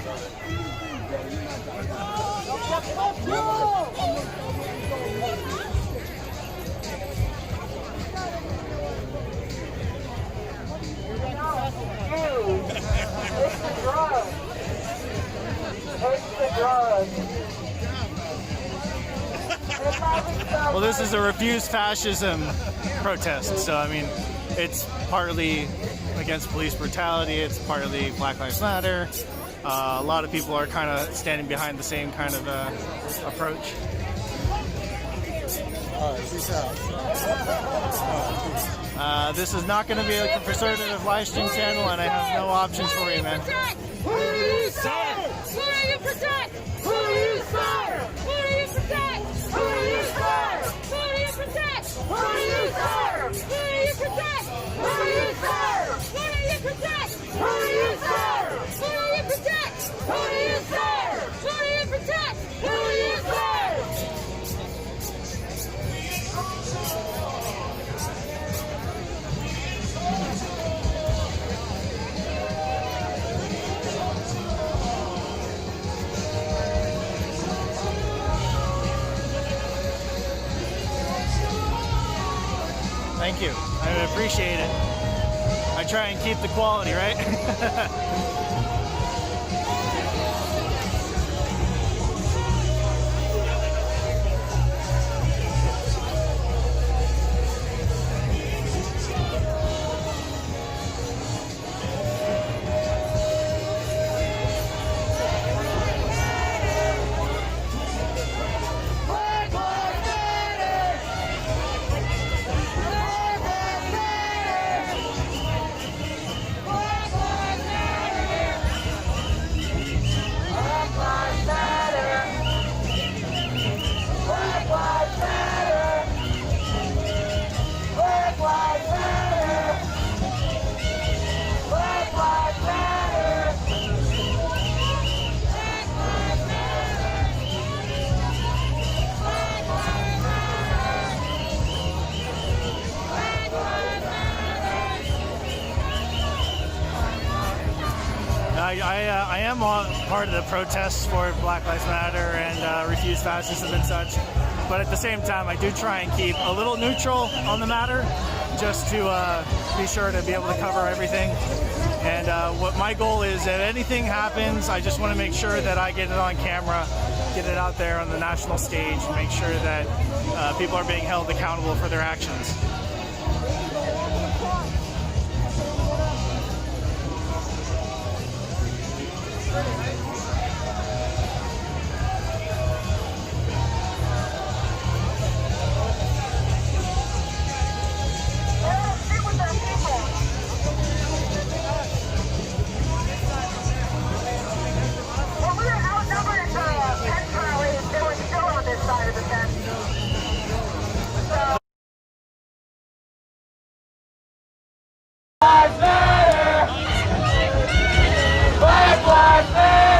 Well, this is a refuse fascism protest, so I mean, it's partly against police brutality, it's partly Black Lives Matter. A lot of people are kind of standing behind the same kind of approach. This is not going to be a conservative live stream channel, and I have no options for you, man. Who do you serve? Who do you protect? Who do you serve? Who do you protect? Who do you serve? Who do you protect? Who do you serve? Who do you protect? Who do you serve? Who do you protect? Who do you serve? Who do you protect? Who do you serve? Who do you protect? Who do you serve? Thank you. I appreciate it. I try and keep the quality, right? I am part of the protests for Black Lives Matter and refuse fascism and such, but at the same time I do try and keep a little neutral on the matter, just to be sure to be able to cover everything. And what my goal is, if anything happens, I just want to make sure that I get it on camera, get it out there on the national stage, and make sure that people are being held accountable for their actions. Black Lives Matter!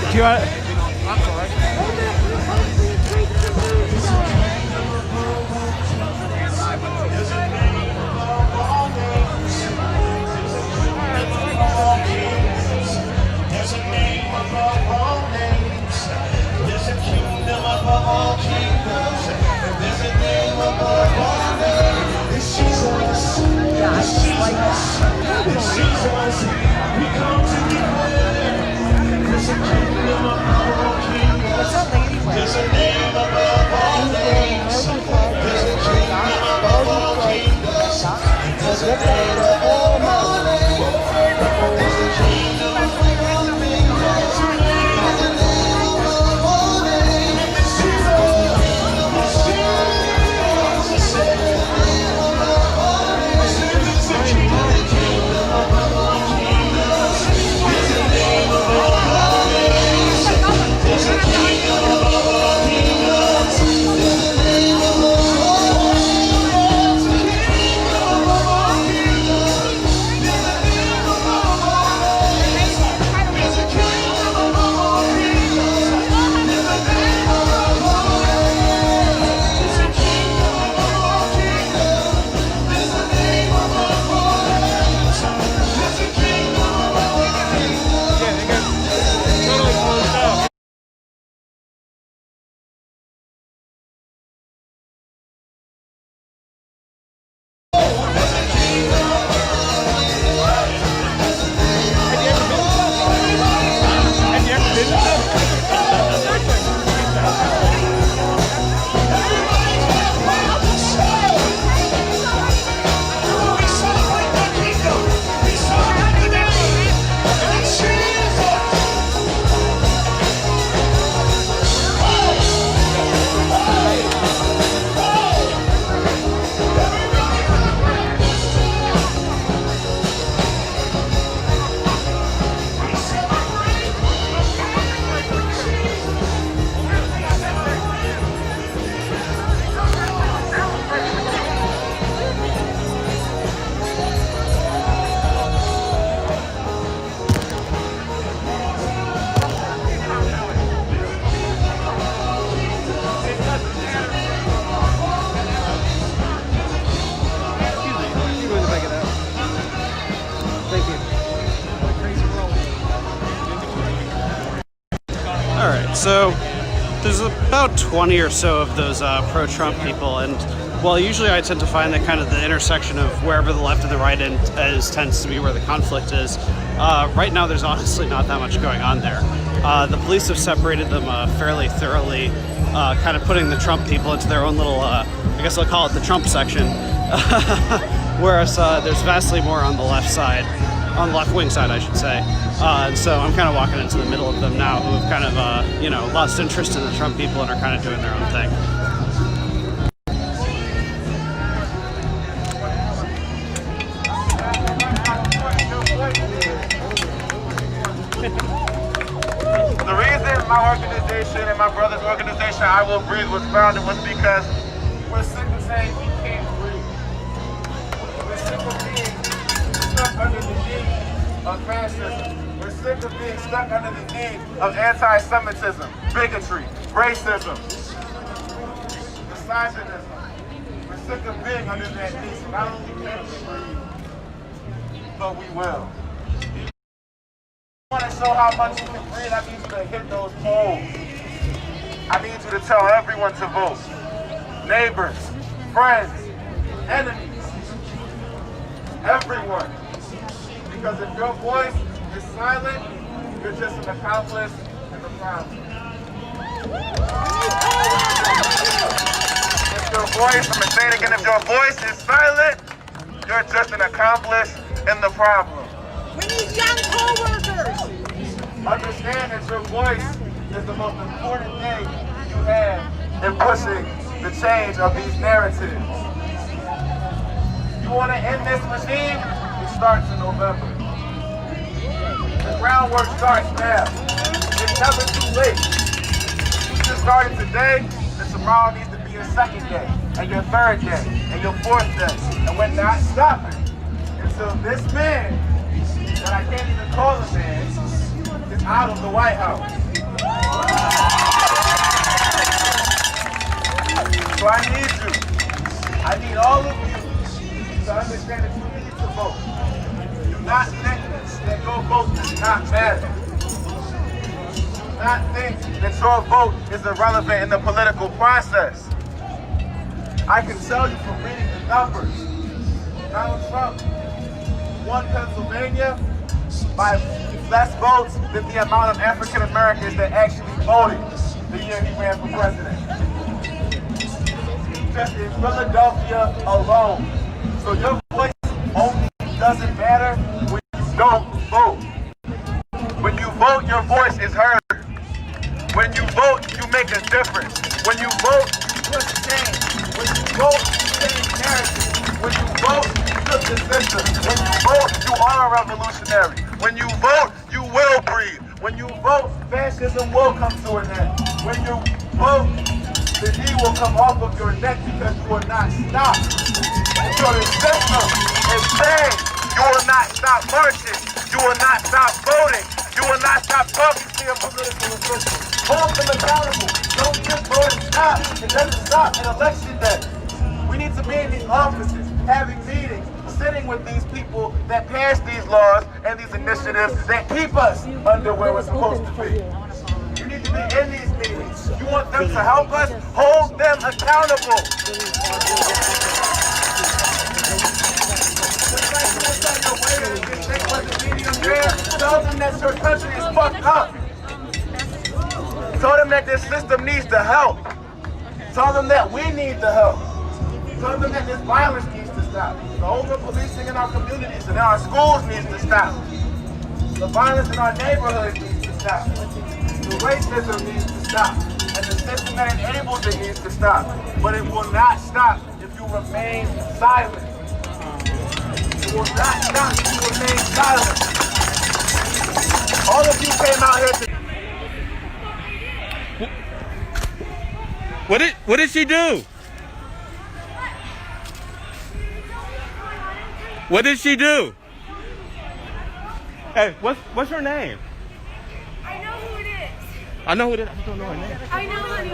Do you want? There's a name above all names. There's a kingdom above all kingdoms. There's a name above all names. It's Jesus. It's Jesus. It's Jesus. We come to declare. There's a kingdom above all kingdoms. There's a name above all names. There's a kingdom above all kingdoms. There's a name above all names. There's a kingdom above all names. There's a name above all names. It's Jesus. It's Jesus. It's the name above all names. There's a kingdom above all kingdoms. There's a name above all names. There's a kingdom above all kingdoms. There's a name above all names. There's a kingdom above all kingdoms. There's a name above all names. There's a kingdom above all kingdoms. There's a name above all names. There's a kingdom above all kingdoms. There's a name above all names. There's a kingdom above all kingdoms. Yeah, they got totally closed up. Alright, so there's about 20 or so of those pro-Trump people, and well, usually I tend to find that kind of the intersection of wherever the left and the right end is tends to be where the conflict is. Right now there's honestly not that much going on there. The police have separated them fairly thoroughly, kind of putting the Trump people into their own little, I guess I'll call it the Trump section, whereas there's vastly more on the left side, on the left wing side I should say. And so I'm kind of walking into the middle of them now, who have kind of, lost interest in the Trump people and are kind of doing their own thing. The reason my organization and my brother's organization, I Will Breathe, was founded was because we're sick of saying we can't breathe. We're sick of being stuck under the knee of fascism. We're sick of being stuck under the knee of anti-Semitism, bigotry, racism, misogynism. We're sick of being under that knee, so not only can we breathe, but we will. I want to show how much you can breathe. I need you to hit those polls. I need you to tell everyone to vote. Neighbors, friends, enemies, everyone. Because if your voice is silent, you're just an accomplice in the problem. If your voice, I'm going to say it again, if your voice is silent, you're just an accomplice in the problem. We need young co-workers. Understand that your voice is the most important thing you have in pushing the change of these narratives. You want to end this regime? It starts in November. The groundwork starts now. It's never too late. You just started today, and tomorrow needs to be your second day, and your third day, and your fourth day. And we're not stopping until this man, that I can't even call a man, is out of the White House. So I need all of you to understand that you need to vote. Do not think that your vote does not matter. Do not think that your vote is irrelevant in the political process. I can tell you from reading the numbers, Donald Trump won Pennsylvania by less votes than the amount of African Americans that actually voted the year he ran for president. Just in Philadelphia alone. So your voice only doesn't matter when you don't vote. When you vote, your voice is heard. When you vote, you make a difference. When you vote, you push change. When you vote, you change narrative. When you vote, you flip the system. When you vote, you are a revolutionary. When you vote, you will breathe. When you vote, fascism will come to an end. When you vote, the knee will come off of your neck because you will not stop. So the system is saying you will not stop marching. You will not stop voting. You will not stop talking to your political officials. Hold them accountable. Don't just vote and stop. It doesn't stop at election day. We need to be in these offices, having meetings, sitting with these people that pass these laws and these initiatives that keep us under where we're supposed to be. You need to be in these meetings. You want them to help us? Hold them accountable. Tell them that your country is fucked up. Tell them that this system needs the help. Tell them that we need the help. Tell them that this violence needs to stop. The over-policing in our communities and in our schools needs to stop. The violence in our neighborhoods needs to stop. The racism needs to stop. And the system that enables it needs to stop. But it will not stop if you remain silent. It will not stop if you remain silent. All of you came out here to... What did she do? What did she do? Hey, what's her name? I know who it is. I know who it is. I just don't know her name. I know, honey.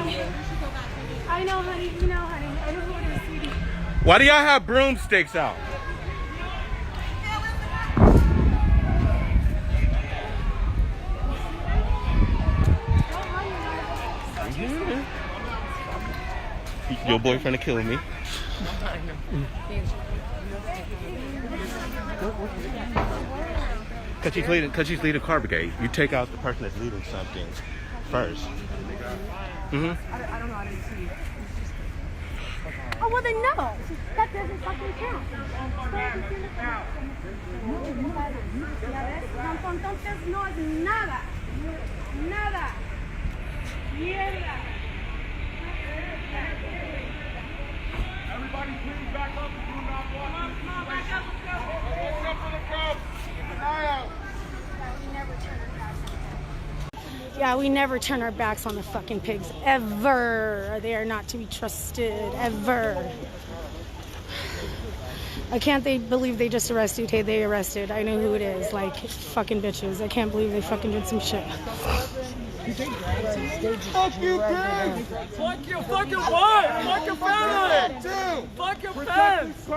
I know, honey. You know, honey. I know who it is, sweetie. Why do y'all have broomsticks out? Your boyfriend are killing me. Because she's leading car brigade. You take out the person that's leading something first. Mm-hmm. I don't know. I didn't see. Oh, well then no. That doesn't fucking count. Entonces no es nada. Nada. Mierda. Everybody please back up and do not walk. Come on, back up. Except for the cops. Yeah, we never turn our backs on the fucking pigs, ever. They are not to be trusted, ever. I can't believe they just arrested. Hey, they arrested. I know who it is. Like, fucking bitches. I can't believe they fucking did some shit. Fuck you, pigs! Fuck your fucking wife! Fuck your family! Fuck your pets!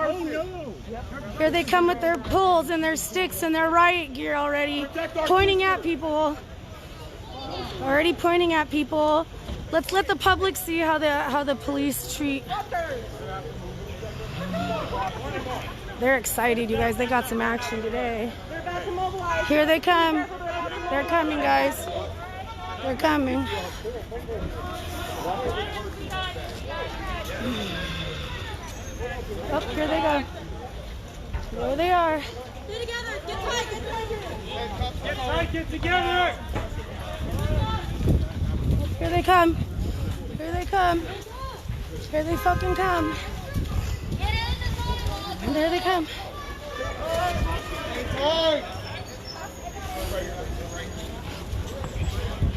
Here they come with their poles and their sticks and their riot gear already, pointing at people. Already pointing at people. Let's let the public see how the police treat. They're excited, you guys. They got some action today. Here they come. They're coming, guys. They're coming. Oh, here they go. There they are. Get together! Get tight! Get tight! Get together! Here they come. Here they come. Here they fucking come. And there they come.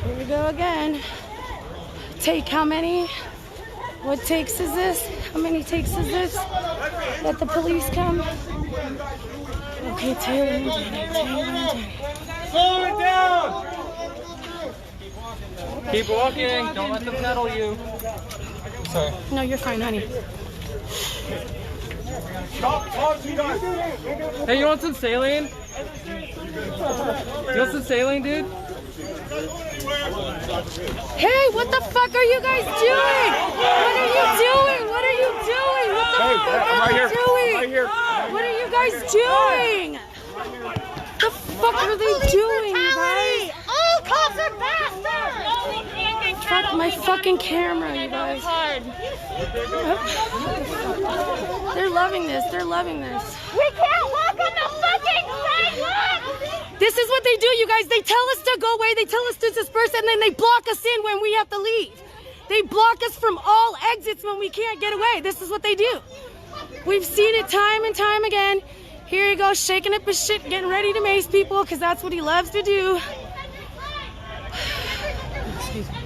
Here we go again. Take how many? What takes is this? How many takes is this? Let the police come. Okay, Taylor and Jenny. Slow it down! Keep walking. Don't let them pedal you. Sorry. No, you're fine, honey. Hey, you want some saline? You want some saline, dude? Hey, what the fuck are you guys doing? What are you doing? What are you doing? What the fuck are you doing? What are you guys doing? The fuck are they doing, you guys? All cops are bastards! Fuck my fucking camera, you guys. They're loving this. They're loving this. We can't walk on the fucking sidewalk! This is what they do, you guys. They tell us to go away. They tell us to disperse, and then they block us in when we have to leave. They block us from all exits when we can't get away. This is what they do. We've seen it time and time again. Here he goes, shaking up his shit, getting ready to mace people, because that's what he loves to do. Excuse me.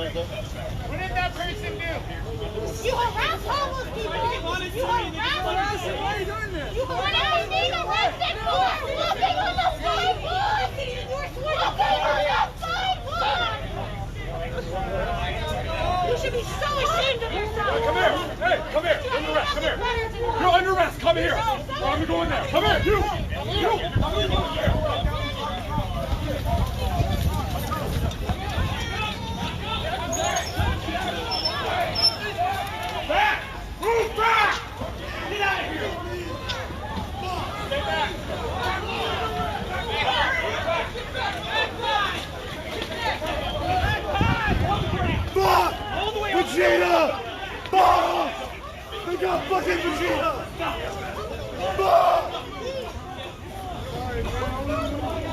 What did that person do? You harass homeless people. You harass them. Why are you doing this? What are you being arrested for? Walking on the sidewalk. Walking on the sidewalk. You should be so ashamed of yourself. Come here. Hey, come here. Under arrest. Come here. You're under arrest. Come here. I'm gonna go in there. Come here. You. I'm gonna go in there. Back! Move back! Get out of here! Stay back! Fuck! Vegeta! Fuck! They got fucking Vegeta! Fuck!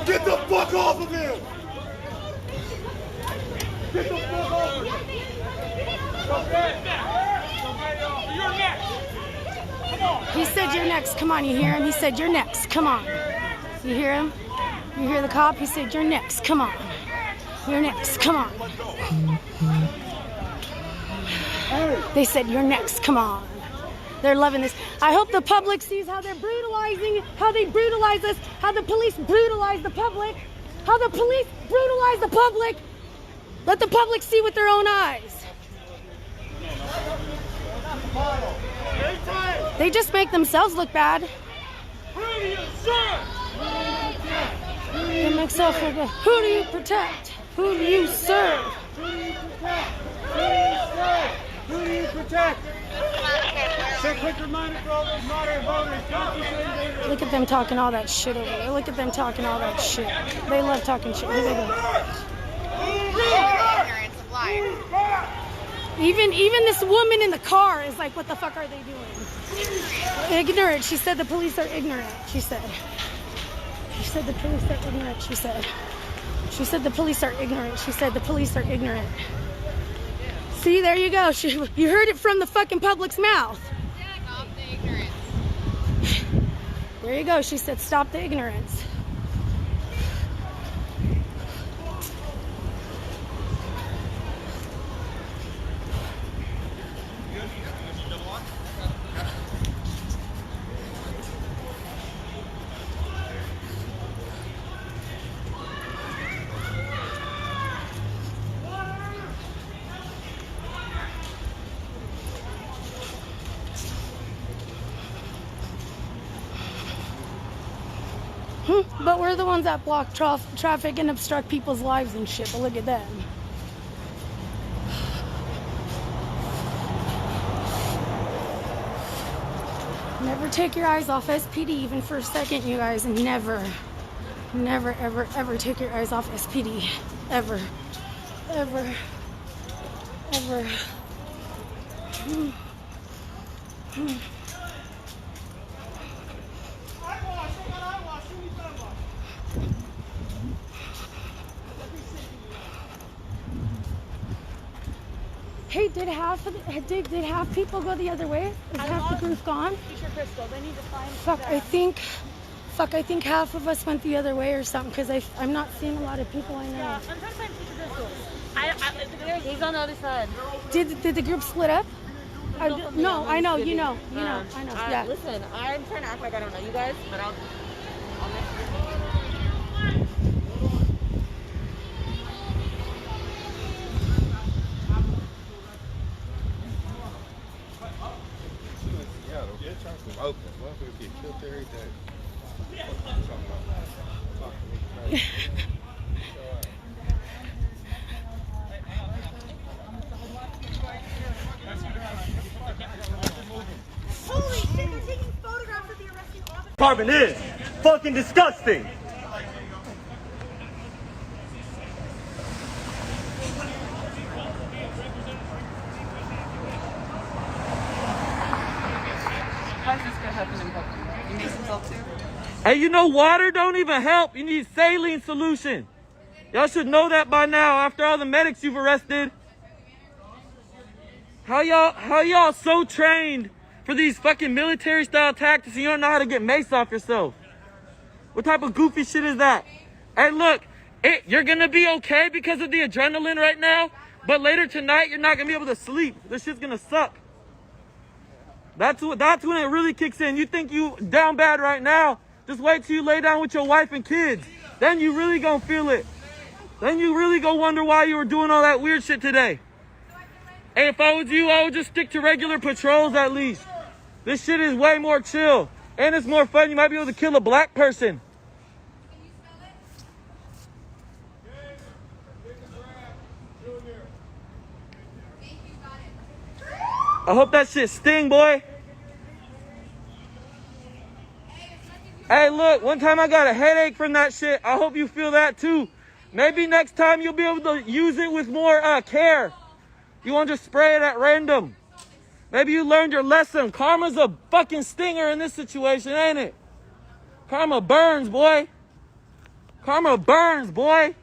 Get the fuck off of him! Get the fuck off of him! You're next! Come on! He said you're next. Come on, you hear him? He said you're next. Come on. You hear him? You hear the cop? He said you're next. Come on. You're next. Come on. They said you're next. Come on. They're loving this. I hope the public sees how they're brutalizing, how they brutalize us, how the police brutalize the public, how the police brutalize the public. Let the public see with their own eyes. They just make themselves look bad. They make themselves look bad. Who do you protect? Who do you serve? Who do you protect? So quick reminder for all those moderate voters, don't be dangerous. Look at them talking all that shit over there. Look at them talking all that shit. They love talking shit. Here they go. Even this woman in the car is like, what the fuck are they doing? Ignorant. She said the police are ignorant. She said the police are ignorant. She said the police are ignorant. She said the police are ignorant. See, there you go. You heard it from the fucking public's mouth. Stop the ignorance. There you go. She said, stop the ignorance. But we're the ones that block traffic and obstruct people's lives and shit. But look at them. Never take your eyes off SPD even for a second, you guys. Never, ever, ever take your eyes off SPD. Ever. Ever. Ever. Hey, did half people go the other way? Is half the group gone? Crystal, they need to find Fuck, I think half of us went the other way or something because I'm not seeing a lot of people I know. Yeah, I'm trying to find Teacher Crystal. He's on the other side. Did the group split up? No, I know, you know, I know. Yeah. Listen, I'm trying to act like I don't know you guys, but I'll message Open. Motherfuckers get killed every day. Holy shit, they're taking photographs of the arresting officer. Department is fucking disgusting. Why is this gonna happen in public? You need some help too? Hey, you know water don't even help. You need saline solution. Y'all should know that by now after all the medics you've arrested. How y'all so trained for these fucking military style tactics and you don't know how to get mace off yourself? What type of goofy shit is that? Hey, look, you're gonna be okay because of the adrenaline right now, but later tonight you're not gonna be able to sleep. This shit's gonna suck. That's when it really kicks in. You think you down bad right now, just wait till you lay down with your wife and kids. Then you really gonna feel it. Then you really gonna wonder why you were doing all that weird shit today. Hey, if I was you, I would just stick to regular patrols at least. This shit is way more chill. And it's more fun. You might be able to kill a black person. I hope that shit sting, boy. Hey, look, one time I got a headache from that shit. I hope you feel that too. Maybe next time you'll be able to use it with more care. You won't just spray it at random. Maybe you learned your lesson. Karma's a fucking stinger in this situation, ain't it? Karma burns, boy. Karma burns, boy.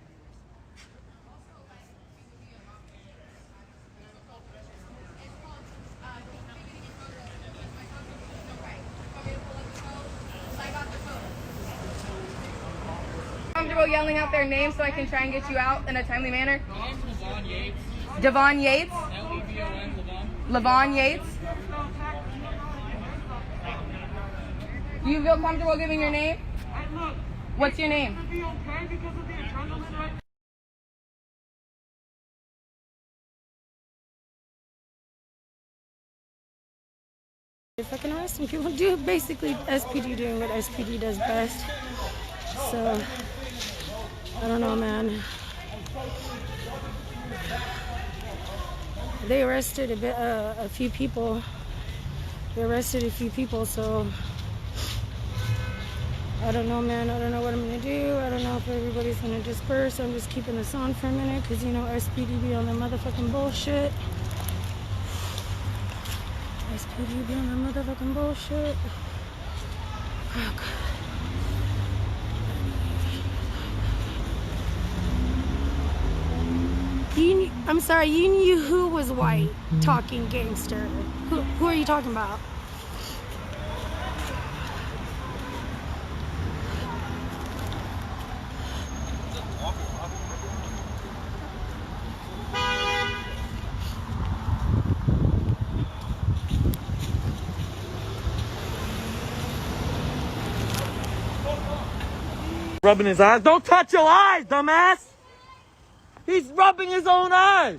Comfortable yelling out their names so I can try and get you out in a timely manner? Devon Yates. Levon Yates. Do you feel comfortable giving your name? What's your name? Fucking arresting people do basically SPD doing what SPD does best. So I don't know, man. They arrested a few people. They arrested a few people, so I don't know, man. I don't know what I'm gonna do. I don't know if everybody's gonna disperse. I'm just keeping this on for a minute because you know SPD be on the motherfucking bullshit. SPD be on the motherfucking bullshit. Oh, God. I'm sorry, you knew who was white talking gangster. Who are you talking about? Rubbing his eyes. Don't touch your eyes, dumbass! He's rubbing his own eyes.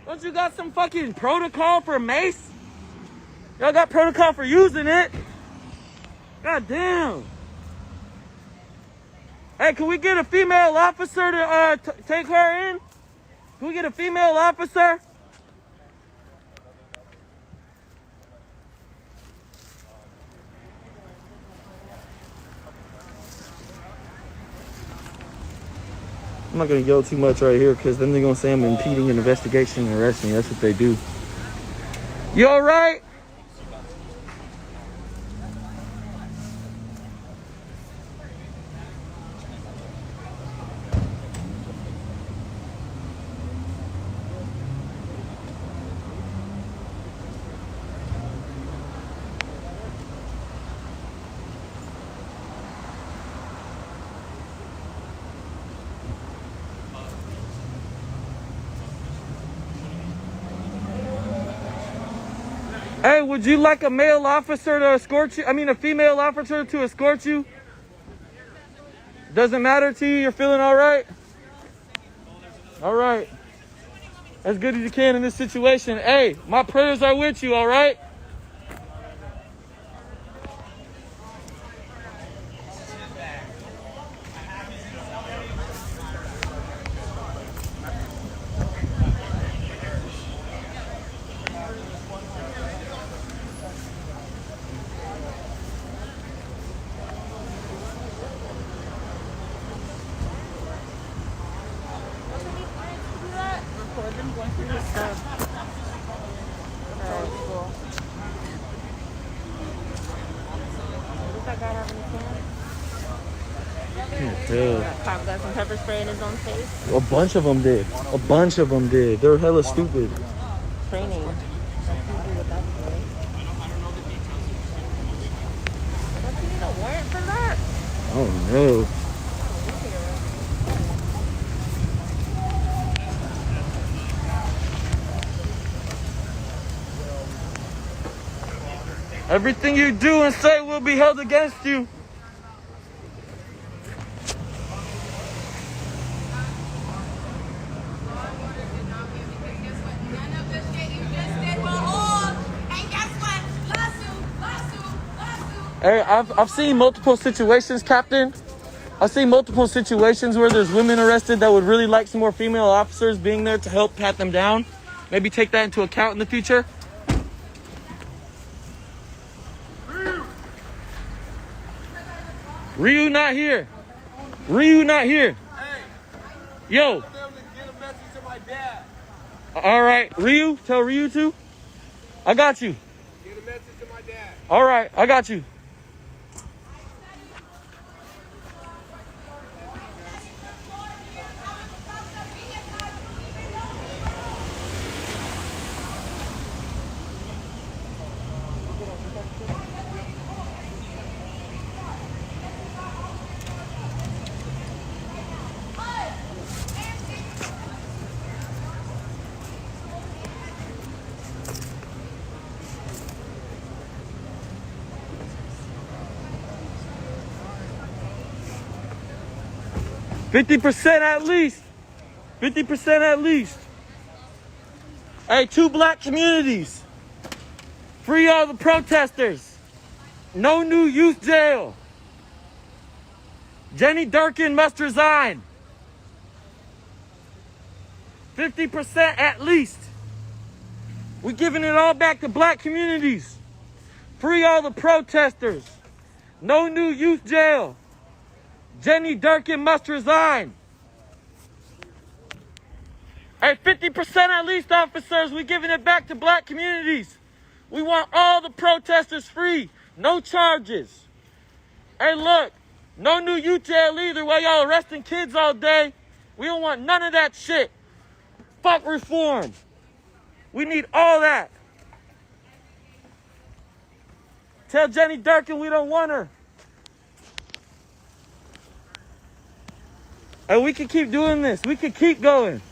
Don't you got some fucking protocol for mace? Y'all got protocol for using it. God damn. Hey, can we get a female officer to take her in? Can we get a female officer? I'm not gonna yell too much right here because then they're gonna say I'm impeding an investigation and arrest me. That's what they do. You all right? Hey, would you like a male officer to escort you? I mean, a female officer to escort you? Doesn't matter to you? You're feeling all right? All right. As good as you can in this situation. Hey, my prayers are with you, all right? Cop got some pepper spray in his own face. A bunch of them did. A bunch of them did. They're hella stupid. Training. What's he need a warrant for that? Oh no. Everything you do and say will be held against you. Hey, I've seen multiple situations, Captain. I've seen multiple situations where there's women arrested that would really like some more female officers being there to help pat them down. Maybe take that into account in the future. Ryu not here. Ryu not here. Yo. All right, Ryu, tell Ryu to. I got you. Get a message to my dad. All right, I got you. $50% at least. 50% at least. Hey, 2 black communities. Free all the protesters. No new youth jail. Jenny Durkin must resign. 50% at least. We're giving it all back to black communities. Free all the protesters. No new youth jail. Jenny Durkin must resign. Hey, 50% at least, officers. We're giving it back to black communities. We want all the protesters free. No charges. Hey, look. No new youth jail either while y'all arresting kids all day. We don't want none of that shit. Fuck reform. We need all that. Tell Jenny Durkin we don't want her. And we can keep doing this. We can keep going.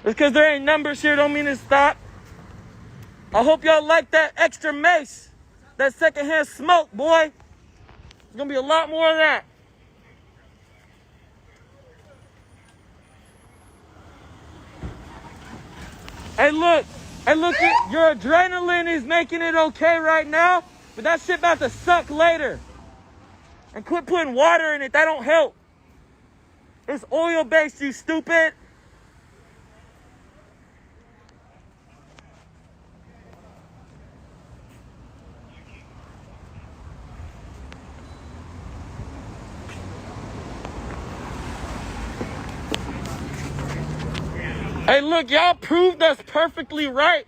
Just because there ain't numbers here don't mean to stop. I hope y'all like that extra mace. That secondhand smoke, boy. There's going to be a lot more of that. Hey, look. Hey, look. Your adrenaline is making it okay right now. But that shit about to suck later. And quit putting water in it. That don't help. It's oil-based, you stupid. Hey, look, y'all proved us perfectly right.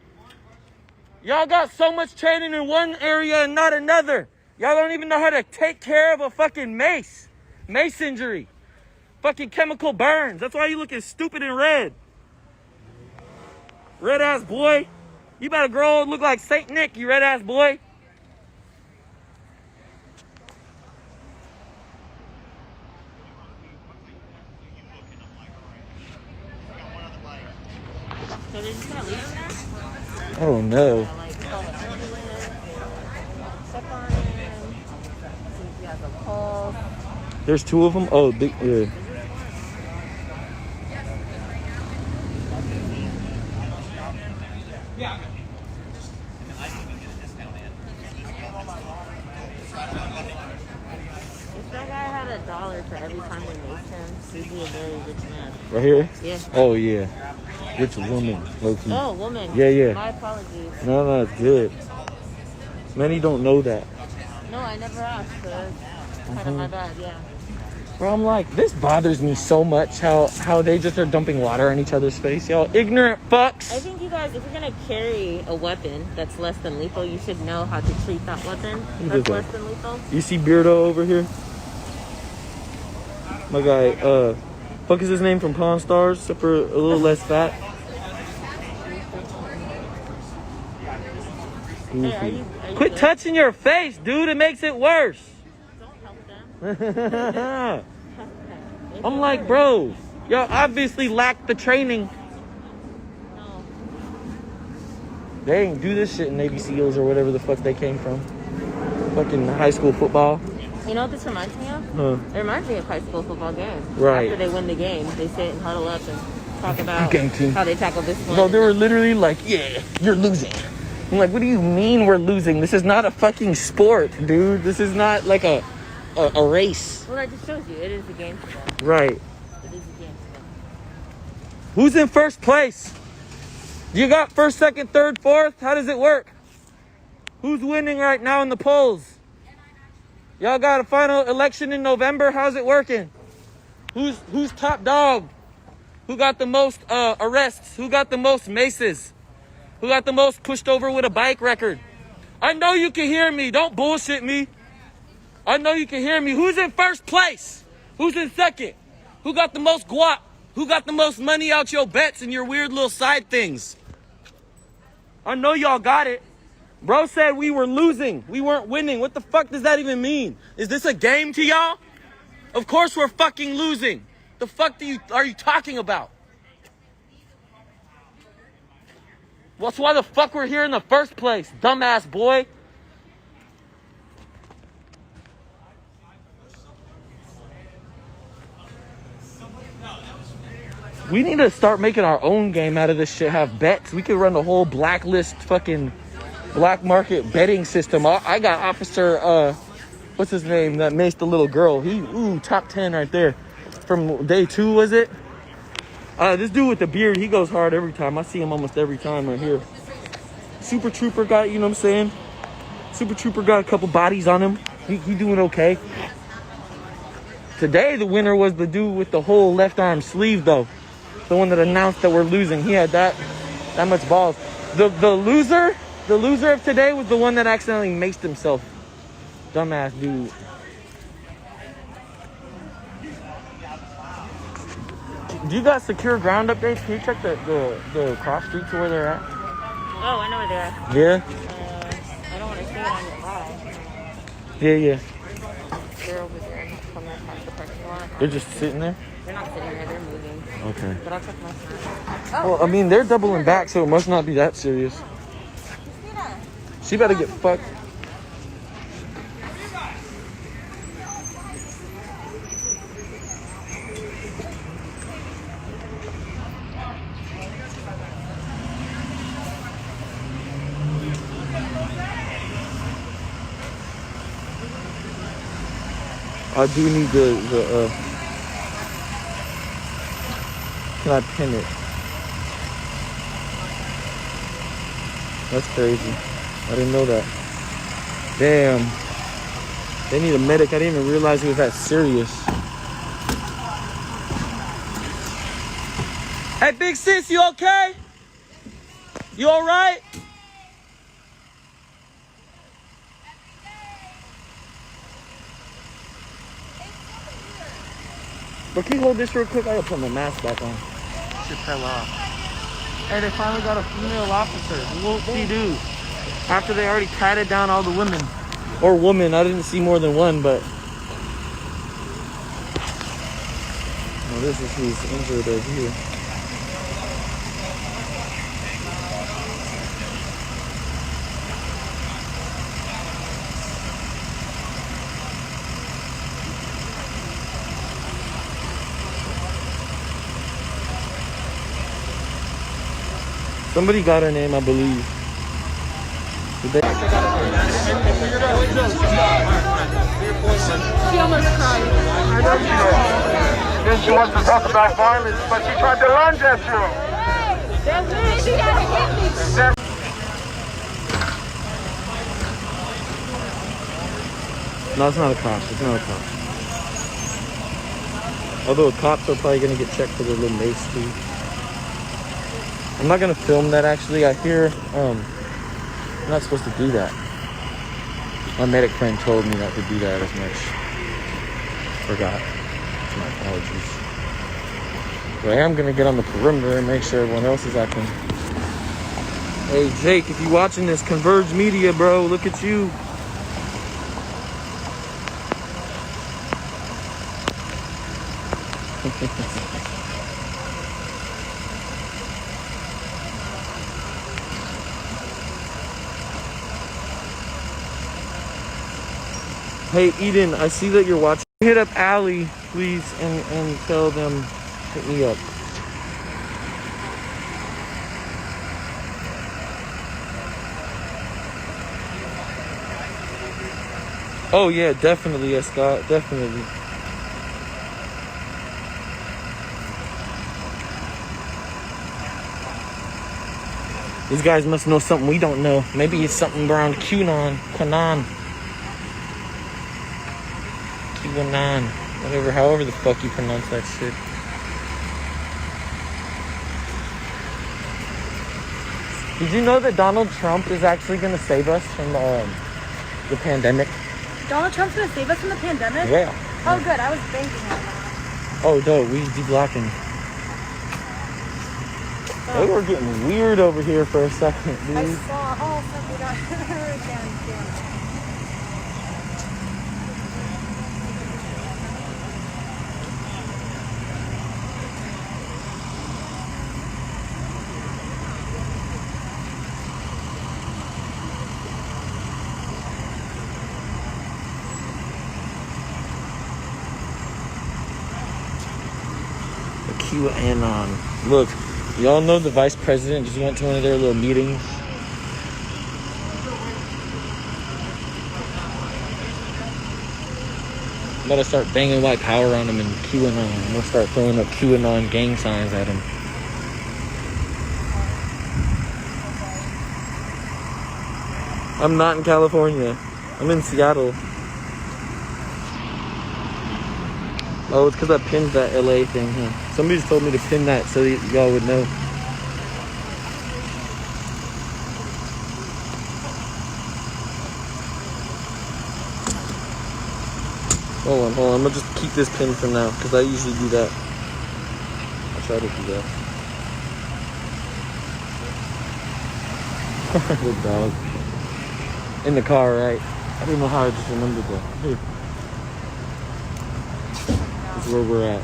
Y'all got so much training in one area and not another. Y'all don't even know how to take care of a fucking mace injury. Fucking chemical burns. That's why you looking stupid and red. Red ass boy. You better grow old and look like Saint Nick, you red ass boy. Oh no. There's 2 of them? Oh, big, yeah. If that guy had $1 for every time we maced him, he'd be a very rich man. Right here? Yeah. Oh, yeah. Rich woman, low-key. Oh, woman. Yeah, yeah. My apologies. No, it's good. Many don't know that. No, I never asked, so it's kind of my bad, yeah. Bro, I'm like, this bothers me so much how they just are dumping water on each other's face. Y'all ignorant fucks. I think you guys, if you're going to carry a weapon that's less than lethal, you should know how to treat that weapon that's less than lethal. You see Beardo over here? My guy, fuck is his name from Pawn Stars, except for a little less fat. Hey, are you Quit touching your face, dude. It makes it worse. Don't help them. I'm like, bro, y'all obviously lack the training. No. They ain't do this shit in Navy SEALs or whatever the fuck they came from. Fucking high school football. You know what this reminds me of? Huh. It reminds me of high school football games. Right. After they win the game, they sit and huddle up and talk about Game team. how they tackle this one. Bro, they were literally like, yeah, you're losing. I'm like, what do you mean we're losing? This is not a fucking sport, dude. This is not like a race. Well, that just shows you. It is a game for them. Right. It is a game for them. Who's in first place? You got first, second, third, fourth? How does it work? Who's winning right now in the polls? Y'all got a final election in November? How's it working? Who's top dog? Who got the most arrests? Who got the most maces? Who got the most pushed over with a bike record? I know you can hear me. Don't bullshit me. I know you can hear me. Who's in first place? Who's in second? Who got the most guap? Who got the most money out your bets and your weird little side things? I know y'all got it. Bro said we were losing. We weren't winning. What the fuck does that even mean? Is this a game to y'all? Of course we're fucking losing. The fuck are you talking about? That's why the fuck we're here in the first place, dumbass boy. We need to start making our own game out of this shit, have bets. We could run the whole blacklist fucking black market betting system. I got Officer, what's his name, that maced the little girl. Top 10 right there. From day 2, was it? This dude with the beard, he goes hard every time. I see him almost every time right here. Super Trooper got, you know what I'm saying? Super Trooper got a couple bodies on him. He doing okay. Today, the winner was the dude with the whole left arm sleeve, though. The one that announced that we're losing. He had that much balls. The loser of today was the one that accidentally maced himself. Dumbass dude. Do you got secure ground updates? Can you check the cross streets where they're at? Oh, I know where they're at. Yeah? I don't want to see it on your eye. Yeah. They're over there. Coming across the parking lot. They're just sitting there? They're not sitting there. They're moving. Okay. But I'll check my phone. Well, I mean, they're doubling back, so it must not be that serious. She better get fucked. I do need the can I pin it? That's crazy. I didn't know that. Damn. They need a medic. I didn't even realize it was that serious. Hey, big sis, you okay? You all right? But can you hold this real quick? I gotta put my mask back on. Shit fell off. Hey, they finally got a female officer. Whoop-de-doo. After they already patted down all the women. Or woman. I didn't see more than one, but... Oh, this is who's injured over here. Somebody got her name, I believe. Did they? She almost cried. Then she wants to talk about violence, but she tried to lunge at you. She gotta hit me. No, it's not a cop. It's not a cop. Although cops are probably gonna get checked for their little mace too. I'm not gonna film that actually. I hear I'm not supposed to do that. My medic friend told me not to do that as much. Forgot. My apologies. But I am gonna get on the perimeter and make sure everyone else is acting. Hey Jake, if you're watching this, Converge Media, bro, look at you. Hey Eden, I see that you're watching. Hit up Allie, please, and tell them hit me up. Oh yeah, definitely, yes, Scott, definitely. These guys must know something we don't know. Maybe it's something around QAnon. QAnon. Whatever, however the fuck you pronounce that shit. Did you know that Donald Trump is actually going to save us from the pandemic? Donald Trump's gonna save us from the pandemic? Yeah. Oh, good. I was banking on that. Oh, dope. We deblocking. They were getting weird over here for a second, dude. I saw. Oh, fuck, we got hurricane. QAnon. Look, y'all know the vice president just went to one of their little meetings. I'm about to start banging white power on him and QAnon. I'm gonna start throwing up QAnon gang signs at him. I'm not in California. I'm in Seattle. Oh, it's because I pinned that LA thing, huh? Somebody just told me to pin that so y'all would know. Hold on. I'm gonna just keep this pinned for now because I usually do that. I try to do that. Good dog. In the car, right? I don't know how I just remembered that. Here. This is where we're at.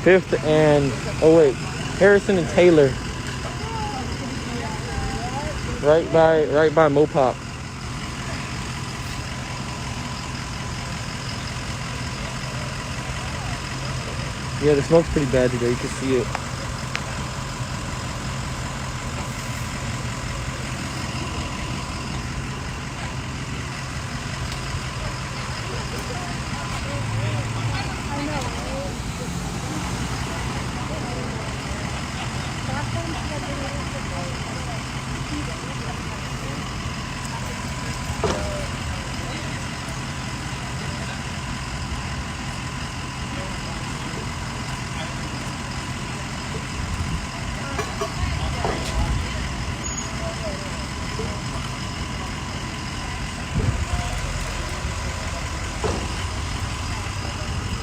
5th and, oh wait, Harrison and Taylor. Right by Mopop. Yeah, the smoke's pretty bad today, you can see it.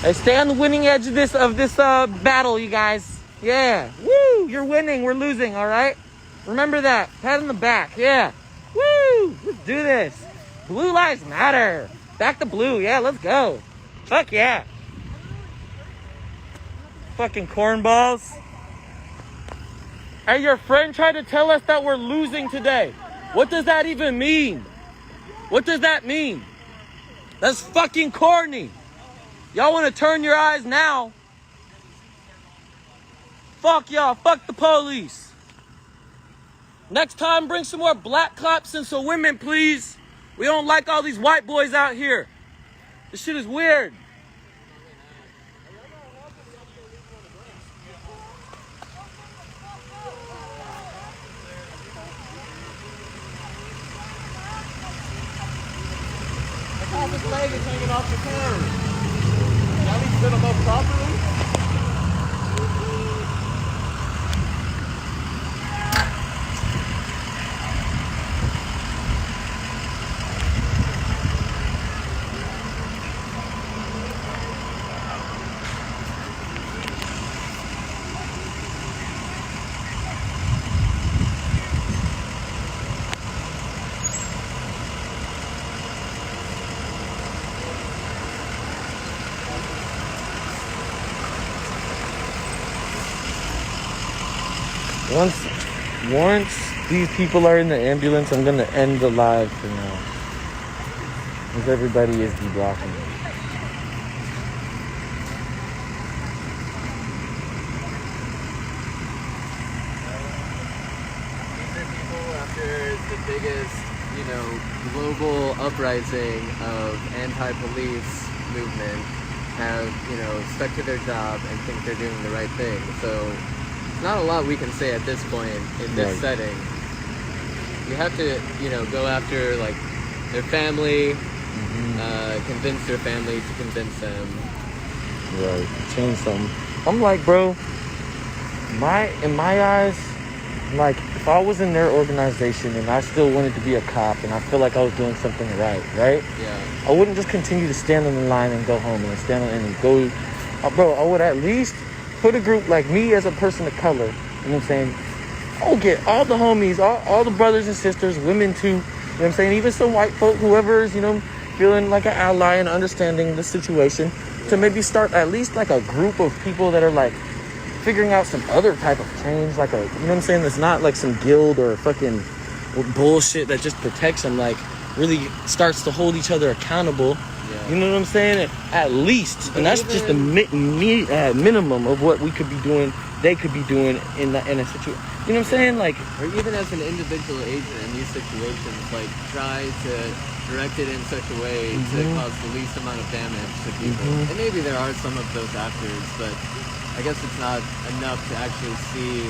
Hey, stay on the winning edge of this battle, you guys. Yeah. Woo! You're winning. We're losing, all right? Remember that. Pat on the back. Yeah. Woo! Let's do this. Blue lives matter. Back to blue. Yeah, let's go. Fuck yeah. Fucking cornballs. Hey, your friend tried to tell us that we're losing today. What does that even mean? What does that mean? That's fucking corny. Y'all want to turn your eyes now? Fuck y'all. Fuck the police. Next time, bring some more black cops and some women, please. We don't like all these white boys out here. This shit is weird. His leg is hanging off the curb. Y'all need to set him up properly. Once these people are in the ambulance, I'm gonna end the live for now. Because everybody is deblocking me. After the biggest, global uprising of anti-police movement have, stuck to their job and think they're doing the right thing. So not a lot we can say at this point in this setting. You have to, go after like their family, convince their family to convince them. Right, change something. I'm like, bro, in my eyes, like if I was in their organization and I still wanted to be a cop and I feel like I was doing something right? Yeah. I wouldn't just continue to stand on the line and go home and stand on and go. Bro, I would at least put a group like me as a person of color, you know what I'm saying? I'll get all the homies, all the brothers and sisters, women too, you know what I'm saying? Even some white folk, whoever is, feeling like an ally and understanding the situation, to maybe start at least like a group of people that are like figuring out some other type of change, like you know what I'm saying? That's not like some guild or fucking bullshit that just protects them, like really starts to hold each other accountable. Yeah. You know what I'm saying? At least, and that's just the minimum of what we could be doing. They could be doing in a situation. You know what I'm saying? Like, or even as an individual agent in these situations, like try to direct it in such a way to cause the least amount of damage to people. And maybe there are some of those actors, but I guess it's not enough to actually see,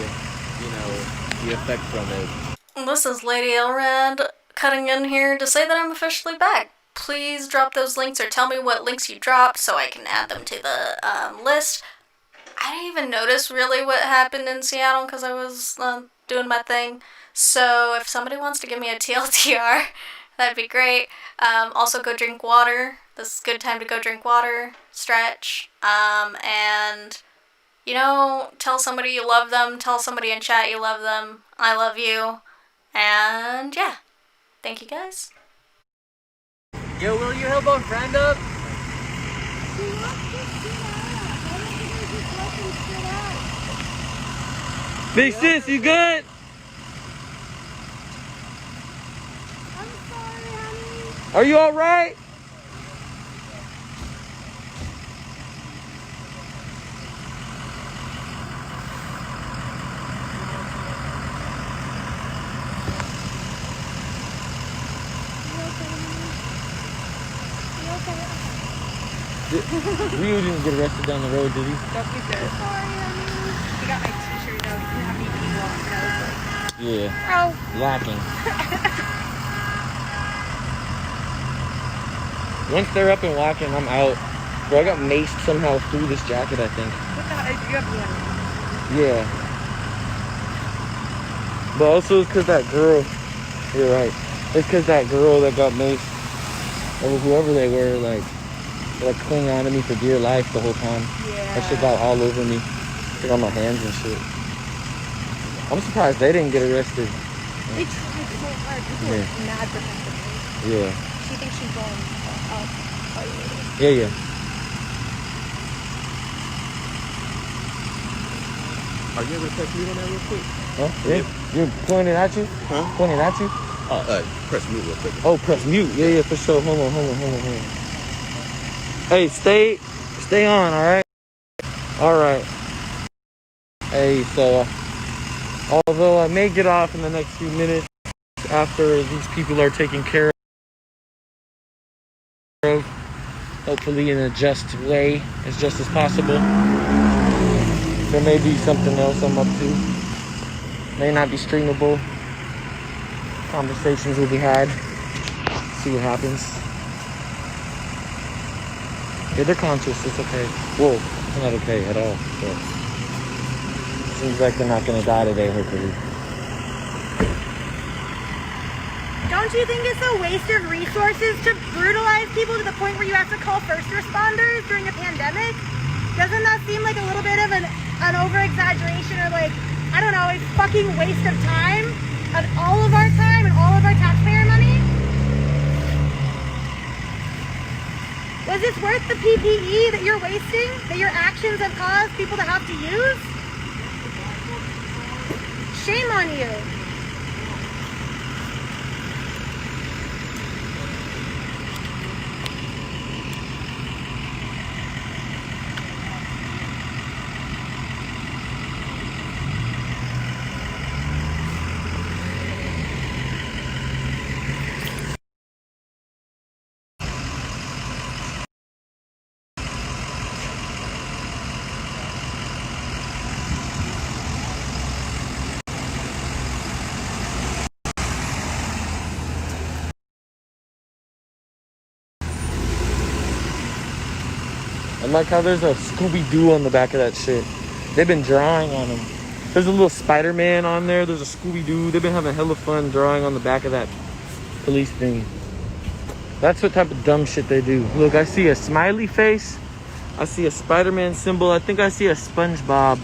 the effect from it. This is Lady Elrad cutting in here to say that I'm officially back. Please drop those links or tell me what links you dropped so I can add them to the list. I didn't even notice really what happened in Seattle because I was doing my thing. So if somebody wants to give me a TLDR, that'd be great. Also, go drink water. This is a good time to go drink water, stretch, and, tell somebody you love them. Tell somebody in chat you love them. I love you. And, yeah. Thank you, guys. Yo, will you help a friend up? Big sis, you good? I'm sorry, honey. Are you alright? Ryu didn't get arrested down the road, did he? Don't be sorry, honey. He got my t-shirt though. He didn't have anything long, and I was like, Yeah. Lacking. Once they're up and walking, I'm out. Bro, I got maced somehow through this jacket, I think. what the hell? You have one. Yeah. But also it's because that girl, you're right. It's because that girl that got maced, or whoever they were, like clinging on to me for dear life the whole time. Yeah. That shit got all over me. Like on my hands and shit. I'm surprised they didn't get arrested. They tried so hard. People were mad protective. Yeah. She thinks she's going up. Yeah. Are you able to press mute on that real quick? Huh? Yeah. You're pointing at you? Huh? Pointing at you? Press mute real quick. Oh, press mute. Yeah, for sure. Hold on. Hey, stay on, alright? Alright. Hey, so Although I may get off in the next few minutes after these people are taken care of. Hopefully in a just way, as just as possible. There may be something else I'm up to. May not be streamable. Conversations will be had. See what happens. Yeah, they're conscious. It's okay. Whoa, it's not okay at all. But seems like they're not gonna die today, hopefully. Don't you think it's a waste of resources to brutalize people to the point where you have to call first responders during a pandemic? Doesn't that seem like a little bit of an over-exaggeration, or like, I don't know, a fucking waste of time? Of all of our time and all of our taxpayer money? Was this worth the PPE that you're wasting, that your actions have caused people to have to use? Shame on you. I like how there's a Scooby-Doo on the back of that shit. They've been drawing on them. There's a little Spider-Man on there. There's a Scooby-Doo. They've been having hella fun drawing on the back of that police thing. That's what type of dumb shit they do. Look, I see a smiley face. I see a Spider-Man symbol. I think I see a SpongeBob.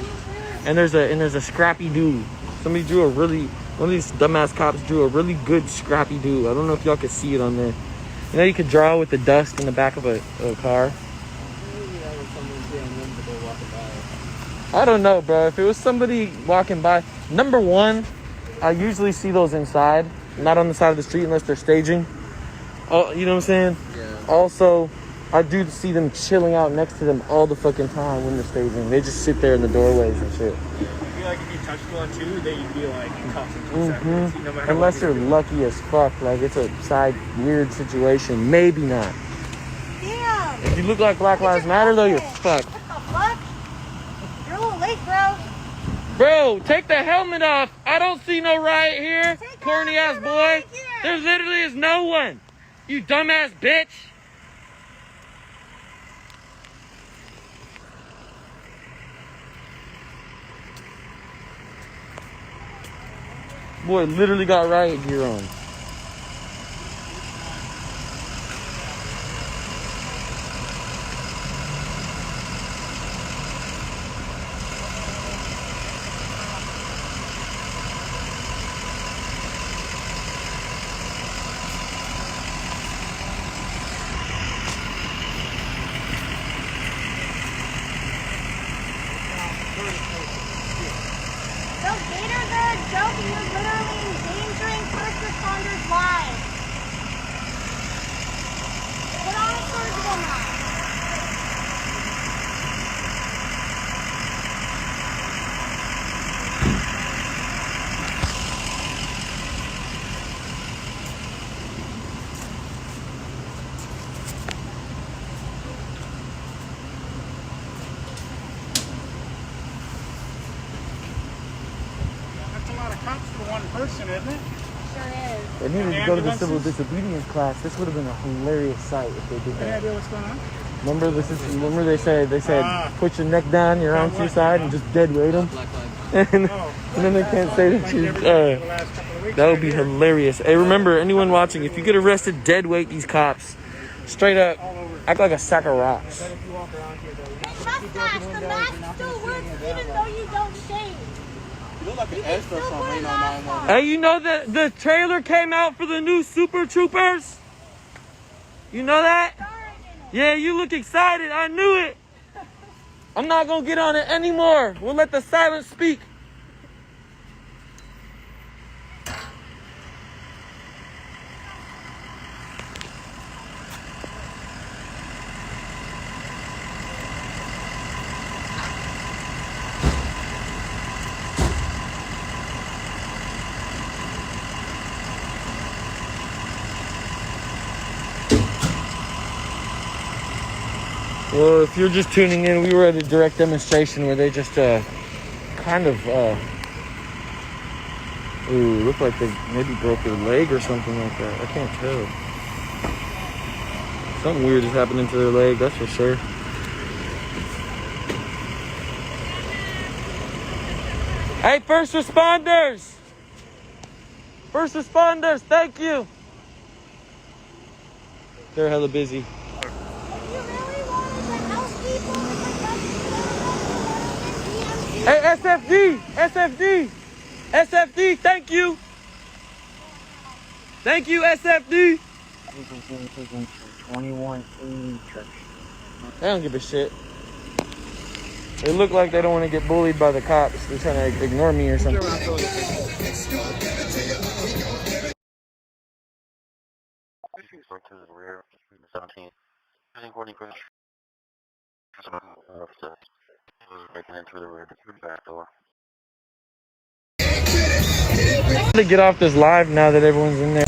And there's a Scrappy-Doo. Somebody drew one of these dumbass cops drew a really good Scrappy-Doo. I don't know if y'all could see it on there. You know, you could draw with the dust in the back of a car. I don't know, bro. If it was somebody walking by, number one, I usually see those inside, not on the side of the street unless they're staging. Oh, you know what I'm saying? Yeah. Also, I do see them chilling out next to them all the fucking time when they're staging. They just sit there in the doorways and shit. I feel like if you touched one too, then you'd be like in cuffs in 2 seconds. No matter Unless you're lucky as fuck, like it's a side weird situation. Maybe not. Damn. If you look like Black Lives Matter, though, you're fucked. What the fuck? You're a little late, bro. Bro, take the helmet off. I don't see no riot here, corny ass boy. There literally is no one. You dumbass bitch. Boy, literally got riot gear on. Those gators are a joke, and you're literally endangering first responders' lives. Put on a surgical mask. That's a lot of cops for one person, isn't it? Sure is. They needed to go to the civil disobedience class. This would have been a hilarious sight if they did Any that. idea what's going on? Remember they said put your neck down, your arms to your side, and just dead weight them. And then they can't say that you. That would be hilarious. Hey, remember, anyone watching, if you get arrested, dead weight these cops. Straight up, act like a sack of rocks. Mustache, the mask still works even though you don't shave. You look like an extra from Reno 911. Hey, you know that the trailer came out for the new Super Troopers? You know that? Yeah, you look excited. I knew it. I'm not gonna get on it anymore. We'll let the silence speak. Well, if you're just tuning in, we were at a direct demonstration where they just kind of looked like they maybe broke their leg or something like that. I can't tell. Something weird is happening to their leg, that's for sure. Hey, first responders! First responders, thank you! They're hella busy. Hey, SFD! SFD! SFD, thank you! Thank you, SFD! 21 church. They don't give a shit. They look like they don't want to get bullied by the cops. They're trying to ignore me or something. To the rear, 17. Using 40 crash. Breaking into the rear, back door. To get off this live now that everyone's in there.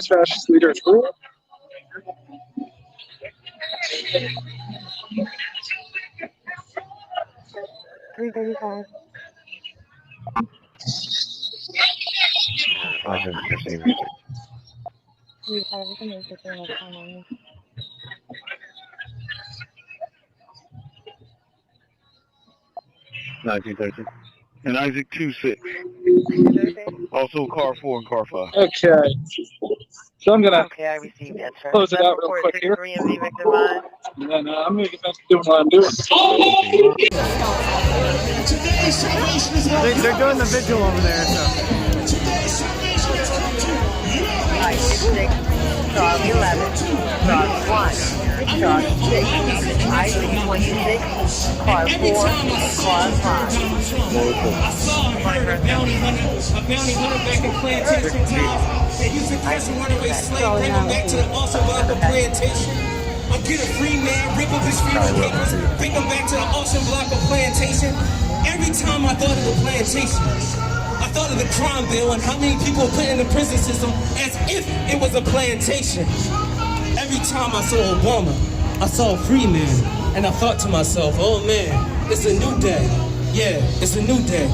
Fascist leaders rule. And Isaac 2-6. Also car 4 and car 5. Okay. So I'm gonna I received that, sir. close it out real quick here. And then I'm gonna get back to doing what I'm doing. They're doing the vigil over there, so. Charlie 11, Charlie 1, Charlie 6, Isaac 26, car 4, car 5. A bounty hunter back in plantation times. They used to catch a runaway slave, bring him back to the awesome block of plantation. I get a free man, rip up his freedom papers, bring him back to the awesome block of plantation. Every time I thought of the plantation, I thought of the crime bill and how many people were put in the prison system as if it was a plantation. Every time I saw Obama, I saw a free man, and I thought to myself, oh man, it's a new day. Yeah, it's a new day.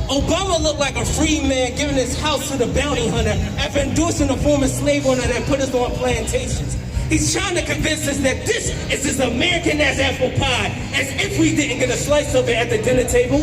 Obama looked like a free man giving his house to the bounty hunter after endorsing a former slave owner that put us on plantations. He's trying to convince us that this is as American as apple pie, as if we didn't get a slice of it at the dinner table.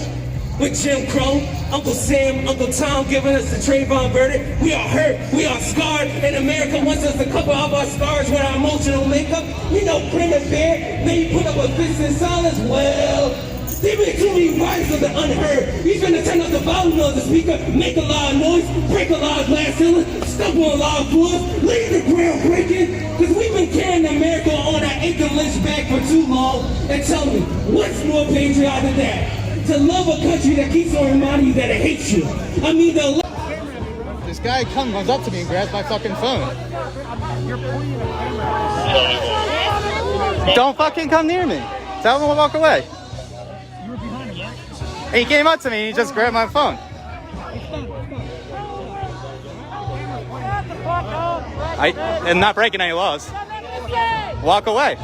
With Jim Crow, Uncle Sam, Uncle Tom giving us the Trayvon verdict. We are hurt, we are scarred, and America wants us to cover up our scars with our emotional makeup. We know Brenda Bear, then you put up a fist in silence. Well, there been too many riders of the unheard. He's gonna turn up the volume of the speaker, make a lot of noise, break a lot of glass ceilings, stump on a lot of floors, leave the ground breaking. Cause we've been carrying America on our ankle lynch back for too long. And tell me, what's more patriotic than that? To love a country that keeps on reminding you that it hates you. I mean, this guy comes up to me and grabs my fucking phone. Don't fucking come near me. Tell him to walk away. And he came up to me and he just grabbed my phone. I'm not breaking any laws. Walk away.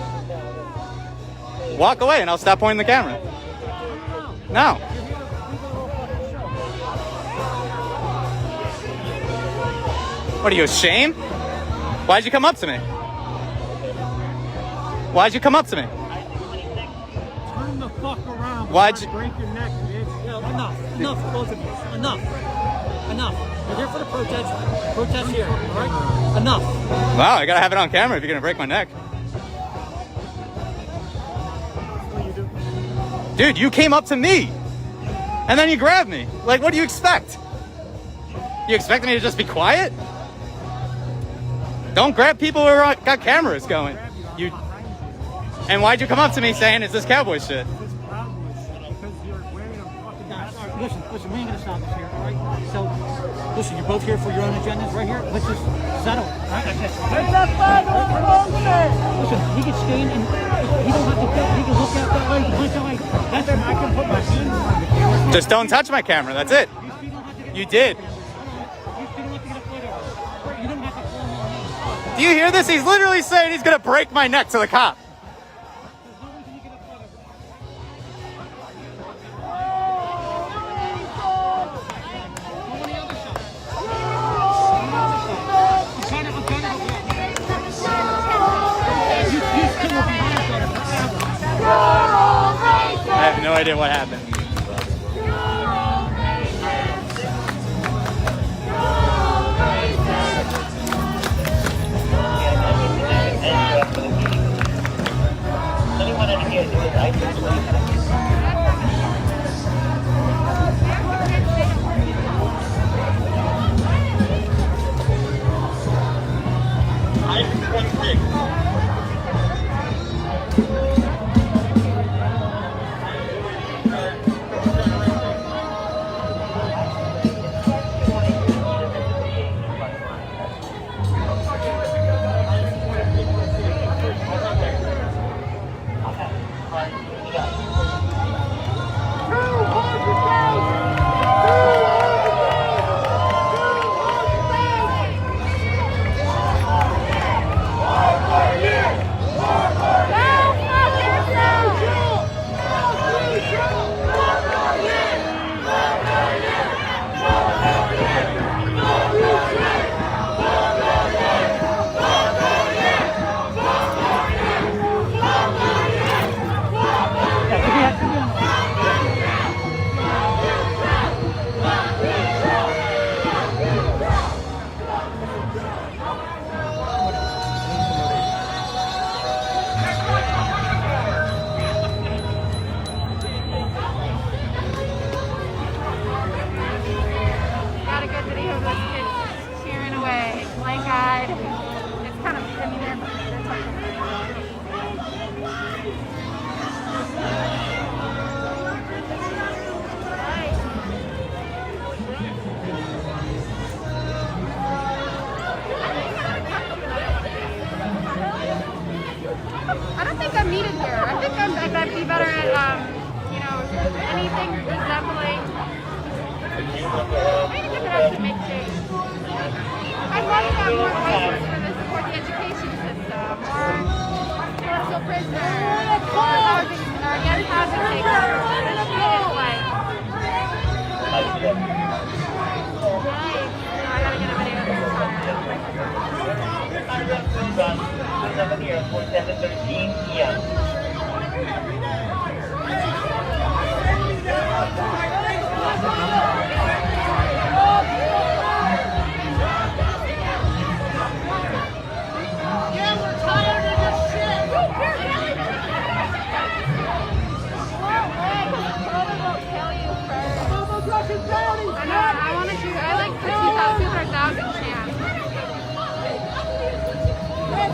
Walk away and I'll stop pointing the camera. No. What are you, ashamed? Why'd you come up to me? Why'd you come up to me? Turn the fuck around. Why'd you break your neck, bitch? Yo, enough, both of you. Enough. We're here for the protest. Protest here, all right? Enough. Wow, I gotta have it on camera if you're gonna break my neck. Dude, you came up to me, and then you grabbed me. Like, what do you expect? You expect me to just be quiet? Don't grab people who got cameras going. You. And why'd you come up to me saying, is this cowboy shit? Listen, we ain't gonna stop this here, all right? So, listen, you're both here for your own agendas right here. Let's just settle. All right? Listen, he can stand and he don't have to go. He can look out that way, punch that way. That's when I can put my hand on the camera. Just don't touch my camera, that's it. You did. Do you hear this? He's literally saying he's gonna break my neck to the cop. I have no idea what happened. I don't think I'm needed here. I think I'd be better at, anything resembling. Maybe we could actually make change. I'd love to have more voices for support the education system, or political prisoners, or housing, or against housing takers. I gotta get a video of this. for 7:13 p.m.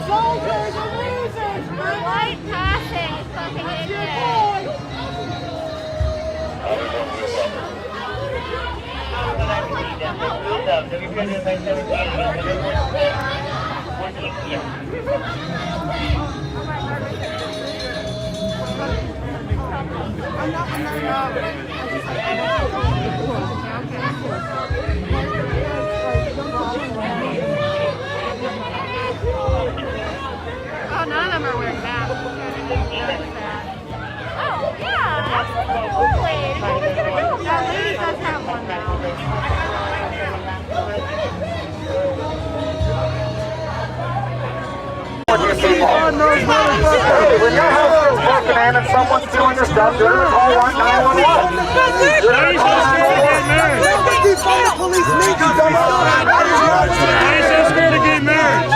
Soldiers and losers! We're white passing. It's fucking idiot. Oh, none of them are wearing masks. Oh, yeah, absolutely. That lady does have one When your house is broken in and someone's stealing your stuff, you're going to call 911. You're going to call 911. Police need you, dumbass. Why is that scared to get married?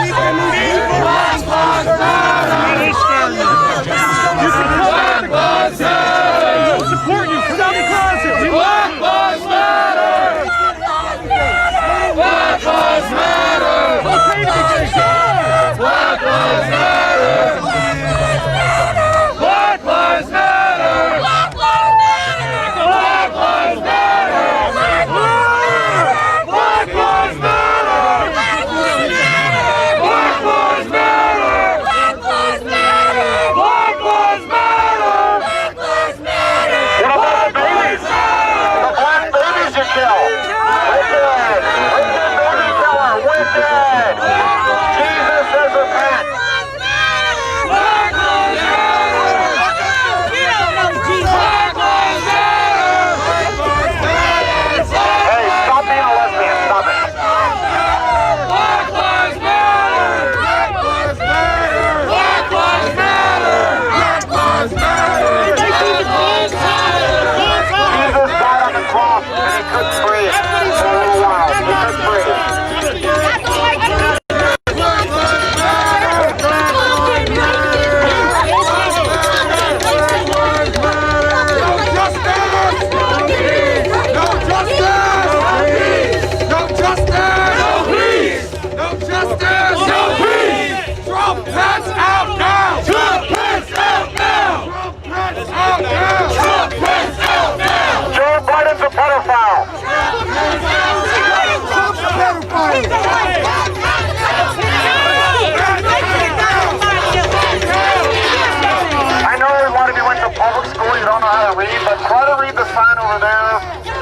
Black Lives Matter! That is scary. You can come out of the closet! We'll support you. Come out of the closet. Black Lives Matter! Black Lives Matter! Okay to be gay. Black Lives Matter! Black Lives Matter! Black Lives Matter! Black Lives Matter! Black Lives Matter! Black Lives Matter! Black Lives Matter! Black Lives Matter! Black Lives Matter! Black Lives Matter! What about the babies? The black babies you killed! Wicked! Wicked baby killer! Wicked! Jesus says repent! Black Lives Matter! Black Lives Matter! Hey, stop being a lesbian. Stop it. Black Lives Matter! Black Lives Matter! Black Lives Matter! Black Lives Matter! Black Lives Matter! Jesus died on the cross and he couldn't breathe for a little while. He couldn't breathe. Joe Biden's a pedophile. I know a lot of you went to public school, you don't know how to read, but try to read the sign over there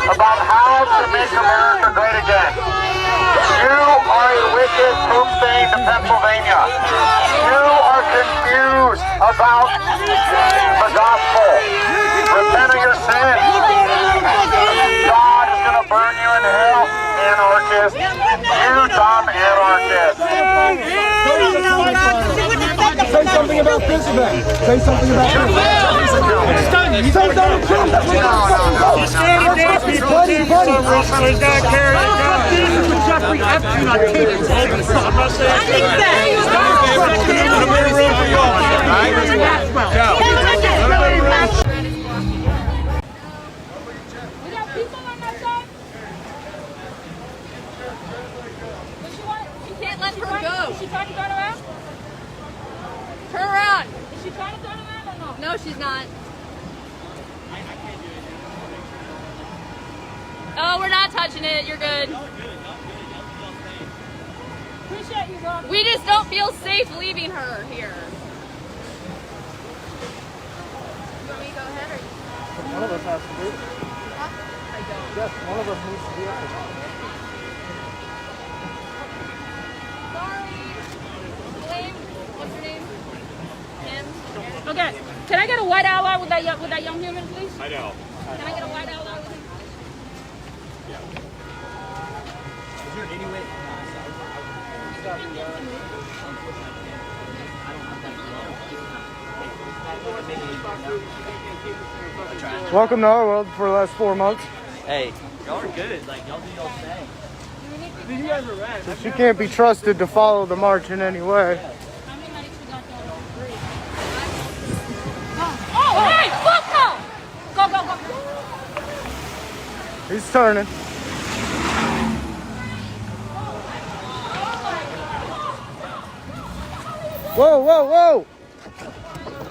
about how to make America great again. You are a wicked poop stain to Pennsylvania. You are confused about the gospel. Repent of your sins. God is going to burn you in hell, anarchist. You dumb anarchist. Say something about this man. Say something about this man. Say Donald Trump. He's scared of dead people. He's got to carry a gun. Jeffrey Epstein on tape. I'm not saying We got people on that side. You can't let her go. Is she trying to turn around? Turn around. Is she trying to turn around or no? No, she's not. Oh, we're not touching it. You're good. Appreciate you, bro. We just don't feel safe leaving her here. You want me to go ahead or? One of us has to do it. I don't. Yes, one of us needs to do it. Sorry. Blame. What's her name? Kim. Okay. Can I get a white ally with that young human, please? I know. Can I get a white ally with him? Is there any way? Welcome to our world for the last 4 months. Hey, y'all are good. Like, y'all do y'all thing. You guys are rad. She can't be trusted to follow the march in any way. Oh, hey, fuck no! Go, go, go. He's turning. Whoa, whoa, whoa!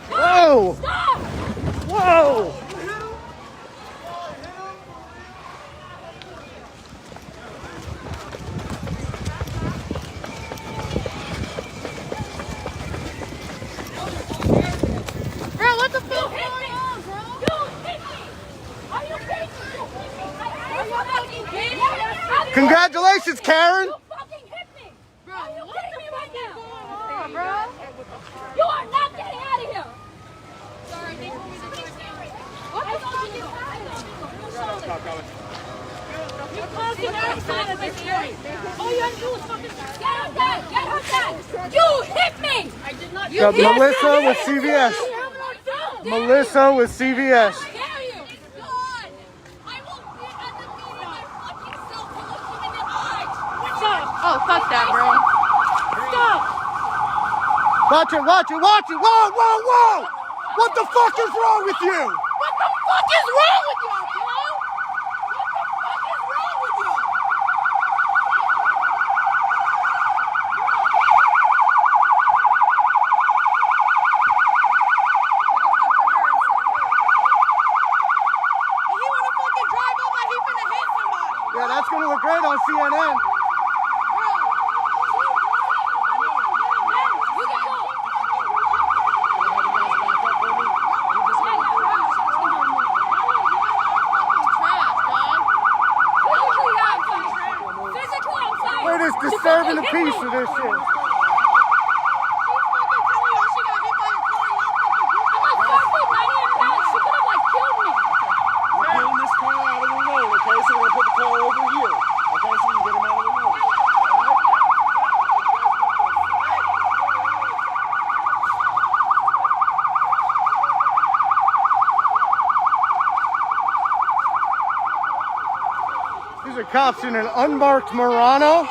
Whoa! Stop! Whoa! Bro, what the fuck is going on, bro? You hit me! Are you kidding me? Are you fucking kidding me? Congratulations, Karen! You fucking hit me! Bro, are you kidding me right now? Bro? You are not getting out of here! Sorry, they told me to do it. What the fuck is happening? You're causing outside of this area. All you have to do is fucking get her dead! Get her dead! You hit me! I did not. You Got hit Melissa me. with CVS. Melissa with CVS. How dare you? God, I will be at the meeting my fucking self to look him in the eye. Stop! Oh, fuck that, bro. Stop! Watch it, watch it, watch it! Whoa, whoa, whoa! What the fuck is wrong with you? What the fuck is wrong with you, bro? What the fuck is wrong with you? Yeah, that's gonna look great on CNN. We're just disturbing the peace of this shit. These are cops in an unmarked Murano.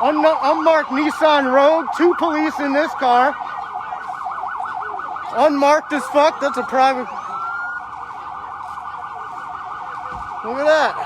Unmarked Nissan Rogue. 2 police in this car. Unmarked as fuck. That's a private. Look at that.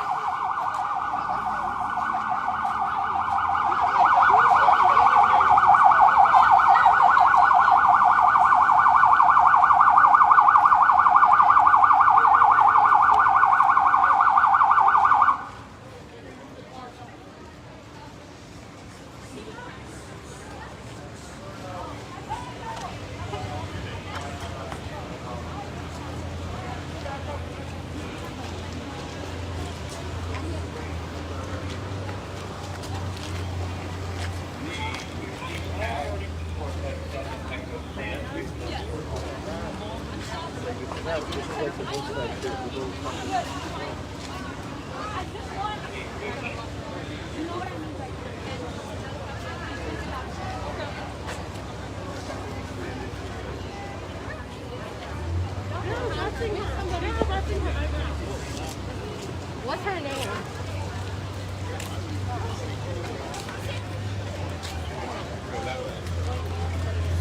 What's her name?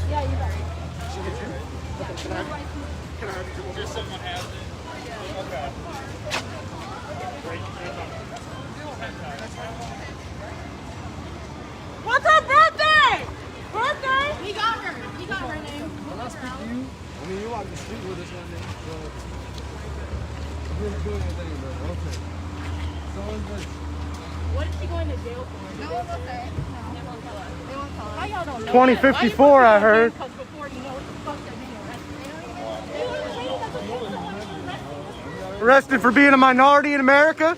Yeah, you got it. Can I just someone has it? Okay. What's her birthday? Birthday? He got her. He got her name. Can I speak to you? I mean, you walk the street with us one day. I'm really doing anything, bro. Okay. So what is she going to jail for? No one will say. They won't tell us. They won't tell us. How y'all don't know 2054, I heard. Before you know what the fuck they're being arrested. Arrested for being a minority in America?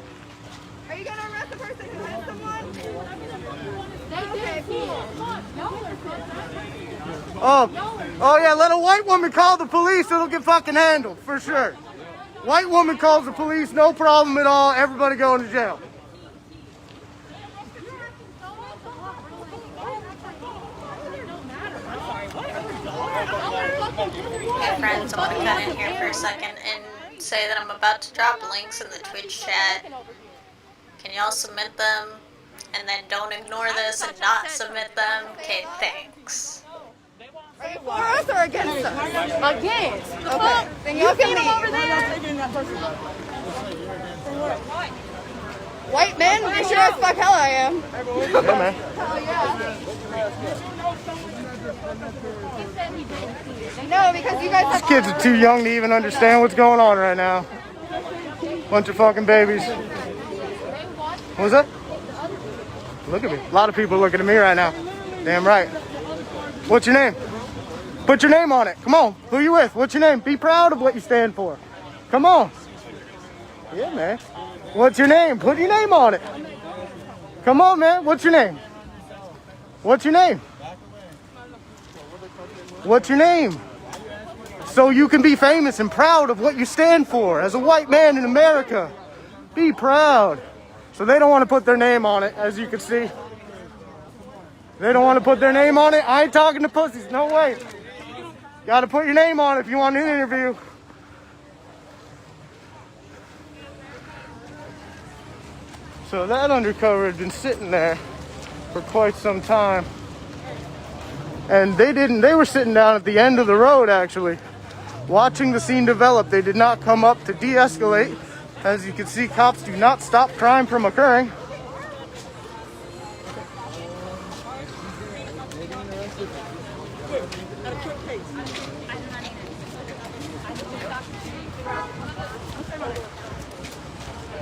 Are you going to arrest the person who hit someone? Okay, cool. Oh yeah, let a white woman call the police, it'll get fucking handled, for sure. White woman calls the police, no problem at all, everybody going to jail. Hey friends, I want to cut in here for a second and say that I'm about to drop links in the Twitch chat. Can y'all submit them? And then don't ignore this and not submit them. Okay, thanks. For us or against us? Against. Okay. Then you can leave. Over there. White men? You sure as fuck hell I am. Yeah, man. Hell yeah. No, because you guys have... These kids are too young to even understand what's going on right now. Bunch of fucking babies. What was that? Look at me. A lot of people looking at me right now. Damn right. What's your name? Put your name on it. Come on. Who you with? What's your name? Be proud of what you stand for. Come on. Yeah, man. What's your name? Put your name on it. Come on, man. What's your name? What's your name? What's your name? So you can be famous and proud of what you stand for as a white man in America. Be proud. So they don't want to put their name on it, as you can see. They don't want to put their name on it. I ain't talking to pussies. No way. Got to put your name on it if you want an interview. So that undercover had been sitting there for quite some time. And they were sitting down at the end of the road actually, watching the scene develop. They did not come up to de-escalate. As you can see, cops do not stop crime from occurring.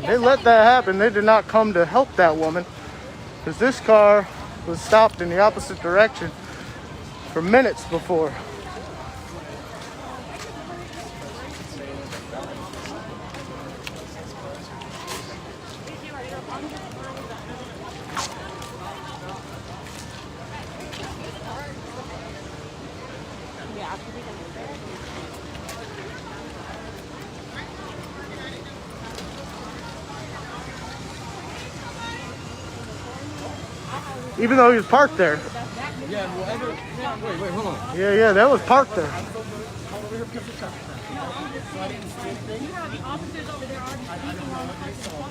They let that happen. They did not come to help that woman because this car was stopped in the opposite direction for minutes before. Even though he was parked there. Yeah, wait, hold on. Yeah, that was parked there.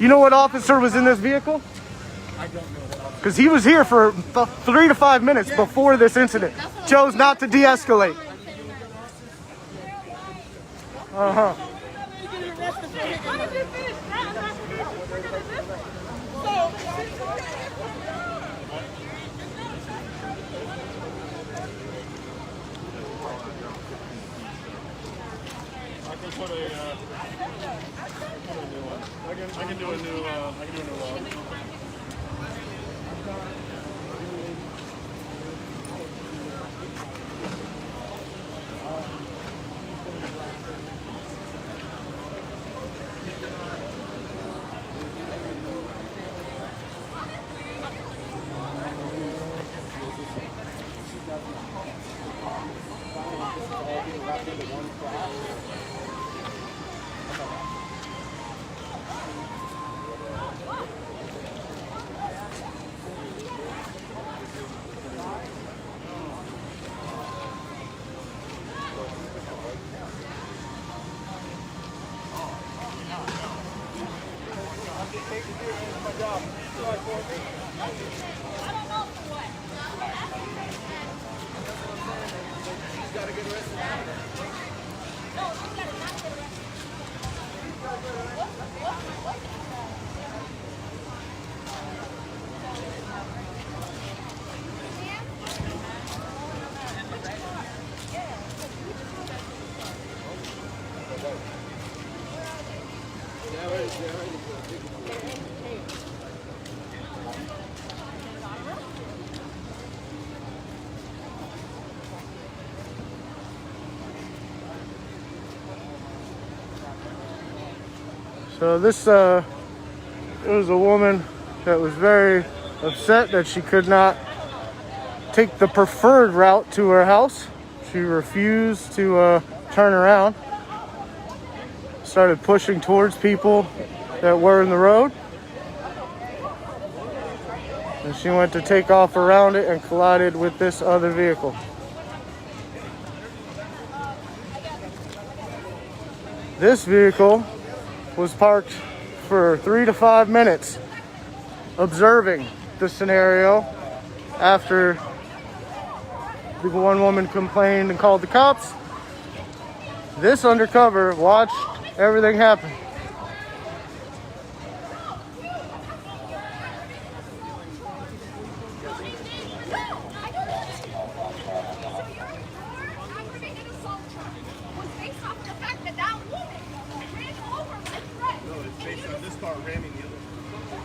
You know what officer was in this vehicle? I don't know. Because he was here for 3 to 5 minutes before this incident. Chose not to de-escalate. Uh-huh. I can do a new one. So this, it was a woman that was very upset that she could not take the preferred route to her house. She refused to turn around. Started pushing towards people that were in the road. And she went to take off around it and collided with this other vehicle. This vehicle was parked for 3 to 5 minutes observing the scenario after the one woman complained and called the cops. This undercover watched everything happen.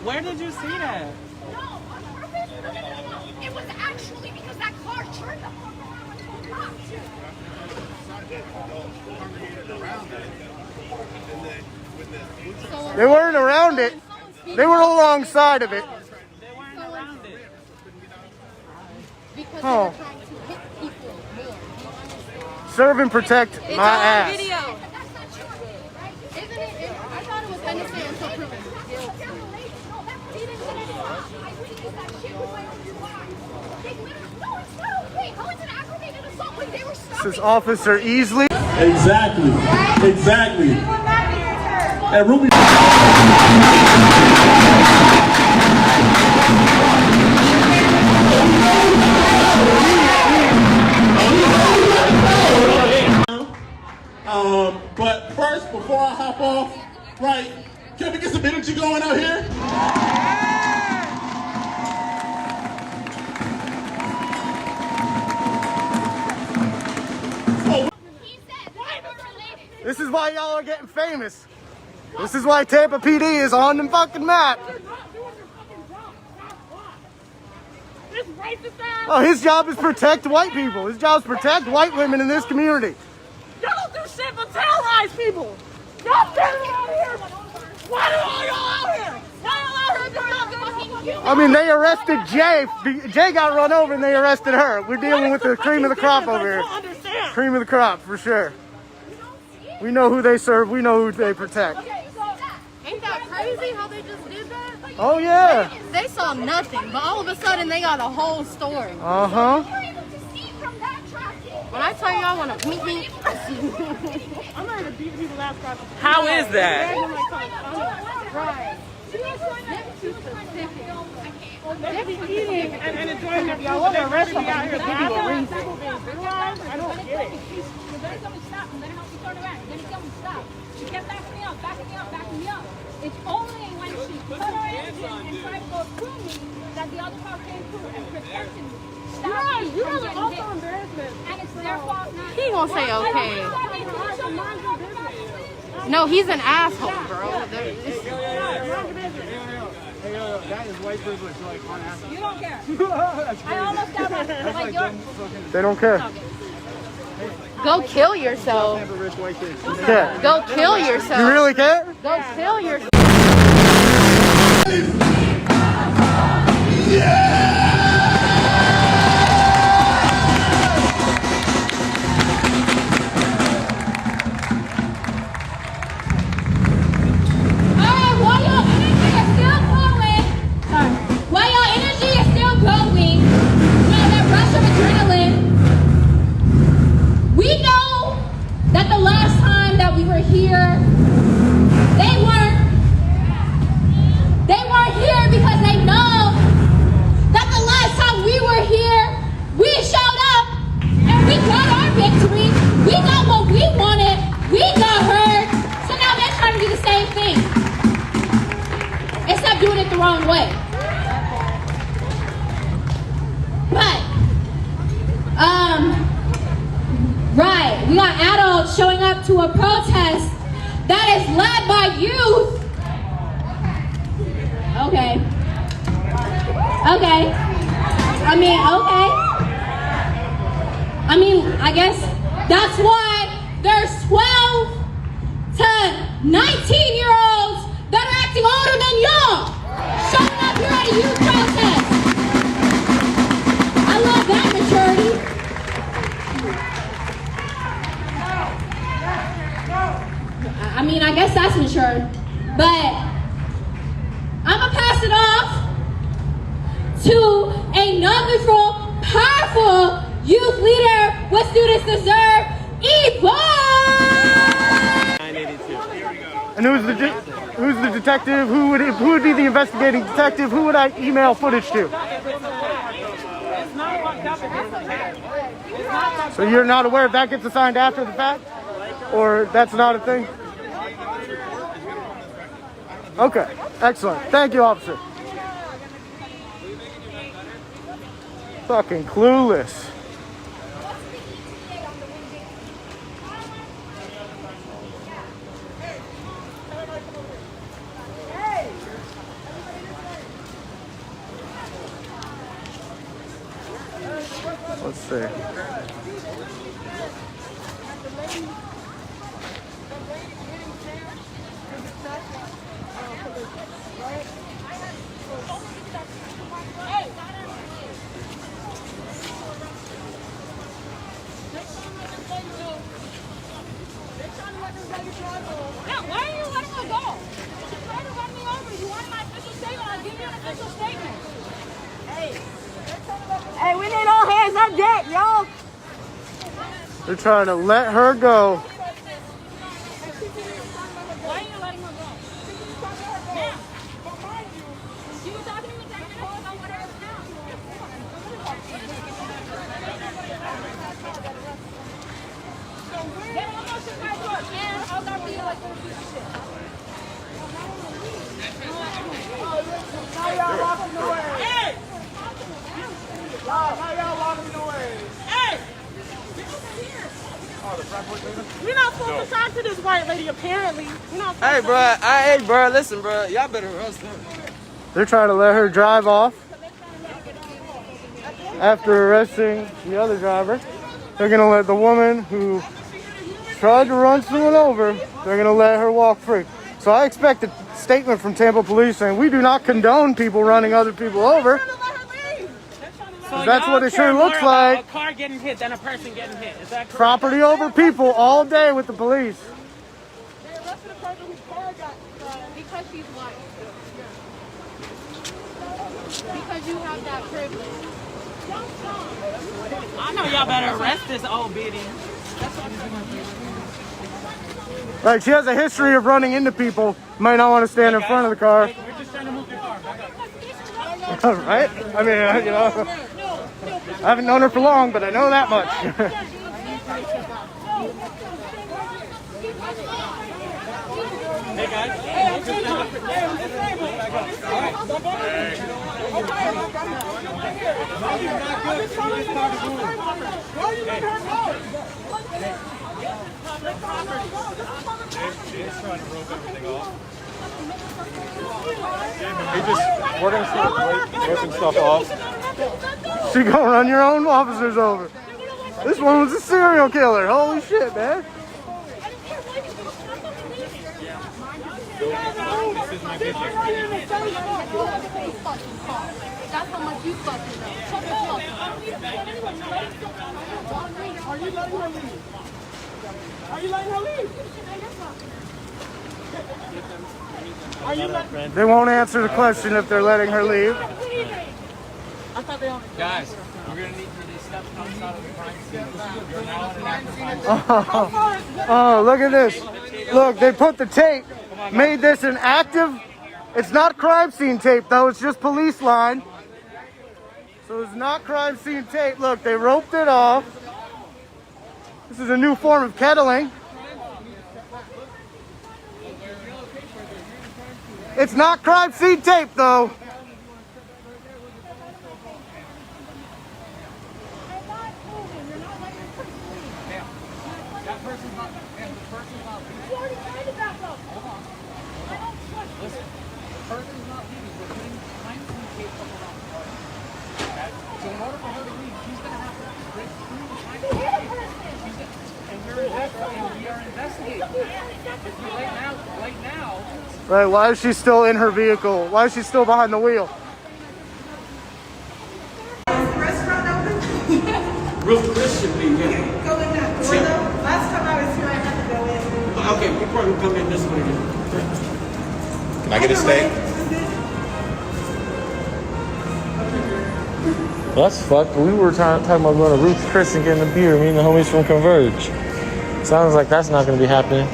Where did you see that? No, on purpose. It was actually because that car turned the fuck around and told cops. They weren't around it. They were alongside of it. Because Oh. they were trying to hit people more. Serve and protect It's my on ass. video. Isn't it? I thought it was innocent until proven guilty. This is Officer Easley. Exactly. And Ruby. But first, before I hop off, right, can we get some energy going out here? This is why y'all are getting famous. This is why Tampa PD is on the fucking map. Oh, his job is protect white people. His job is protect white women in this community. Y'all don't do shit but terrorize people. Y'all standing out here. Why are y'all out here? Why y'all out here doing nothing? I mean, they arrested Jay. Jay got run over and they arrested her. We're dealing with the cream of the crop over here. Cream of the crop, for sure. We know who they serve. We know who they protect. Ain't that crazy how they just did that? Oh, yeah. They saw nothing, but all of a sudden they got a whole story. Uh-huh. When I tell you I want to meet me, I'm ready to beat people's ass crap. How is that? Right. They be eating and enjoying their food. Y'all want to arrest them out here. I don't get it. You're gonna tell me stop. I'm gonna help you turn around. You're gonna tell me stop. She kept backing me up, backing me up, backing me up. It's only when she put her engine and tried to go through me that the other car came through and protected me. Stop me You from guys are getting also hit. embarrassment. And it's their fault not. He gonna say okay. No, he's an asshole, bro. That is white privilege, like on ass. You don't care. I almost got one. Like you're. They don't care. Go kill yourself. Yeah. Go kill yourself. You really care? Go kill yourself. While your energy is still going, that rush of adrenaline, we know that the last time that we were here, they weren't here because they know that the last time we were here, we showed up and we got our victory. We got what we wanted. We got heard. So now they're trying to do the same thing, except doing it the wrong way. But, right, we got adults showing up to a protest that is led by youth. Okay. I guess that's why there's 12 to 19-year-olds that are acting older than y'all showing up here at a youth protest. I love that maturity. I mean, I guess that's mature, but I'm gonna pass it off to another powerful youth leader what students deserve, Yvonne! 982. And who's the detective? Who would be the investigating detective? Who would I email footage to? So you're not aware if that gets assigned after the fact? Or that's not a thing? Okay, excellent. Thank you, officer. Fucking clueless. Let's see. Why are you letting her go? She's trying to run me over. You wanted my official statement? I'll give you an official statement. Hey, we need all hands on deck, y'all. They're trying to let her go. Why are you letting her go? Ma'am, she was talking to me 10 minutes ago about what happened now. Get one more shit right door, and I'll talk to you like a piece of shit. Now y'all walking away. Hey! Now y'all walking away. Hey! We're not supposed to talk to this white lady, apparently. Hey, bro, listen, bro. Y'all better arrest her. They're trying to let her drive off after arresting the other driver. They're going to let the woman who tried to run someone over, they're going to let her walk free. So I expect a statement from Tampa Police saying we do not condone people running other people over. So That's what it sure looks like. A car getting hit than a person getting hit. Is that correct? Property over people all day with the police. They arrested a person whose car got because she's white. Because you have that privilege. I know y'all better arrest this old biddy. Like, she has a history of running into people. Might not want to stand in front of the car. We're just trying to move the car. Right? I mean, you know, I haven't known her for long, but I know that much. Hey guys. We're gonna start working stuff off. She gonna run your own officers over. This one was a serial killer. Holy shit, man. That's how much you fucking know. Are you letting her leave? Are you letting her leave? Are you letting They won't answer the question if they're letting her leave. I thought they only. Guys, we're gonna need for these steps outside of the crime scene. Oh, look at this. Look, they put the tape, made this an active. It's not crime scene tape, though. It's just police line. So it's not crime scene tape. Look, they roped it off. This is a new form of kettling. It's not crime scene tape, though. Right, why is she still in her vehicle? Why is she still behind the wheel? Real Christian being here. Go in that door though. Last time I was here, I had to go in. Okay, we probably come in this way. Can I get a steak? Well, that's fucked. We were talking about going to Ruth's Chris and getting a beer. Me and the homies from Converge. Sounds like that's not going to be happening.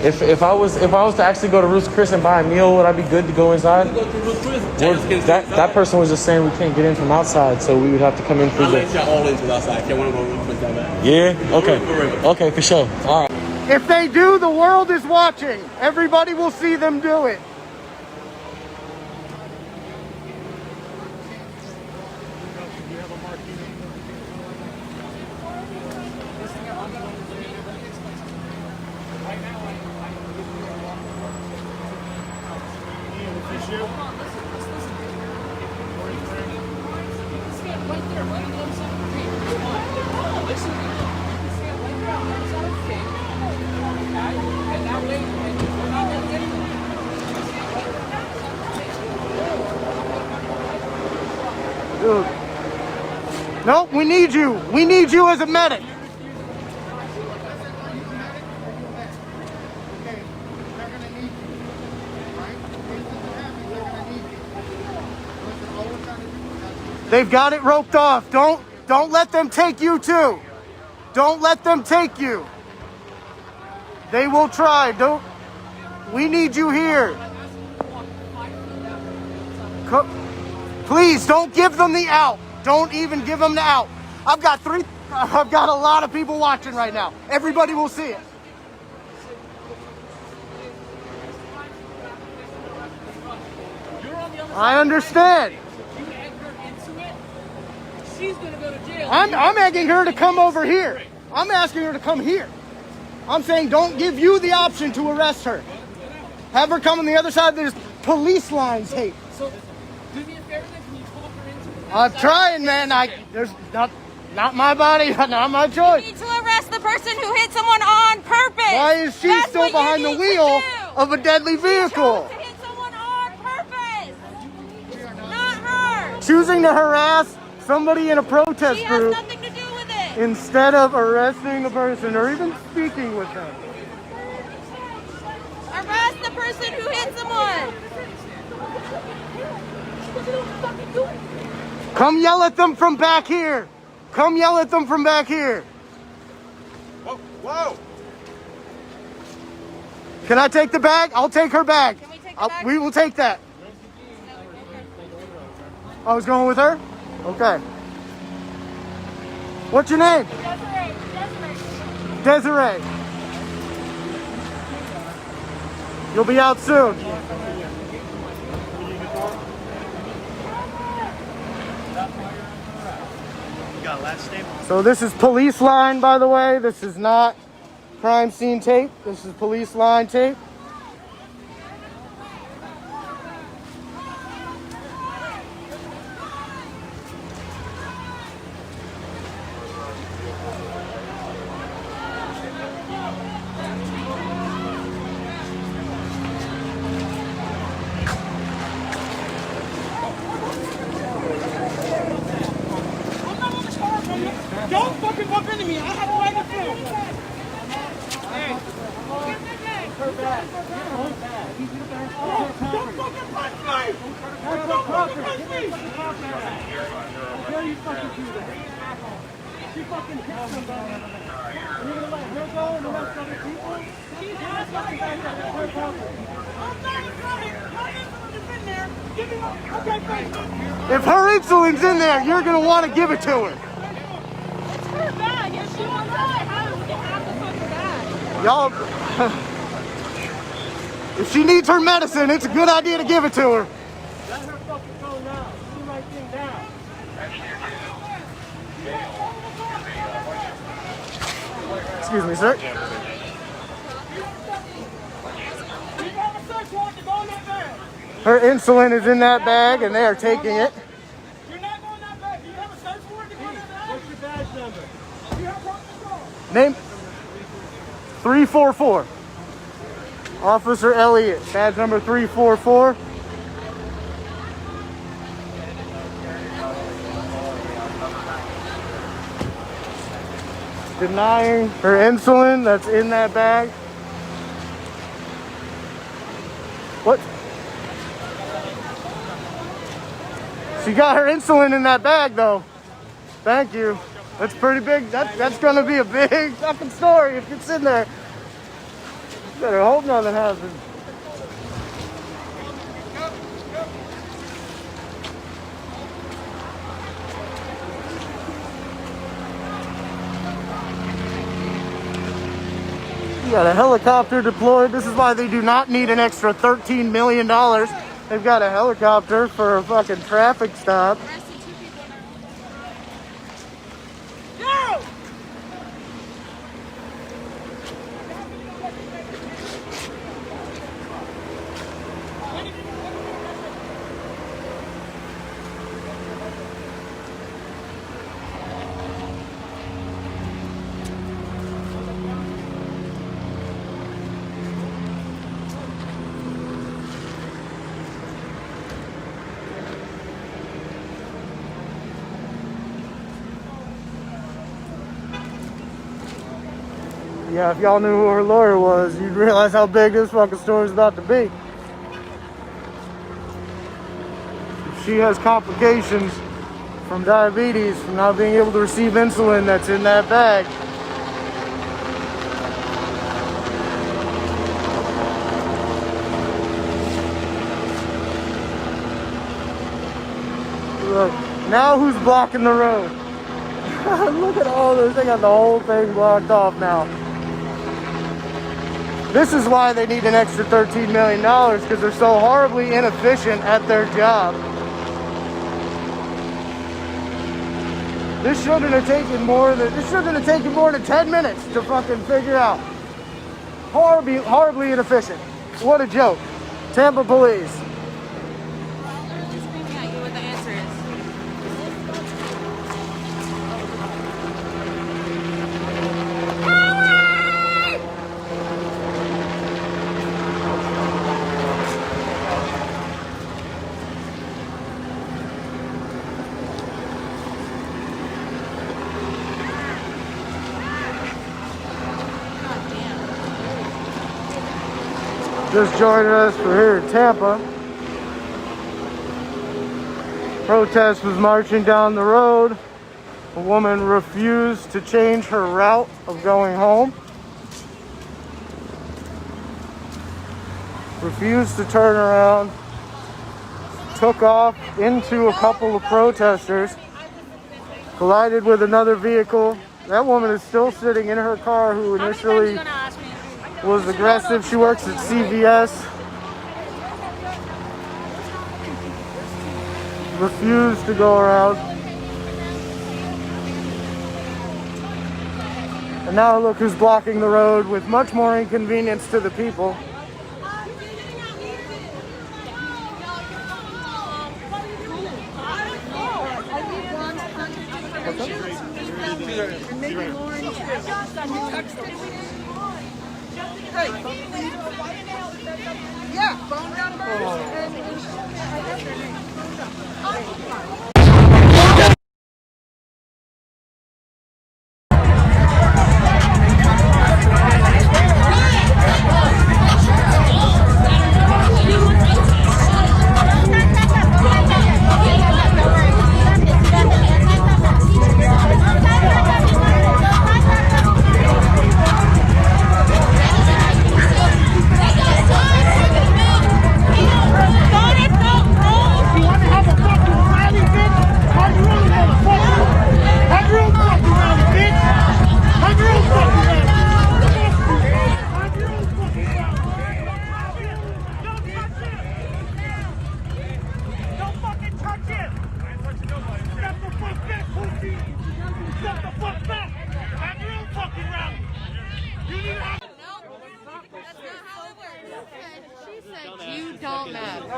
If I was to actually go to Ruth's Chris and buy a meal, would I be good to go inside? Go to Ruth's Chris. Well, that person was just saying we can't get in from outside, so we would have to come in through I'll the. let y'all all in from outside. Can't want to go to Ruth's Chris down there. Yeah. Okay. Okay, for sure. All right. If they do, the world is watching. Everybody will see them do it. Dude. Nope, we need you. We need you as a medic. They've got it roped off. Don't let them take you too. Don't let them take you. They will try. We need you here. Please don't give them the out. Don't even give them the out. I've got a lot of people watching right now. Everybody will see it. I understand. She's gonna go to jail. I'm egging her to come over here. I'm asking her to come here. I'm saying don't give you the option to arrest her. Have her come on the other side. There's police lines, hey. So, do me a favor, can you talk her into it? I'm trying, man. There's not my body, not my choice. You need to arrest the person who hit someone on purpose. Why is she That's still what behind you the need wheel to do. of a deadly vehicle? She chose to hit someone on purpose. Not her. Choosing to harass somebody in a protest She has group nothing to do with it. instead of arresting a person or even speaking with them. Arrest the person who hit someone. Come yell at them from back here. Come yell at them from back here. Whoa, whoa. Can I take the bag? I'll take her bag. Can we take the bag? We will take that. I was going with her? Okay. What's your name? Desiree. You'll be out soon. So this is police line, by the way. This is not crime scene tape. This is police line tape. Don't fucking bump into me. I have a right to film. Hey. Her back. Don't fucking punch me. Don't fucking punch me. Where you fucking do that? She fucking hit somebody. You're gonna let her go and arrest other people? She's not fucking back there. That's her property. I'm not running. My insulin is in there. Give me one. Okay, thank you. If her insulin's in there, you're gonna want to give it to her. Her bag. If she wants that, how we can have the fucking bag. Y'all, if she needs her medicine, it's a good idea to give it to her. Let her fucking go now. Do the right thing now. Excuse me, sir. Her insulin is in that bag, and they are taking it. You're not going that bag. Do you have a search warrant to go in that bag? What's your badge number? Do you have protocol? Name 344. Officer Elliott, badge number 344. Denying her insulin that's in that bag. What? She got her insulin in that bag though. Thank you. That's pretty big. That's gonna be a big fucking story if it's in there. Better hope nothing happens. You got a helicopter deployed. This is why they do not need an extra $13 million. They've got a helicopter for a fucking traffic stop. Yeah, if y'all knew who her lawyer was, you'd realize how big this fucking story's about to be. She has complications from diabetes, from not being able to receive insulin that's in that bag. Look, now who's blocking the road? Look at all this, they got the whole thing blocked off now. This is why they need an extra $13 million, because they're so horribly inefficient at their job. This shouldn't have taken more than 10 minutes to fucking figure out. Horribly inefficient. What a joke. Tampa police. Just joining us for here in Tampa. Protest was marching down the road. A woman refused to change her route of going home. Refused to turn around. Took off into a couple of protesters. Collided with another vehicle. That woman is still sitting in her car who initially was aggressive. She works at CVS. Refused to go around. And now look who's blocking the road with much more inconvenience to the people. Yeah, phone number.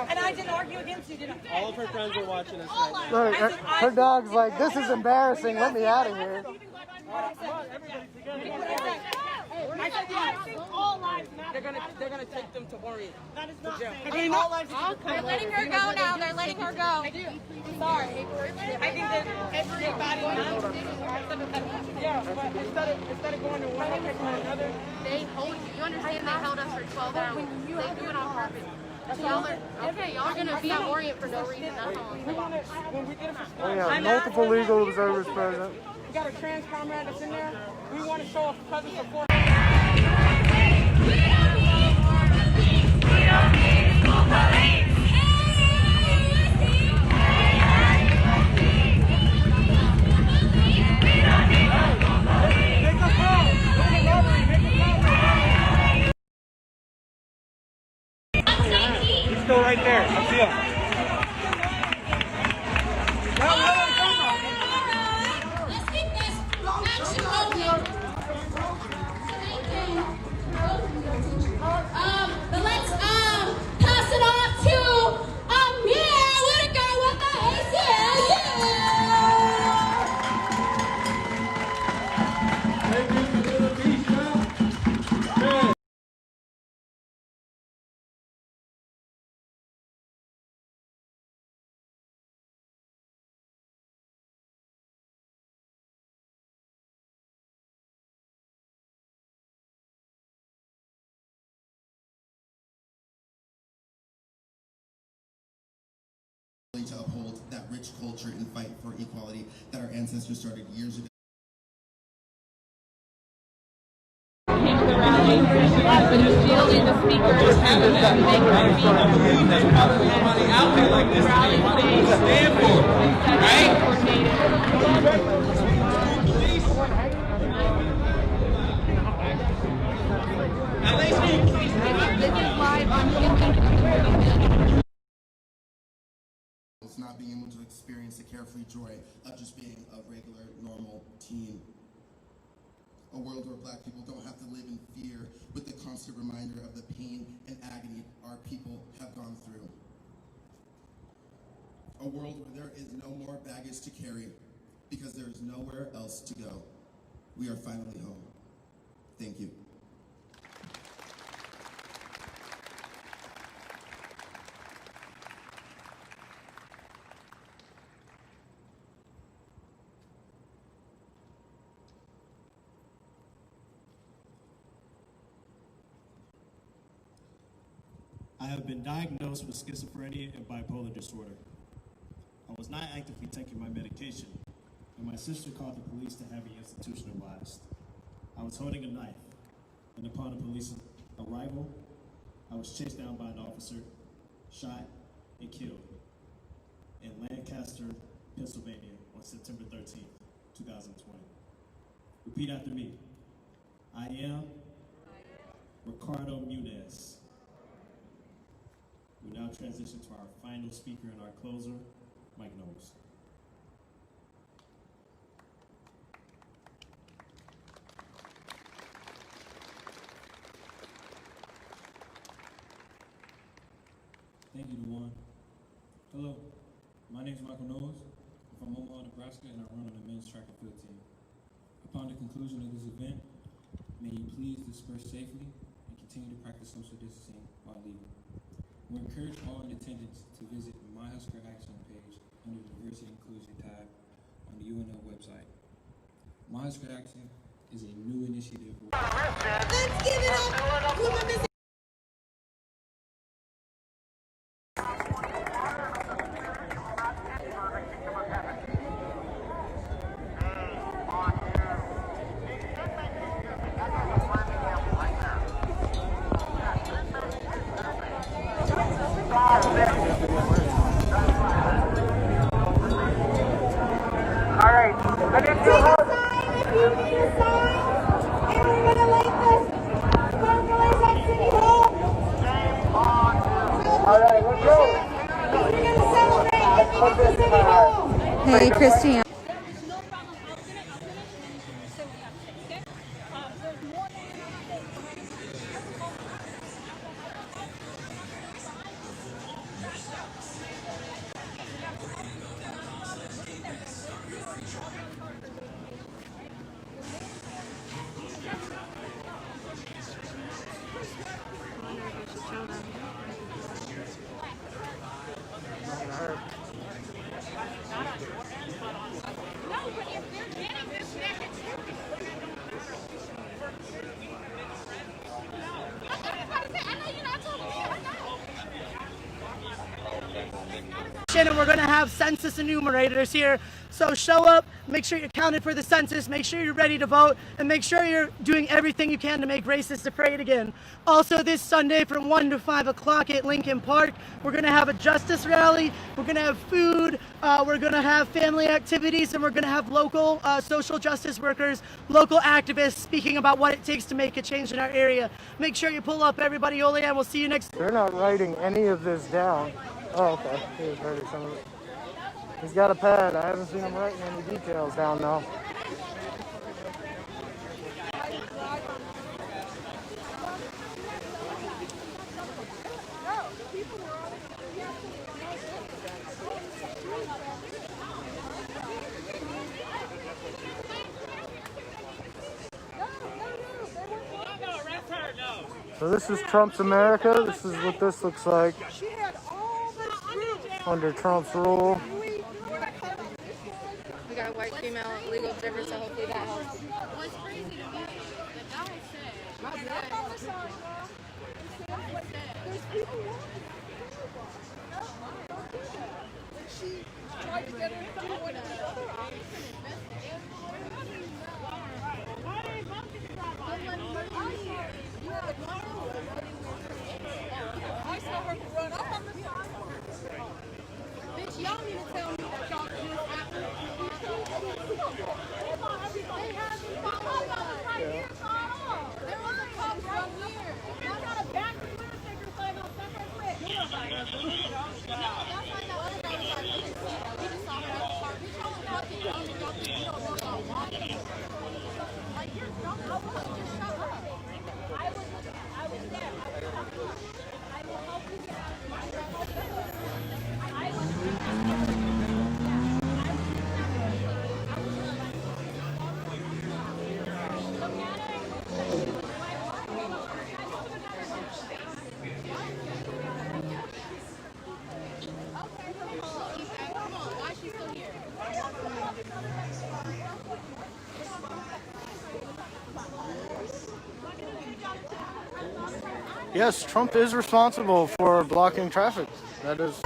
And I didn't argue against you, did I? All of her friends are watching us right now. Look, her dog's like, this is embarrassing, let me out of here. I said, I think all lives matter. They're gonna take them to Orient. That is not jail. I mean, all lives matter. They're letting her go now. They're letting her go. I do. Sorry. I think that everybody knows. Yeah, but instead of going to one place or another, They hold you. You understand they held us for 12 hours. They do it on purpose. Y'all are gonna be at Orient for no reason. That's all. when we get a We have multiple legal observers present. we got a trans comrade that's in there. We want to show a presence of force. We don't right there. I see him. Let's keep this action going. But let's pass it off to Amir Whitaker with the ACLU. To uphold that rich culture and fight for equality that our ancestors started years ago. Not being able to experience the carefree joy of just being a regular, normal teen. A world where Black people don't have to live in fear with the constant reminder of the pain and agony our people have gone through. A world where there is no more baggage to carry because there is nowhere else to go. We are finally home. Thank you. I have been diagnosed with schizophrenia and bipolar disorder. I was not actively taking my medication, and my sister called the police to have me institutionalized. I was holding a knife, and upon the police arrival, I was chased down by an officer, shot, and killed in Lancaster, Pennsylvania on September 13th, 2020. Repeat after me. I am Ricardo Munez. We now transition to our final speaker and our closer, Mike Knowles. Thank you, Dewan. Hello, my name is Michael Knowles. I'm from Omaha, Nebraska, and I run on the men's track and field team. Upon the conclusion of this event, may you please disperse safely and continue to practice social distancing while leaving. We encourage all in attendance to visit the My Husker Action page under the Diversity and Inclusion tab on the UNL website. My Husker Action is a new initiative. Let's give it up to my Miss. Hey, Christiane. And we're going to have census enumerators here. So show up, make sure you're counted for the census, make sure you're ready to vote, and make sure you're doing everything you can to make racists afraid again. Also, this Sunday from 1 to 5 o'clock at Lincoln Park, we're going to have a justice rally, we're going to have food, we're going to have family activities, and we're going to have local social justice workers, local activists speaking about what it takes to make a change in our area. Make sure you pull up, everybody. Ole, and we'll see you next. They're not writing any of this down. Oh, okay. He was writing some of it. He's got a pad. I haven't seen him writing any details down though. So this is Trump's America. This is what this looks like under Trump's rule. We got a white female legal observer, so hopefully that helps. What's crazy to me is that that was bitch, y'all need to tell me that y'all do after. They have me followed right here, there was a cop right here. Y'all got a back to clear sticker flag on separate quick. No, that's not that other guy was like, we just saw her at the park. Bitch, y'all are fucking dumb and y'all think you don't know y'all want it. Like, you're dumb. I was like, just shut up. I was there. I will help you get out of my Yes, Trump is responsible for blocking traffic. That is.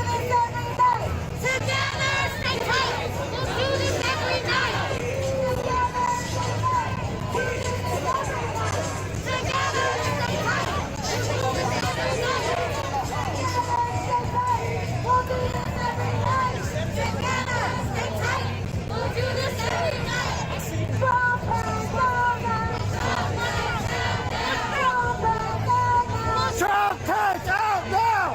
Trump, take out now!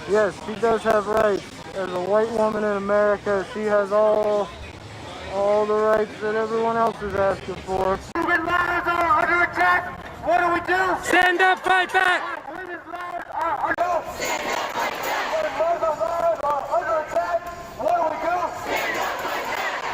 Yes, she does have rights. As a white woman in America, she has all the rights that everyone else is asking for. Human lives are under attack. What do we do? Stand up, fight back! Women's lives are under attack. When mother lives are under attack, what do we do?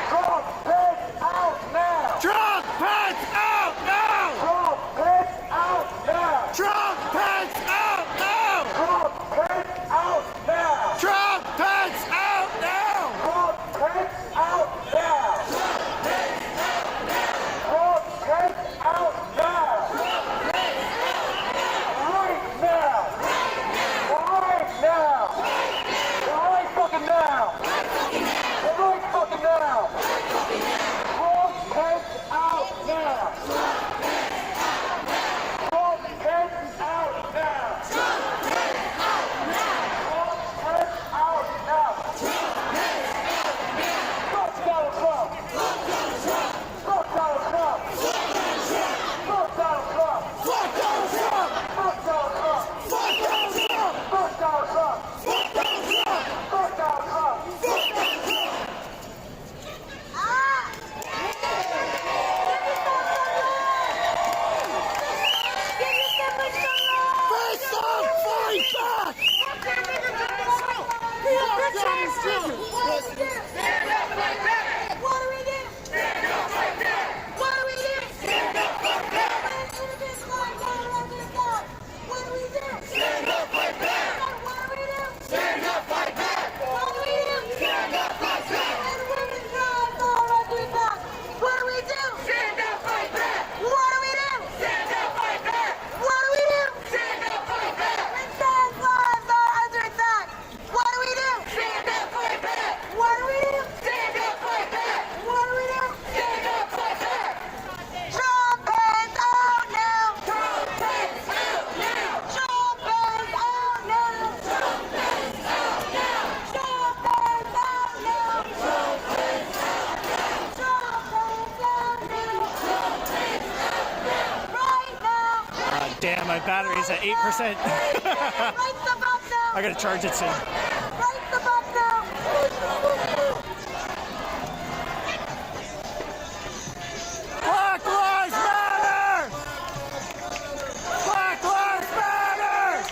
Trump, pants out now! Trump, pants out now! Trump, pants out now! Trump, pants out now! Trump, pants out now! Trump, pants out now! Trump, pants out now! Trump, pants out now! Right now! Right now! Right fucking now! Right fucking now! Trump, pants out now! Trump, pants out now! Trump, pants out now! Fuck Donald Trump! Fuck Donald Trump! Fuck Donald Trump! Fuck Donald Trump! Fuck Donald Trump! Fuck Donald Trump! Fuck Donald Trump! Fuck Donald Trump! Fuck Donald Trump! Fuck Donald Trump! Fuck Donald Trump! Face up, fight back! Stand up, fight back! What do we do? Stand up, fight back! What do we do? Stand up, fight back! What do we do? Stand up, fight back! What do we do? Stand up, fight back! What do we do? Stand up, fight back! And women's rights are under attack. What do we do? Stand up, fight back! What do we do? Stand up, fight back! What do we do? Stand up, fight back! Men's lives are under attack. What do we do? Stand up, fight back! What do we do? Stand up, fight back! What do we do? Stand up, fight back! Trump is out now. Trump is out now! Trump is out now. Trump is out now! Trump is out now. Trump is out now! Trump is out now. Trump is out now! Right now. Damn, my battery's at 8%. Right the fuck now. I gotta charge it soon. Right the fuck now. Black Lives Matter! Black Lives Matter!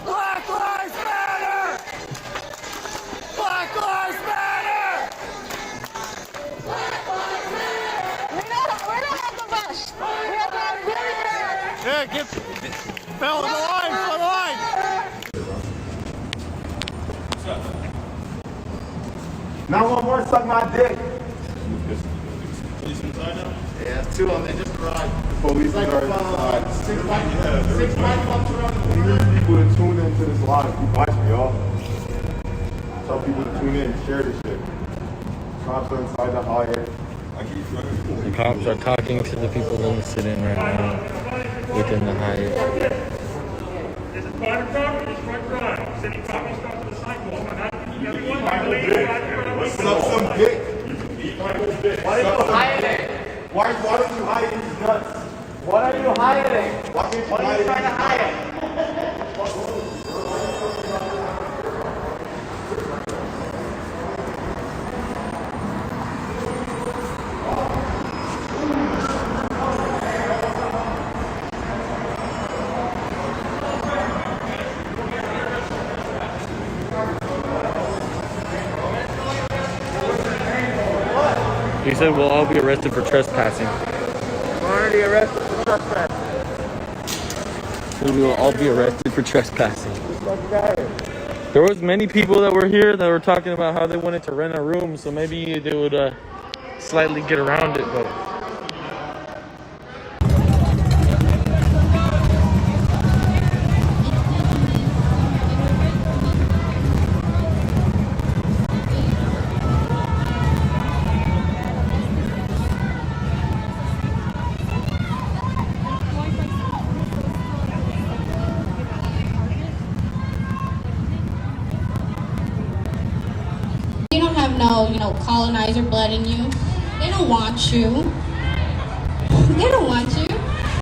Black Lives Matter! Black Lives Matter! We're not at the bus. We're at the very back. Yeah, get Phil in the line, for the line! 911, suck my dick. Police inside now? Yeah, two of them. They just arrived. Police Like, are inside. six mics up around. We need people to tune into this live. Keep watching, y'all. Tell people to tune in, share this shit. Cops are inside the Hyatt. The cops are talking to the people that are sitting right now within the Hyatt. There's a private property, it's front drive. City property starts with a sidewalk. And everyone, What's up, some dick? Why don't you hide it? Why don't you hide these nuts? What are you hiding? Why can't you What are you trying to hide? He said we'll all be arrested for trespassing. Already arrested for trespassing. We will all be arrested for trespassing. There was many people that were here that were talking about how they wanted to rent a room, so maybe they would slightly get around it, but no, colonizer blood in you. They don't want you. They don't want you.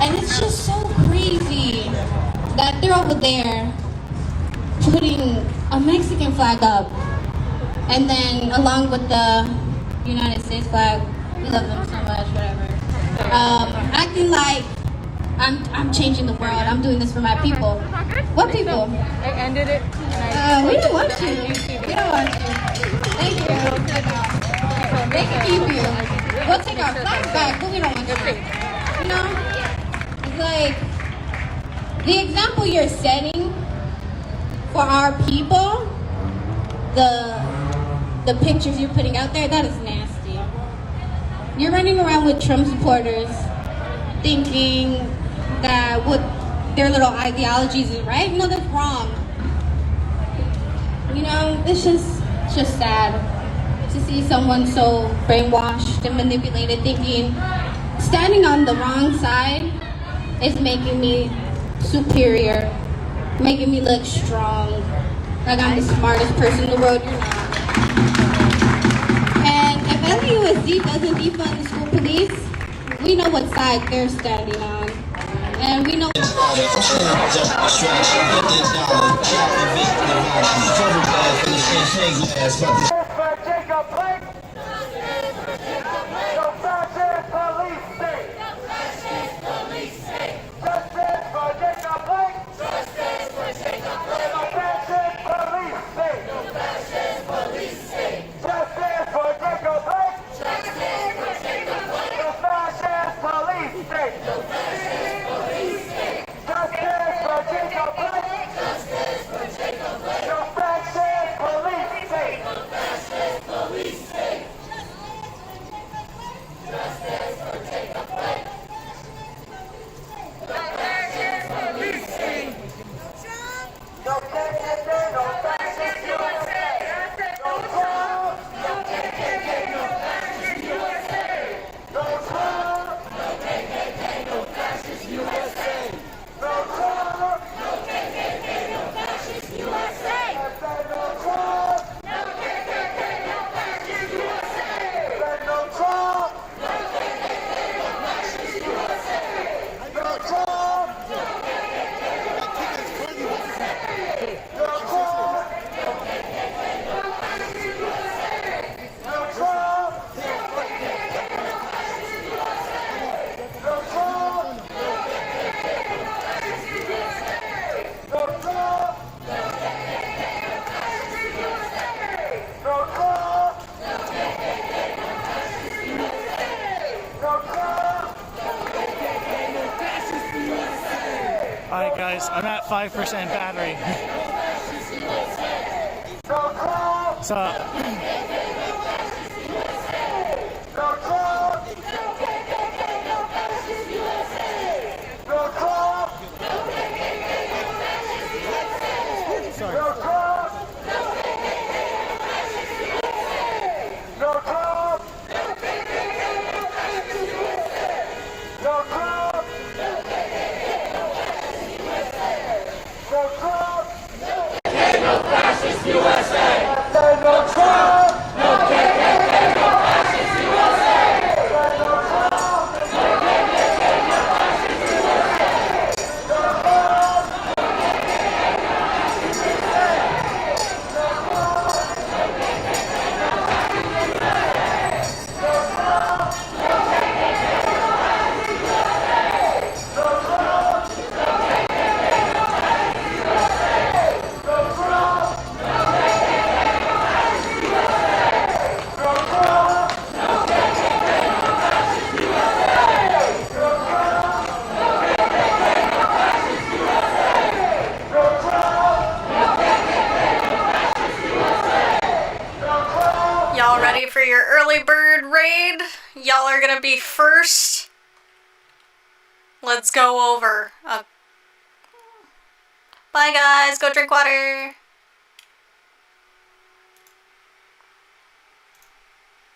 And it's just so crazy that they're over there putting a Mexican flag up. And then along with the United States flag, we love them so much, whatever. Acting like I'm changing the world. I'm doing this for my people. What people? I ended it. We don't want you. We don't want you. Thank you. They can keep you. We'll take our flags back, but we don't want you. You know? It's like the example you're setting for our people, the pictures you're putting out there, that is nasty. You're running around with Trump supporters thinking that what their little ideologies is right. No, that's wrong. You know, it's just sad to see someone so brainwashed and manipulated, thinking standing on the wrong side is making me superior, making me look strong, like I'm the smartest person in the world. You're not. And if LAUSD doesn't defund the school police, we know what side they're standing on. And we know. Alright guys, I'm at 5% battery. So Y'all ready for your early bird raid? Y'all are gonna be first. Let's go over. Bye guys, go drink water.